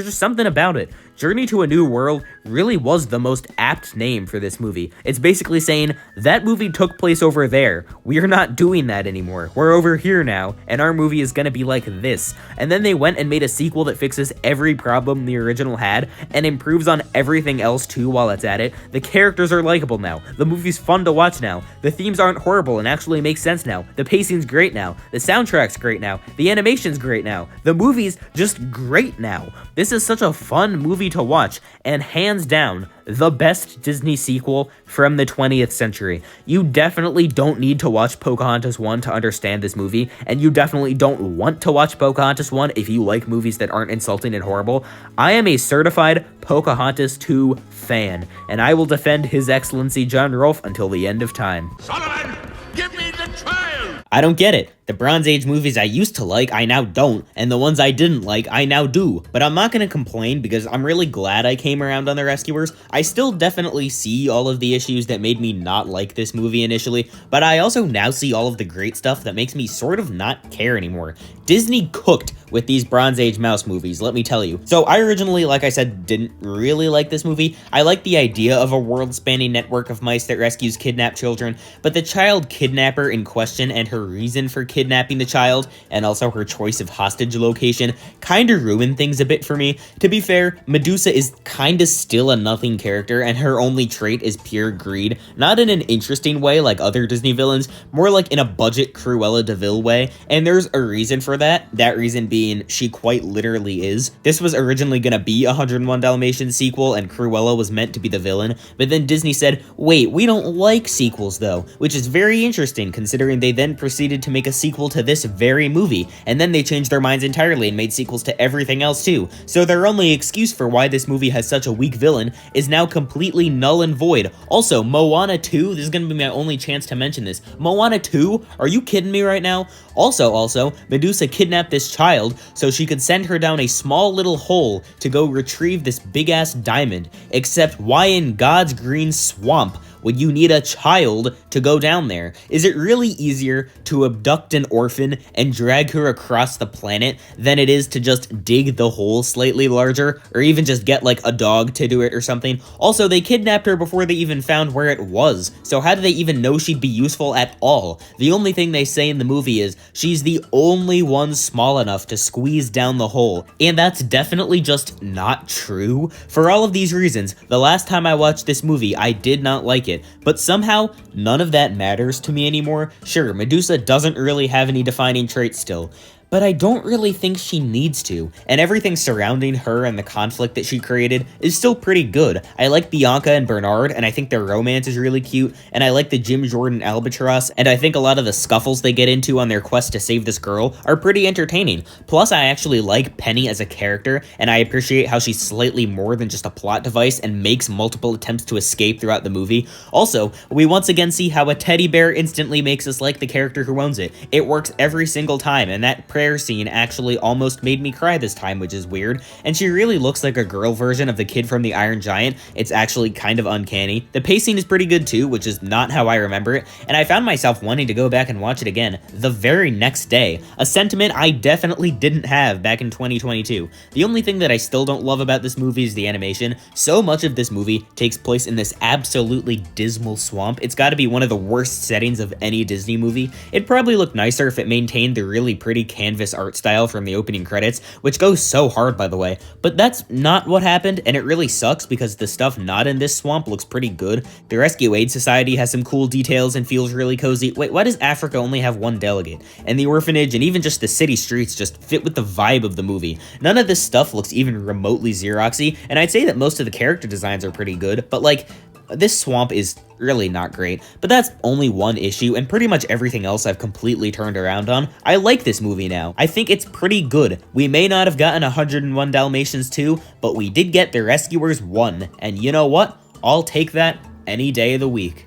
just something about it. Journey to a New World really was the most apt name for this movie. It's basically saying, that movie took place over there. We're not doing that anymore. We're over here now, and our movie is gonna be like this. And then they went and made a sequel that fixes every problem the original had, and improves on everything else too while it's at it. The characters are likable now. The movie's fun to watch now. The themes aren't horrible and actually make sense now. The pacing's great now. The soundtrack's great now. The animation's great now. The movie's just great now. This is such a fun movie to watch, and hands down, the best Disney sequel from the 20th century. You definitely don't need to watch Pocahontas 1 to understand this movie, and you definitely don't want to watch Pocahontas 1 if you like movies that aren't insulting and horrible. I am a certified Pocahontas 2 fan, and I will defend His Excellency John Rolfe until the end of time. Solomon, give me the child! I don't get it. The Bronze Age movies I used to like, I now don't, and the ones I didn't like, I now do. But I'm not gonna complain because I'm really glad I came around on The Rescuers. I still definitely see all of the issues that made me not like this movie initially, but I also now see all of the great stuff that makes me sort of not care anymore. Disney cooked with these Bronze Age mouse movies, let me tell you. So I originally, like I said, didn't really like this movie. I like the idea of a world-spanning network of mice that rescues kidnapped children, but the child kidnapper in question and her reason for kidnapping the child, and also her choice of hostage location, kinda ruined things a bit for me. To be fair, Medusa is kinda still a nothing character, and her only trait is pure greed. Not in an interesting way like other Disney villains, more like in a budget Cruella de Vil way, and there's a reason for that. That reason being, she quite literally is. This was originally gonna be a 101 Dalmatians sequel, and Cruella was meant to be the villain, but then Disney said, wait, we don't like sequels though, which is very interesting considering they then proceeded to make a sequel to this very movie, and then they changed their minds entirely and made sequels to everything else too. So their only excuse for why this movie has such a weak villain is now completely null and void. Also, Moana 2, this is gonna be my only chance to mention this. Moana 2? Are you kidding me right now? Also, Medusa kidnapped this child so she could send her down a small little hole to go retrieve this big-ass diamond. Except why in God's green swamp would you need a child to go down there? Is it really easier to abduct an orphan and drag her across the planet than it is to just dig the hole slightly larger, or even just get like a dog to do it or something? Also, they kidnapped her before they even found where it was, so how do they even know she'd be useful at all? The only thing they say in the movie is, she's the only one small enough to squeeze down the hole, and that's definitely just not true. For all of these reasons, the last time I watched this movie, I did not like it. But somehow, none of that matters to me anymore. Sure, Medusa doesn't really have any defining traits still, but I don't really think she needs to, and everything surrounding her and the conflict that she created is still pretty good. I like Bianca and Bernard, and I think their romance is really cute, and I like the Jim Jordan albatross, and I think a lot of the scuffles they get into on their quest to save this girl are pretty entertaining. Plus, I actually like Penny as a character, and I appreciate how she's slightly more than just a plot device and makes multiple attempts to escape throughout the movie. Also, we once again see how a teddy bear instantly makes us like the character who owns it. It works every single time, and that prayer scene actually almost made me cry this time, which is weird, and she really looks like a girl version of the kid from the Iron Giant. It's actually kind of uncanny. The pacing is pretty good too, which is not how I remember it, and I found myself wanting to go back and watch it again the very next day, a sentiment I definitely didn't have back in 2022. The only thing that I still don't love about this movie is the animation. So much of this movie takes place in this absolutely dismal swamp. It's got to be one of the worst settings of any Disney movie. It'd probably look nicer if it maintained the really pretty canvas canvas art style from the opening credits, which goes so hard by the way, but that's not what happened, and it really sucks because the stuff not in this swamp looks pretty good. The Rescue Aid Society has some cool details and feels really cozy. Wait, why does Africa only have one delegate? And the orphanage and even just the city streets just fit with the vibe of the movie. None of this stuff looks even remotely Xeroxy, and I'd say that most of the character designs are pretty good, but like, this swamp is really not great, but that's only one issue, and pretty much everything else I've completely turned around on. I like this movie now. I think it's pretty good. We may not have gotten 101 Dalmatians 2, but we did get The Rescuers 1, and you know what? I'll take that any day of the week.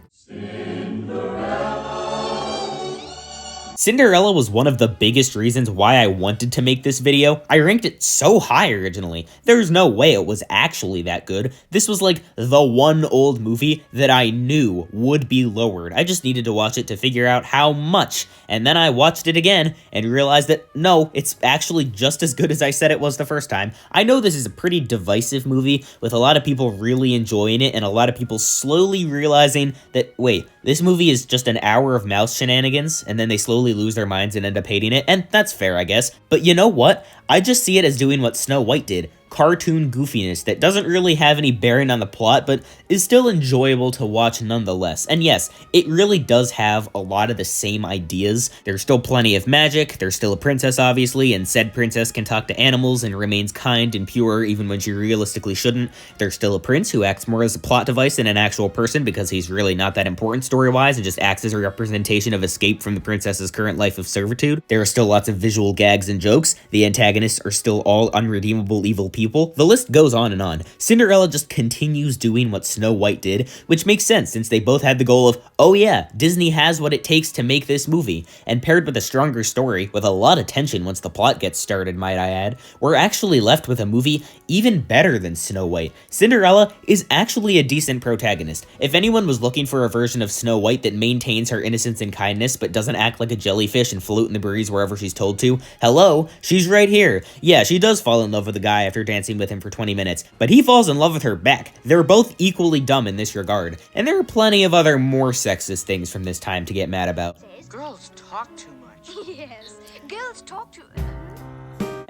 Cinderella was one of the biggest reasons why I wanted to make this video. I ranked it so high originally. There's no way it was actually that good. This was like the one old movie that I knew would be lowered. I just needed to watch it to figure out how much. And then I watched it again and realized that no, it's actually just as good as I said it was the first time. I know this is a pretty divisive movie with a lot of people really enjoying it and a lot of people slowly realizing that, wait, this movie is just an hour of mouse shenanigans, and then they slowly lose their minds and end up hating it, and that's fair, I guess. But you know what? I just see it as doing what Snow White did. Cartoon goofiness that doesn't really have any bearing on the plot, but is still enjoyable to watch nonetheless. And yes, it really does have a lot of the same ideas. There's still plenty of magic, there's still a princess obviously, and said princess can talk to animals and remains kind and pure even when she realistically shouldn't. There's still a prince who acts more as a plot device than an actual person because he's really not that important story-wise and just acts as a representation of escape from the princess's current life of servitude. There are still lots of visual gags and jokes. The antagonists are still all unredeemable evil people. The list goes on and on. Cinderella just continues doing what Snow White did, which makes sense since they both had the goal of, oh yeah, Disney has what it takes to make this movie, and paired with a stronger story, with a lot of tension once the plot gets started, might I add, we're actually left with a movie even better than Snow White. Cinderella is actually a decent protagonist. If anyone was looking for a version of Snow White that maintains her innocence and kindness, but doesn't act like a jellyfish and float in the breeze wherever she's told to, hello, she's right here. Yeah, she does fall in love with the guy after dancing with him for 20 minutes, but he falls in love with her back. They're both equally dumb in this regard, and there are plenty of other more sexist things from this time to get mad about. Girls talk too much. Yes, girls talk to...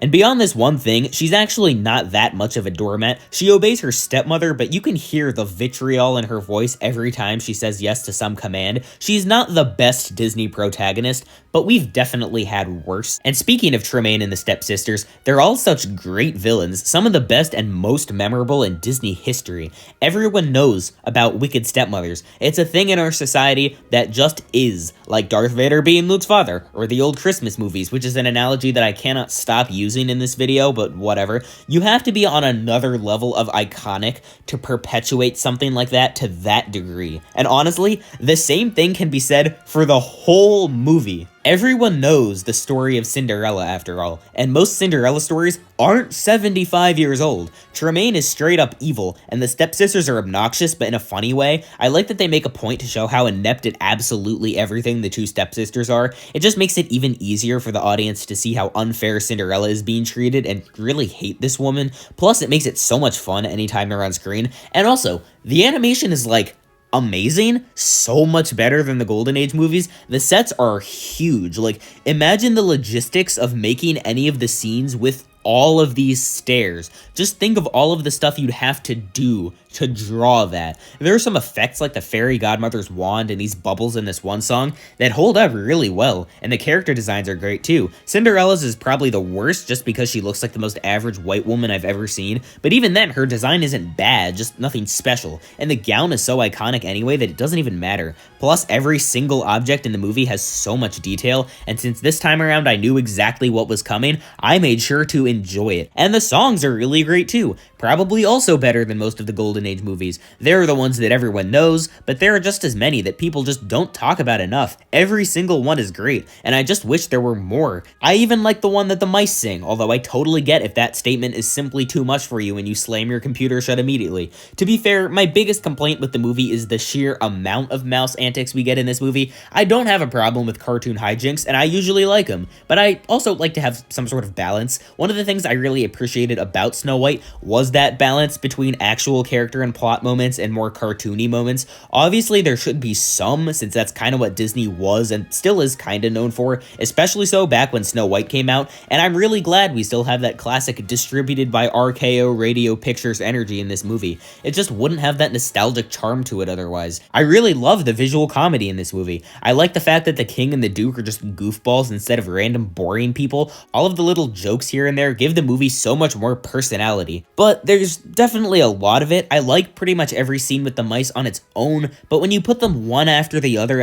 And beyond this one thing, she's actually not that much of a doormat. She obeys her stepmother, but you can hear the vitriol in her voice every time she says yes to some command. She's not the best Disney protagonist, but we've definitely had worse. And speaking of Tremaine and the stepsisters, they're all such great villains, some of the best and most memorable in Disney history. Everyone knows about wicked stepmothers. It's a thing in our society that just is, like Darth Vader being Luke's father, or the old Christmas movies, which is an analogy that I cannot stop using in this video, but whatever. You have to be on another level of iconic to perpetuate something like that to that degree. And honestly, the same thing can be said for the whole movie. Everyone knows the story of Cinderella after all, and most Cinderella stories aren't 75 years old. Tremaine is straight up evil, and the stepsisters are obnoxious but in a funny way. I like that they make a point to show how inept at absolutely everything the two stepsisters are. It just makes it even easier for the audience to see how unfair Cinderella is being treated and really hate this woman. Plus, it makes it so much fun anytime they're on screen. And also, the animation is like amazing, so much better than the Golden Age movies. The sets are huge. Like, imagine the logistics of making any of the scenes with all of these stairs. Just think of all of the stuff you'd have to do to draw that. There are some effects like the fairy godmother's wand and these bubbles in this one song that hold up really well, and the character designs are great too. Cinderella's is probably the worst just because she looks like the most average white woman I've ever seen, but even then, her design isn't bad, just nothing special, and the gown is so iconic anyway that it doesn't even matter. Plus, every single object in the movie has so much detail, and since this time around I knew exactly what was coming, I made sure to enjoy it. And the songs are really great too, probably also better than most of the Golden Age movies. They're the ones that everyone knows, but there are just as many that people just don't talk about enough. Every single one is great, and I just wish there were more. I even like the one that the mice sing, although I totally get if that statement is simply too much for you and you slam your computer shut immediately. To be fair, my biggest complaint with the movie is the sheer amount of mouse antics we get in this movie. I don't have a problem with cartoon hijinks, and I usually like them, but I also like to have some sort of balance. One of the things I really appreciated about Snow White was that balance between actual character character and plot moments and more cartoony moments. Obviously, there should be some, since that's kind of what Disney was and still is kind of known for, especially so back when Snow White came out, and I'm really glad we still have that classic distributed by RKO Radio Pictures energy in this movie. It just wouldn't have that nostalgic charm to it otherwise. I really love the visual comedy in this movie. I like the fact that the king and the duke are just goofballs instead of random boring people. All of the little jokes here and there give the movie so much more personality, but there's definitely a lot of it. I like pretty much every scene with the mice on its own, but when you put them one after the other,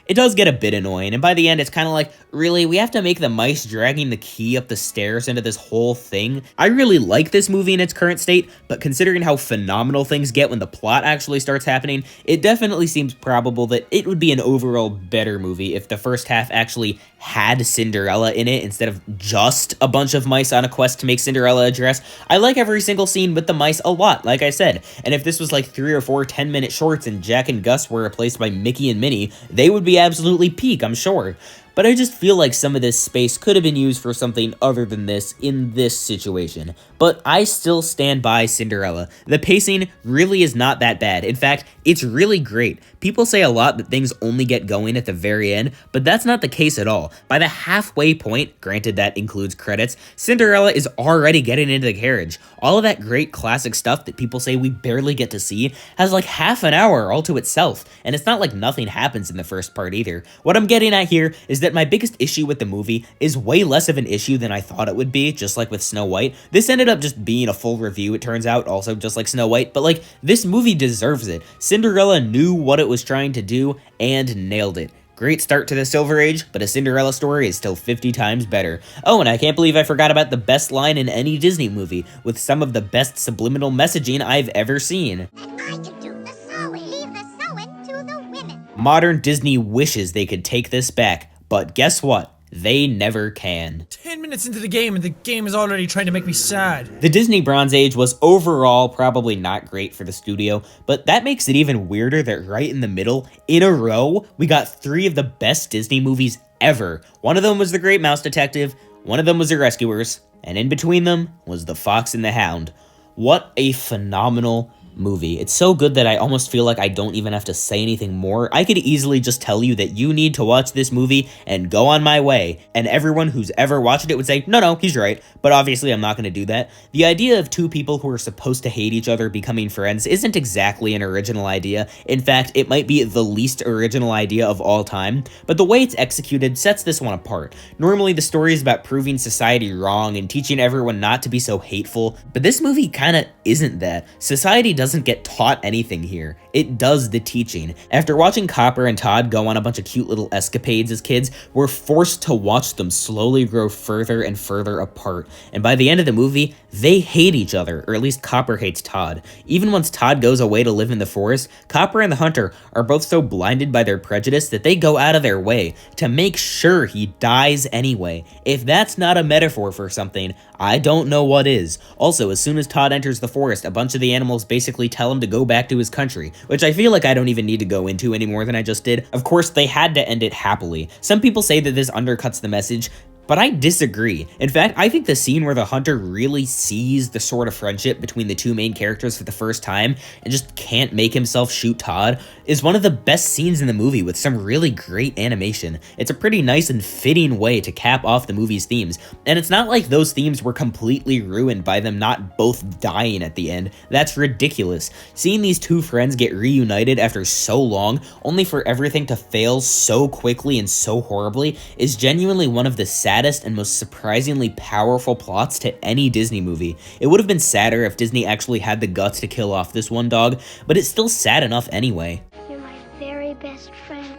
it does get a bit annoying, and by the end it's kind of like, really, we have to make the mice dragging the key up the stairs into this whole thing? I really like this movie in its current state, but considering how phenomenal things get when the plot actually starts happening, it definitely seems probable that it would be an overall better movie if the first half actually had Cinderella in it instead of just a bunch of mice on a quest to make Cinderella a dress. I like every single scene with the mice a lot, like I said, and if this was like 3 or 4 10-minute shorts and Jack and Gus were replaced by Mickey and Minnie, they would be absolutely peak, I'm sure. But I just feel like some of this space could have been used for something other than this in this situation. But I still stand by Cinderella. The pacing really is not that bad. In fact, it's really great. People say a lot that things only get going at the very end, but that's not the case at all. By the halfway point, granted that includes credits, Cinderella is already getting into the carriage. All of that great classic stuff that people say we barely get to see has like half an hour all to itself, and it's not like nothing happens in the first part either. What I'm getting at here is that my biggest issue with the movie is way less of an issue than I thought it would be, just like with Snow White. This ended up just being a full review, it turns out, also just like Snow White, but like, this movie deserves it. Cinderella knew what it was trying to do and nailed it. Great start to the Silver Age, but a Cinderella story is still 50 times better. Oh, and I can't believe I forgot about the best line in any Disney movie, with some of the best subliminal messaging I've ever seen. And I can do the sewing. Leave the sewing to the women. Modern Disney wishes they could take this back, but guess what? They never can. 10 minutes into the game and the game is already trying to make me sad. The Disney Bronze Age was overall probably not great for the studio, but that makes it even weirder that right in the middle, in a row, we got 3 of the best Disney movies ever. One of them was The Great Mouse Detective, one of them was The Rescuers, and in between them was The Fox and the Hound. What a phenomenal movie. It's so good that I almost feel like I don't even have to say anything more. I could easily just tell you that you need to watch this movie and go on my way, and everyone who's ever watched it would say, no, he's right, but obviously I'm not going to do that. The idea of 2 people who are supposed to hate each other becoming friends isn't exactly an original idea. In fact, it might be the least original idea of all time, but the way it's executed sets this one apart. Normally the story is about proving society wrong and teaching everyone not to be so hateful, but this movie kinda isn't that. Society doesn't get taught anything here. It does the teaching. After watching Copper and Todd go on a bunch of cute little escapades as kids, we're forced to watch them slowly grow further and further apart. And by the end of the movie, they hate each other, or at least Copper hates Todd. Even once Todd goes away to live in the forest, Copper and the Hunter are both so blinded by their prejudice that they go out of their way to make sure he dies anyway. If that's not a metaphor for something, I don't know what is. Also, as soon as Todd enters the forest, a bunch of the animals basically tell him to go back to his country, which I feel like I don't even need to go into any more than I just did. Of course, they had to end it happily. Some people say that this undercuts the message, but I disagree. In fact, I think the scene where the Hunter really sees the sort of friendship between the 2 main characters for the first time and just can't make himself shoot Todd is one of the best scenes in the movie with some really great animation. It's a pretty nice and fitting way to cap off the movie's themes, and it's not like those themes were completely ruined by them not both dying at the end. That's ridiculous. Seeing these 2 friends get reunited after so long, only for everything to fail so quickly and so horribly, is genuinely one of the saddest and most surprisingly powerful plots to any Disney movie. It would have been sadder if Disney actually had the guts to kill off this one dog, but it's still sad enough anyway. You're my very best friend.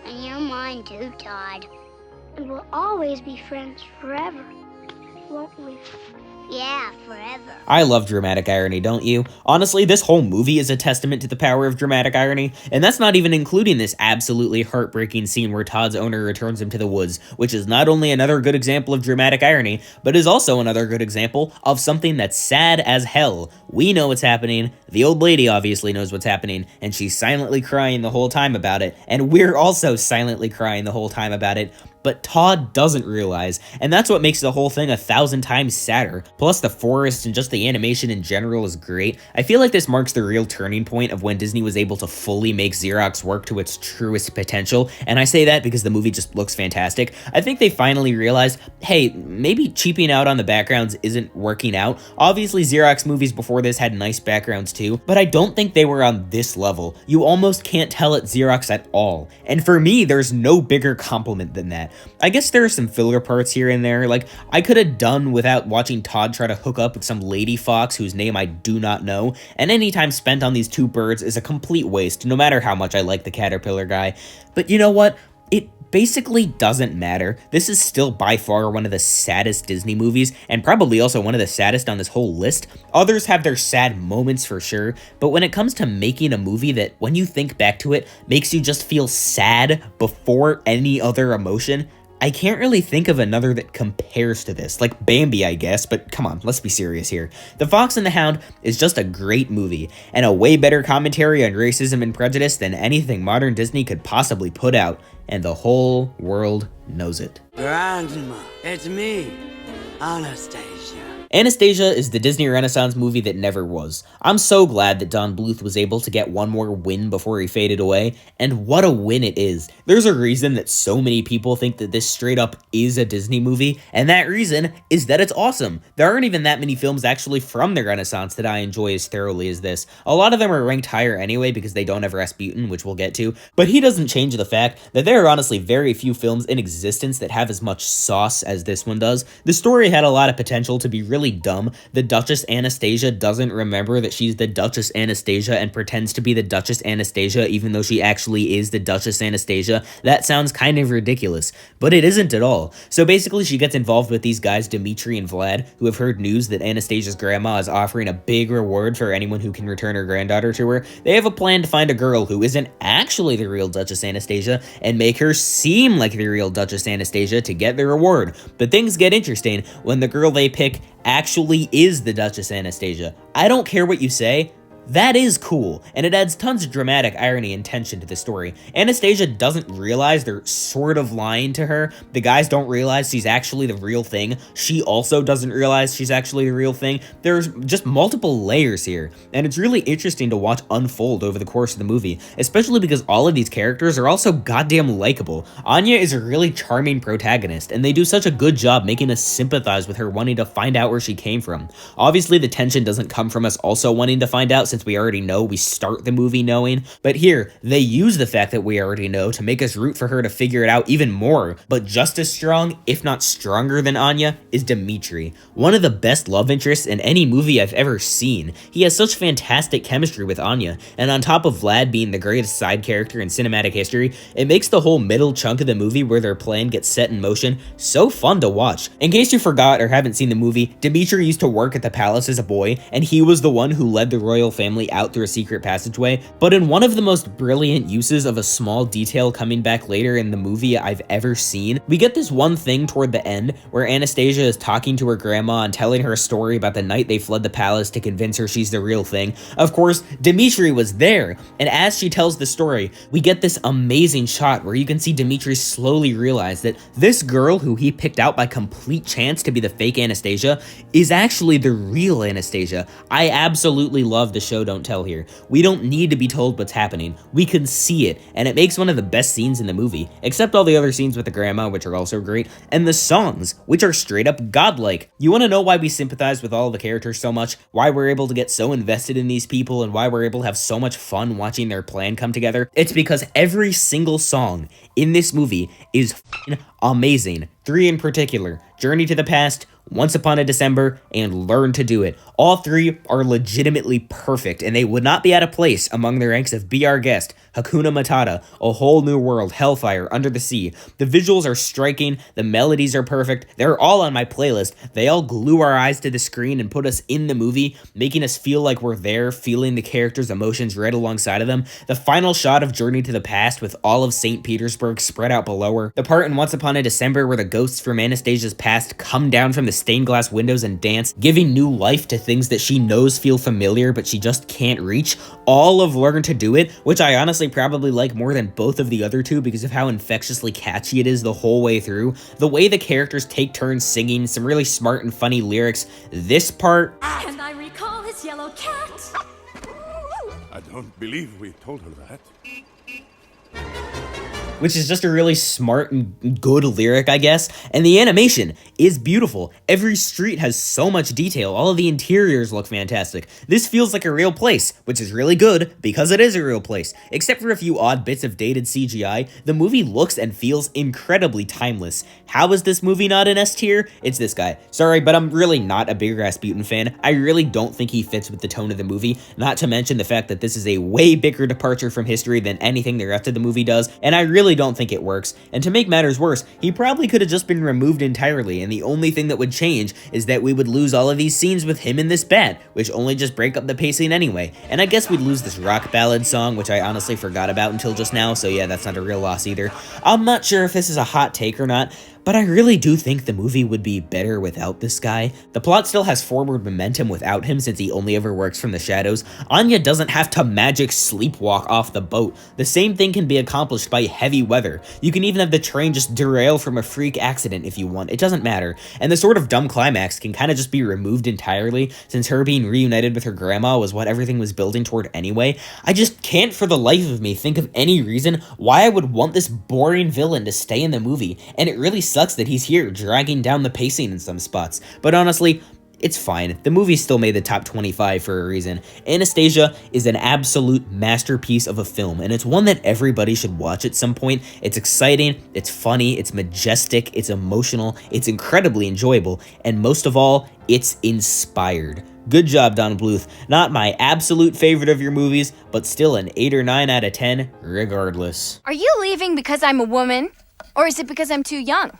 And you're mine too, Todd. And we'll always be friends forever, won't we? Yeah, forever. I love dramatic irony, don't you? Honestly, this whole movie is a testament to the power of dramatic irony, and that's not even including this absolutely heartbreaking scene where Todd's owner returns him to the woods, which is not only another good example of dramatic irony, but is also another good example of something that's sad as hell. We know what's happening, the old lady obviously knows what's happening, and she's silently crying the whole time about it, and we're also silently crying the whole time about it, but Todd doesn't realize, and that's what makes the whole thing 1,000 times sadder. Plus the forest and just the animation in general is great. I feel like this marks the real turning point of when Disney was able to fully make Xerox work to its truest potential, and I say that because the movie just looks fantastic. I think they finally realized, hey, maybe cheaping out on the backgrounds isn't working out. Obviously, Xerox movies before this had nice backgrounds too, but I don't think they were on this level. You almost can't tell it's Xerox at all, and for me, there's no bigger compliment than that. I guess there are some filler parts here and there, like I could have done without watching Todd try to hook up with some lady fox whose name I do not know, and any time spent on these two birds is a complete waste, no matter how much I like the caterpillar guy. But you know what? It basically doesn't matter. This is still by far one of the saddest Disney movies, and probably also one of the saddest on this whole list. Others have their sad moments for sure, but when it comes to making a movie that, when you think back to it, makes you just feel sad before any other emotion, I can't really think of another that compares to this, like Bambi, I guess, but come on, let's be serious here. The Fox and the Hound is just a great movie, and a way better commentary on racism and prejudice than anything modern Disney could possibly put out, and the whole world knows it. Grandma, it's me, Anastasia. Anastasia is the Disney Renaissance movie that never was. I'm so glad that Don Bluth was able to get one more win before he faded away, and what a win it is. There's a reason that so many people think that this straight up is a Disney movie, and that reason is that it's awesome. There aren't even that many films actually from the Renaissance that I enjoy as thoroughly as this. A lot of them are ranked higher anyway because they don't have Rasputin, which we'll get to, but he doesn't change the fact that there are honestly very few films in existence that have as much sauce as this one does. The story had a lot of potential to be really dumb. The Duchess Anastasia doesn't remember that she's the Duchess Anastasia and pretends to be the Duchess Anastasia even though she actually is the Duchess Anastasia. That sounds kind of ridiculous, but it isn't at all. So basically she gets involved with these guys, Dimitri and Vlad, who have heard news that Anastasia's grandma is offering a big reward for anyone who can return her granddaughter to her. They have a plan to find a girl who isn't actually the real Duchess Anastasia and make her seem like the real Duchess Anastasia to get the reward. But things get interesting when the girl they pick actually is the Duchess Anastasia. I don't care what you say, that is cool, and it adds tons of dramatic irony and tension to the story. Anastasia doesn't realize they're sort of lying to her. The guys don't realize she's actually the real thing. She also doesn't realize she's actually the real thing. There's just multiple layers here, and it's really interesting to watch unfold over the course of the movie, especially because all of these characters are also goddamn likable. Anya is a really charming protagonist, and they do such a good job making us sympathize with her wanting to find out where she came from. Obviously, the tension doesn't come from us also wanting to find out, since we already know, we start the movie knowing, but here, they use the fact that we already know to make us root for her to figure it out even more. But just as strong, if not stronger than Anya, is Dimitri. One of the best love interests in any movie I've ever seen. He has such fantastic chemistry with Anya, and on top of Vlad being the greatest side character in cinematic history, it makes the whole middle chunk of the movie where their plan gets set in motion so fun to watch. In case you forgot or haven't seen the movie, Dimitri used to work at the palace as a boy, and he was the one who led the royal family out through a secret passageway, but in one of the most brilliant uses of a small detail coming back later in the movie I've ever seen, we get this one thing toward the end where Anastasia is talking to her grandma and telling her a story about the night they fled the palace to convince her she's the real thing. Of course, Dimitri was there, and as she tells the story, we get this amazing shot where you can see Dimitri slowly realize that this girl who he picked out by complete chance to be the fake Anastasia is actually the real Anastasia. I absolutely love the show don't tell here. We don't need to be told what's happening. We can see it, and it makes one of the best scenes in the movie, except all the other scenes with the grandma, which are also great, and the songs, which are straight up godlike. You want to know why we sympathize with all the characters so much, why we're able to get so invested in these people, and why we're able to have so much fun watching their plan come together? It's because every single song in this movie is f***ing amazing. 3 in particular: Journey to the Past, Once Upon a December, and Learn to Do It. All 3 are legitimately perfect, and they would not be out of place among the ranks of Be Our Guest, Hakuna Matata, A Whole New World, Hellfire, Under the Sea. The visuals are striking, the melodies are perfect, they're all on my playlist. They all glue our eyes to the screen and put us in the movie, making us feel like we're there, feeling the characters' emotions right alongside of them. The final shot of Journey to the Past with all of St. Petersburg spread out below her. The part in Once Upon a December where the ghosts from Anastasia's past cast come down from the stained glass windows and dance, giving new life to things that she knows feel familiar but she just can't reach, all of Learn to Do It, which I honestly probably like more than both of the other two because of how infectiously catchy it is the whole way through, the way the characters take turns singing, some really smart and funny lyrics. This part... And I recall his yellow cat. I don't believe we told her that. Which is just a really smart and good lyric, I guess. And the animation is beautiful. Every street has so much detail. All of the interiors look fantastic. This feels like a real place, which is really good because it is a real place. Except for a few odd bits of dated CGI, the movie looks and feels incredibly timeless. How is this movie not an S tier? It's this guy. Sorry, but I'm really not a big Rasputin fan. I really don't think he fits with the tone of the movie, not to mention the fact that this is a way bigger departure from history than anything the rest of the movie does, and I really don't think it works. And to make matters worse, he probably could have just been removed entirely, and the only thing that would change is that we would lose all of these scenes with him in this bat, which only just break up the pacing anyway. And I guess we'd lose this rock ballad song, which I honestly forgot about until just now, so yeah, that's not a real loss either. I'm not sure if this is a hot take or not, but I really do think the movie would be better without this guy. The plot still has forward momentum without him since he only ever works from the shadows. Anya doesn't have to magic sleepwalk off the boat. The same thing can be accomplished by heavy weather. You can even have the train just derail from a freak accident if you want. It doesn't matter. And the sort of dumb climax can kind of just be removed entirely since her being reunited with her grandma was what everything was building toward anyway. I just can't for the life of me think of any reason why I would want this boring villain to stay in the movie, and it really sucks that he's here dragging down the pacing in some spots. But honestly, it's fine. The movie still made the top 25 for a reason. Anastasia is an absolute masterpiece of a film, and it's one that everybody should watch at some point. It's exciting, it's funny, it's majestic, it's emotional, it's incredibly enjoyable, and most of all, it's inspired. Good job, Don Bluth. Not my absolute favorite of your movies, but still an 8 or 9 out of 10 regardless. Are you leaving because I'm a woman, or is it because I'm too young?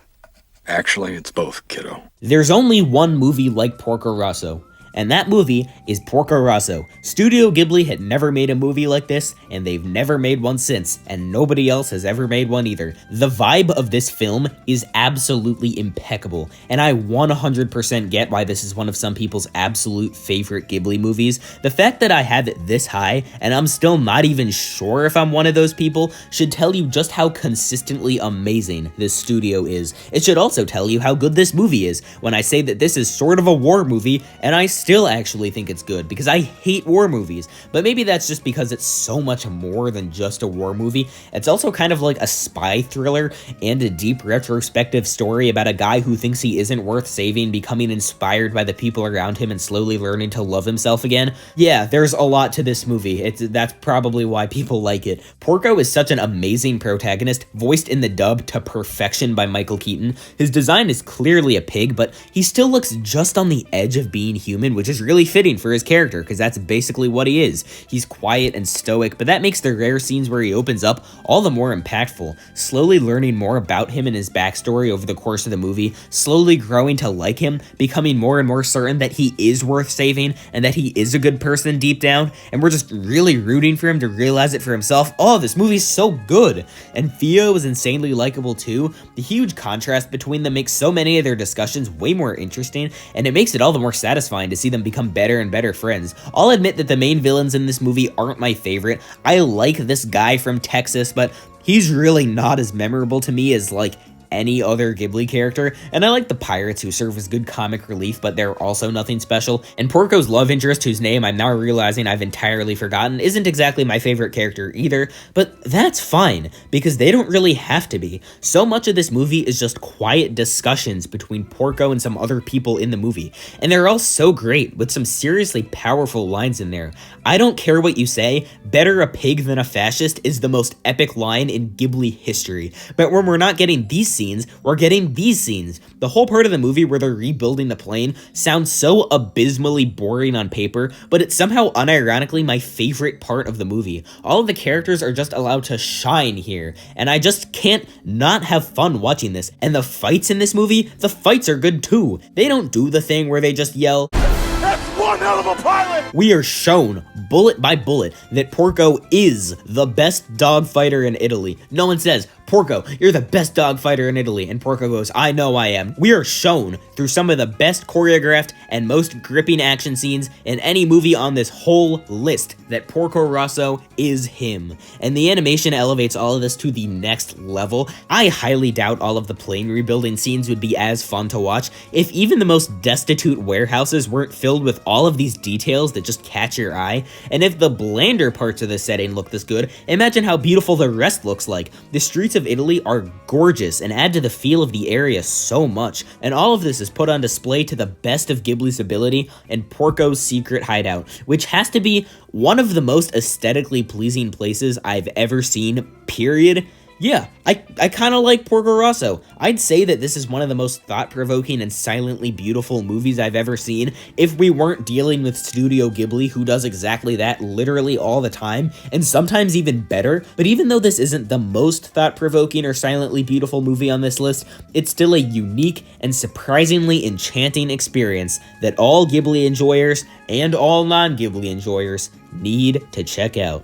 Actually, it's both, kiddo. There's only one movie like Porco Rosso, and that movie is Porco Rosso. Studio Ghibli had never made a movie like this, and they've never made one since, and nobody else has ever made one either. The vibe of this film is absolutely impeccable, and I 100% get why this is one of some people's absolute favorite Ghibli movies. The fact that I have it this high, and I'm still not even sure if I'm one of those people, should tell you just how consistently amazing this studio is. It should also tell you how good this movie is, when I say that this is sort of a war movie, and I still actually think it's good, because I hate war movies, but maybe that's just because it's so much more than just a war movie. It's also kind of like a spy thriller and a deep retrospective story about a guy who thinks he isn't worth saving, becoming inspired by the people around him and slowly learning to love himself again. Yeah, there's a lot to this movie. That's probably why people like it. Porco is such an amazing protagonist, voiced in the dub to perfection by Michael Keaton. His design is clearly a pig, but he still looks just on the edge of being human, which is really fitting for his character, because that's basically what he is. He's quiet and stoic, but that makes the rare scenes where he opens up all the more impactful. Slowly learning more about him and his backstory over the course of the movie, slowly growing to like him, becoming more and more certain that he is worth saving, and that he is a good person deep down, and we're just really rooting for him to realize it for himself. Oh, this movie's so good! And Theo is insanely likable too. The huge contrast between them makes so many of their discussions way more interesting, and it makes it all the more satisfying to see them become better and better friends. I'll admit that the main villains in this movie aren't my favorite. I like this guy from Texas, but he's really not as memorable to me as like any other Ghibli character, and I like the pirates who serve as good comic relief, but they're also nothing special. And Porco's love interest, whose name I'm now realizing I've entirely forgotten, isn't exactly my favorite character either, but that's fine, because they don't really have to be. So much of this movie is just quiet discussions between Porco and some other people in the movie, and they're all so great, with some seriously powerful lines in there. I don't care what you say, better a pig than a fascist is the most epic line in Ghibli history, but when we're not getting these scenes, we're getting these scenes. The whole part of the movie where they're rebuilding the plane sounds so abysmally boring on paper, but it's somehow unironically my favorite part of the movie. All of the characters are just allowed to shine here, and I just can't not have fun watching this. And the fights in this movie, the fights are good too. They don't do the thing where they just yell, "That's one hell of a pilot!" We are shown, bullet by bullet, that Porco is the best dog fighter in Italy. No one says, Porco, you're the best dog fighter in Italy. And Porco goes, I know I am. We are shown through some of the best choreographed and most gripping action scenes in any movie on this whole list that Porco Rosso is him. And the animation elevates all of this to the next level. I highly doubt all of the plane rebuilding scenes would be as fun to watch if even the most destitute warehouses weren't filled with all of these details that just catch your eye. And if the blander parts of the setting look this good, imagine how beautiful the rest looks like. The streets of Italy are gorgeous and add to the feel of the area so much, and all of this is put on display to the best of Ghibli's ability in Porco's secret hideout, which has to be one of the most aesthetically pleasing places I've ever seen, period. Yeah, I kind of like Porco Rosso. I'd say that this is one of the most thought-provoking and silently beautiful movies I've ever seen if we weren't dealing with Studio Ghibli, who does exactly that literally all the time, and sometimes even better. But even though this isn't the most thought-provoking or silently beautiful movie on this list, it's still a unique and surprisingly enchanting experience that all Ghibli enjoyers and all non-Ghibli enjoyers need to check out.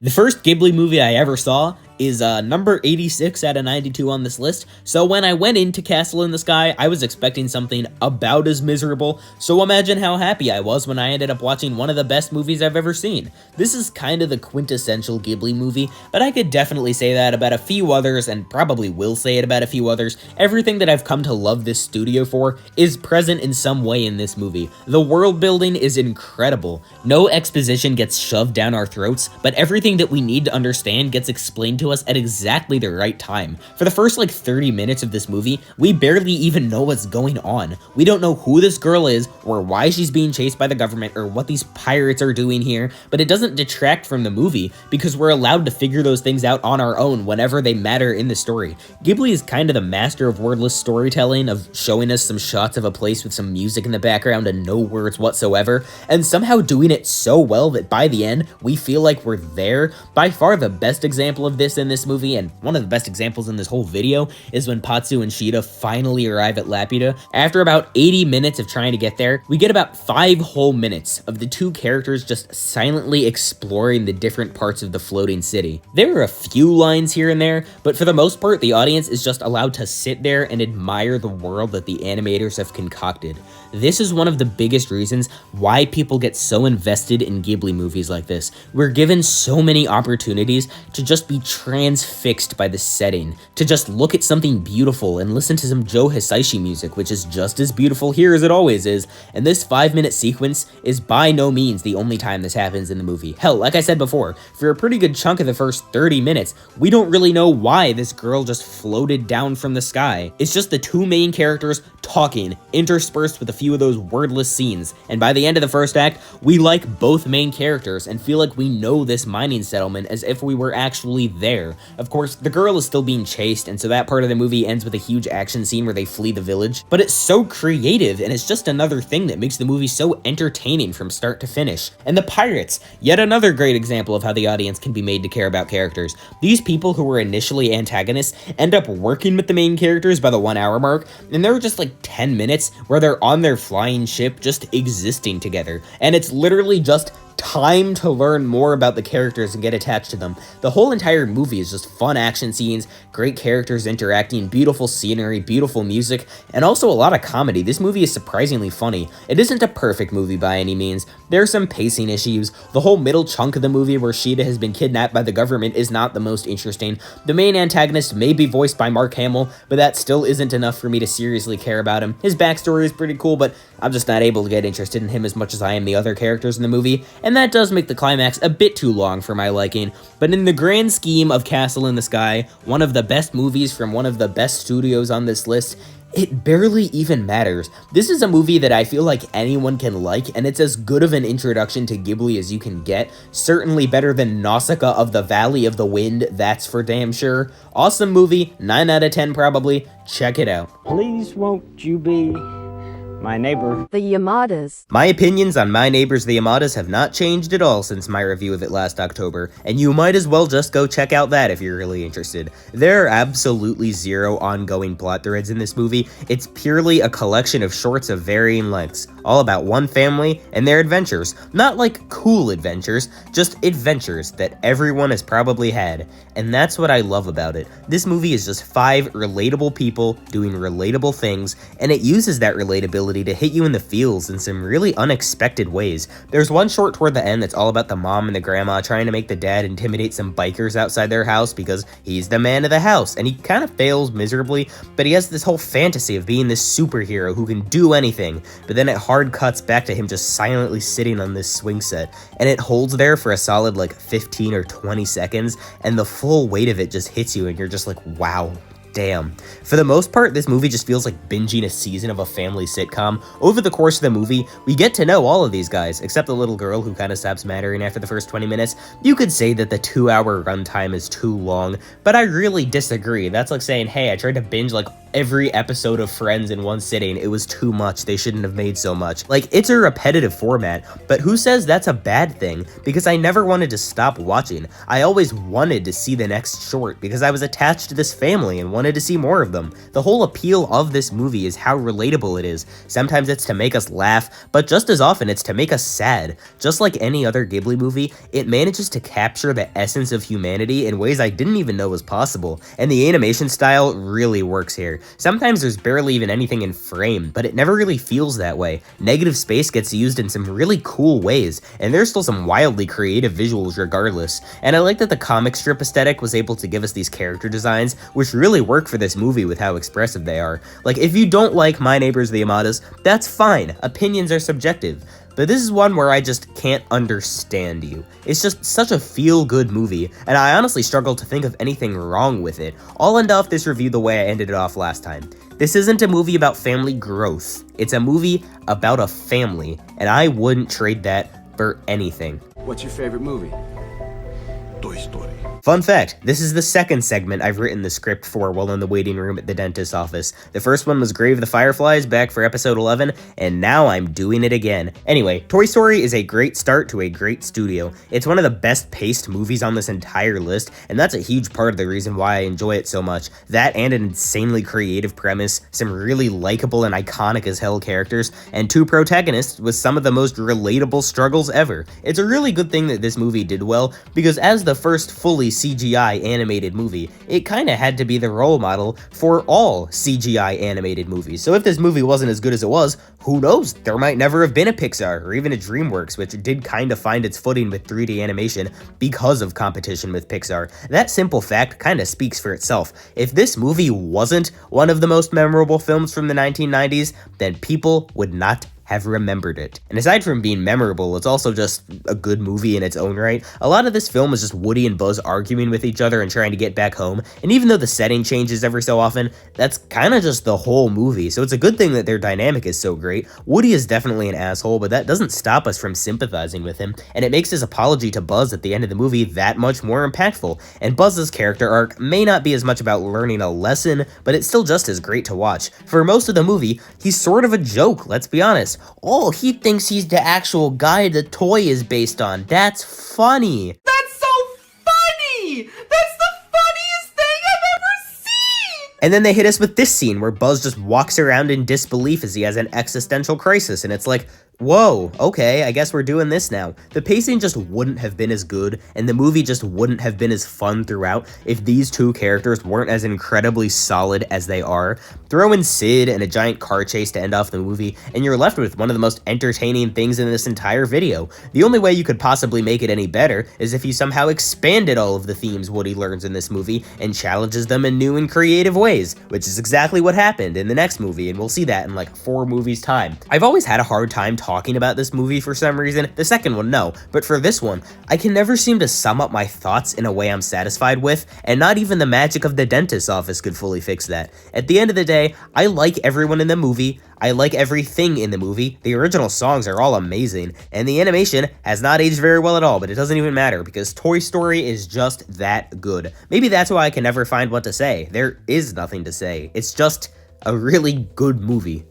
The first Ghibli movie I ever saw is number 86 out of 92 on this list, so when I went into Castle in the Sky, I was expecting something about as miserable, so imagine how happy I was when I ended up watching one of the best movies I've ever seen. This is kind of the quintessential Ghibli movie, but I could definitely say that about a few others, and probably will say it about a few others. Everything that I've come to love this studio for is present in some way in this movie. The world building is incredible. No exposition gets shoved down our throats, but everything that we need to understand gets explained to us at exactly the right time. For the first 30 minutes of this movie, we barely even know what's going on. We don't know who this girl is, or why she's being chased by the government, or what these pirates are doing here, but it doesn't detract from the movie, because we're allowed to figure those things out on our own whenever they matter in the story. Ghibli is kind of the master of wordless storytelling, of showing us some shots of a place with some music in the background and no words whatsoever, and somehow doing it so well that by the end, we feel like we're there. By far the best example of this in this movie, and one of the best examples in this whole video, is when Patsu and Shida finally arrive at Laputa. After about 80 minutes of trying to get there, we get about 5 whole minutes of the two characters just silently exploring the different parts of the floating city. There are a few lines here and there, but for the most part, the audience is just allowed to sit there and admire the world that the animators have concocted. This is one of the biggest reasons why people get so invested in Ghibli movies like this. We're given so many opportunities to just be transfixed by the setting, to just look at something beautiful and listen to some Joe Hisaishi music, which is just as beautiful here as it always is, and this 5-minute sequence is by no means the only time this happens in the movie. Hell, like I said before, for a pretty good chunk of the first 30 minutes, we don't really know why this girl just floated down from the sky. It's just the two main characters talking, interspersed with a few of those wordless scenes, and by the end of the first act, we like both main characters and feel like we know this mining settlement as if we were actually there. Of course, the girl is still being chased, and so that part of the movie ends with a huge action scene where they flee the village, but it's so creative, and it's just another thing that makes the movie so entertaining from start to finish. And the pirates, yet another great example of how the audience can be made to care about characters. These people who were initially antagonists end up working with the main characters by the 1 hour mark, and there are just 10 minutes where they're on their flying ship just existing together, and it's literally just time to learn more about the characters and get attached to them. The whole entire movie is just fun action scenes, great characters interacting, beautiful scenery, beautiful music, and also a lot of comedy. This movie is surprisingly funny. It isn't a perfect movie by any means. There are some pacing issues. The whole middle chunk of the movie where Shida has been kidnapped by the government is not the most interesting. The main antagonist may be voiced by Mark Hamill, but that still isn't enough for me to seriously care about him. His backstory is pretty cool, but I'm just not able to get interested in him as much as I am the other characters in the movie, and that does make the climax a bit too long for my liking. But in the grand scheme of Castle in the Sky, one of the best movies from one of the best studios on this list, it barely even matters. This is a movie that I feel like anyone can like, and it's as good of an introduction to Ghibli as you can get. Certainly better than Nausicaa of the Valley of the Wind, that's for damn sure. Awesome movie, 9 out of 10 probably. Check it out. Please won't you be My neighbor. The Yamadas. My opinions on My Neighbors the Yamadas have not changed at all since my review of it last October, and you might as well just go check out that if you're really interested. There are absolutely zero ongoing plot threads in this movie. It's purely a collection of shorts of varying lengths, all about one family and their adventures. Not like cool adventures, just adventures that everyone has probably had. And that's what I love about it. This movie is just 5 relatable people doing relatable things, and it uses that relatability to hit you in the feels in some really unexpected ways. There's one short toward the end that's all about the mom and the grandma trying to make the dad intimidate some bikers outside their house because he's the man of the house, and he kind of fails miserably, but he has this whole fantasy of being this superhero who can do anything. But then it hard cuts back to him just silently sitting on this swing set, and it holds there for a solid like 15 or 20 seconds, and the full weight of it just hits you, and you're just like, wow. Damn. For the most part, this movie just feels like binging a season of a family sitcom. Over the course of the movie, we get to know all of these guys, except the little girl who kind of stops mattering after the first 20 minutes. You could say that the 2-hour runtime is too long, but I really disagree. That's like saying, hey, I tried to binge like every episode of Friends in one sitting. It was too much. They shouldn't have made so much. Like, it's a repetitive format, but who says that's a bad thing? Because I never wanted to stop watching. I always wanted to see the next short because I was attached to this family and wanted to see more of them. The whole appeal of this movie is how relatable it is. Sometimes it's to make us laugh, but just as often it's to make us sad. Just like any other Ghibli movie, it manages to capture the essence of humanity in ways I didn't even know was possible, and the animation style really works here. Sometimes there's barely even anything in frame, but it never really feels that way. Negative space gets used in some really cool ways, and there's still some wildly creative visuals regardless. And I like that the comic strip aesthetic was able to give us these character designs, which really work for this movie with how expressive they are. Like, if you don't like My Neighbors the Yamadas, that's fine. Opinions are subjective. But this is one where I just can't understand you. It's just such a feel-good movie, and I honestly struggle to think of anything wrong with it. I'll end off this review the way I ended it off last time. This isn't a movie about family growth. It's a movie about a family, and I wouldn't trade that for anything. What's your favorite movie? Toy Story. Fun fact, this is the second segment I've written the script for while in the waiting room at the dentist's office. The first one was Grave the Fireflies back for episode 11, and now I'm doing it again. Anyway, Toy Story is a great start to a great studio. It's one of the best paced movies on this entire list, and that's a huge part of the reason why I enjoy it so much. That and an insanely creative premise, some really likable and iconic as hell characters, and 2 protagonists with some of the most relatable struggles ever. It's a really good thing that this movie did well, because as the first fully CGI animated movie, it kinda had to be the role model for all CGI animated movies. So if this movie wasn't as good as it was, who knows? There might never have been a Pixar or even a DreamWorks, which did kinda find its footing with 3D animation because of competition with Pixar. That simple fact kinda speaks for itself. If this movie wasn't one of the most memorable films from the 1990s, then people would not have remembered it. And aside from being memorable, it's also just a good movie in its own right. A lot of this film is just Woody and Buzz arguing with each other and trying to get back home, and even though the setting changes every so often, that's kind of just the whole movie, so it's a good thing that their dynamic is so great. Woody is definitely an asshole, but that doesn't stop us from sympathizing with him, and it makes his apology to Buzz at the end of the movie that much more impactful. And Buzz's character arc may not be as much about learning a lesson, but it's still just as great to watch. For most of the movie, he's sort of a joke, let's be honest. Oh, he thinks he's the actual guy the toy is based on. That's funny. That's so funny! That's the funniest thing I've ever seen! And then they hit us with this scene where Buzz just walks around in disbelief as he has an existential crisis, and it's like, whoa, okay, I guess we're doing this now. The pacing just wouldn't have been as good, and the movie just wouldn't have been as fun throughout if these 2 characters weren't as incredibly solid as they are. Throw in Sid and a giant car chase to end off the movie, and you're left with one of the most entertaining things in this entire video. The only way you could possibly make it any better is if you somehow expanded all of the themes Woody learns in this movie and challenges them in new and creative ways, which is exactly what happened in the next movie, and we'll see that in like 4 movies' time. I've always had a hard time talking about this movie for some reason. The second one, no, but for this one, I can never seem to sum up my thoughts in a way I'm satisfied with, and not even the magic of the dentist's office could fully fix that. At the end of the day, I like everyone in the movie, I like everything in the movie, the original songs are all amazing, and the animation has not aged very well at all, but it doesn't even matter because Toy Story is just that good. Maybe that's why I can never find what to say. There is nothing to say. It's just a really good movie.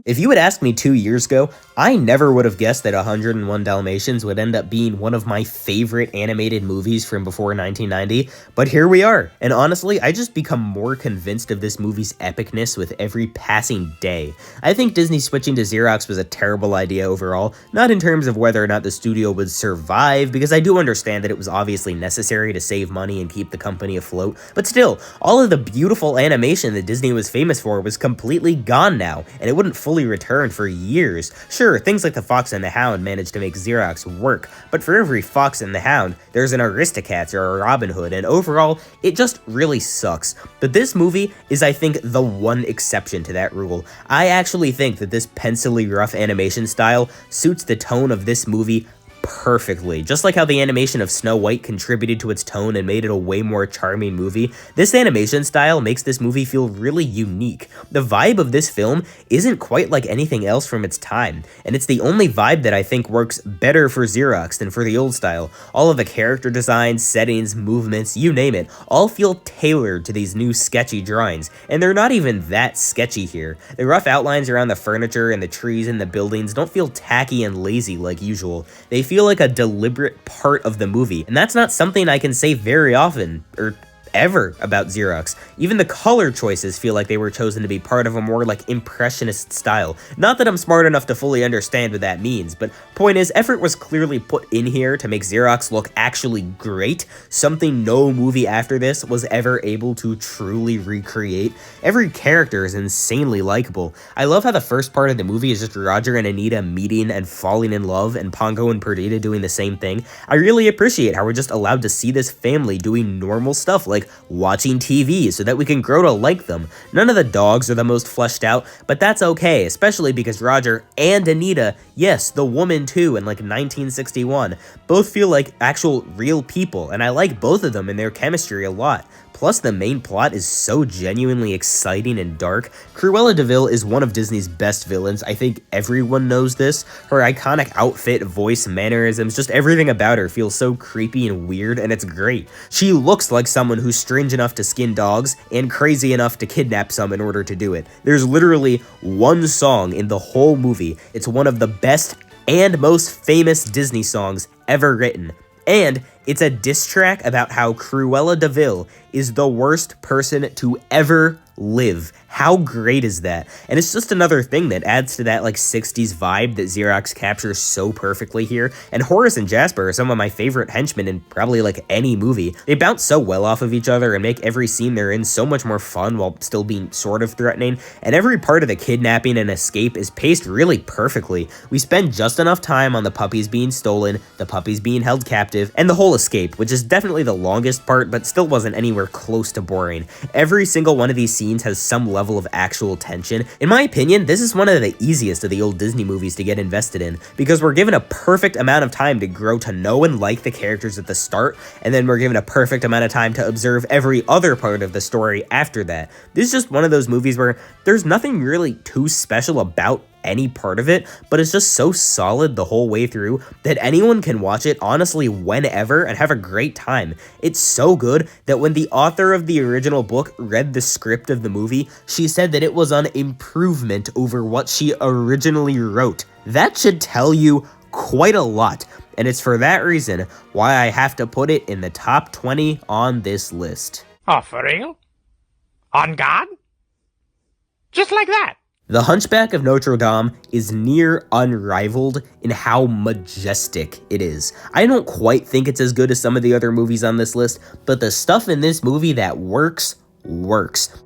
If you had asked me 2 years ago, I never would have guessed that 101 Dalmatians would end up being one of my favorite animated movies from before 1990, but here we are, and honestly, I just become more convinced of this movie's epicness with every passing day. I think Disney switching to Xerox was a terrible idea overall, not in terms of whether or not the studio would survive, because I do understand that it was obviously necessary to save money and keep the company afloat, but still, all of the beautiful animation that Disney was famous for was completely gone now, and it wouldn't fully return for years. Sure, things like the Fox and the Hound managed to make Xerox work, but for every Fox and the Hound, there's an Aristocats or a Robin Hood, and overall, it just really sucks. But this movie is, I think, the one exception to that rule. I actually think that this pencil-y rough animation style suits the tone of this movie perfectly. Just like how the animation of Snow White contributed to its tone and made it a way more charming movie, this animation style makes this movie feel really unique. The vibe of this film isn't quite like anything else from its time, and it's the only vibe that I think works better for Xerox than for the old style. All of the character designs, settings, movements, you name it, all feel tailored to these new sketchy drawings, and they're not even that sketchy here. The rough outlines around the furniture and the trees and the buildings don't feel tacky and lazy like usual. They feel like a deliberate part of the movie, and that's not something I can say very often, or ever, about Xerox. Even the color choices feel like they were chosen to be part of a more like impressionist style. Not that I'm smart enough to fully understand what that means, but point is, effort was clearly put in here to make Xerox look actually great, something no movie after this was ever able to truly recreate. Every character is insanely likable. I love how the first part of the movie is just Roger and Anita meeting and falling in love, and Pongo and Perdita doing the same thing. I really appreciate how we're just allowed to see this family doing normal stuff like watching TV so that we can grow to like them. None of the dogs are the most fleshed out, but that's okay, especially because Roger and Anita, yes, the woman too in like 1961, both feel like actual real people, and I like both of them and their chemistry a lot. Plus, the main plot is so genuinely exciting and dark. Cruella de Vil is one of Disney's best villains. I think everyone knows this. Her iconic outfit, voice, mannerisms, just everything about her feels so creepy and weird, and it's great. She looks like someone who's strange enough to skin dogs and crazy enough to kidnap some in order to do it. There's literally one song in the whole movie. It's one of the best and most famous Disney songs ever written. And it's a diss track about how Cruella de Vil is the worst person to ever live. How great is that? And it's just another thing that adds to that like 60s vibe that Xerox captures so perfectly here. And Horace and Jasper are some of my favorite henchmen in probably like any movie. They bounce so well off of each other and make every scene they're in so much more fun while still being sort of threatening. And every part of the kidnapping and escape is paced really perfectly. We spend just enough time on the puppies being stolen, the puppies being held captive, and the whole escape, which is definitely the longest part, but still wasn't anywhere close to boring. Every single one of these scenes has some level of actual tension. In my opinion, this is one of the easiest of the old Disney movies to get invested in, because we're given a perfect amount of time to grow to know and like the characters at the start, and then we're given a perfect amount of time to observe every other part of the story after that. This is just one of those movies where there's nothing really too special about any part of it, but it's just so solid the whole way through that anyone can watch it honestly whenever and have a great time. It's so good that when the author of the original book read the script of the movie, she said that it was an improvement over what she originally wrote. That should tell you quite a lot, and it's for that reason why I have to put it in the top 20 on this list. Oh, for real? On God? Just like that? The Hunchback of Notre Dame is near unrivaled in how majestic it is. I don't quite think it's as good as some of the other movies on this list, but the stuff in this movie that works.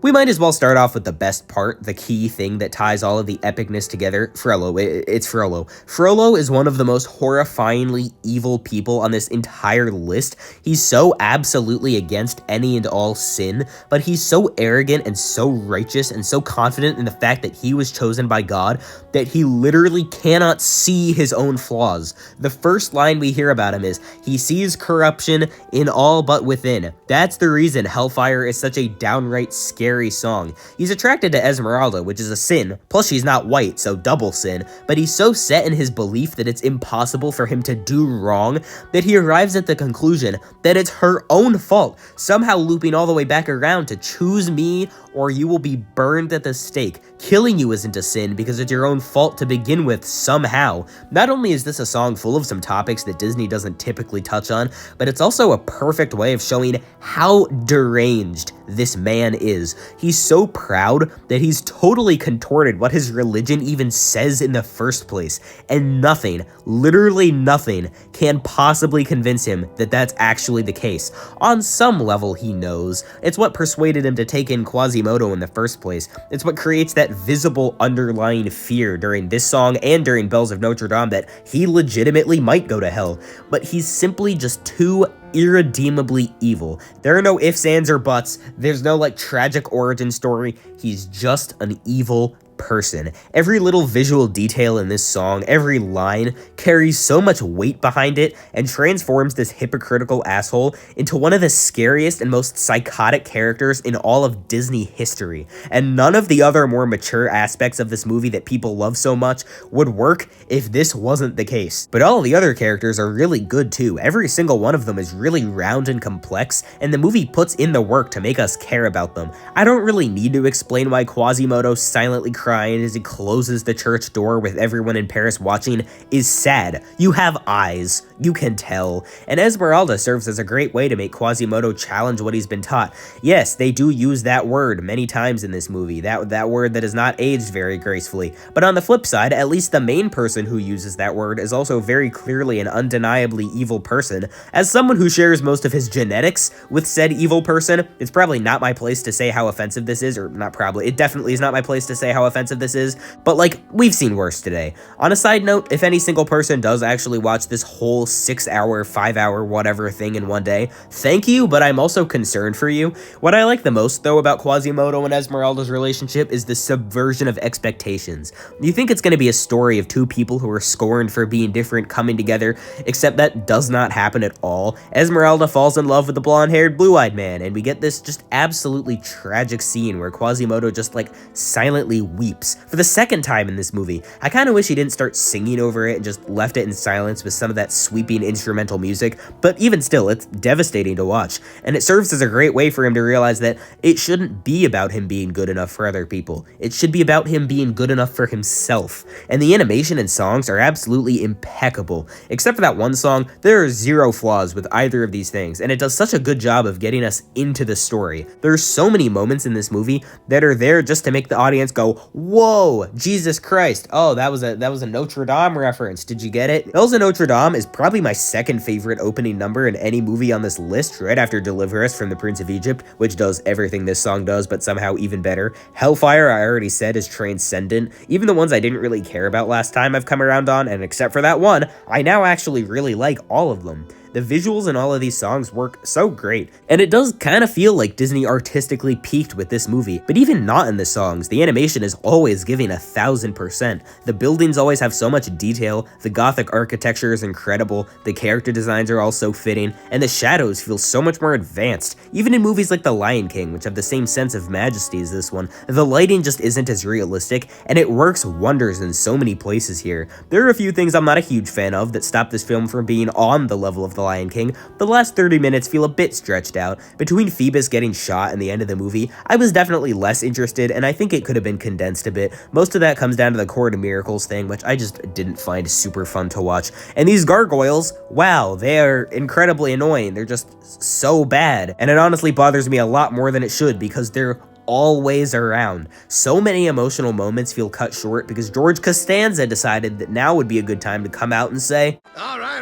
We might as well start off with the best part, the key thing that ties all of the epicness together. Frollo. It's Frollo. Frollo is one of the most horrifyingly evil people on this entire list. He's so absolutely against any and all sin, but he's so arrogant and so righteous and so confident in the fact that he was chosen by God that he literally cannot see his own flaws. The first line we hear about him is, he sees corruption in all but within. That's the reason hellfire is such a downright scary song. He's attracted to Esmeralda, which is a sin, plus she's not white, so double sin, but he's so set in his belief that it's impossible for him to do wrong that he arrives at the conclusion that it's her own fault, somehow looping all the way back around to choose me or you will be burned at the stake. Killing you isn't a sin because it's your own fault to begin with somehow. Not only is this a song full of some topics that Disney doesn't typically touch on, but it's also a perfect way of showing how deranged this man is. He's so proud that he's totally contorted what his religion even says in the first place, and nothing, literally nothing, can possibly convince him that that's actually the case. On some level, he knows. It's what persuaded him to take in Quasimodo in the first place. It's what creates that visible underlying fear during this song and during Bells of Notre Dame that he legitimately might go to hell. But he's simply just too irredeemably evil. There are no ifs, ands, or buts. There's no tragic origin story. He's just an evil person. Every little visual detail in this song, every line, carries so much weight behind it and transforms this hypocritical asshole into one of the scariest and most psychotic characters in all of Disney history. And none of the other more mature aspects of this movie that people love so much would work if this wasn't the case. But all of the other characters are really good too. Every single one of them is really round and complex, and the movie puts in the work to make us care about them. I don't really need to explain why Quasimodo silently crying as he closes the church door with everyone in Paris watching is sad. You have eyes, you can tell. And Esmeralda serves as a great way to make Quasimodo challenge what he's been taught. Yes, they do use that word many times in this movie, that word that has not aged very gracefully. But on the flip side, at least the main person who uses that word is also very clearly an undeniably evil person. As someone who shares most of his genetics with said evil person, it's probably not my place to say how offensive this is, or not probably, it definitely is not my place to say how offensive this is, but we've seen worse today. On a side note, if any single person does actually watch this whole 6-hour, 5-hour, whatever thing in one day, thank you, but I'm also concerned for you. What I like the most, though, about Quasimodo and Esmeralda's relationship is the subversion of expectations. You think it's going to be a story of two people who are scorned for being different coming together, except that does not happen at all. Esmeralda falls in love with the blonde-haired, blue-eyed man, and we get this just absolutely tragic scene where Quasimodo just silently weeps for the second time in this movie. I kind of wish he didn't start singing over it and just left it in silence with some of that sweeping instrumental music, but even still, it's devastating to watch, and it serves as a great way for him to realize that it shouldn't be about him being good enough for other people. It should be about him being good enough for himself. And the animation and songs are absolutely impeccable. Except for that one song, there are zero flaws with either of these things, and it does such a good job of getting us into the story. There's so many moments in this movie that are there just to make the audience go, whoa, Jesus Christ. Oh, that was a Notre Dame reference. Did you get it? Bells of Notre Dame is probably my second favorite opening number in any movie on this list, right after Deliver Us from the Prince of Egypt, which does everything this song does, but somehow even better. Hellfire, I already said, is transcendent. Even the ones I didn't really care about last time I've come around on, and except for that one, I now actually really like all of them. The visuals in all of these songs work so great, and it does kind of feel like Disney artistically peaked with this movie, but even not in the songs, the animation is always giving 1000%. The buildings always have so much detail, the gothic architecture is incredible, the character designs are all so fitting, and the shadows feel so much more advanced. Even in movies like The Lion King, which have the same sense of majesty as this one, the lighting just isn't as realistic, and it works wonders in so many places here. There are a few things I'm not a huge fan of that stop this film from being on the level of The Lion King. The last 30 minutes feel a bit stretched out. Between Phoebus getting shot and the end of the movie, I was definitely less interested, and I think it could have been condensed a bit. Most of that comes down to the Court of Miracles thing, which I just didn't find super fun to watch. And these gargoyles, wow, they are incredibly annoying. They're just so bad. And it honestly bothers me a lot more than it should because they're always around. So many emotional moments feel cut short because George Costanza decided that now would be a good time to come out and say, All right.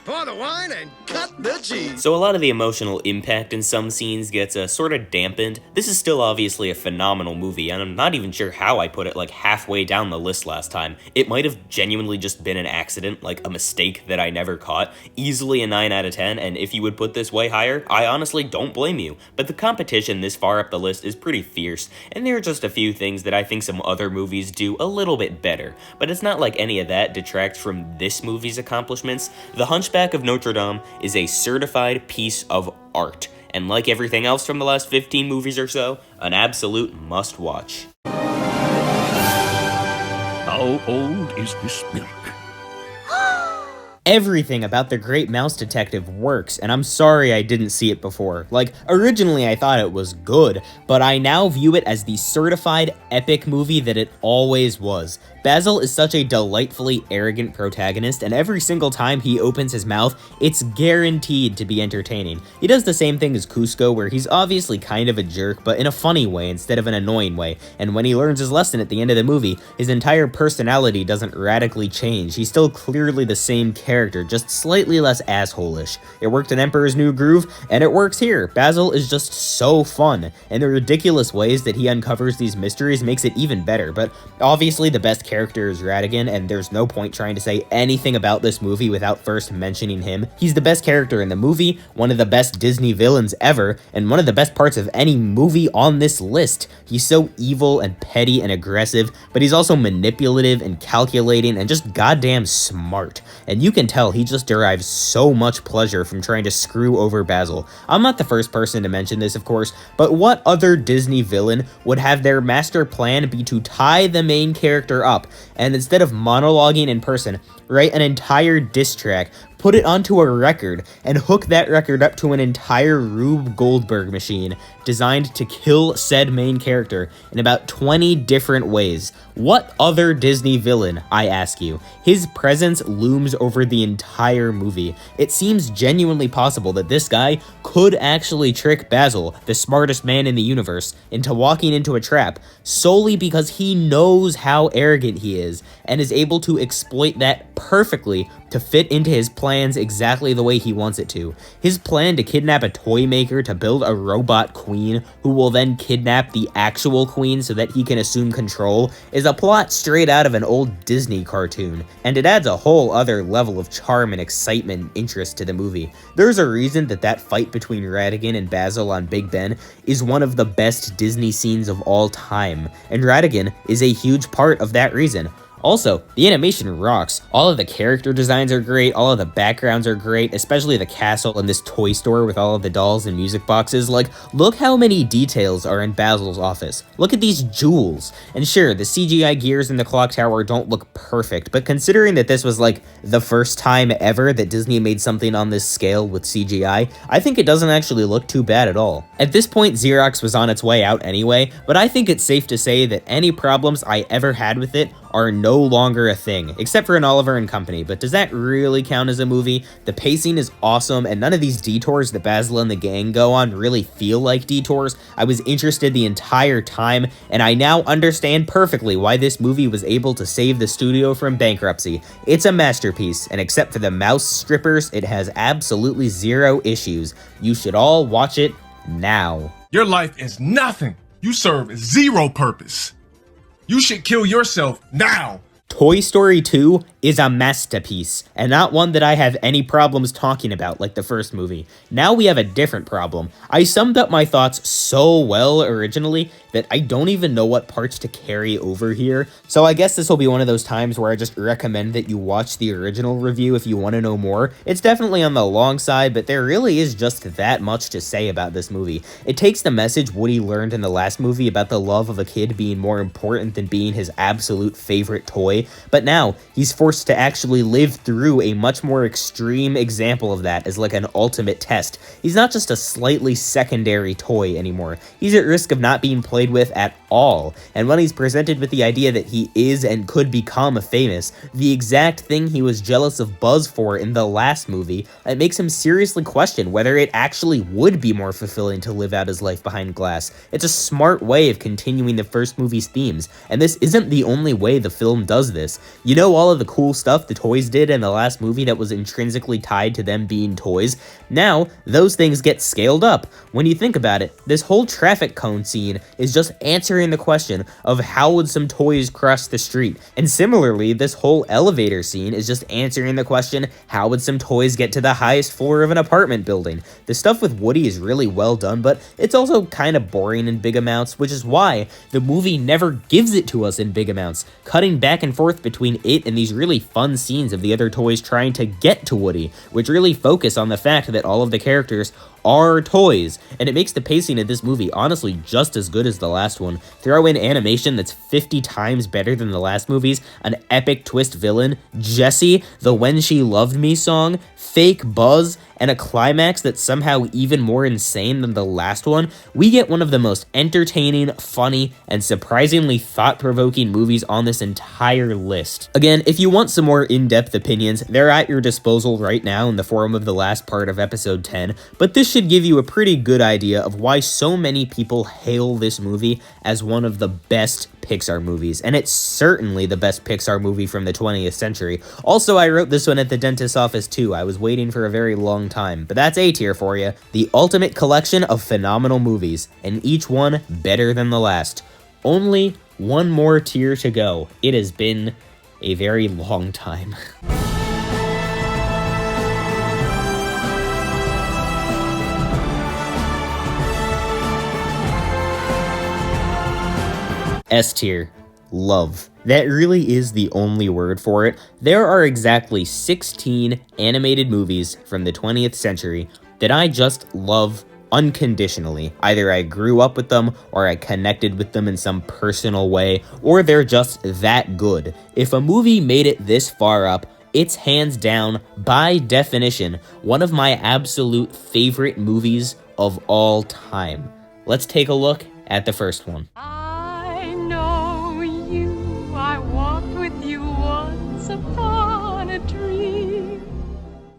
Pour the wine and cut the cheese. So a lot of the emotional impact in some scenes gets sort of dampened. This is still obviously a phenomenal movie, and I'm not even sure how I put it halfway down the list last time. It might have genuinely just been an accident, a mistake that I never caught. Easily a 9 out of 10, and if you would put this way higher, I honestly don't blame you. But the competition this far up the list is pretty fierce, and there are just a few things that I think some other movies do a little bit better. But it's not like any of that detracts from this movie's accomplishments. The Hunchback of Notre Dame is a certified piece of art. and like everything else from the last 15 movies or so, an absolute must-watch. How old is this milk? Everything about The Great Mouse Detective works, and I'm sorry I didn't see it before. Like, originally I thought it was good, but I now view it as the certified epic movie that it always was. Basil is such a delightfully arrogant protagonist, and every single time he opens his mouth, it's guaranteed to be entertaining. He does the same thing as Cusco, where he's obviously kind of a jerk, but in a funny way instead of an annoying way, and when he learns his lesson at the end of the movie, his entire personality doesn't radically change. He's still clearly the same character, just slightly less asshole-ish. It worked in Emperor's New Groove, and it works here. Basil is just so fun, and the ridiculous ways that he uncovers these mysteries makes it even better, but obviously the best character is Ratigan, and there's no point trying to say anything about this movie without first mentioning him. He's the best character in the movie, one of the best Disney villains ever, and one of the best parts of any movie on this list. He's so evil and petty and aggressive, but he's also manipulative and calculating and just goddamn smart. And you can tell he just derives so much pleasure from trying to screw over Basil. I'm not the first person to mention this, of course, but what other Disney villain would have their master plan be to tie the main character up, and instead of monologuing in person, write an entire diss track, put it onto a record, and hook that record up to an entire Rube Goldberg machine designed to kill said main character in about 20 different ways? What other Disney villain, I ask you? His presence looms over the entire movie. It seems genuinely possible that this guy could actually trick Basil, the smartest man in the universe, into walking into a trap solely because he knows how arrogant he is and is able to exploit that perfectly to fit into his plans exactly the way he wants it to. His plan to kidnap a toy maker to build a robot queen who will then kidnap the actual queen so that he can assume control is a plot straight out of an old Disney cartoon, and it adds a whole other level of charm and excitement and interest to the movie. There's a reason that fight between Ratigan and Basil on Big Ben is one of the best Disney scenes of all time, and Ratigan is a huge part of that reason. Also, the animation rocks. All of the character designs are great, all of the backgrounds are great, especially the castle and this toy store with all of the dolls and music boxes. Like, look how many details are in Basil's office. Look at these jewels. And sure, the CGI gears in the clock tower don't look perfect, but considering that this was like the first time ever that Disney made something on this scale with CGI, I think it doesn't actually look too bad at all. At this point, Xerox was on its way out anyway, but I think it's safe to say that any problems I ever had with it are no longer a thing, except for in Oliver and Company, but does that really count as a movie? The pacing is awesome, and none of these detours that Basil and the gang go on really feel like detours. I was interested the entire time, and I now understand perfectly why this movie was able to save the studio from bankruptcy. It's a masterpiece, and except for the mouse strippers, it has absolutely zero issues. You should all watch it now. Your life is nothing. You serve zero purpose. You should kill yourself now. Toy Story 2 is a masterpiece, and not one that I have any problems talking about like the first movie. Now we have a different problem. I summed up my thoughts so well originally that I don't even know what parts to carry over here, so I guess this will be one of those times where I just recommend that you watch the original review if you want to know more. It's definitely on the long side, but there really is just that much to say about this movie. It takes the message Woody learned in the last movie about the love of a kid being more important than being his absolute favorite toy, but now he's forced to actually live through a much more extreme example of that as like an ultimate test. He's not just a slightly secondary toy anymore. He's at risk of not being played with at all, and when he's presented with the idea that he is and could become famous, the exact thing he was jealous of Buzz for in the last movie, it makes him seriously question whether it actually would be more fulfilling to live out his life behind glass. It's a smart way of continuing the first movie's themes, and this isn't the only way the film does this. You know all of the cool stuff the toys did in the last movie that was intrinsically tied to them being toys? Now, those things get scaled up. When you think about it, this whole traffic cone scene is just answering the question of how would some toys cross the street, and similarly, this whole elevator scene is just answering the question, how would some toys get to the highest floor of an apartment building? The stuff with Woody is really well done, but it's also kind of boring in big amounts, which is why the movie never gives it to us in big amounts, cutting back and forth between it and these really fun scenes of the other toys trying to get to Woody, which really focus on the fact that all of the characters are toys, and it makes the pacing of this movie honestly just as good as the last one. Throw in animation that's 50 times better than the last movie's, an epic twist villain, Jessie, the When She Loved Me song, fake Buzz, and a climax that's somehow even more insane than the last one, we get one of the most entertaining, funny, and surprisingly thought-provoking movies on this entire list. Again, if you want some more in-depth opinions, they're at your disposal right now in the form of the last part of episode 10, but this should give you a pretty good idea of why so many people hail this movie as one of the best Pixar movies, and it's certainly the best Pixar movie from the 20th century. Also, I wrote this one at the dentist's office too. I was waiting for a very long time, but that's A tier for you. The ultimate collection of phenomenal movies, and each one better than the last. Only one more tier to go. It has been a very long time. S tier. Love. That really is the only word for it. There are exactly 16 animated movies from the 20th century that I just love unconditionally. Either I grew up with them, or I connected with them in some personal way, or they're just that good. If a movie made it this far up, it's hands down, by definition, one of my absolute favorite movies of all time. Let's take a look at the first one.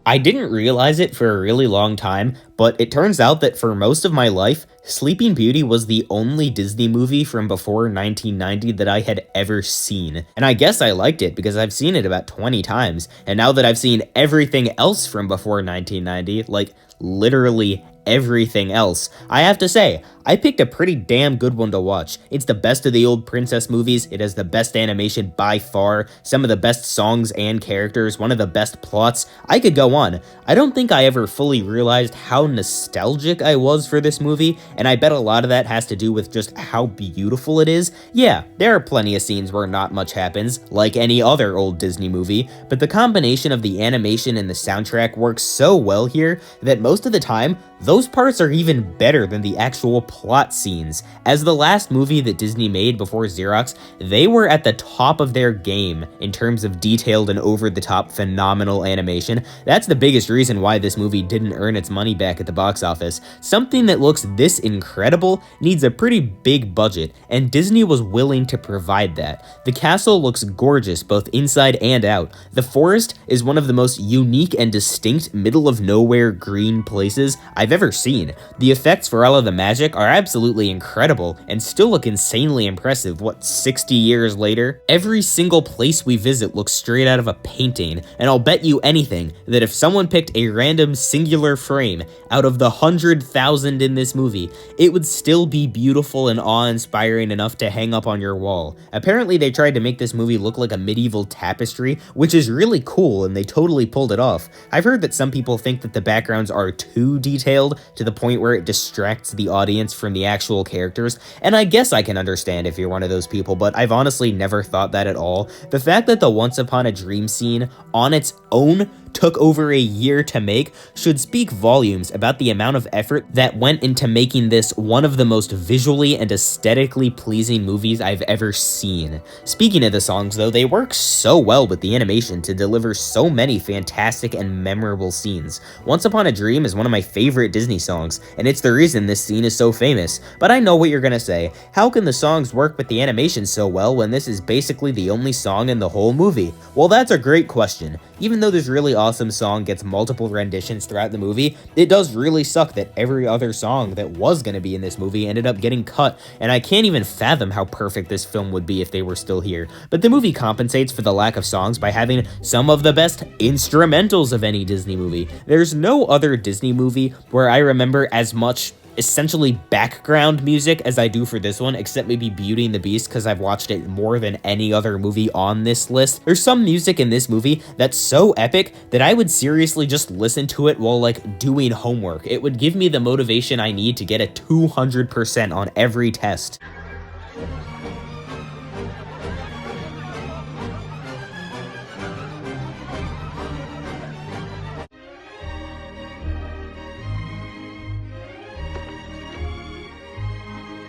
I didn't realize it for a really long time, but it turns out that for most of my life, Sleeping Beauty was the only Disney movie from before 1990 that I had ever seen. And I guess I liked it because I've seen it about 20 times, and now that I've seen everything else from before 1990, like literally everything else, I have to say, I picked a pretty damn good one to watch. It's the best of the old princess movies, it has the best animation by far, some of the best songs and characters, one of the best plots. I could go on. I don't think I ever fully realized how nostalgic I was for this movie, and I bet a lot of that has to do with just how beautiful it is. Yeah, there are plenty of scenes where not much happens, like any other old Disney movie, but the combination of the animation and the soundtrack works so well here that most of the time, those parts are even better than the actual plot scenes. As the last movie that Disney made before Xerox, they were at the top of their game in terms of detailed and over-the-top phenomenal animation. That's the biggest reason why this movie didn't earn its money back at the box office. Something that looks this incredible needs a pretty big budget, and Disney was willing to provide that. The castle looks gorgeous both inside and out. The forest is one of the most unique and distinct middle-of-nowhere green places I've ever seen. The effects for all of the magic are absolutely incredible and still look insanely impressive, 60 years later? Every single place we visit looks straight out of a painting, and I'll bet you anything that if someone picked a random singular frame out of the 100,000 in this movie, it would still be beautiful and awe-inspiring enough to hang up on your wall. Apparently they tried to make this movie look like a medieval tapestry, which is really cool, and they totally pulled it off. I've heard that some people think that the backgrounds are too detailed to the point where it distracts the audience from the actual characters, and I guess I can understand if you're one of those people, but I've honestly never thought that at all. The fact that the Once Upon a Dream scene on its own took over a year to make should speak volumes about the amount of effort that went into making this one of the most visually and aesthetically pleasing movies I've ever seen. Speaking of the songs though, they work so well with the animation to deliver so many fantastic and memorable scenes. Once Upon a Dream is one of my favorite Disney songs, and it's the reason this scene is so famous. But I know what you're gonna say. How can the songs work with the animation so well when this is basically the only song in the whole movie? Well, that's a great question. Even though this really awesome song gets multiple renditions throughout the movie, it does really suck that every other song that was going to be in this movie ended up getting cut, and I can't even fathom how perfect this film would be if they were still here. But the movie compensates for the lack of songs by having some of the best instrumentals of any Disney movie. There's no other Disney movie where I remember as much essentially background music as I do for this one, except maybe Beauty and the Beast because I've watched it more than any other movie on this list. There's some music in this movie that's so epic that I would seriously just listen to it while doing homework. It would give me the motivation I need to get a 200% on every test.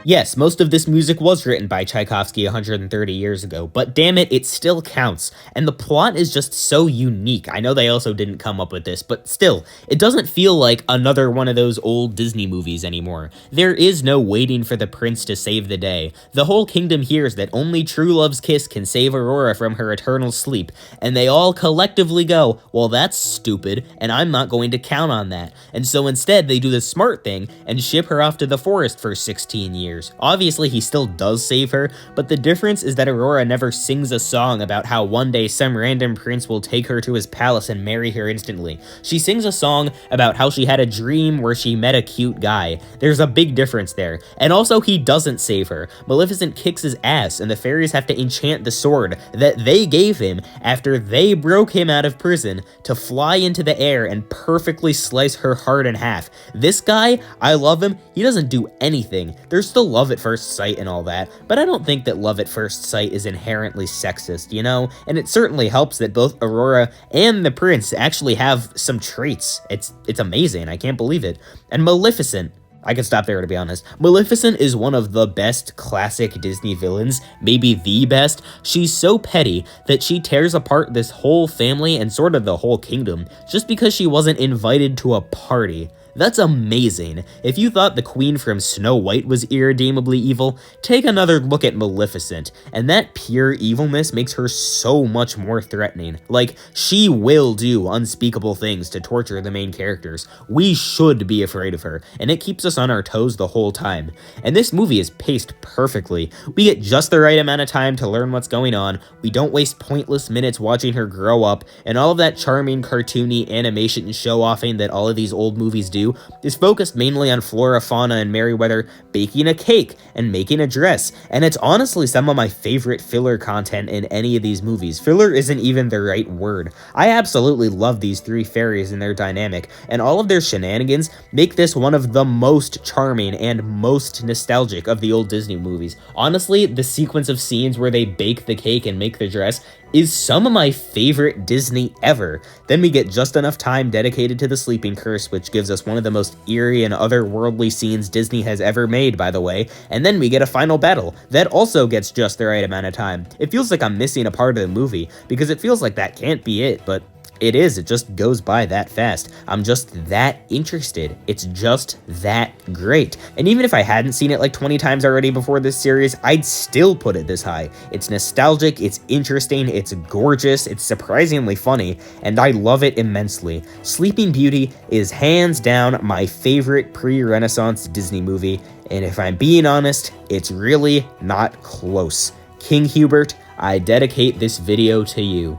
Yes, most of this music was written by Tchaikovsky 130 years ago, but damn it still counts. And the plot is just so unique. I know they also didn't come up with this, but still, it doesn't feel like another one of those old Disney movies anymore. There is no waiting for the prince to save the day. The whole kingdom hears that only true love's kiss can save Aurora from her eternal sleep, and they all collectively go, well, that's stupid, and I'm not going to count on that. And so instead, they do the smart thing and ship her off to the forest for 16 years. Obviously, he still does save her, but the difference is that Aurora never sings a song about how one day some random prince will take her to his palace and marry her instantly. She sings a song about how she had a dream where she met a cute guy. There's a big difference there. And also, he doesn't save her. Maleficent kicks his ass, and the fairies have to enchant the sword that they gave him after they broke him out of prison to fly into the air and perfectly slice her heart in half. This guy, I love him. He doesn't do anything. There's still love at first sight and all that, but I don't think that love at first sight is inherently sexist, you know? And it certainly helps that both Aurora and the prince actually have some traits. It's amazing. I can't believe it. And Maleficent, I could stop there to be honest. Maleficent is one of the best classic Disney villains, maybe the best. She's so petty that she tears apart this whole family and sort of the whole kingdom just because she wasn't invited to a party. That's amazing. If you thought the queen from Snow White was irredeemably evil, take another look at Maleficent, and that pure evilness makes her so much more threatening. Like, she will do unspeakable things to torture the main characters. We should be afraid of her, and it keeps us on our toes the whole time. And this movie is paced perfectly. We get just the right amount of time to learn what's going on, we don't waste pointless minutes watching her grow up, and all of that charming, cartoony animation show-offing that all of these old movies do is focused mainly on Flora, Fauna, and Merryweather baking a cake and making a dress, and it's honestly some of my favorite filler content in any of these movies. Filler isn't even the right word. I absolutely love these three fairies and their dynamic, and all of their shenanigans make this one of the most charming and most nostalgic of the old Disney movies. Honestly, the sequence of scenes where they bake the cake and make the dress is some of my favorite Disney ever. Then we get just enough time dedicated to the sleeping curse, which gives us one of the most eerie and otherworldly scenes Disney has ever made, by the way, and then we get a final battle that also gets just the right amount of time. It feels like I'm missing a part of the movie, because it feels like that can't be it, but it is. It just goes by that fast. I'm just that interested. It's just that great. And even if I hadn't seen it like 20 times already before this series, I'd still put it this high. It's nostalgic, it's interesting, it's gorgeous, it's surprisingly funny, and I love it immensely. Sleeping Beauty is hands down my favorite pre-Renaissance Disney movie, and if I'm being honest, it's really not close. King Hubert, I dedicate this video to you.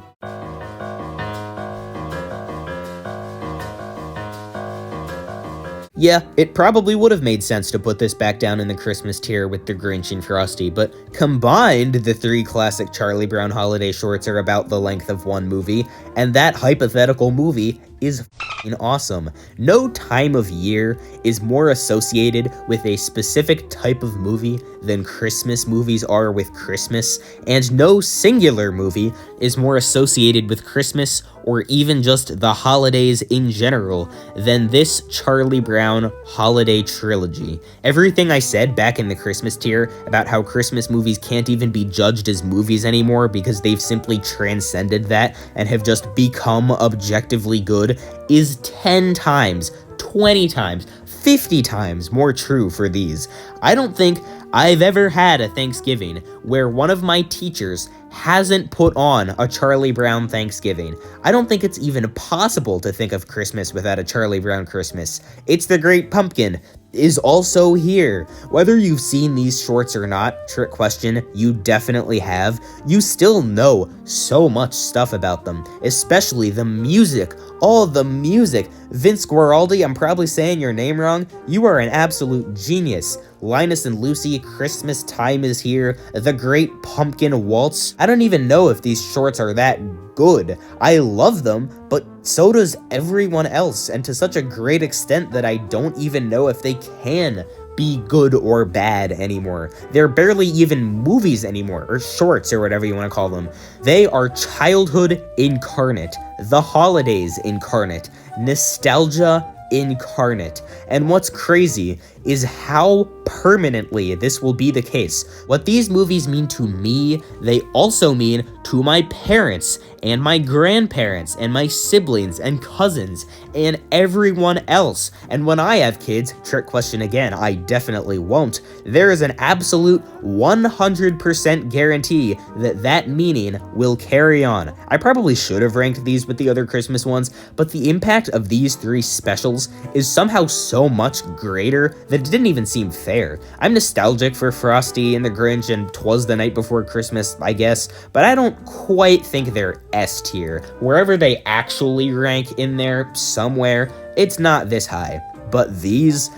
Yeah, it probably would have made sense to put this back down in the Christmas tier with the Grinch and Frosty, but combined, the three classic Charlie Brown holiday shorts are about the length of one movie, and that hypothetical movie is f***ing awesome. No time of year is more associated with a specific type of movie than Christmas movies are with Christmas, and no singular movie is more associated with Christmas or even just the holidays in general than this Charlie Brown holiday trilogy. Everything I said back in the Christmas tier about how Christmas movies can't even be judged as movies anymore because they've simply transcended that and have just become objectively good is 10 times, 20 times, 50 times more true for these. I don't think I've ever had a Thanksgiving where one of my teachers hasn't put on a Charlie Brown Thanksgiving. I don't think it's even possible to think of Christmas without a Charlie Brown Christmas. It's the Great Pumpkin is also here. Whether you've seen these shorts or not, trick question, you definitely have, you still know so much stuff about them, especially the music. All the music. Vince Guaraldi, I'm probably saying your name wrong. You are an absolute genius. Linus and Lucy, Christmas Time is Here, The Great Pumpkin Waltz. I don't even know if these shorts are that good. I love them, but so does everyone else, and to such a great extent that I don't even know if they can be good or bad anymore. They're barely even movies anymore, or shorts, or whatever you want to call them. They are childhood incarnate, the holidays incarnate, nostalgia incarnate. And what's crazy is how permanently this will be the case. What these movies mean to me, they also mean to my parents and my grandparents and my siblings and cousins and everyone else. And when I have kids, trick question again, I definitely won't, there is an absolute 100% guarantee that that meaning will carry on. I probably should have ranked these with the other Christmas ones, but the impact of these three specials is somehow so much greater that it didn't even seem fair. I'm nostalgic for Frosty and the Grinch and 'Twas the Night Before Christmas, I guess, but I don't quite think they're S tier. Wherever they actually rank in there somewhere, it's not this high. But these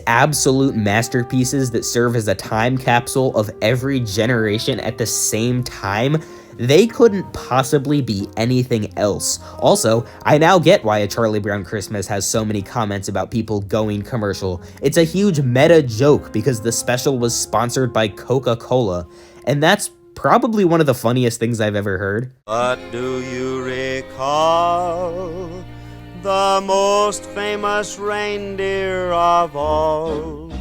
absolute masterpieces that serve as a time capsule of every generation at the same time, they couldn't possibly be anything else. Also, I now get why A Charlie Brown Christmas has so many comments about people going commercial. It's a huge meta joke because the special was sponsored by Coca-Cola, and that's probably one of the funniest things I've ever heard. But do you recall the most famous reindeer of all?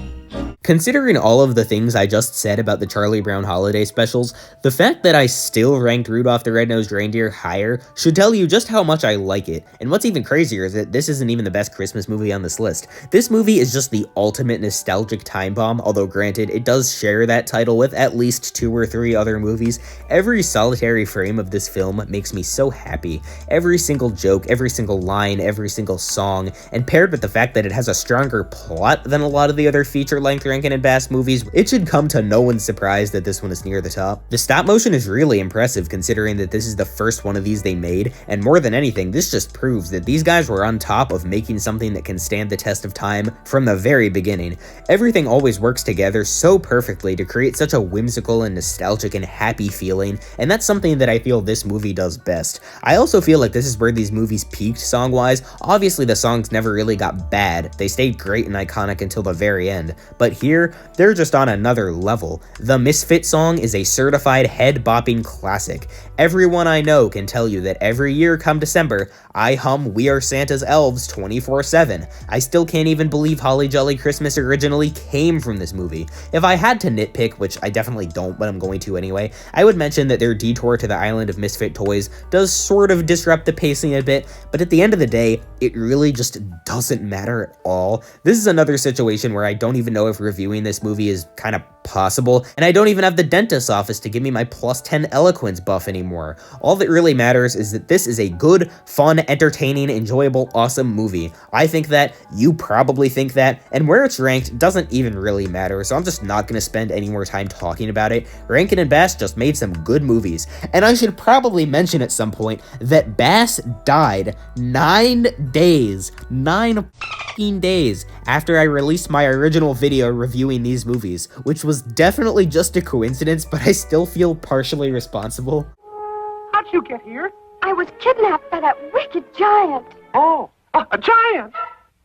Considering all of the things I just said about the Charlie Brown holiday specials, the fact that I still ranked Rudolph the Red-Nosed Reindeer higher should tell you just how much I like it. And what's even crazier is that this isn't even the best Christmas movie on this list. This movie is just the ultimate nostalgic time bomb, although granted, it does share that title with at least 2 or 3 other movies. Every solitary frame of this film makes me so happy. Every single joke, every single line, every single song, and paired with the fact that it has a stronger plot than a lot of the other feature-length Rankin and Bass movies, it should come to no one's surprise that this one is near the top. The stop motion is really impressive considering that this is the first one of these they made, and more than anything, this just proves that these guys were on top of making something that can stand the test of time from the very beginning. Everything always works together so perfectly to create such a whimsical and nostalgic and happy feeling, and that's something that I feel this movie does best. I also feel like this is where these movies peaked song-wise. Obviously, the songs never really got bad. They stayed great and iconic until the very end, but here, they're just on another level. The Misfit song is a certified head-bopping classic. Everyone I know can tell you that every year come December, I hum We Are Santa's Elves 24/7. I still can't even believe Holly Jolly Christmas originally came from this movie. If I had to nitpick, which I definitely don't, but I'm going to anyway, I would mention that their detour to the island of misfit toys does sort of disrupt the pacing a bit, but at the end of the day, it really just doesn't matter at all. This is another situation where I don't even know if reviewing this movie is kind of possible, and I don't even have the dentist's office to give me my +10 eloquence buff anymore. All that really matters is that this is a good, fun, entertaining, enjoyable, awesome movie. I think that, you probably think that, and where it's ranked doesn't even really matter, so I'm just not gonna spend any more time talking about it. Rankin and Bass just made some good movies, and I should probably mention at some point that Bass died 9 days after I released my original video reviewing these movies, which was definitely just a coincidence, but I still feel partially responsible. How'd you get here? I was kidnapped by that wicked giant. Oh, a giant!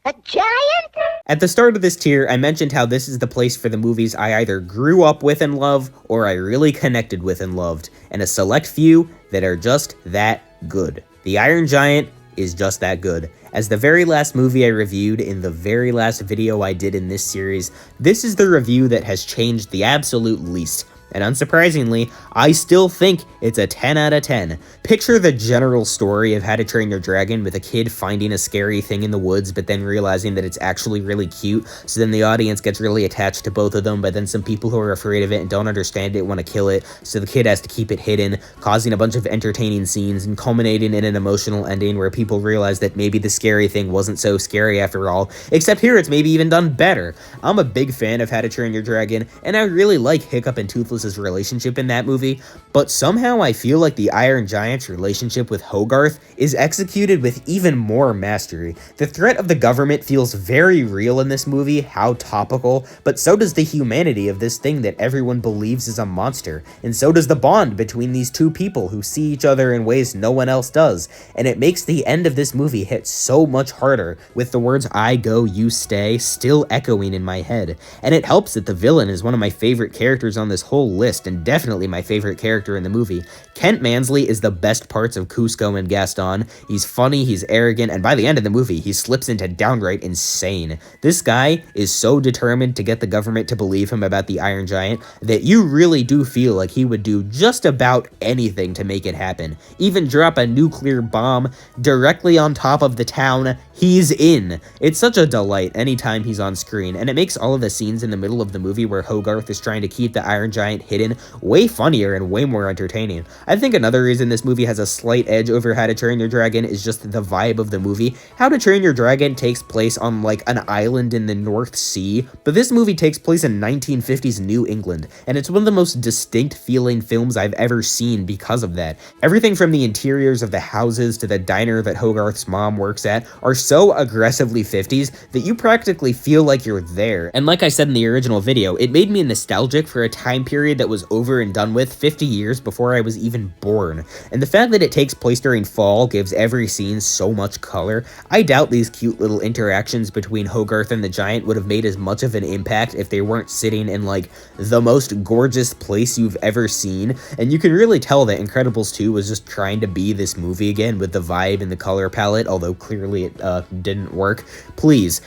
A giant? At the start of this tier, I mentioned how this is the place for the movies I either grew up with and love, or I really connected with and loved, and a select few that are just that good. The Iron Giant is just that good. As the very last movie I reviewed in the very last video I did in this series, this is the review that has changed the absolute least. And unsurprisingly, I still think it's a 10 out of 10. Picture the general story of How to Train Your Dragon with a kid finding a scary thing in the woods, but then realizing that it's actually really cute, so then the audience gets really attached to both of them, but then some people who are afraid of it and don't understand it want to kill it, so the kid has to keep it hidden, causing a bunch of entertaining scenes and culminating in an emotional ending where people realize that maybe the scary thing wasn't so scary after all, except here it's maybe even done better. I'm a big fan of How to Train Your Dragon, and I really like Hiccup and Toothless relationship in that movie, but somehow I feel like the Iron Giant's relationship with Hogarth is executed with even more mastery. The threat of the government feels very real in this movie, how topical, but so does the humanity of this thing that everyone believes is a monster, and so does the bond between these two people who see each other in ways no one else does, and it makes the end of this movie hit so much harder, with the words "I go, you stay" still echoing in my head, and it helps that the villain is one of my favorite characters on this whole whole list, and definitely my favorite character in the movie. Kent Mansley is the best parts of Cusco and Gaston. He's funny, he's arrogant, and by the end of the movie, he slips into downright insane. This guy is so determined to get the government to believe him about the Iron Giant that you really do feel like he would do just about anything to make it happen. Even drop a nuclear bomb directly on top of the town he's in. It's such a delight anytime he's on screen, and it makes all of the scenes in the middle of the movie where Hogarth is trying to keep the Iron Giant hidden way funnier and way more entertaining. I think another reason this movie has a slight edge over How to Train Your Dragon is just the vibe of the movie. How to Train Your Dragon takes place on like an island in the North Sea, but this movie takes place in 1950s New England, and it's one of the most distinct feeling films I've ever seen because of that. Everything from the interiors of the houses to the diner that Hogarth's mom works at are so aggressively 50s that you practically feel like you're there. And like I said in the original video, it made me nostalgic for a time period that was over and done with 50 years before I was even born. And the fact that it takes place during fall gives every scene so much color. I doubt these cute little interactions between Hogarth and the Giant would have made as much of an impact if they weren't sitting in like the most gorgeous place you've ever seen. And you can really tell that Incredibles 2 was just trying to be this movie again with the vibe and the color palette, although clearly it didn't work. Please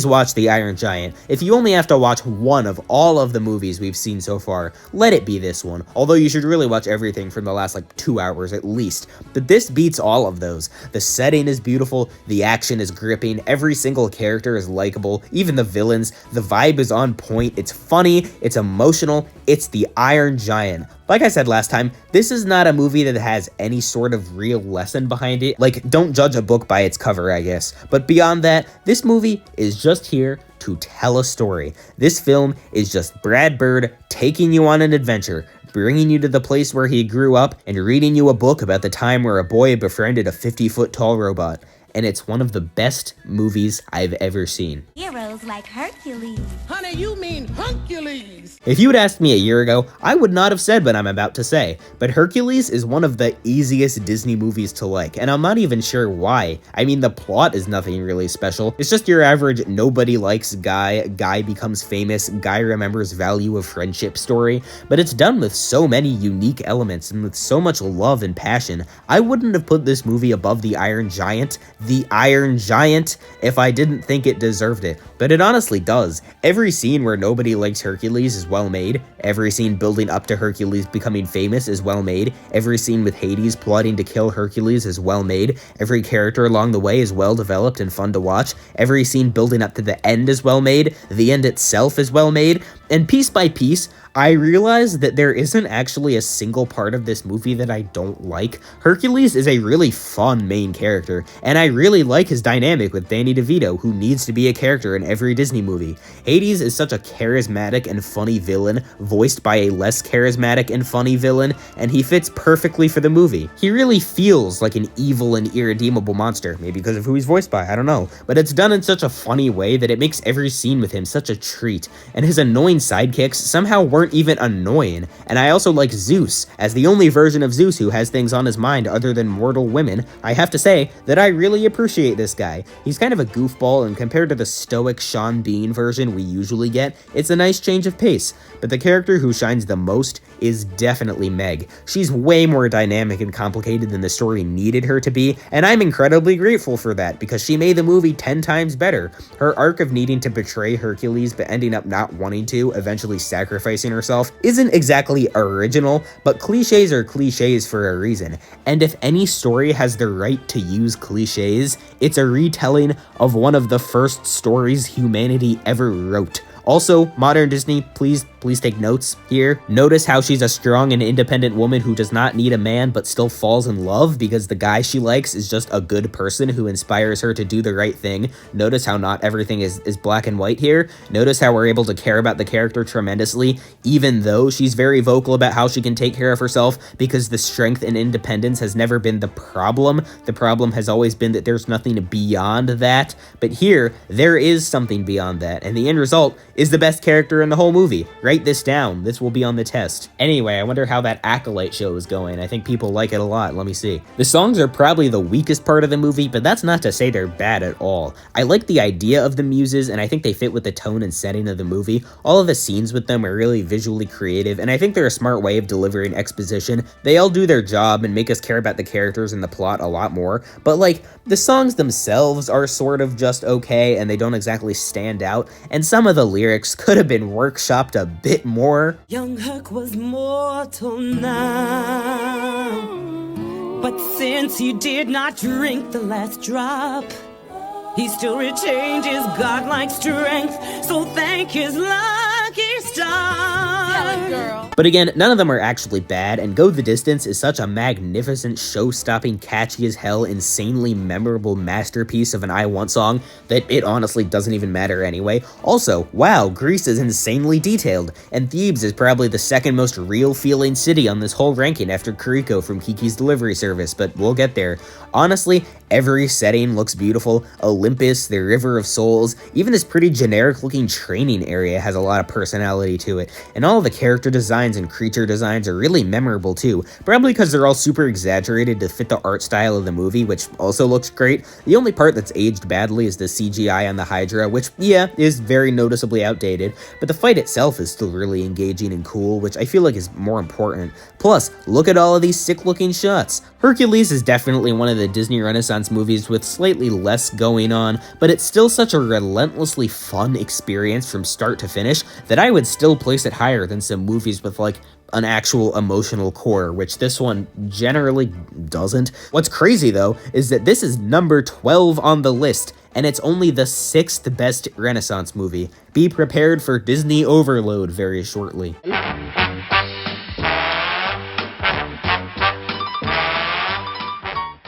watch The Iron Giant. If you only have to watch one of all of the movies we've seen so far, let it be this one. Although you should really watch everything from the last like 2 hours at least. But this beats all of those. The setting is beautiful, the action is gripping, every single character is likable, even the villains, the vibe is on point, it's funny, it's emotional, it's The Iron Giant. Like I said last time, this is not a movie that has any sort of real lesson behind it. Like, don't judge a book by its cover, I guess. But beyond that, this movie is just here to tell a story. This film is just Brad Bird taking you on an adventure, bringing you to the place where he grew up, and reading you a book about the time where a boy befriended a 50-foot tall robot. And it's one of the best movies I've ever seen. Heroes like Hercules. Honey, you mean Huncules. If you had asked me a year ago, I would not have said what I'm about to say, but Hercules is one of the easiest Disney movies to like, and I'm not even sure why. I mean, the plot is nothing really special. It's just your average nobody likes guy becomes famous, guy remembers value of friendship story, but it's done with so many unique elements and with so much love and passion. I wouldn't have put this movie above The Iron Giant, if I didn't think it deserved it, but it honestly does. Every scene where nobody likes Hercules is well made. Every scene building up to Hercules becoming famous is well made. Every scene with Hades plotting to kill Hercules is well made. Every character along the way is well developed and fun to watch. Every scene building up to the end is well made. The end itself is well made. And piece by piece, I realized that there isn't actually a single part of this movie that I don't like. Hercules is a really fun main character, and I really like his dynamic with Danny DeVito, who needs to be a character in every Disney movie. Hades is such a charismatic and funny villain, voiced by a less charismatic and funny villain, and he fits perfectly for the movie. He really feels like an evil and irredeemable monster, maybe because of who he's voiced by, I don't know, but it's done in such a funny way that it makes every scene with him such a treat, and his annoying sidekicks somehow weren't even annoying. And I also like Zeus. As the only version of Zeus who has things on his mind other than mortal women, I have to say that I really appreciate this guy. He's kind of a goofball, and compared to the stoic Sean Bean version we usually get, it's a nice change of pace. But the character who shines the most is definitely Meg. She's way more dynamic and complicated than the story needed her to be, and I'm incredibly grateful for that, because she made the movie 10 times better. Her arc of needing to betray Hercules but ending up not wanting to, eventually sacrificing herself, isn't exactly original, but cliches are cliches for a reason. And if any story has the right to use cliches, it's a retelling of one of the first stories humanity ever wrote. Also, modern Disney, please take notes here. Notice how she's a strong and independent woman who does not need a man but still falls in love because the guy she likes is just a good person who inspires her to do the right thing. Notice how not everything is black and white here. Notice how we're able to care about the character tremendously, even though she's very vocal about how she can take care of herself, because the strength and independence has never been the problem. The problem has always been that there's nothing beyond that. But here, there is something beyond that, and the end result is the best character in the whole movie, right? write this down. This will be on the test. Anyway, I wonder how that Acolyte show is going. I think people like it a lot. Let me see. The songs are probably the weakest part of the movie, but that's not to say they're bad at all. I like the idea of the muses, and I think they fit with the tone and setting of the movie. All of the scenes with them are really visually creative, and I think they're a smart way of delivering exposition. They all do their job and make us care about the characters and the plot a lot more, but like, the songs themselves are sort of just okay, and they don't exactly stand out, and some of the lyrics could have been workshopped a bit more. Young Herc was mortal now, but since he did not drink the last drop, he still retained his godlike strength, so thank his lucky star. Girl. But again, none of them are actually bad, and Go the Distance is such a magnificent, show-stopping, catchy as hell, insanely memorable masterpiece of an I Want song that it honestly doesn't even matter anyway. Also, wow, Greece is insanely detailed, and Thebes is probably the second most real-feeling city on this whole ranking after Kuriko from Kiki's Delivery Service, but we'll get there. Honestly, every setting looks beautiful. Olympus, the River of Souls, even this pretty generic-looking training area has a lot of personality to it, and all of the character designs and creature designs are really memorable too, probably because they're all super exaggerated to fit the art style of the movie, which also looks great. The only part that's aged badly is the CGI on the Hydra, which, yeah, is very noticeably outdated, but the fight itself is still really engaging and cool, which I feel like is more important. Plus, look at all of these sick-looking shots. Hercules is definitely one of the Disney Renaissance movies with slightly less going on, but it's still such a relentlessly fun experience from start to finish that I would still place it higher than some movies with like an actual emotional core, which this one generally doesn't. What's crazy though is that this is number 12 on the list, and it's only the 6th best Renaissance movie. Be prepared for Disney overload very shortly.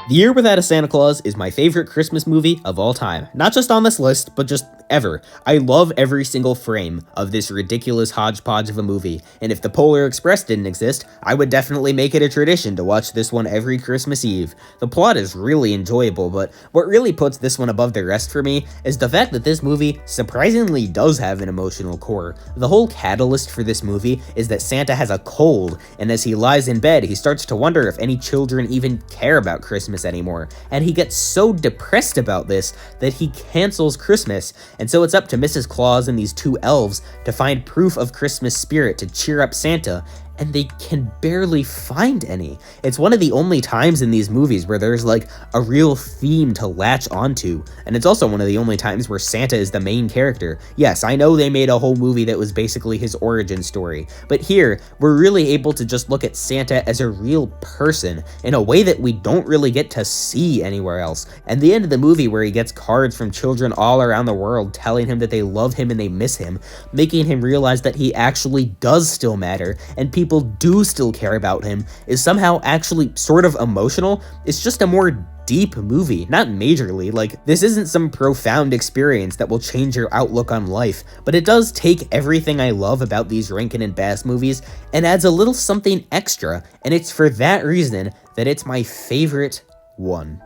The Year Without a Santa Claus is my favorite Christmas movie of all time. Not just on this list, but just ever. I love every single frame of this ridiculous hodgepodge of a movie, and if the Polar Express didn't exist, I would definitely make it a tradition to watch this one every Christmas Eve. The plot is really enjoyable, but what really puts this one above the rest for me is the fact that this movie surprisingly does have an emotional core. The whole catalyst for this movie is that Santa has a cold, and as he lies in bed, he starts to wonder if any children even care about Christmas anymore, and he gets so depressed about this that he cancels Christmas, and so it's up to Mrs. Claus and these two elves to find proof of Christmas spirit to cheer up Santa, and they can barely find any. It's one of the only times in these movies where there's like a real theme to latch onto, and it's also one of the only times where Santa is the main character. Yes, I know they made a whole movie that was basically his origin story, but here, we're really able to just look at Santa as a real person in a way that we don't really get to see anywhere else. And the end of the movie where he gets cards from children all around the world telling him that they love him and they miss him, making him realize that he actually does still matter, and people do still care about him, is somehow actually sort of emotional. It's just a more deep movie, not majorly. Like, this isn't some profound experience that will change your outlook on life, but it does take everything I love about these Rankin and Bass movies and adds a little something extra, and it's for that reason that it's my favorite one.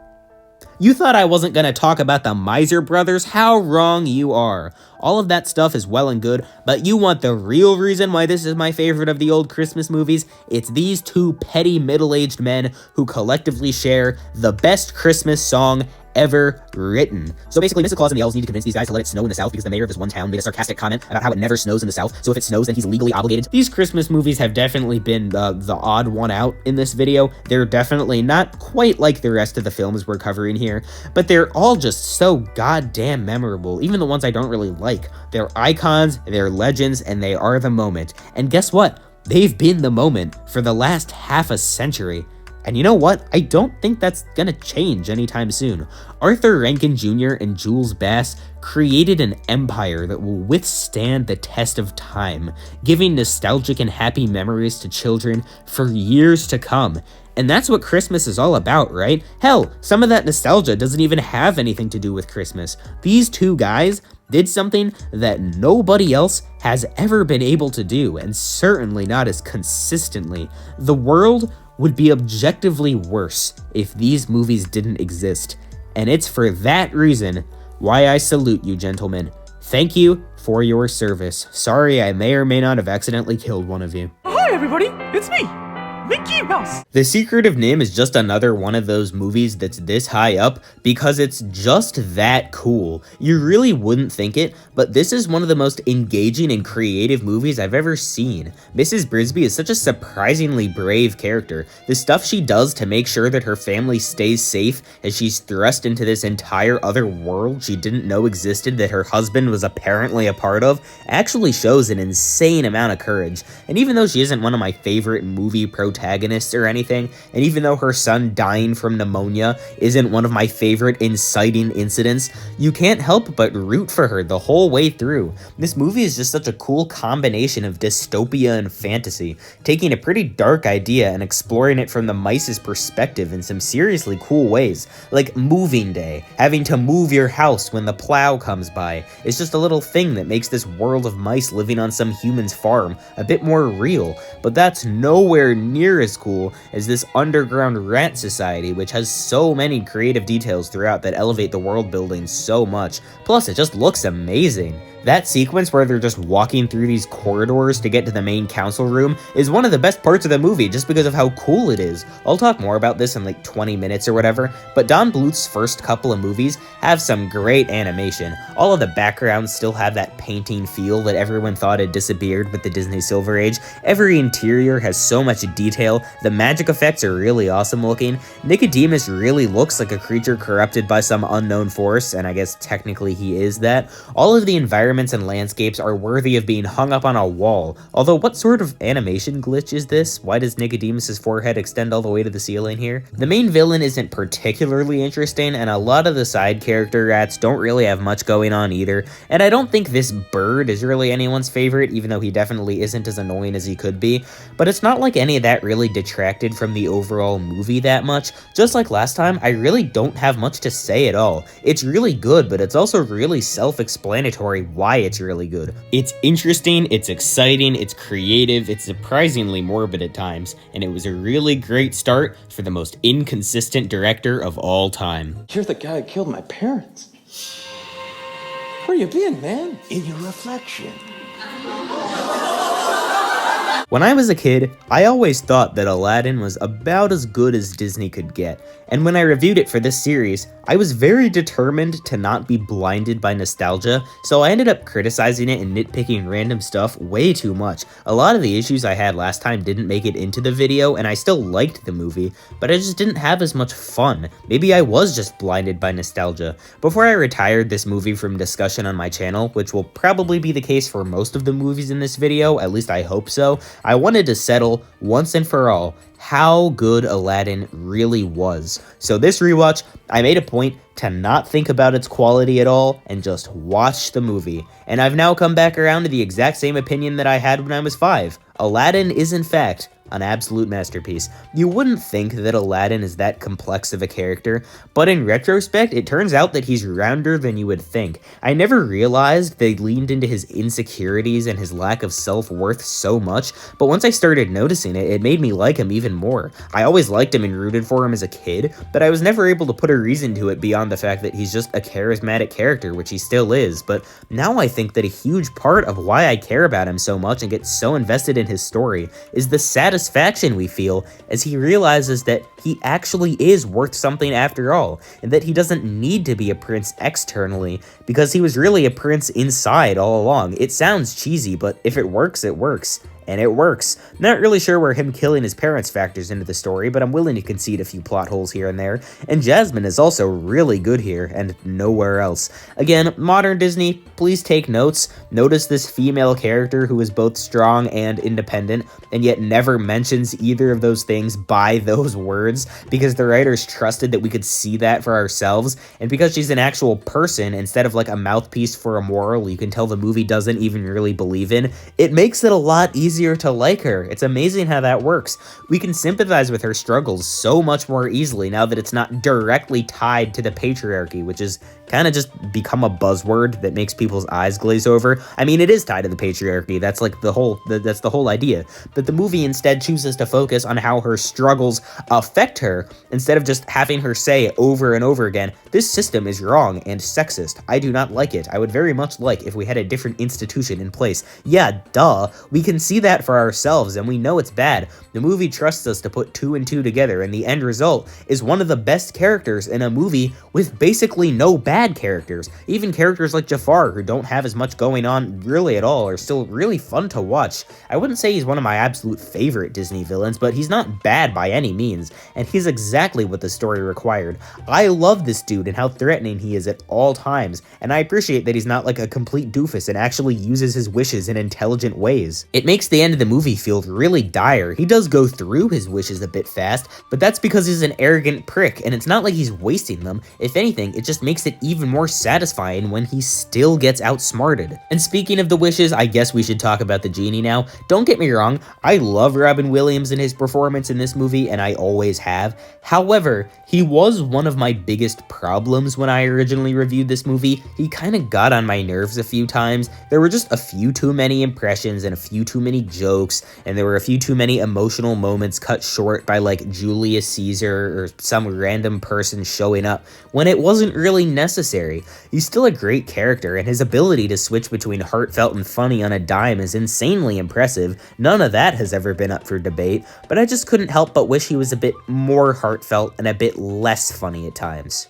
You thought I wasn't gonna talk about the Miser Brothers? How wrong you are. All of that stuff is well and good, but you want the real reason why this is my favorite of the old Christmas movies? It's these two petty middle-aged men who collectively share the best Christmas song ever written. So basically, Mrs. Claus and the elves need to convince these guys to let it snow in the South because the mayor of this one town made a sarcastic comment about how it never snows in the South, so if it snows, then he's legally obligated. These Christmas movies have definitely been the odd one out in this video. They're definitely not quite like the rest of the films we're covering here, but they're all just so goddamn memorable, even the ones I don't really like. They're icons, they're legends, and they are the moment. And guess what? They've been the moment for the last half a century. And you know what? I don't think that's gonna change anytime soon. Arthur Rankin Jr. and Jules Bass created an empire that will withstand the test of time, giving nostalgic and happy memories to children for years to come. And that's what Christmas is all about, right? Hell, some of that nostalgia doesn't even have anything to do with Christmas. These two guys did something that nobody else has ever been able to do, and certainly not as consistently. The world would be objectively worse if these movies didn't exist, and it's for that reason why I salute you, gentlemen. Thank you for your service. Sorry, I may or may not have accidentally killed one of you. Hi everybody, it's me, Mickey Mouse. The Secret of Nim is just another one of those movies that's this high up because it's just that cool. You really wouldn't think it, but this is one of the most engaging and creative movies I've ever seen. Mrs. Brisby is such a surprisingly brave character. The stuff she does to make sure that her family stays safe as she's thrust into this entire other world she didn't know existed that her husband was apparently a part of actually shows an insane amount of courage. And even though she isn't one of my favorite movie protagonists or anything, and even though her son dying from pneumonia isn't one of my favorite inciting incidents, you can't help but root for her the whole way through. This movie is just such a cool combination of dystopia and fantasy, taking a pretty dark idea and exploring it from the mice's perspective in some seriously cool ways, like moving day, having to move your house when the plow comes by. It's just a little thing that makes this world of mice living on some human's farm a bit more real, but that's nowhere near as cool as this underground rat society, which has so many creative details throughout that elevate the world building so much. Plus, it just looks amazing. That sequence where they're just walking through these corridors to get to the main council room is one of the best parts of the movie just because of how cool it is. I'll talk more about this in like 20 minutes or whatever, but Don Bluth's first couple of movies have some great animation. All of the backgrounds still have that painting feel that everyone thought had disappeared with the Disney Silver Age. Every interior has so much detail, the magic effects are really awesome looking. Nicodemus really looks like a creature corrupted by some unknown force, and I guess technically he is that. All of the environments and landscapes are worthy of being hung up on a wall. Although, what sort of animation glitch is this? Why does Nicodemus's forehead extend all the way to the ceiling here? The main villain isn't particularly interesting, and a lot of the side character rats don't really have much going on either. And I don't think this bird is really anyone's favorite, even though he definitely isn't as annoying as he could be. But it's not like any of that really detracted from the overall movie that much. Just like last time, I really don't have much to say at all. It's really good, but it's also really self-explanatory why it's really good. It's interesting, it's exciting, it's creative, it's surprisingly morbid at times, and it was a really great start for the most inconsistent director of all time. You're the guy who killed my parents. Where you been, man? In your reflection. When I was a kid, I always thought that Aladdin was about as good as Disney could get, and when I reviewed it for this series, I was very determined to not be blinded by nostalgia, so I ended up criticizing it and nitpicking random stuff way too much. A lot of the issues I had last time didn't make it into the video, and I still liked the movie, but I just didn't have as much fun. Maybe I was just blinded by nostalgia. Before I retired this movie from discussion on my channel, which will probably be the case for most of the movies in this video, at least I hope so, I wanted to settle once and for all how good Aladdin really was. So this rewatch, I made a point to not think about its quality at all and just watch the movie. And I've now come back around to the exact same opinion that I had when I was 5. Aladdin is in fact an absolute masterpiece. You wouldn't think that Aladdin is that complex of a character, but in retrospect, it turns out that he's rounder than you would think. I never realized they leaned into his insecurities and his lack of self-worth so much, but once I started noticing it, it made me like him even more. I always liked him and rooted for him as a kid, but I was never able to put a reason to it beyond the fact that he's just a charismatic character, which he still is. But now I think that a huge part of why I care about him so much and get so invested in his story is the satisfaction we feel as he realizes that he actually is worth something after all, and that he doesn't need to be a prince externally, because he was really a prince inside all along. It sounds cheesy, but if it works, it works. And it works. Not really sure where him killing his parents factors into the story, but I'm willing to concede a few plot holes here and there. And Jasmine is also really good here, and nowhere else. Again, modern Disney, please take notes. Notice this female character who is both strong and independent, and yet never mentions either of those things by those words, because the writers trusted that we could see that for ourselves, and because she's an actual person instead of like a mouthpiece for a moral you can tell the movie doesn't even really believe in, it makes it a lot easier easier to like her. It's amazing how that works. We can sympathize with her struggles so much more easily now that it's not directly tied to the patriarchy, which is kind of just become a buzzword that makes people's eyes glaze over. I mean, it is tied to the patriarchy. That's like that's the whole idea. But the movie instead chooses to focus on how her struggles affect her instead of just having her say over and over again, "This system is wrong and sexist. I do not like it. I would very much like if we had a different institution in place." Yeah, duh. We can see that for ourselves and we know it's bad. The movie trusts us to put 2 and 2 together, and the end result is one of the best characters in a movie with basically no bad characters. Even characters like Jafar, who don't have as much going on really at all, are still really fun to watch. I wouldn't say he's one of my absolute favorite Disney villains, but he's not bad by any means, and he's exactly what the story required. I love this dude and how threatening he is at all times, and I appreciate that he's not like a complete doofus and actually uses his wishes in intelligent ways. It makes the end of the movie feel really dire. He does go through his wishes a bit fast, but that's because he's an arrogant prick, and it's not like he's wasting them. If anything, it just makes it even more satisfying when he still gets outsmarted. And speaking of the wishes, I guess we should talk about the genie now. Don't get me wrong, I love Robin Williams and his performance in this movie, and I always have. However, he was one of my biggest problems when I originally reviewed this movie. He kind of got on my nerves a few times. There were just a few too many impressions and a few too many jokes, and there were a few too many emotional moments cut short by like Julius Caesar or some random person showing up when it wasn't really necessary. He's still a great character, and his ability to switch between heartfelt and funny on a dime is insanely impressive. None of that has ever been up for debate, but I just couldn't help but wish he was a bit more heartfelt and a bit less funny at times.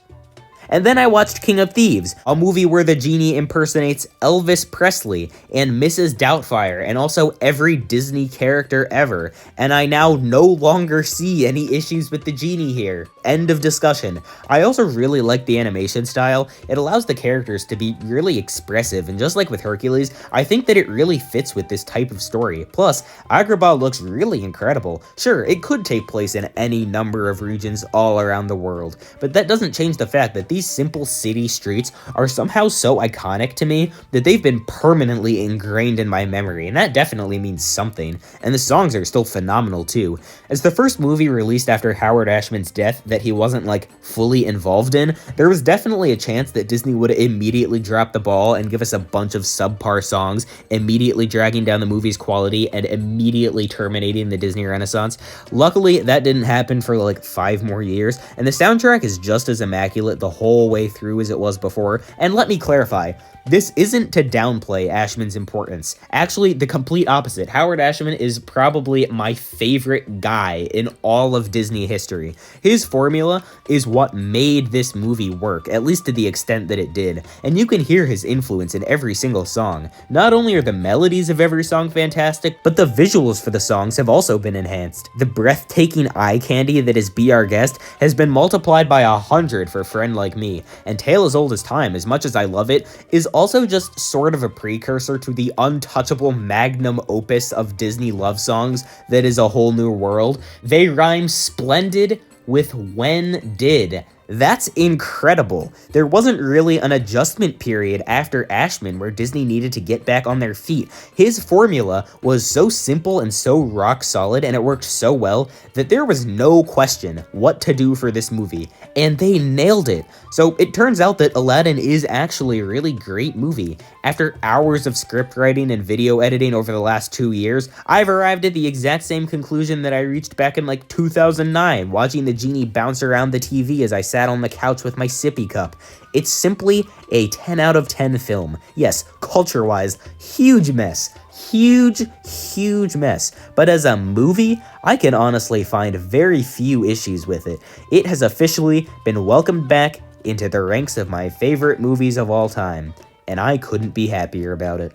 And then I watched King of Thieves, a movie where the genie impersonates Elvis Presley and Mrs. Doubtfire and also every Disney character ever, and I now no longer see any issues with the genie here. End of discussion. I also really like the animation style. It allows the characters to be really expressive, and just like with Hercules, I think that it really fits with this type of story. Plus, Agrabah looks really incredible. Sure, it could take place in any number of regions all around the world, but that doesn't change the fact that these simple city streets are somehow so iconic to me that they've been permanently ingrained in my memory, and that definitely means something. And the songs are still phenomenal too. As the first movie released after Howard Ashman's death that he wasn't like fully involved in, there was definitely a chance that Disney would immediately drop the ball and give us a bunch of subpar songs, immediately dragging down the movie's quality and immediately terminating the Disney Renaissance. Luckily, that didn't happen for like 5 more years, and the soundtrack is just as immaculate the whole way through as it was before. And let me clarify, this isn't to downplay Ashman's importance. Actually, the complete opposite. Howard Ashman is probably my favorite guy in all of Disney history. His formula is what made this movie work, at least to the extent that it did. And you can hear his influence in every single song. Not only are the melodies of every song fantastic, but the visuals for the songs have also been enhanced. The breathtaking eye candy that is Be Our Guest has been multiplied by 100 for Friend Like Me. And Tale as Old as Time, as much as I love it, is also just sort of a precursor to the untouchable magnum opus of Disney love songs that is A Whole New World. They rhyme splendid with when did. That's incredible. There wasn't really an adjustment period after Ashman where Disney needed to get back on their feet. His formula was so simple and so rock solid, and it worked so well that there was no question what to do for this movie, and they nailed it. So it turns out that Aladdin is actually a really great movie. After hours of script writing and video editing over the last 2 years, I've arrived at the exact same conclusion that I reached back in like 2009, watching the genie bounce around the TV as I sat on the couch with my sippy cup. It's simply a 10 out of 10 film. Yes, culture-wise, huge mess. Huge mess. But as a movie, I can honestly find very few issues with it. It has officially been welcomed back into the ranks of my favorite movies of all time, and I couldn't be happier about it.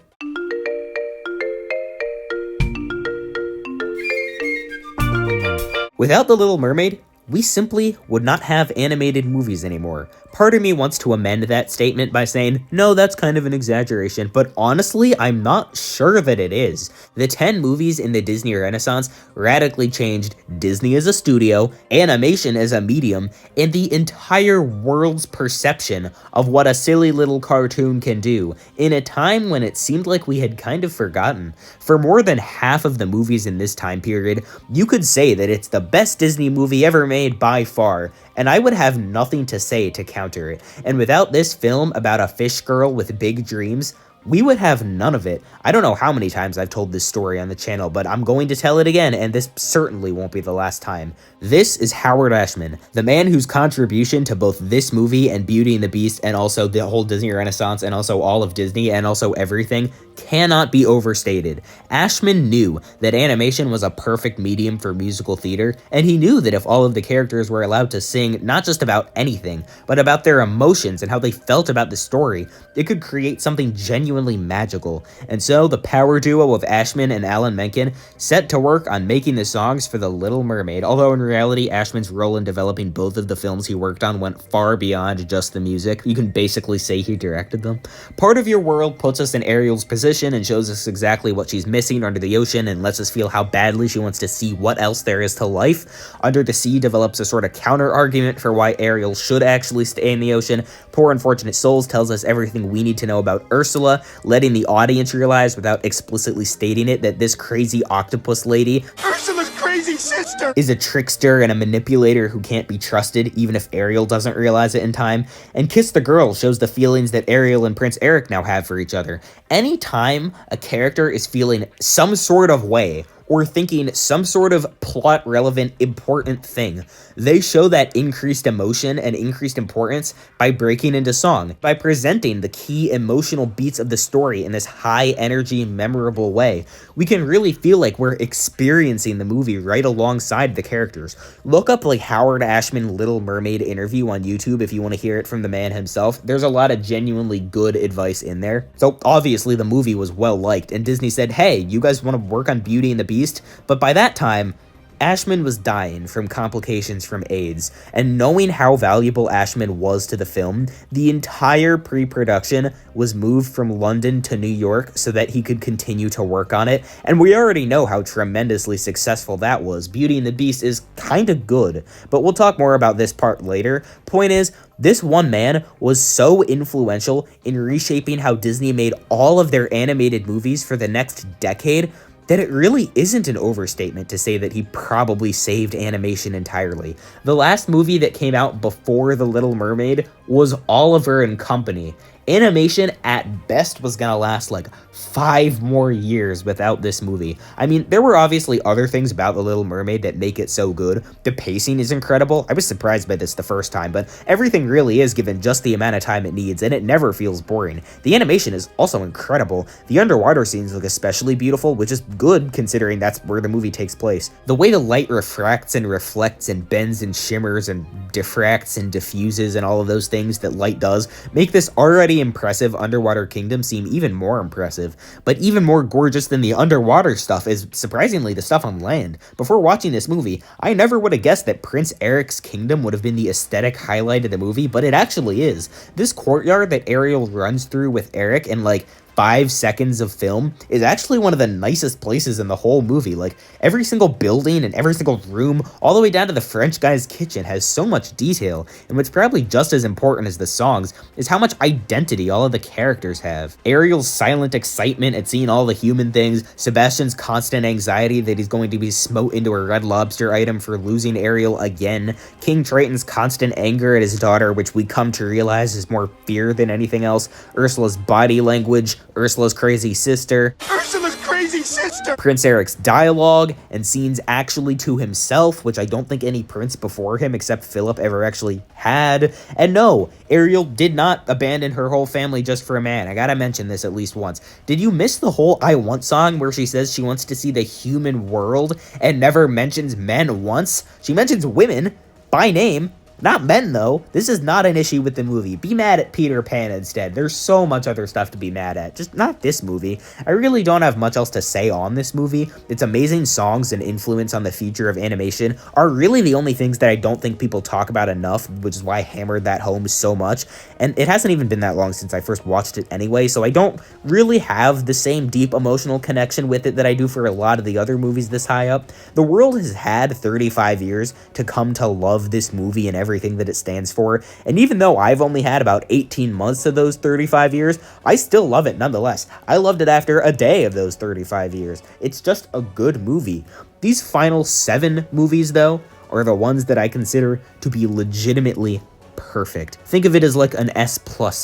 Without The Little Mermaid, we simply would not have animated movies anymore. Part of me wants to amend that statement by saying, no, that's kind of an exaggeration, but honestly, I'm not sure that it is. The 10 movies in the Disney Renaissance radically changed Disney as a studio, animation as a medium, and the entire world's perception of what a silly little cartoon can do, in a time when it seemed like we had kind of forgotten. For more than half of the movies in this time period, you could say that it's the best Disney movie ever made by far, and I would have nothing to say to counter it. And without this film about a fish girl with big dreams, we would have none of it. I don't know how many times I've told this story on the channel, but I'm going to tell it again, and this certainly won't be the last time. This is Howard Ashman, the man whose contribution to both this movie and Beauty and the Beast, and also the whole Disney Renaissance, and also all of Disney, and also everything, cannot be overstated. Ashman knew that animation was a perfect medium for musical theater, and he knew that if all of the characters were allowed to sing not just about anything, but about their emotions and how they felt about the story, it could create something genuinely magical. And so the power duo of Ashman and Alan Menken set to work on making the songs for The Little Mermaid, although in reality Ashman's role in developing both of the films he worked on went far beyond just the music. You can basically say he directed them. Part of Your World puts us in Ariel's position and shows us exactly what she's missing under the ocean and lets us feel how badly she wants to see what else there is to life. Under the Sea develops a sort of counter-argument for why Ariel should actually stay in the ocean. Poor Unfortunate Souls tells us everything we need to know about Ursula, letting the audience realize without explicitly stating it that this crazy octopus lady, Ursula's crazy sister, is a trickster and a manipulator who can't be trusted even if Ariel doesn't realize it in time. And Kiss the Girl shows the feelings that Ariel and Prince Eric now have for each other. Anytime a character is feeling some sort of way, or thinking some sort of plot-relevant, important thing, they show that increased emotion and increased importance by breaking into song, by presenting the key emotional beats of the story in this high-energy, memorable way. We can really feel like we're experiencing the movie right alongside the characters. Look up like Howard Ashman Little Mermaid interview on YouTube if you want to hear it from the man himself. There's a lot of genuinely good advice in there. So obviously the movie was well liked, and Disney said, hey, you guys want to work on Beauty and the Beast? But by that time, Ashman was dying from complications from AIDS, and knowing how valuable Ashman was to the film, the entire pre-production was moved from London to New York so that he could continue to work on it, and we already know how tremendously successful that was. Beauty and the Beast is kinda good, but we'll talk more about this part later. Point is, this one man was so influential in reshaping how Disney made all of their animated movies for the next decade that it really isn't an overstatement to say that he probably saved animation entirely. The last movie that came out before The Little Mermaid was Oliver and Company. Animation at best was gonna last like 5 more years without this movie. I mean, there were obviously other things about The Little Mermaid that make it so good. The pacing is incredible. I was surprised by this the first time, but everything really is given just the amount of time it needs, and it never feels boring. The animation is also incredible. The underwater scenes look especially beautiful, which is good considering that's where the movie takes place. The way the light refracts and reflects and bends and shimmers and diffracts and diffuses and all of those things that light does make this already impressive underwater kingdom seem even more impressive. But even more gorgeous than the underwater stuff is surprisingly the stuff on land. Before watching this movie, I never would have guessed that Prince Eric's kingdom would have been the aesthetic highlight of the movie, but it actually is. This courtyard that Ariel runs through with Eric in like 5 seconds of film is actually one of the nicest places in the whole movie. Like, every single building and every single room, all the way down to the French guy's kitchen, has so much detail, and what's probably just as important as the songs is how much identity all of the characters have. Ariel's silent excitement at seeing all the human things, Sebastian's constant anxiety that he's going to be smote into a Red Lobster item for losing Ariel again, King Triton's constant anger at his daughter, which we come to realize is more fear than anything else, Ursula's body language, Ursula's crazy sister, Ursula's crazy sister, Prince Eric's dialogue and scenes actually to himself, which I don't think any prince before him except Philip ever actually had. And no, Ariel did not abandon her whole family just for a man. I gotta mention this at least once. Did you miss the whole I Want song where she says she wants to see the human world and never mentions men once? She mentions women by name, Not men, though. This is not an issue with the movie. Be mad at Peter Pan instead. There's so much other stuff to be mad at. Just not this movie. I really don't have much else to say on this movie. Its amazing songs and influence on the future of animation are really the only things that I don't think people talk about enough, which is why I hammered that home so much. And it hasn't even been that long since I first watched it anyway, so I don't really have the same deep emotional connection with it that I do for a lot of the other movies this high up. The world has had 35 years to come to love this movie and everything that it stands for, and even though I've only had about 18 months of those 35 years, I still love it nonetheless. I loved it after a day of those 35 years. It's just a good movie. These final 7 movies, though, are the ones that I consider to be legitimately perfect. Think of it as like an S+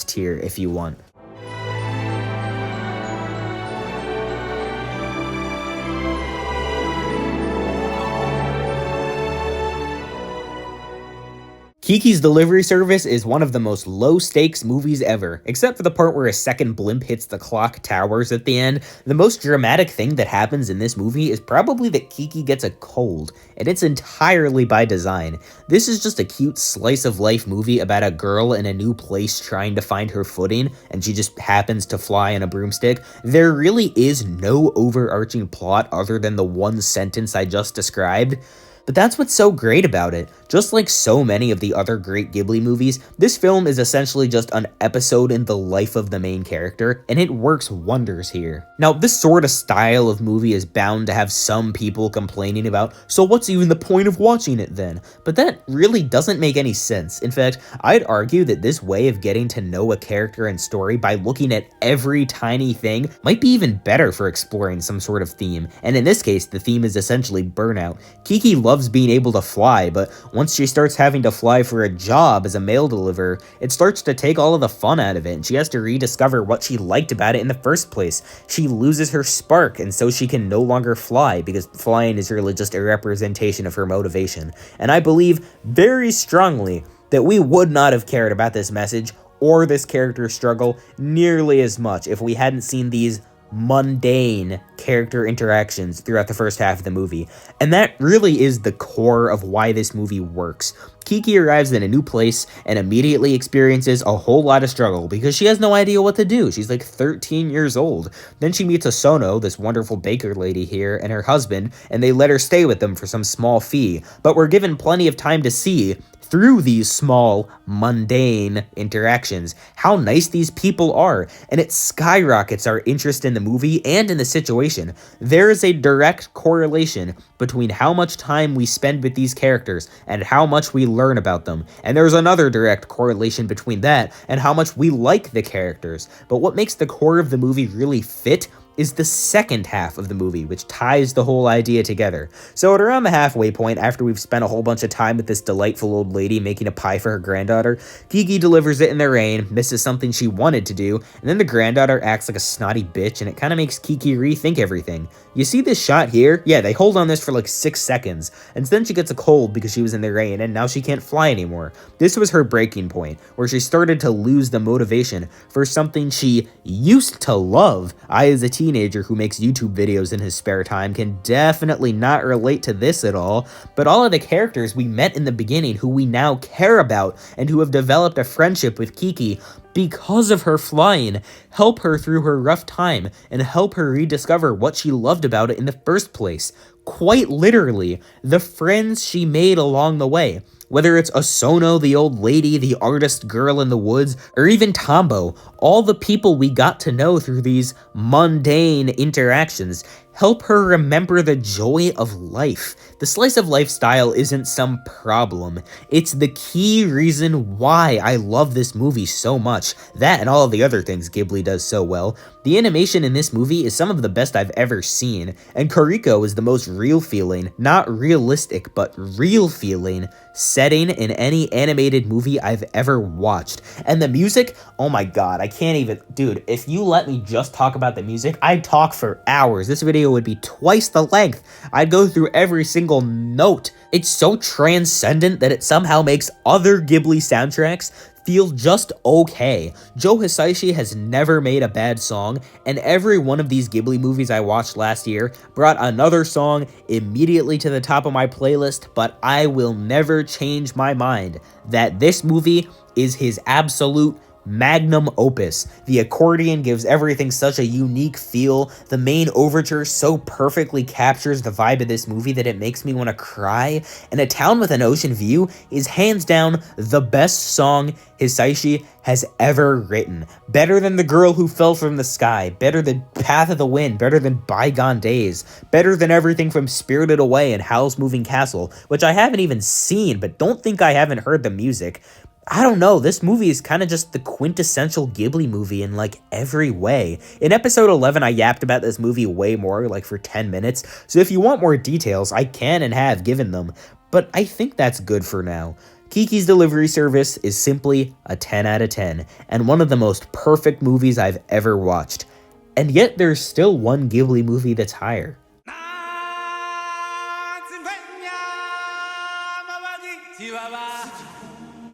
tier if you want. Kiki's Delivery Service is one of the most low-stakes movies ever, except for the part where a second blimp hits the clock towers at the end. The most dramatic thing that happens in this movie is probably that Kiki gets a cold, and it's entirely by design. This is just a cute slice-of-life movie about a girl in a new place trying to find her footing, and she just happens to fly on a broomstick. There really is no overarching plot other than the one sentence I just described. But that's what's so great about it. Just like so many of the other great Ghibli movies, this film is essentially just an episode in the life of the main character, and it works wonders here. Now, this sort of style of movie is bound to have some people complaining about, so what's even the point of watching it then? But that really doesn't make any sense. In fact, I'd argue that this way of getting to know a character and story by looking at every tiny thing might be even better for exploring some sort of theme, and in this case, the theme is essentially burnout. Kiki loves being able to fly, but once she starts having to fly for a job as a mail deliverer, it starts to take all of the fun out of it, and she has to rediscover what she liked about it in the first place. She loses her spark, and so she can no longer fly, because flying is really just a representation of her motivation. And I believe very strongly that we would not have cared about this message or this character's struggle nearly as much if we hadn't seen these mundane character interactions throughout the first half of the movie. And that really is the core of why this movie works. Kiki arrives in a new place and immediately experiences a whole lot of struggle because she has no idea what to do. She's like 13 years old. Then she meets Osono, this wonderful baker lady here, and her husband, and they let her stay with them for some small fee. But we're given plenty of time to see, through these small, mundane interactions, how nice these people are, and it skyrockets our interest in the movie and in the situation. There is a direct correlation between how much time we spend with these characters and how much we learn about them, and there's another direct correlation between that and how much we like the characters. But what makes the core of the movie really fit is the second half of the movie, which ties the whole idea together. So at around the halfway point, after we've spent a whole bunch of time with this delightful old lady making a pie for her granddaughter, Kiki delivers it in the rain, misses something she wanted to do, and then the granddaughter acts like a snotty bitch, and it kind of makes Kiki rethink everything. You see this shot here? Yeah, they hold on this for like 6 seconds, and then she gets a cold because she was in the rain, and now she can't fly anymore. This was her breaking point, where she started to lose the motivation for something she used to love. I, as a teenager who makes YouTube videos in his spare time, can definitely not relate to this at all, but all of the characters we met in the beginning who we now care about and who have developed a friendship with Kiki because of her flying help her through her rough time and help her rediscover what she loved about it in the first place. Quite literally, the friends she made along the way. Whether it's Osono, the old lady, the artist girl in the woods, or even Tombo, all the people we got to know through these mundane interactions help her remember the joy of life. The slice of life style isn't some problem. It's the key reason why I love this movie so much. That and all of the other things Ghibli does so well. The animation in this movie is some of the best I've ever seen, and Koriko is the most real feeling, not realistic, but real feeling, setting in any animated movie I've ever watched. And the music, oh my god, I can't even, dude, if you let me just talk about the music, I'd talk for hours. This video video would be twice the length. I'd go through every single note. It's so transcendent that it somehow makes other Ghibli soundtracks feel just okay. Joe Hisaishi has never made a bad song, and every one of these Ghibli movies I watched last year brought another song immediately to the top of my playlist, but I will never change my mind that this movie is his absolute magnum opus. The accordion gives everything such a unique feel. The main overture so perfectly captures the vibe of this movie that it makes me want to cry. And A Town with an Ocean View is hands down the best song Hisaishi has ever written. Better than The Girl Who Fell from the Sky, better than Path of the Wind, better than Bygone Days, better than everything from Spirited Away and Howl's Moving Castle, which I haven't even seen, but don't think I haven't heard the music. I don't know, this movie is kind of just the quintessential Ghibli movie in like every way. In episode 11, I yapped about this movie way more, like for 10 minutes, so if you want more details, I can and have given them, but I think that's good for now. Kiki's Delivery Service is simply a 10 out of 10, and one of the most perfect movies I've ever watched. And yet there's still one Ghibli movie that's higher.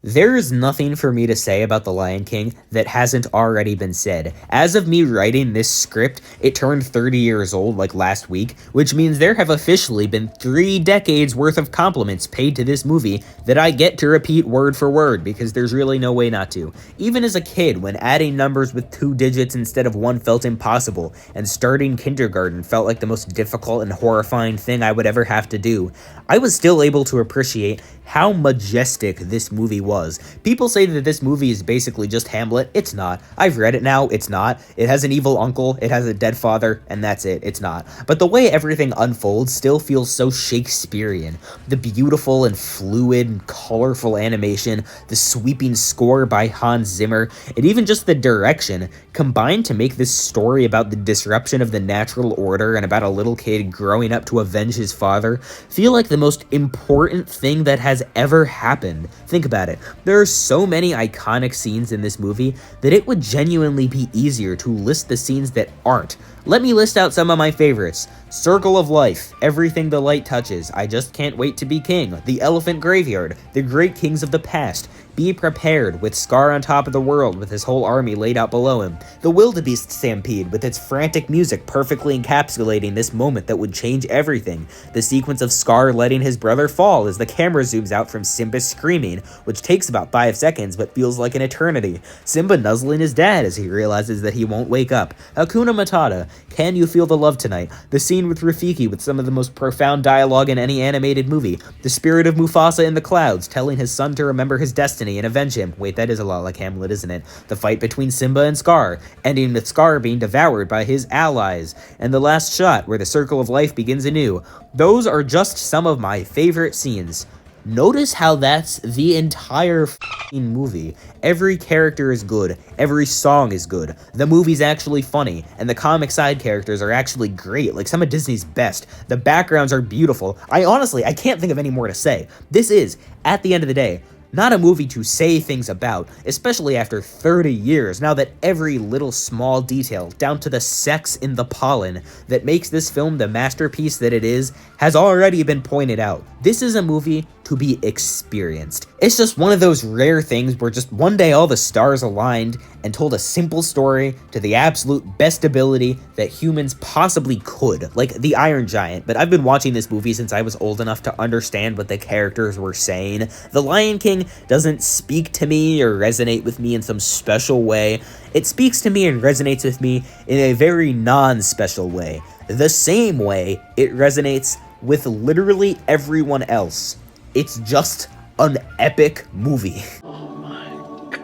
There's nothing for me to say about The Lion King that hasn't already been said. As of me writing this script, it turned 30 years old like last week, which means there have officially been 3 decades worth of compliments paid to this movie that I get to repeat word for word because there's really no way not to. Even as a kid, when adding numbers with 2 digits instead of 1 felt impossible, and starting kindergarten felt like the most difficult and horrifying thing I would ever have to do, I was still able to appreciate how majestic this movie was. People say that this movie is basically just Hamlet. It's not. I've read it now. It's not. It has an evil uncle, it has a dead father, and that's it. It's not. But the way everything unfolds still feels so Shakespearean. The beautiful and fluid and colorful animation, the sweeping score by Hans Zimmer, and even just the direction combined to make this story about the disruption of the natural order and about a little kid growing up to avenge his father feel like the most important thing that has ever happened. Think about it. There are so many iconic scenes in this movie that it would genuinely be easier to list the scenes that aren't. Let me list out some of my favorites. Circle of Life, Everything the Light Touches, I Just Can't Wait to Be King, The Elephant Graveyard, The Great Kings of the Past, Be Prepared, with Scar on top of the world with his whole army laid out below him, The Wildebeest Stampede with its frantic music perfectly encapsulating this moment that would change everything, the sequence of Scar letting his brother fall as the camera zooms out from Simba screaming, which takes about 5 seconds but feels like an eternity, Simba nuzzling his dad as he realizes that he won't wake up, Hakuna Matata, Can You Feel the Love Tonight, the scene with Rafiki with some of the most profound dialogue in any animated movie, the spirit of Mufasa in the clouds telling his son to remember his destiny and avenge him. Wait, that is a lot like Hamlet, isn't it? The fight between Simba and Scar, ending with Scar being devoured by his allies, and the last shot where the circle of life begins anew. Those are just some of my favorite scenes. Notice how that's the entire f***ing movie. Every character is good, every song is good, the movie's actually funny, and the comic side characters are actually great, like some of Disney's best. The backgrounds are beautiful. I can't think of any more to say. This is, at the end of the day, not a movie to say things about, especially after 30 years, now that every little small detail, down to the sex in the pollen, that makes this film the masterpiece that it is, has already been pointed out. This is a movie to be experienced. It's just one of those rare things where just one day all the stars aligned and told a simple story to the absolute best ability that humans possibly could, like The Iron Giant, but I've been watching this movie since I was old enough to understand what the characters were saying. The Lion King doesn't speak to me or resonate with me in some special way. It speaks to me and resonates with me in a very non-special way. The same way it resonates with literally everyone else. It's just an epic movie. Oh my god.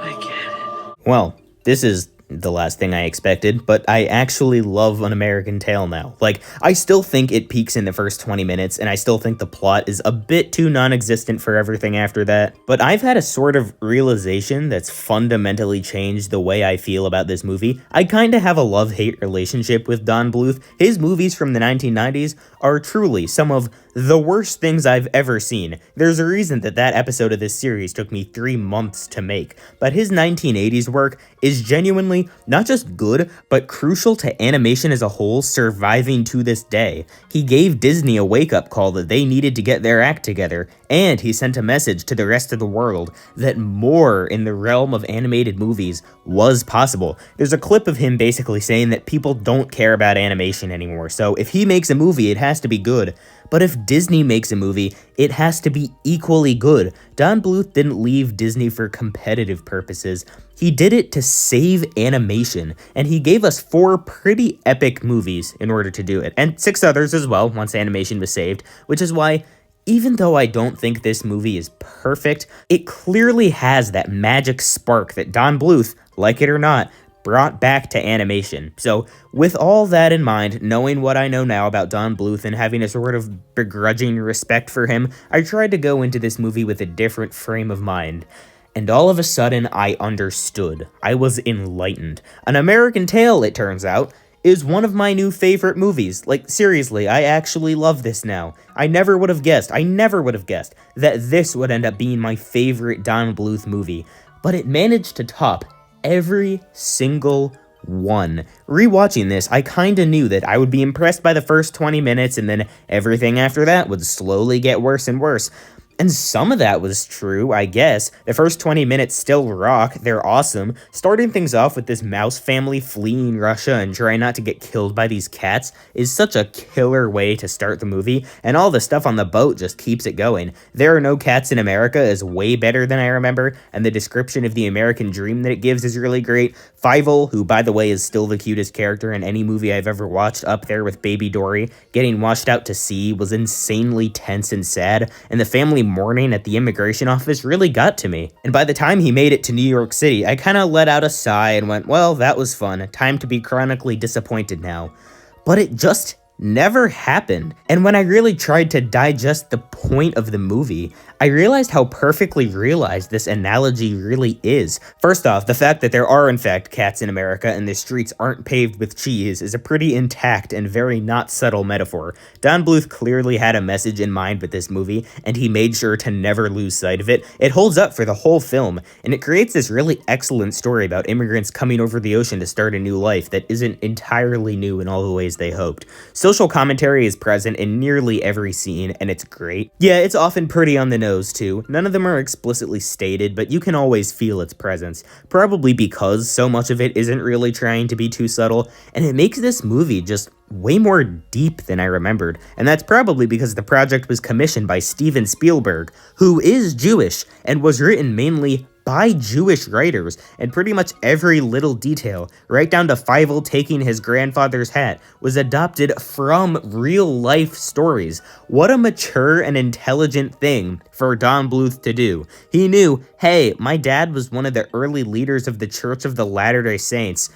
I get it. Well, this is the last thing I expected, but I actually love An American Tail now. Like, I still think it peaks in the first 20 minutes, and I still think the plot is a bit too non-existent for everything after that, but I've had a sort of realization that's fundamentally changed the way I feel about this movie. I kinda have a love-hate relationship with Don Bluth. His movies from the 1990s are truly some of the worst things I've ever seen. There's a reason that episode of this series took me 3 months to make, but his 1980s work is genuinely not just good, but crucial to animation as a whole surviving to this day. He gave Disney a wake-up call that they needed to get their act together, and he sent a message to the rest of the world that more in the realm of animated movies was possible. There's a clip of him basically saying that people don't care about animation anymore, so if he makes a movie, it has to be good. But if Disney makes a movie, it has to be equally good. Don Bluth didn't leave Disney for competitive purposes. He did it to save animation, and he gave us 4 pretty epic movies in order to do it, and 6 others as well once animation was saved, which is why, even though I don't think this movie is perfect, it clearly has that magic spark that Don Bluth, like it or not, brought back to animation. So with all that in mind, knowing what I know now about Don Bluth and having a sort of begrudging respect for him, I tried to go into this movie with a different frame of mind. And all of a sudden, I understood. I was enlightened. An American Tail, it turns out, is one of my new favorite movies. Like, seriously, I actually love this now. I never would have guessed that this would end up being my favorite Don Bluth movie. But it managed to top every single one. Rewatching this, I kinda knew that I would be impressed by the first 20 minutes and then everything after that would slowly get worse and worse. And some of that was true, I guess. The first 20 minutes still rock, they're awesome. Starting things off with this mouse family fleeing Russia and trying not to get killed by these cats is such a killer way to start the movie, and all the stuff on the boat just keeps it going. There Are No Cats in America is way better than I remember, and the description of the American dream that it gives is really great. Fievel, who by the way is still the cutest character in any movie I've ever watched, up there with Baby Dory, getting washed out to sea was insanely tense and sad, and the family mourning at the immigration office really got to me. And by the time he made it to New York City, I kinda let out a sigh and went, well, that was fun. Time to be chronically disappointed now. But it just never happened. And when I really tried to digest the point of the movie, I realized how perfectly realized this analogy really is. First off, the fact that there are in fact cats in America and the streets aren't paved with cheese is a pretty intact and very not subtle metaphor. Don Bluth clearly had a message in mind with this movie, and he made sure to never lose sight of it. It holds up for the whole film, and it creates this really excellent story about immigrants coming over the ocean to start a new life that isn't entirely new in all the ways they hoped. Social commentary is present in nearly every scene, and it's great. Yeah, it's often pretty on the nose too. None of them are explicitly stated, but you can always feel its presence, probably because so much of it isn't really trying to be too subtle, and it makes this movie just way more deep than I remembered, and that's probably because the project was commissioned by Steven Spielberg, who is Jewish, and was written mainly by Jewish writers, and pretty much every little detail, right down to Fievel taking his grandfather's hat, was adopted from real-life stories. What a mature and intelligent thing for Don Bluth to do. He knew, hey, my dad was one of the early leaders of the Church of the Latter-day Saints.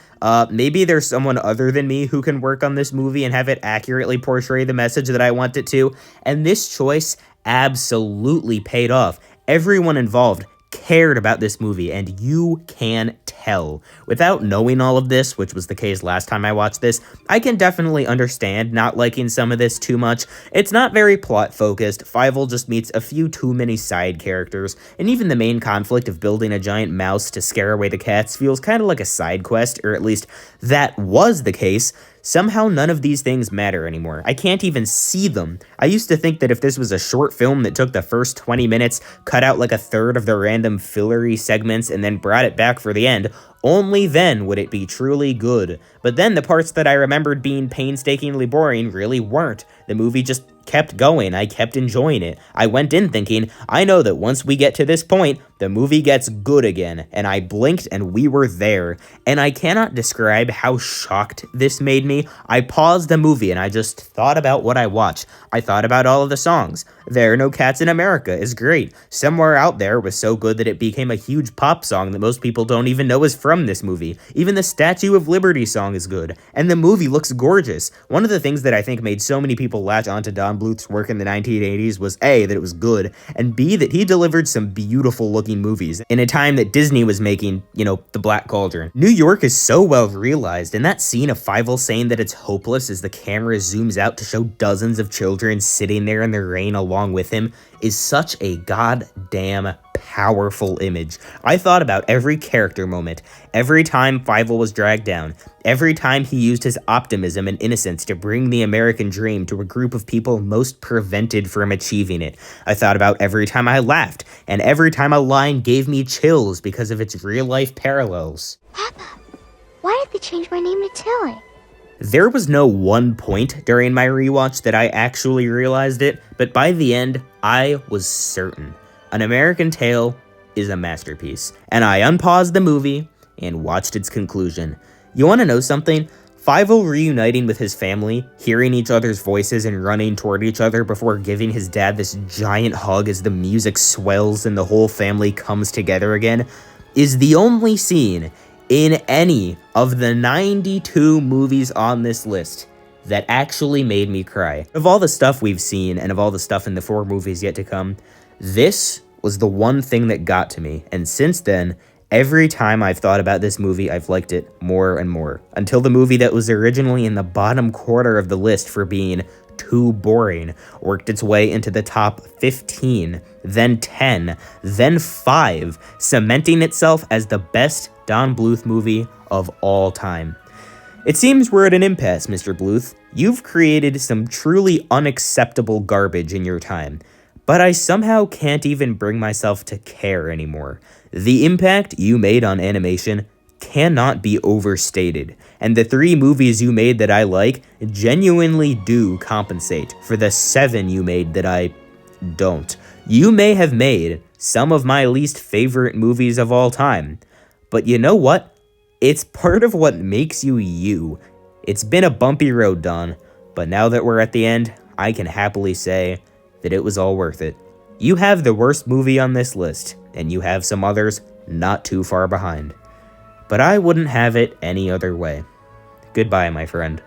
Maybe there's someone other than me who can work on this movie and have it accurately portray the message that I want it to, and this choice absolutely paid off. Everyone involved cared about this movie, and you can tell. Without knowing all of this, which was the case last time I watched this, I can definitely understand not liking some of this too much. It's not very plot-focused, Fievel just meets a few too many side characters, and even the main conflict of building a giant mouse to scare away the cats feels kind of like a side quest, or at least that was the case. Somehow none of these things matter anymore. I can't even see them. I used to think that if this was a short film that took the first 20 minutes, cut out like a third of the random fillery segments, and then brought it back for the end, only then would it be truly good. But then the parts that I remembered being painstakingly boring really weren't. The movie just kept going. I kept enjoying it. I went in thinking, I know that once we get to this point, the movie gets good again. And I blinked and we were there. And I cannot describe how shocked this made me. I paused the movie and I just thought about what I watched. I thought about all of the songs. There Are No Cats in America is great. Somewhere Out There was so good that it became a huge pop song that most people don't even know is from this movie. Even the Statue of Liberty song is good. And the movie looks gorgeous. One of the things that I think made so many people latch onto Don Bluth's work in the 1980s was A, that it was good, and B, that he delivered some beautiful looking making movies in a time that Disney was making, The Black Cauldron. New York is so well realized, and that scene of Fievel saying that it's hopeless as the camera zooms out to show dozens of children sitting there in the rain along with him is such a goddamn powerful image. I thought about every character moment, every time Fievel was dragged down, every time he used his optimism and innocence to bring the American dream to a group of people most prevented from achieving it. I thought about every time I laughed, and every time a line gave me chills because of its real-life parallels. Papa, why did they change my name to Tilly? There was no one point during my rewatch that I actually realized it, but by the end, I was certain. An American Tail is a masterpiece, and I unpaused the movie and watched its conclusion. You want to know something? Fievel reuniting with his family, hearing each other's voices and running toward each other before giving his dad this giant hug as the music swells and the whole family comes together again, is the only scene in any of the 92 movies on this list that actually made me cry. Of all the stuff we've seen and of all the stuff in the 4 movies yet to come, this was the one thing that got to me, and since then, every time I've thought about this movie, I've liked it more and more, until the movie that was originally in the bottom quarter of the list for being too boring worked its way into the top 15, then 10, then 5, cementing itself as the best Don Bluth movie of all time. It seems we're at an impasse, Mr. Bluth. You've created some truly unacceptable garbage in your time, but I somehow can't even bring myself to care anymore. The impact you made on animation cannot be overstated, and the 3 movies you made that I like genuinely do compensate for the 7 you made that I don't. You may have made some of my least favorite movies of all time, but you know what? It's part of what makes you you. It's been a bumpy road, Don, but now that we're at the end, I can happily say that it was all worth it. You have the worst movie on this list, and you have some others not too far behind. But I wouldn't have it any other way. Goodbye, my friend.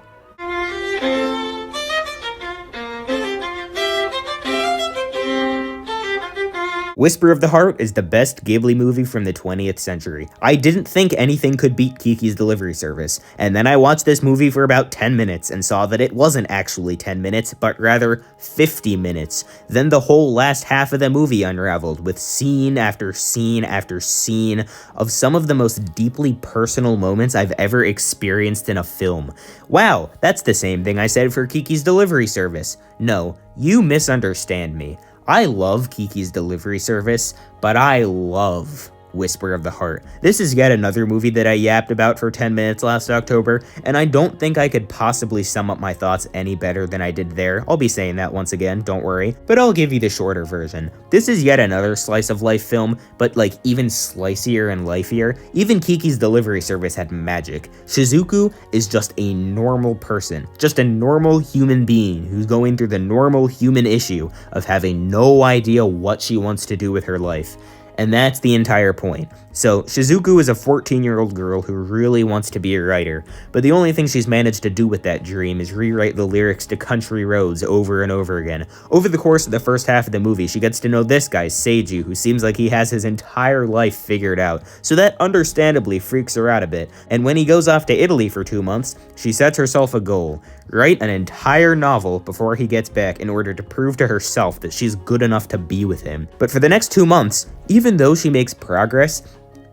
Whisper of the Heart is the best Ghibli movie from the 20th century. I didn't think anything could beat Kiki's Delivery Service, and then I watched this movie for about 10 minutes and saw that it wasn't actually 10 minutes, but rather 50 minutes. Then the whole last half of the movie unraveled, with scene after scene after scene of some of the most deeply personal moments I've ever experienced in a film. Wow, that's the same thing I said for Kiki's Delivery Service. No, you misunderstand me. I love Kiki's Delivery Service, but I love Whisper of the Heart. This is yet another movie that I yapped about for 10 minutes last October, and I don't think I could possibly sum up my thoughts any better than I did there. I'll be saying that once again, don't worry, but I'll give you the shorter version. This is yet another slice of life film, but like even slicier and lifeier. Even Kiki's Delivery Service had magic. Shizuku is just a normal person, just a normal human being who's going through the normal human issue of having no idea what she wants to do with her life. And that's the entire point. So, Shizuku is a 14-year-old girl who really wants to be a writer, but the only thing she's managed to do with that dream is rewrite the lyrics to Country Roads over and over again. Over the course of the first half of the movie, she gets to know this guy, Seiju, who seems like he has his entire life figured out, so that understandably freaks her out a bit. And when he goes off to Italy for 2 months, she sets herself a goal: write an entire novel before he gets back in order to prove to herself that she's good enough to be with him. But for the next 2 months, even though she makes progress,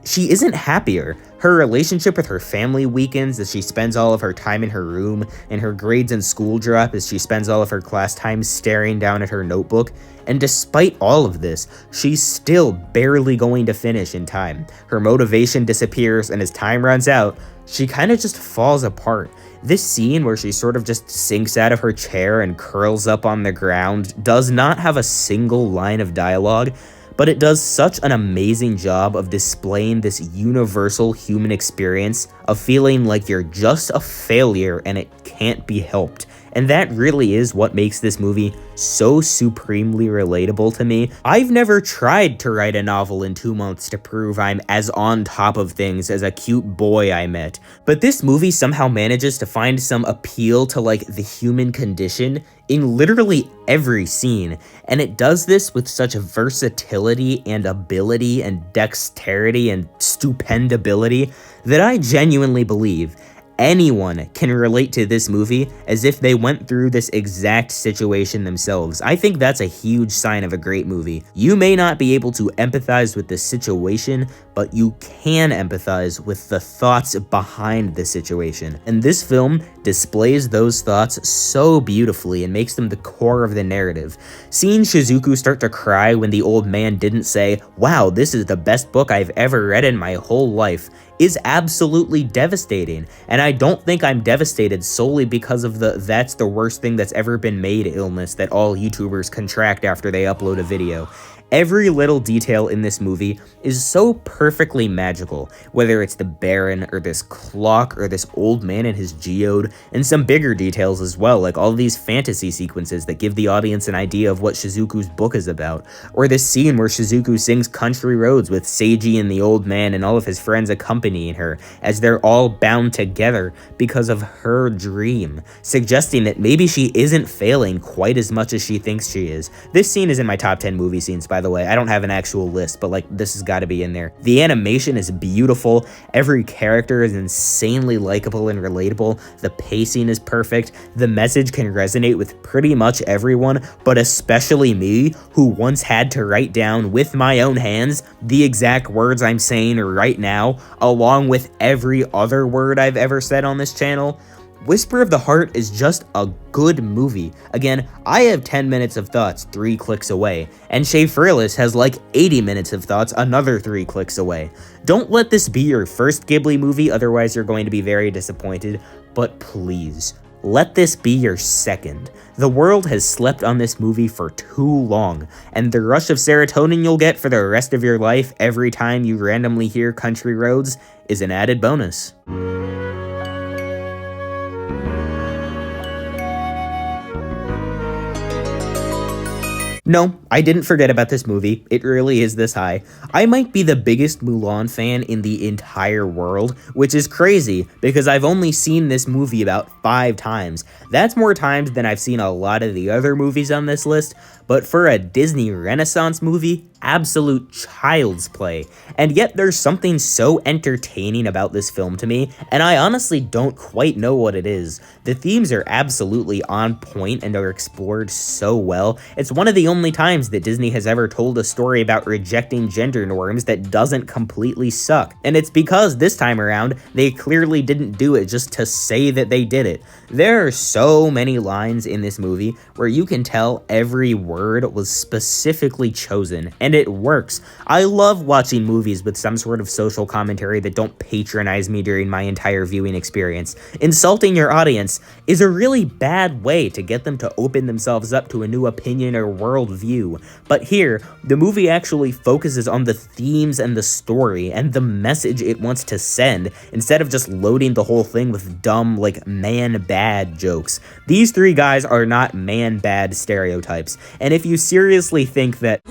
she isn't happier. Her relationship with her family weakens as she spends all of her time in her room, and her grades in school drop as she spends all of her class time staring down at her notebook. And despite all of this, she's still barely going to finish in time. Her motivation disappears, and as time runs out, she kind of just falls apart. This scene where she sort of just sinks out of her chair and curls up on the ground does not have a single line of dialogue, but it does such an amazing job of displaying this universal human experience of feeling like you're just a failure and it can't be helped. and that really is what makes this movie so supremely relatable to me. I've never tried to write a novel in 2 months to prove I'm as on top of things as a cute boy I met, but this movie somehow manages to find some appeal to like the human condition in literally every scene, and it does this with such versatility and ability and dexterity and stupendability that I genuinely believe anyone can relate to this movie as if they went through this exact situation themselves. I think that's a huge sign of a great movie. You may not be able to empathize with the situation, but you can empathize with the thoughts behind the situation. And this film displays those thoughts so beautifully and makes them the core of the narrative. Seeing Shizuku start to cry when the old man didn't say, "Wow, this is the best book I've ever read in my whole life," is absolutely devastating. And I don't think I'm devastated solely because of the "that's the worst thing that's ever been made" illness that all YouTubers contract after they upload a video. Every little detail in this movie is so perfectly magical, whether it's the Baron or this clock or this old man and his geode, and some bigger details as well, like all these fantasy sequences that give the audience an idea of what Shizuku's book is about, or this scene where Shizuku sings Country Roads with Seiji and the old man and all of his friends accompanying her as they're all bound together because of her dream, suggesting that maybe she isn't failing quite as much as she thinks she is. This scene is in my top 10 movie scenes, by the way. I don't have an actual list, but like this has got to be in there. The animation is beautiful. Every character is insanely likable and relatable. The pacing is perfect. The message can resonate with pretty much everyone, but especially me, who once had to write down with my own hands the exact words I'm saying right now, along with every other word I've ever said on this channel. Whisper of the Heart is just a good movie. Again, I have 10 minutes of thoughts 3 clicks away, and Scheherezade has like 80 minutes of thoughts another 3 clicks away. Don't let this be your first Ghibli movie, otherwise you're going to be very disappointed, but please, let this be your second. The world has slept on this movie for too long, and the rush of serotonin you'll get for the rest of your life every time you randomly hear Country Roads is an added bonus. No, I didn't forget about this movie. It really is this high. I might be the biggest Mulan fan in the entire world, which is crazy because I've only seen this movie about 5 times. That's more times than I've seen a lot of the other movies on this list, but for a Disney Renaissance movie, absolute child's play. And yet there's something so entertaining about this film to me, and I honestly don't quite know what it is. The themes are absolutely on point and are explored so well. It's one of the only times that Disney has ever told a story about rejecting gender norms that doesn't completely suck. And it's because this time around, they clearly didn't do it just to say that they did it. There are so many lines in this movie where you can tell every word was specifically chosen, and it works. I love watching movies with some sort of social commentary that don't patronize me during my entire viewing experience. Insulting your audience is a really bad way to get them to open themselves up to a new opinion or worldview. But here, the movie actually focuses on the themes and the story and the message it wants to send, instead of just loading the whole thing with dumb, like, man-bad jokes. These 3 guys are not man-bad stereotypes, and if you seriously think that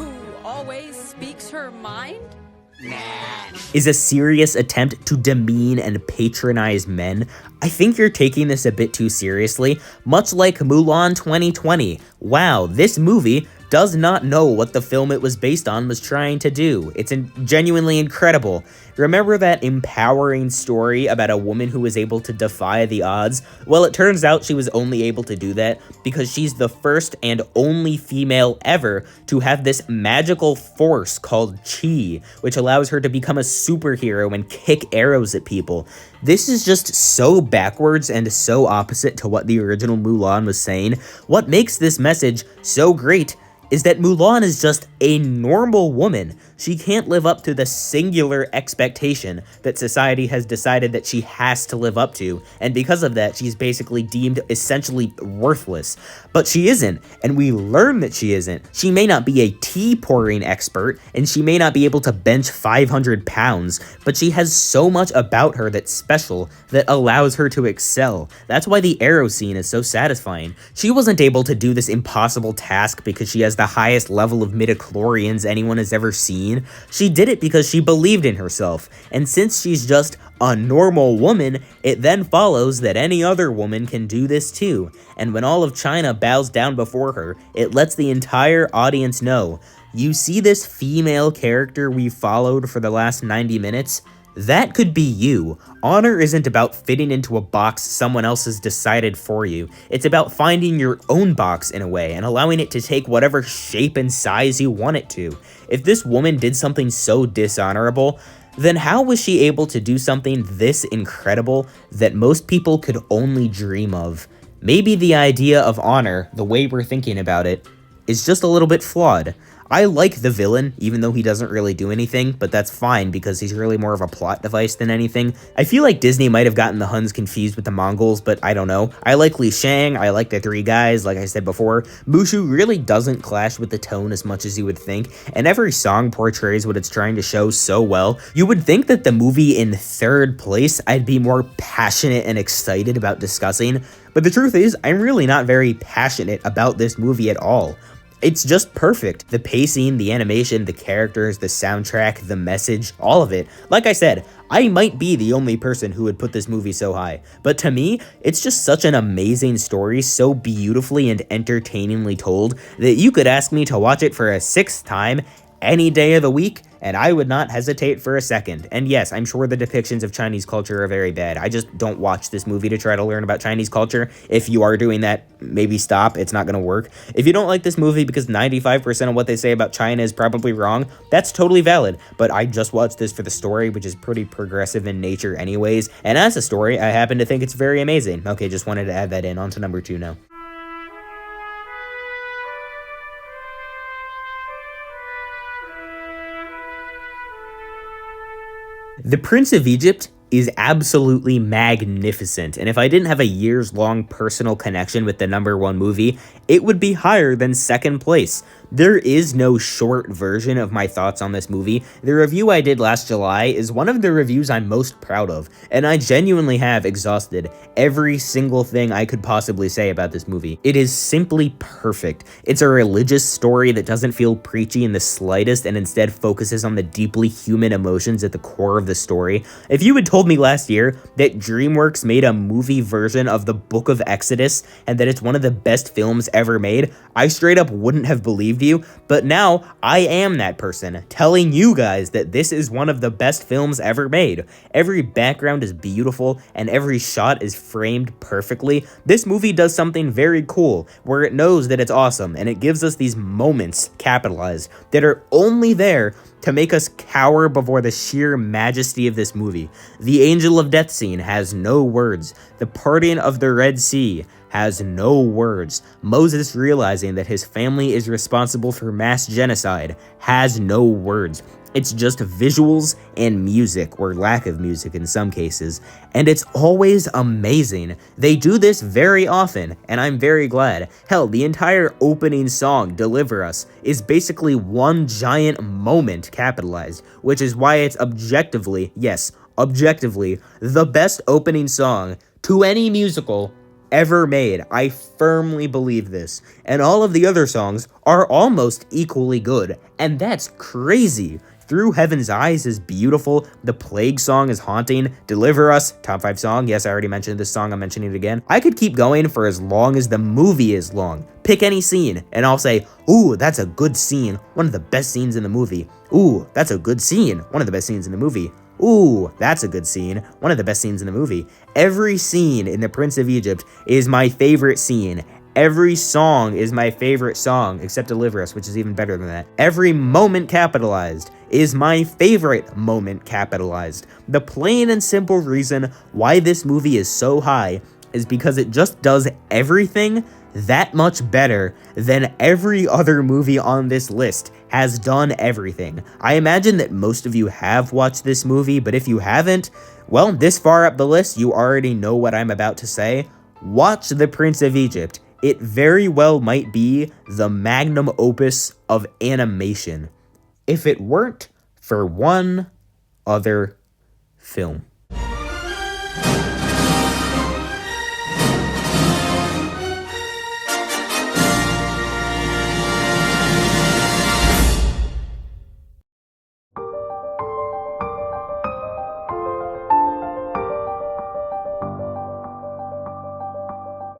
is a serious attempt to demean and patronize men, I think you're taking this a bit too seriously, much like Mulan 2020. Wow, this movie does not know what the film it was based on was trying to do. It's genuinely incredible. Remember that empowering story about a woman who was able to defy the odds? Well, it turns out she was only able to do that because she's the first and only female ever to have this magical force called Chi, which allows her to become a superhero and kick arrows at people. This is just so backwards and so opposite to what the original Mulan was saying. What makes this message so great is that Mulan is just a normal woman. She can't live up to the singular expectation that society has decided that she has to live up to, and because of that, she's basically deemed essentially worthless. But she isn't, and we learn that she isn't. She may not be a tea pouring expert, and she may not be able to bench 500 pounds, but she has so much about her that's special that allows her to excel. That's why the arrow scene is so satisfying. She wasn't able to do this impossible task because she has the highest level of midichlorians anyone has ever seen. She did it because she believed in herself, and since she's just a normal woman, it then follows that any other woman can do this too. And when all of China bows down before her, it lets the entire audience know, you see this female character we followed for the last 90 minutes? That could be you. Honor isn't about fitting into a box someone else has decided for you. It's about finding your own box in a way and allowing it to take whatever shape and size you want it to. If this woman did something so dishonorable, then how was she able to do something this incredible that most people could only dream of? Maybe the idea of honor, the way we're thinking about it, is just a little bit flawed. I like the villain, even though he doesn't really do anything, but that's fine because he's really more of a plot device than anything. I feel like Disney might have gotten the Huns confused with the Mongols, but I don't know. I like Li Shang, I like the three guys, like I said before. Mushu really doesn't clash with the tone as much as you would think, and every song portrays what it's trying to show so well. You would think that the movie in third place I'd be more passionate and excited about discussing, but the truth is, I'm really not very passionate about this movie at all. It's just perfect. The pacing, the animation, the characters, the soundtrack, the message, all of it. Like I said, I might be the only person who would put this movie so high, but to me, it's just such an amazing story, so beautifully and entertainingly told, that you could ask me to watch it for a sixth time any day of the week, and I would not hesitate for a second. And yes, I'm sure the depictions of Chinese culture are very bad. I just don't watch this movie to try to learn about Chinese culture. If you are doing that, maybe stop. It's not going to work. If you don't like this movie because 95% of what they say about China is probably wrong, that's totally valid. But I just watched this for the story, which is pretty progressive in nature anyways. And as a story, I happen to think it's very amazing. Okay, just wanted to add that in. On to number 2 now. The Prince of Egypt is absolutely magnificent, and if I didn't have a years-long personal connection with the #1 movie, it would be higher than second place. There is no short version of my thoughts on this movie. The review I did last July is one of the reviews I'm most proud of, and I genuinely have exhausted every single thing I could possibly say about this movie. It is simply perfect. It's a religious story that doesn't feel preachy in the slightest and instead focuses on the deeply human emotions at the core of the story. If you had told me last year that DreamWorks made a movie version of the Book of Exodus and that it's one of the best films ever made, I straight up wouldn't have believed you, but now I am that person, telling you guys that this is one of the best films ever made. Every background is beautiful, and every shot is framed perfectly. This movie does something very cool, where it knows that it's awesome, and it gives us these moments, capitalized, that are only there to make us cower before the sheer majesty of this movie. The Angel of Death scene has no words. The parting of the Red Sea has no words. Moses realizing that his family is responsible for mass genocide has no words. It's just visuals and music, or lack of music in some cases, and it's always amazing. They do this very often, and I'm very glad. Hell, the entire opening song, Deliver Us, is basically one giant moment capitalized, which is why it's objectively, yes, objectively, the best opening song to any musical ever made. I firmly believe this. And all of the other songs are almost equally good, and that's crazy. Through Heaven's Eyes is beautiful, the Plague song is haunting, Deliver Us, top 5 song, yes I already mentioned this song, I'm mentioning it again. I could keep going for as long as the movie is long. Pick any scene, and I'll say, ooh, that's a good scene, one of the best scenes in the movie. Ooh, that's a good scene, one of the best scenes in the movie. Ooh, that's a good scene, one of the best scenes in the movie. Every scene in The Prince of Egypt is my favorite scene. Every song is my favorite song, except Deliver Us, which is even better than that. Every moment capitalized is my favorite moment capitalized. The plain and simple reason why this movie is so high is because it just does everything that much better than every other movie on this list has done everything. I imagine that most of you have watched this movie, but if you haven't, well, this far up the list, you already know what I'm about to say. Watch The Prince of Egypt. It very well might be the magnum opus of animation, if it weren't for one other film.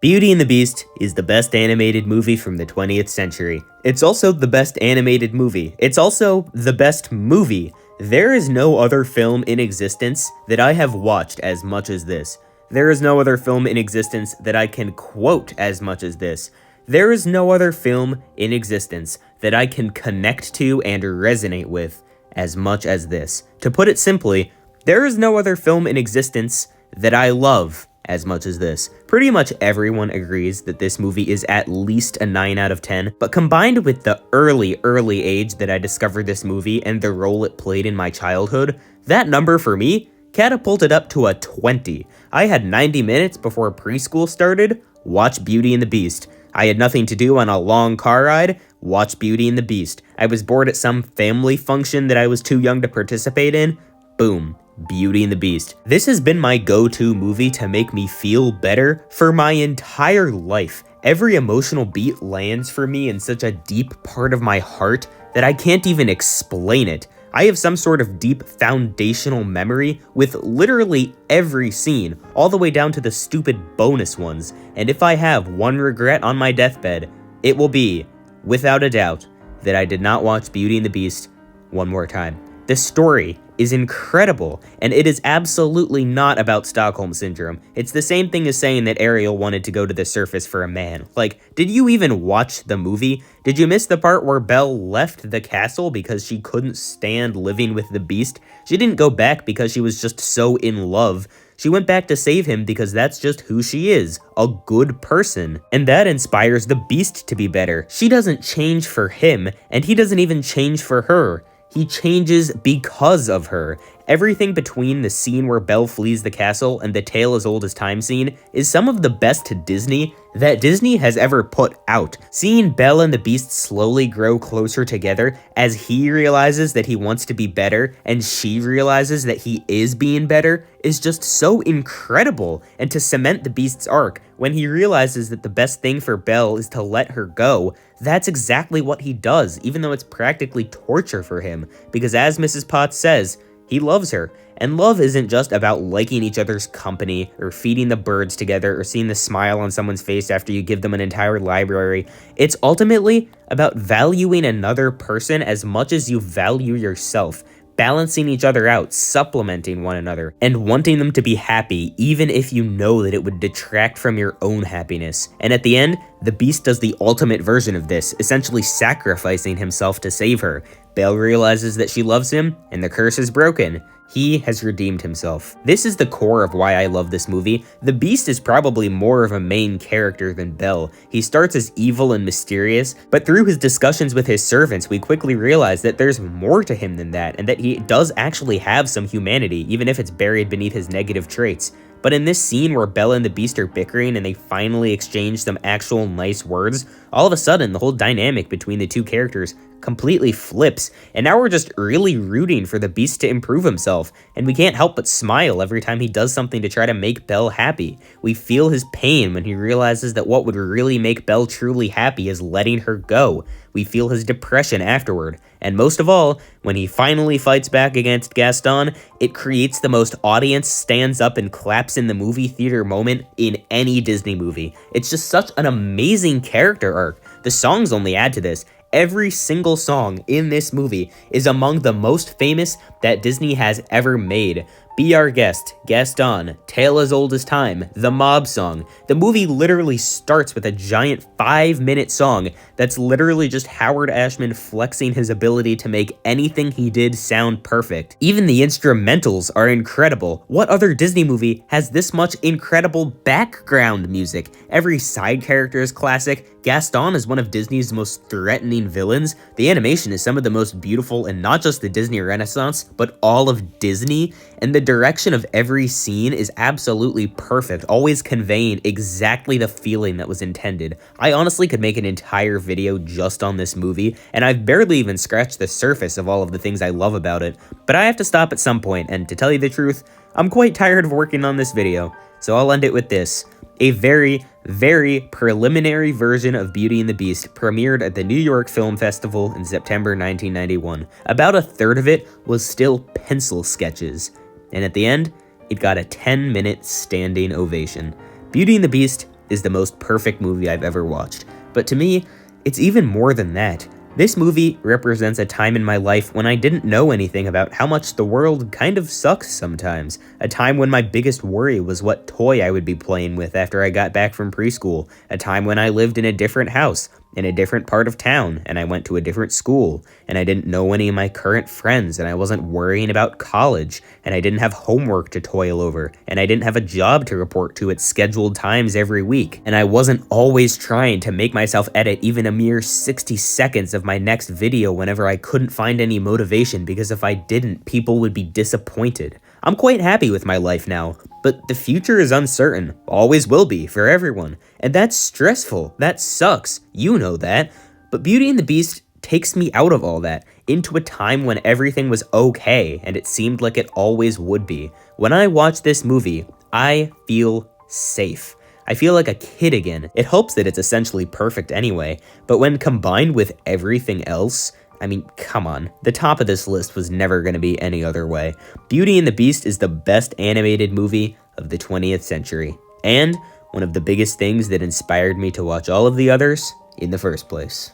Beauty and the Beast is the best animated movie from the 20th century. It's also the best animated movie. It's also the best movie. There is no other film in existence that I have watched as much as this. There is no other film in existence that I can quote as much as this. There is no other film in existence that I can connect to and resonate with as much as this. To put it simply, there is no other film in existence that I love as much as this. Pretty much everyone agrees that this movie is at least a 9 out of 10, but combined with the early age that I discovered this movie and the role it played in my childhood, that number for me catapulted up to a 20. I had 90 minutes before preschool started, watch Beauty and the Beast. I had nothing to do on a long car ride, watch Beauty and the Beast. I was bored at some family function that I was too young to participate in, boom, Beauty and the Beast. This has been my go-to movie to make me feel better for my entire life. Every emotional beat lands for me in such a deep part of my heart that I can't even explain it. I have some sort of deep foundational memory with literally every scene, all the way down to the stupid bonus ones. And if I have one regret on my deathbed, it will be, without a doubt, that I did not watch Beauty and the Beast one more time. The story is incredible, and it is absolutely not about Stockholm Syndrome. It's the same thing as saying that Ariel wanted to go to the surface for a man. Like, did you even watch the movie? Did you miss the part where Belle left the castle because she couldn't stand living with the Beast? She didn't go back because she was just so in love. She went back to save him because that's just who she is, a good person. And that inspires the Beast to be better. She doesn't change for him, and he doesn't even change for her. He changes because of her. Everything between the scene where Belle flees the castle and the tale as old as time scene is some of the best Disney that Disney has ever put out. Seeing Belle and the Beast slowly grow closer together as he realizes that he wants to be better and she realizes that he is being better is just so incredible. And to cement the Beast's arc, when he realizes that the best thing for Belle is to let her go, that's exactly what he does, even though it's practically torture for him. Because as Mrs. Potts says, he loves her, and love isn't just about liking each other's company, or feeding the birds together, or seeing the smile on someone's face after you give them an entire library. It's ultimately about valuing another person as much as you value yourself, balancing each other out, supplementing one another, and wanting them to be happy even if you know that it would detract from your own happiness. And at the end, the Beast does the ultimate version of this, essentially sacrificing himself to save her. Belle realizes that she loves him, and the curse is broken. He has redeemed himself. This is the core of why I love this movie. The Beast is probably more of a main character than Belle. He starts as evil and mysterious, but through his discussions with his servants, we quickly realize that there's more to him than that, and that he does actually have some humanity, even if it's buried beneath his negative traits. But in this scene where Belle and the Beast are bickering and they finally exchange some actual nice words, all of a sudden the whole dynamic between the two characters completely flips, and now we're just really rooting for the Beast to improve himself, and we can't help but smile every time he does something to try to make Belle happy. We feel his pain when he realizes that what would really make Belle truly happy is letting her go. We feel his depression afterward, and most of all, when he finally fights back against Gaston, it creates the most audience stands up and claps in the movie theater moment in any Disney movie. It's just such an amazing character arc. The songs only add to this. Every single song in this movie is among the most famous that Disney has ever made. Be Our Guest, Gaston, Tale as Old as Time, The Mob Song. The movie literally starts with a giant 5-minute song that's literally just Howard Ashman flexing his ability to make anything he did sound perfect. Even the instrumentals are incredible. What other Disney movie has this much incredible background music? Every side character is classic. Gaston is one of Disney's most threatening villains. The animation is some of the most beautiful in not just the Disney Renaissance, but all of Disney. And the direction of every scene is absolutely perfect, always conveying exactly the feeling that was intended. I honestly could make an entire video just on this movie, and I've barely even scratched the surface of all of the things I love about it. But I have to stop at some point, and to tell you the truth, I'm quite tired of working on this video, so I'll end it with this. A very, very preliminary version of Beauty and the Beast premiered at the New York Film Festival in September 1991. About a third of it was still pencil sketches, and at the end, it got a 10-minute standing ovation. Beauty and the Beast is the most perfect movie I've ever watched, but to me, it's even more than that. This movie represents a time in my life when I didn't know anything about how much the world kind of sucks sometimes. A time when my biggest worry was what toy I would be playing with after I got back from preschool. A time when I lived in a different house, in a different part of town, and I went to a different school, and I didn't know any of my current friends, and I wasn't worrying about college, and I didn't have homework to toil over, and I didn't have a job to report to at scheduled times every week, and I wasn't always trying to make myself edit even a mere 60 seconds of my next video whenever I couldn't find any motivation, because if I didn't, people would be disappointed. I'm quite happy with my life now, but the future is uncertain, always will be, for everyone, and that's stressful, that sucks, you know that, but Beauty and the Beast takes me out of all that, into a time when everything was okay, and it seemed like it always would be. When I watch this movie, I feel safe. I feel like a kid again. It helps that it's essentially perfect anyway, but when combined with everything else, I mean, come on. The top of this list was never going to be any other way. Beauty and the Beast is the best animated movie of the 20th century, and one of the biggest things that inspired me to watch all of the others in the first place.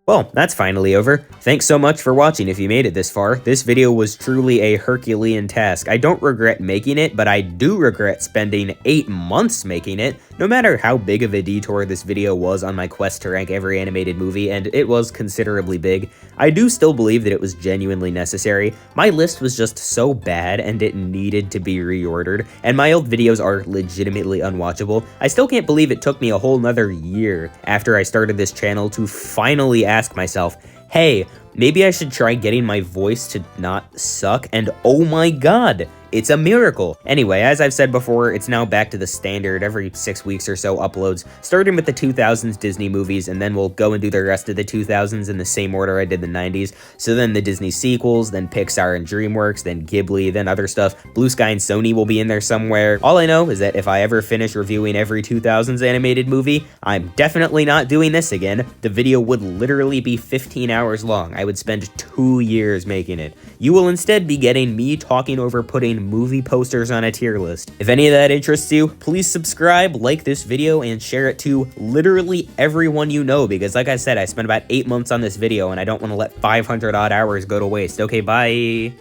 Well, that's finally over. Thanks so much for watching if you made it this far. This video was truly a Herculean task. I don't regret making it, but I do regret spending 8 months making it. No matter how big of a detour this video was on my quest to rank every animated movie, and it was considerably big, I do still believe that it was genuinely necessary. My list was just so bad and it needed to be reordered, and my old videos are legitimately unwatchable. I still can't believe it took me a whole nother year after I started this channel to finally ask myself, hey, maybe I should try getting my voice to not suck, and oh my god, it's a miracle. Anyway, as I've said before, it's now back to the standard every 6 weeks or so uploads, starting with the 2000s Disney movies, and then we'll go and do the rest of the 2000s in the same order I did the 90s. So then the Disney sequels, then Pixar and DreamWorks, then Ghibli, then other stuff. Blue Sky and Sony will be in there somewhere. All I know is that if I ever finish reviewing every 2000s animated movie, I'm definitely not doing this again. The video would literally be 15 hours long. I would spend 2 years making it. You will instead be getting me talking over putting movie posters on a tier list. If any of that interests you, please subscribe, like this video, and share it to literally everyone you know, because like I said, I spent about 8 months on this video and I don't want to let 500 odd hours go to waste. Okay, bye.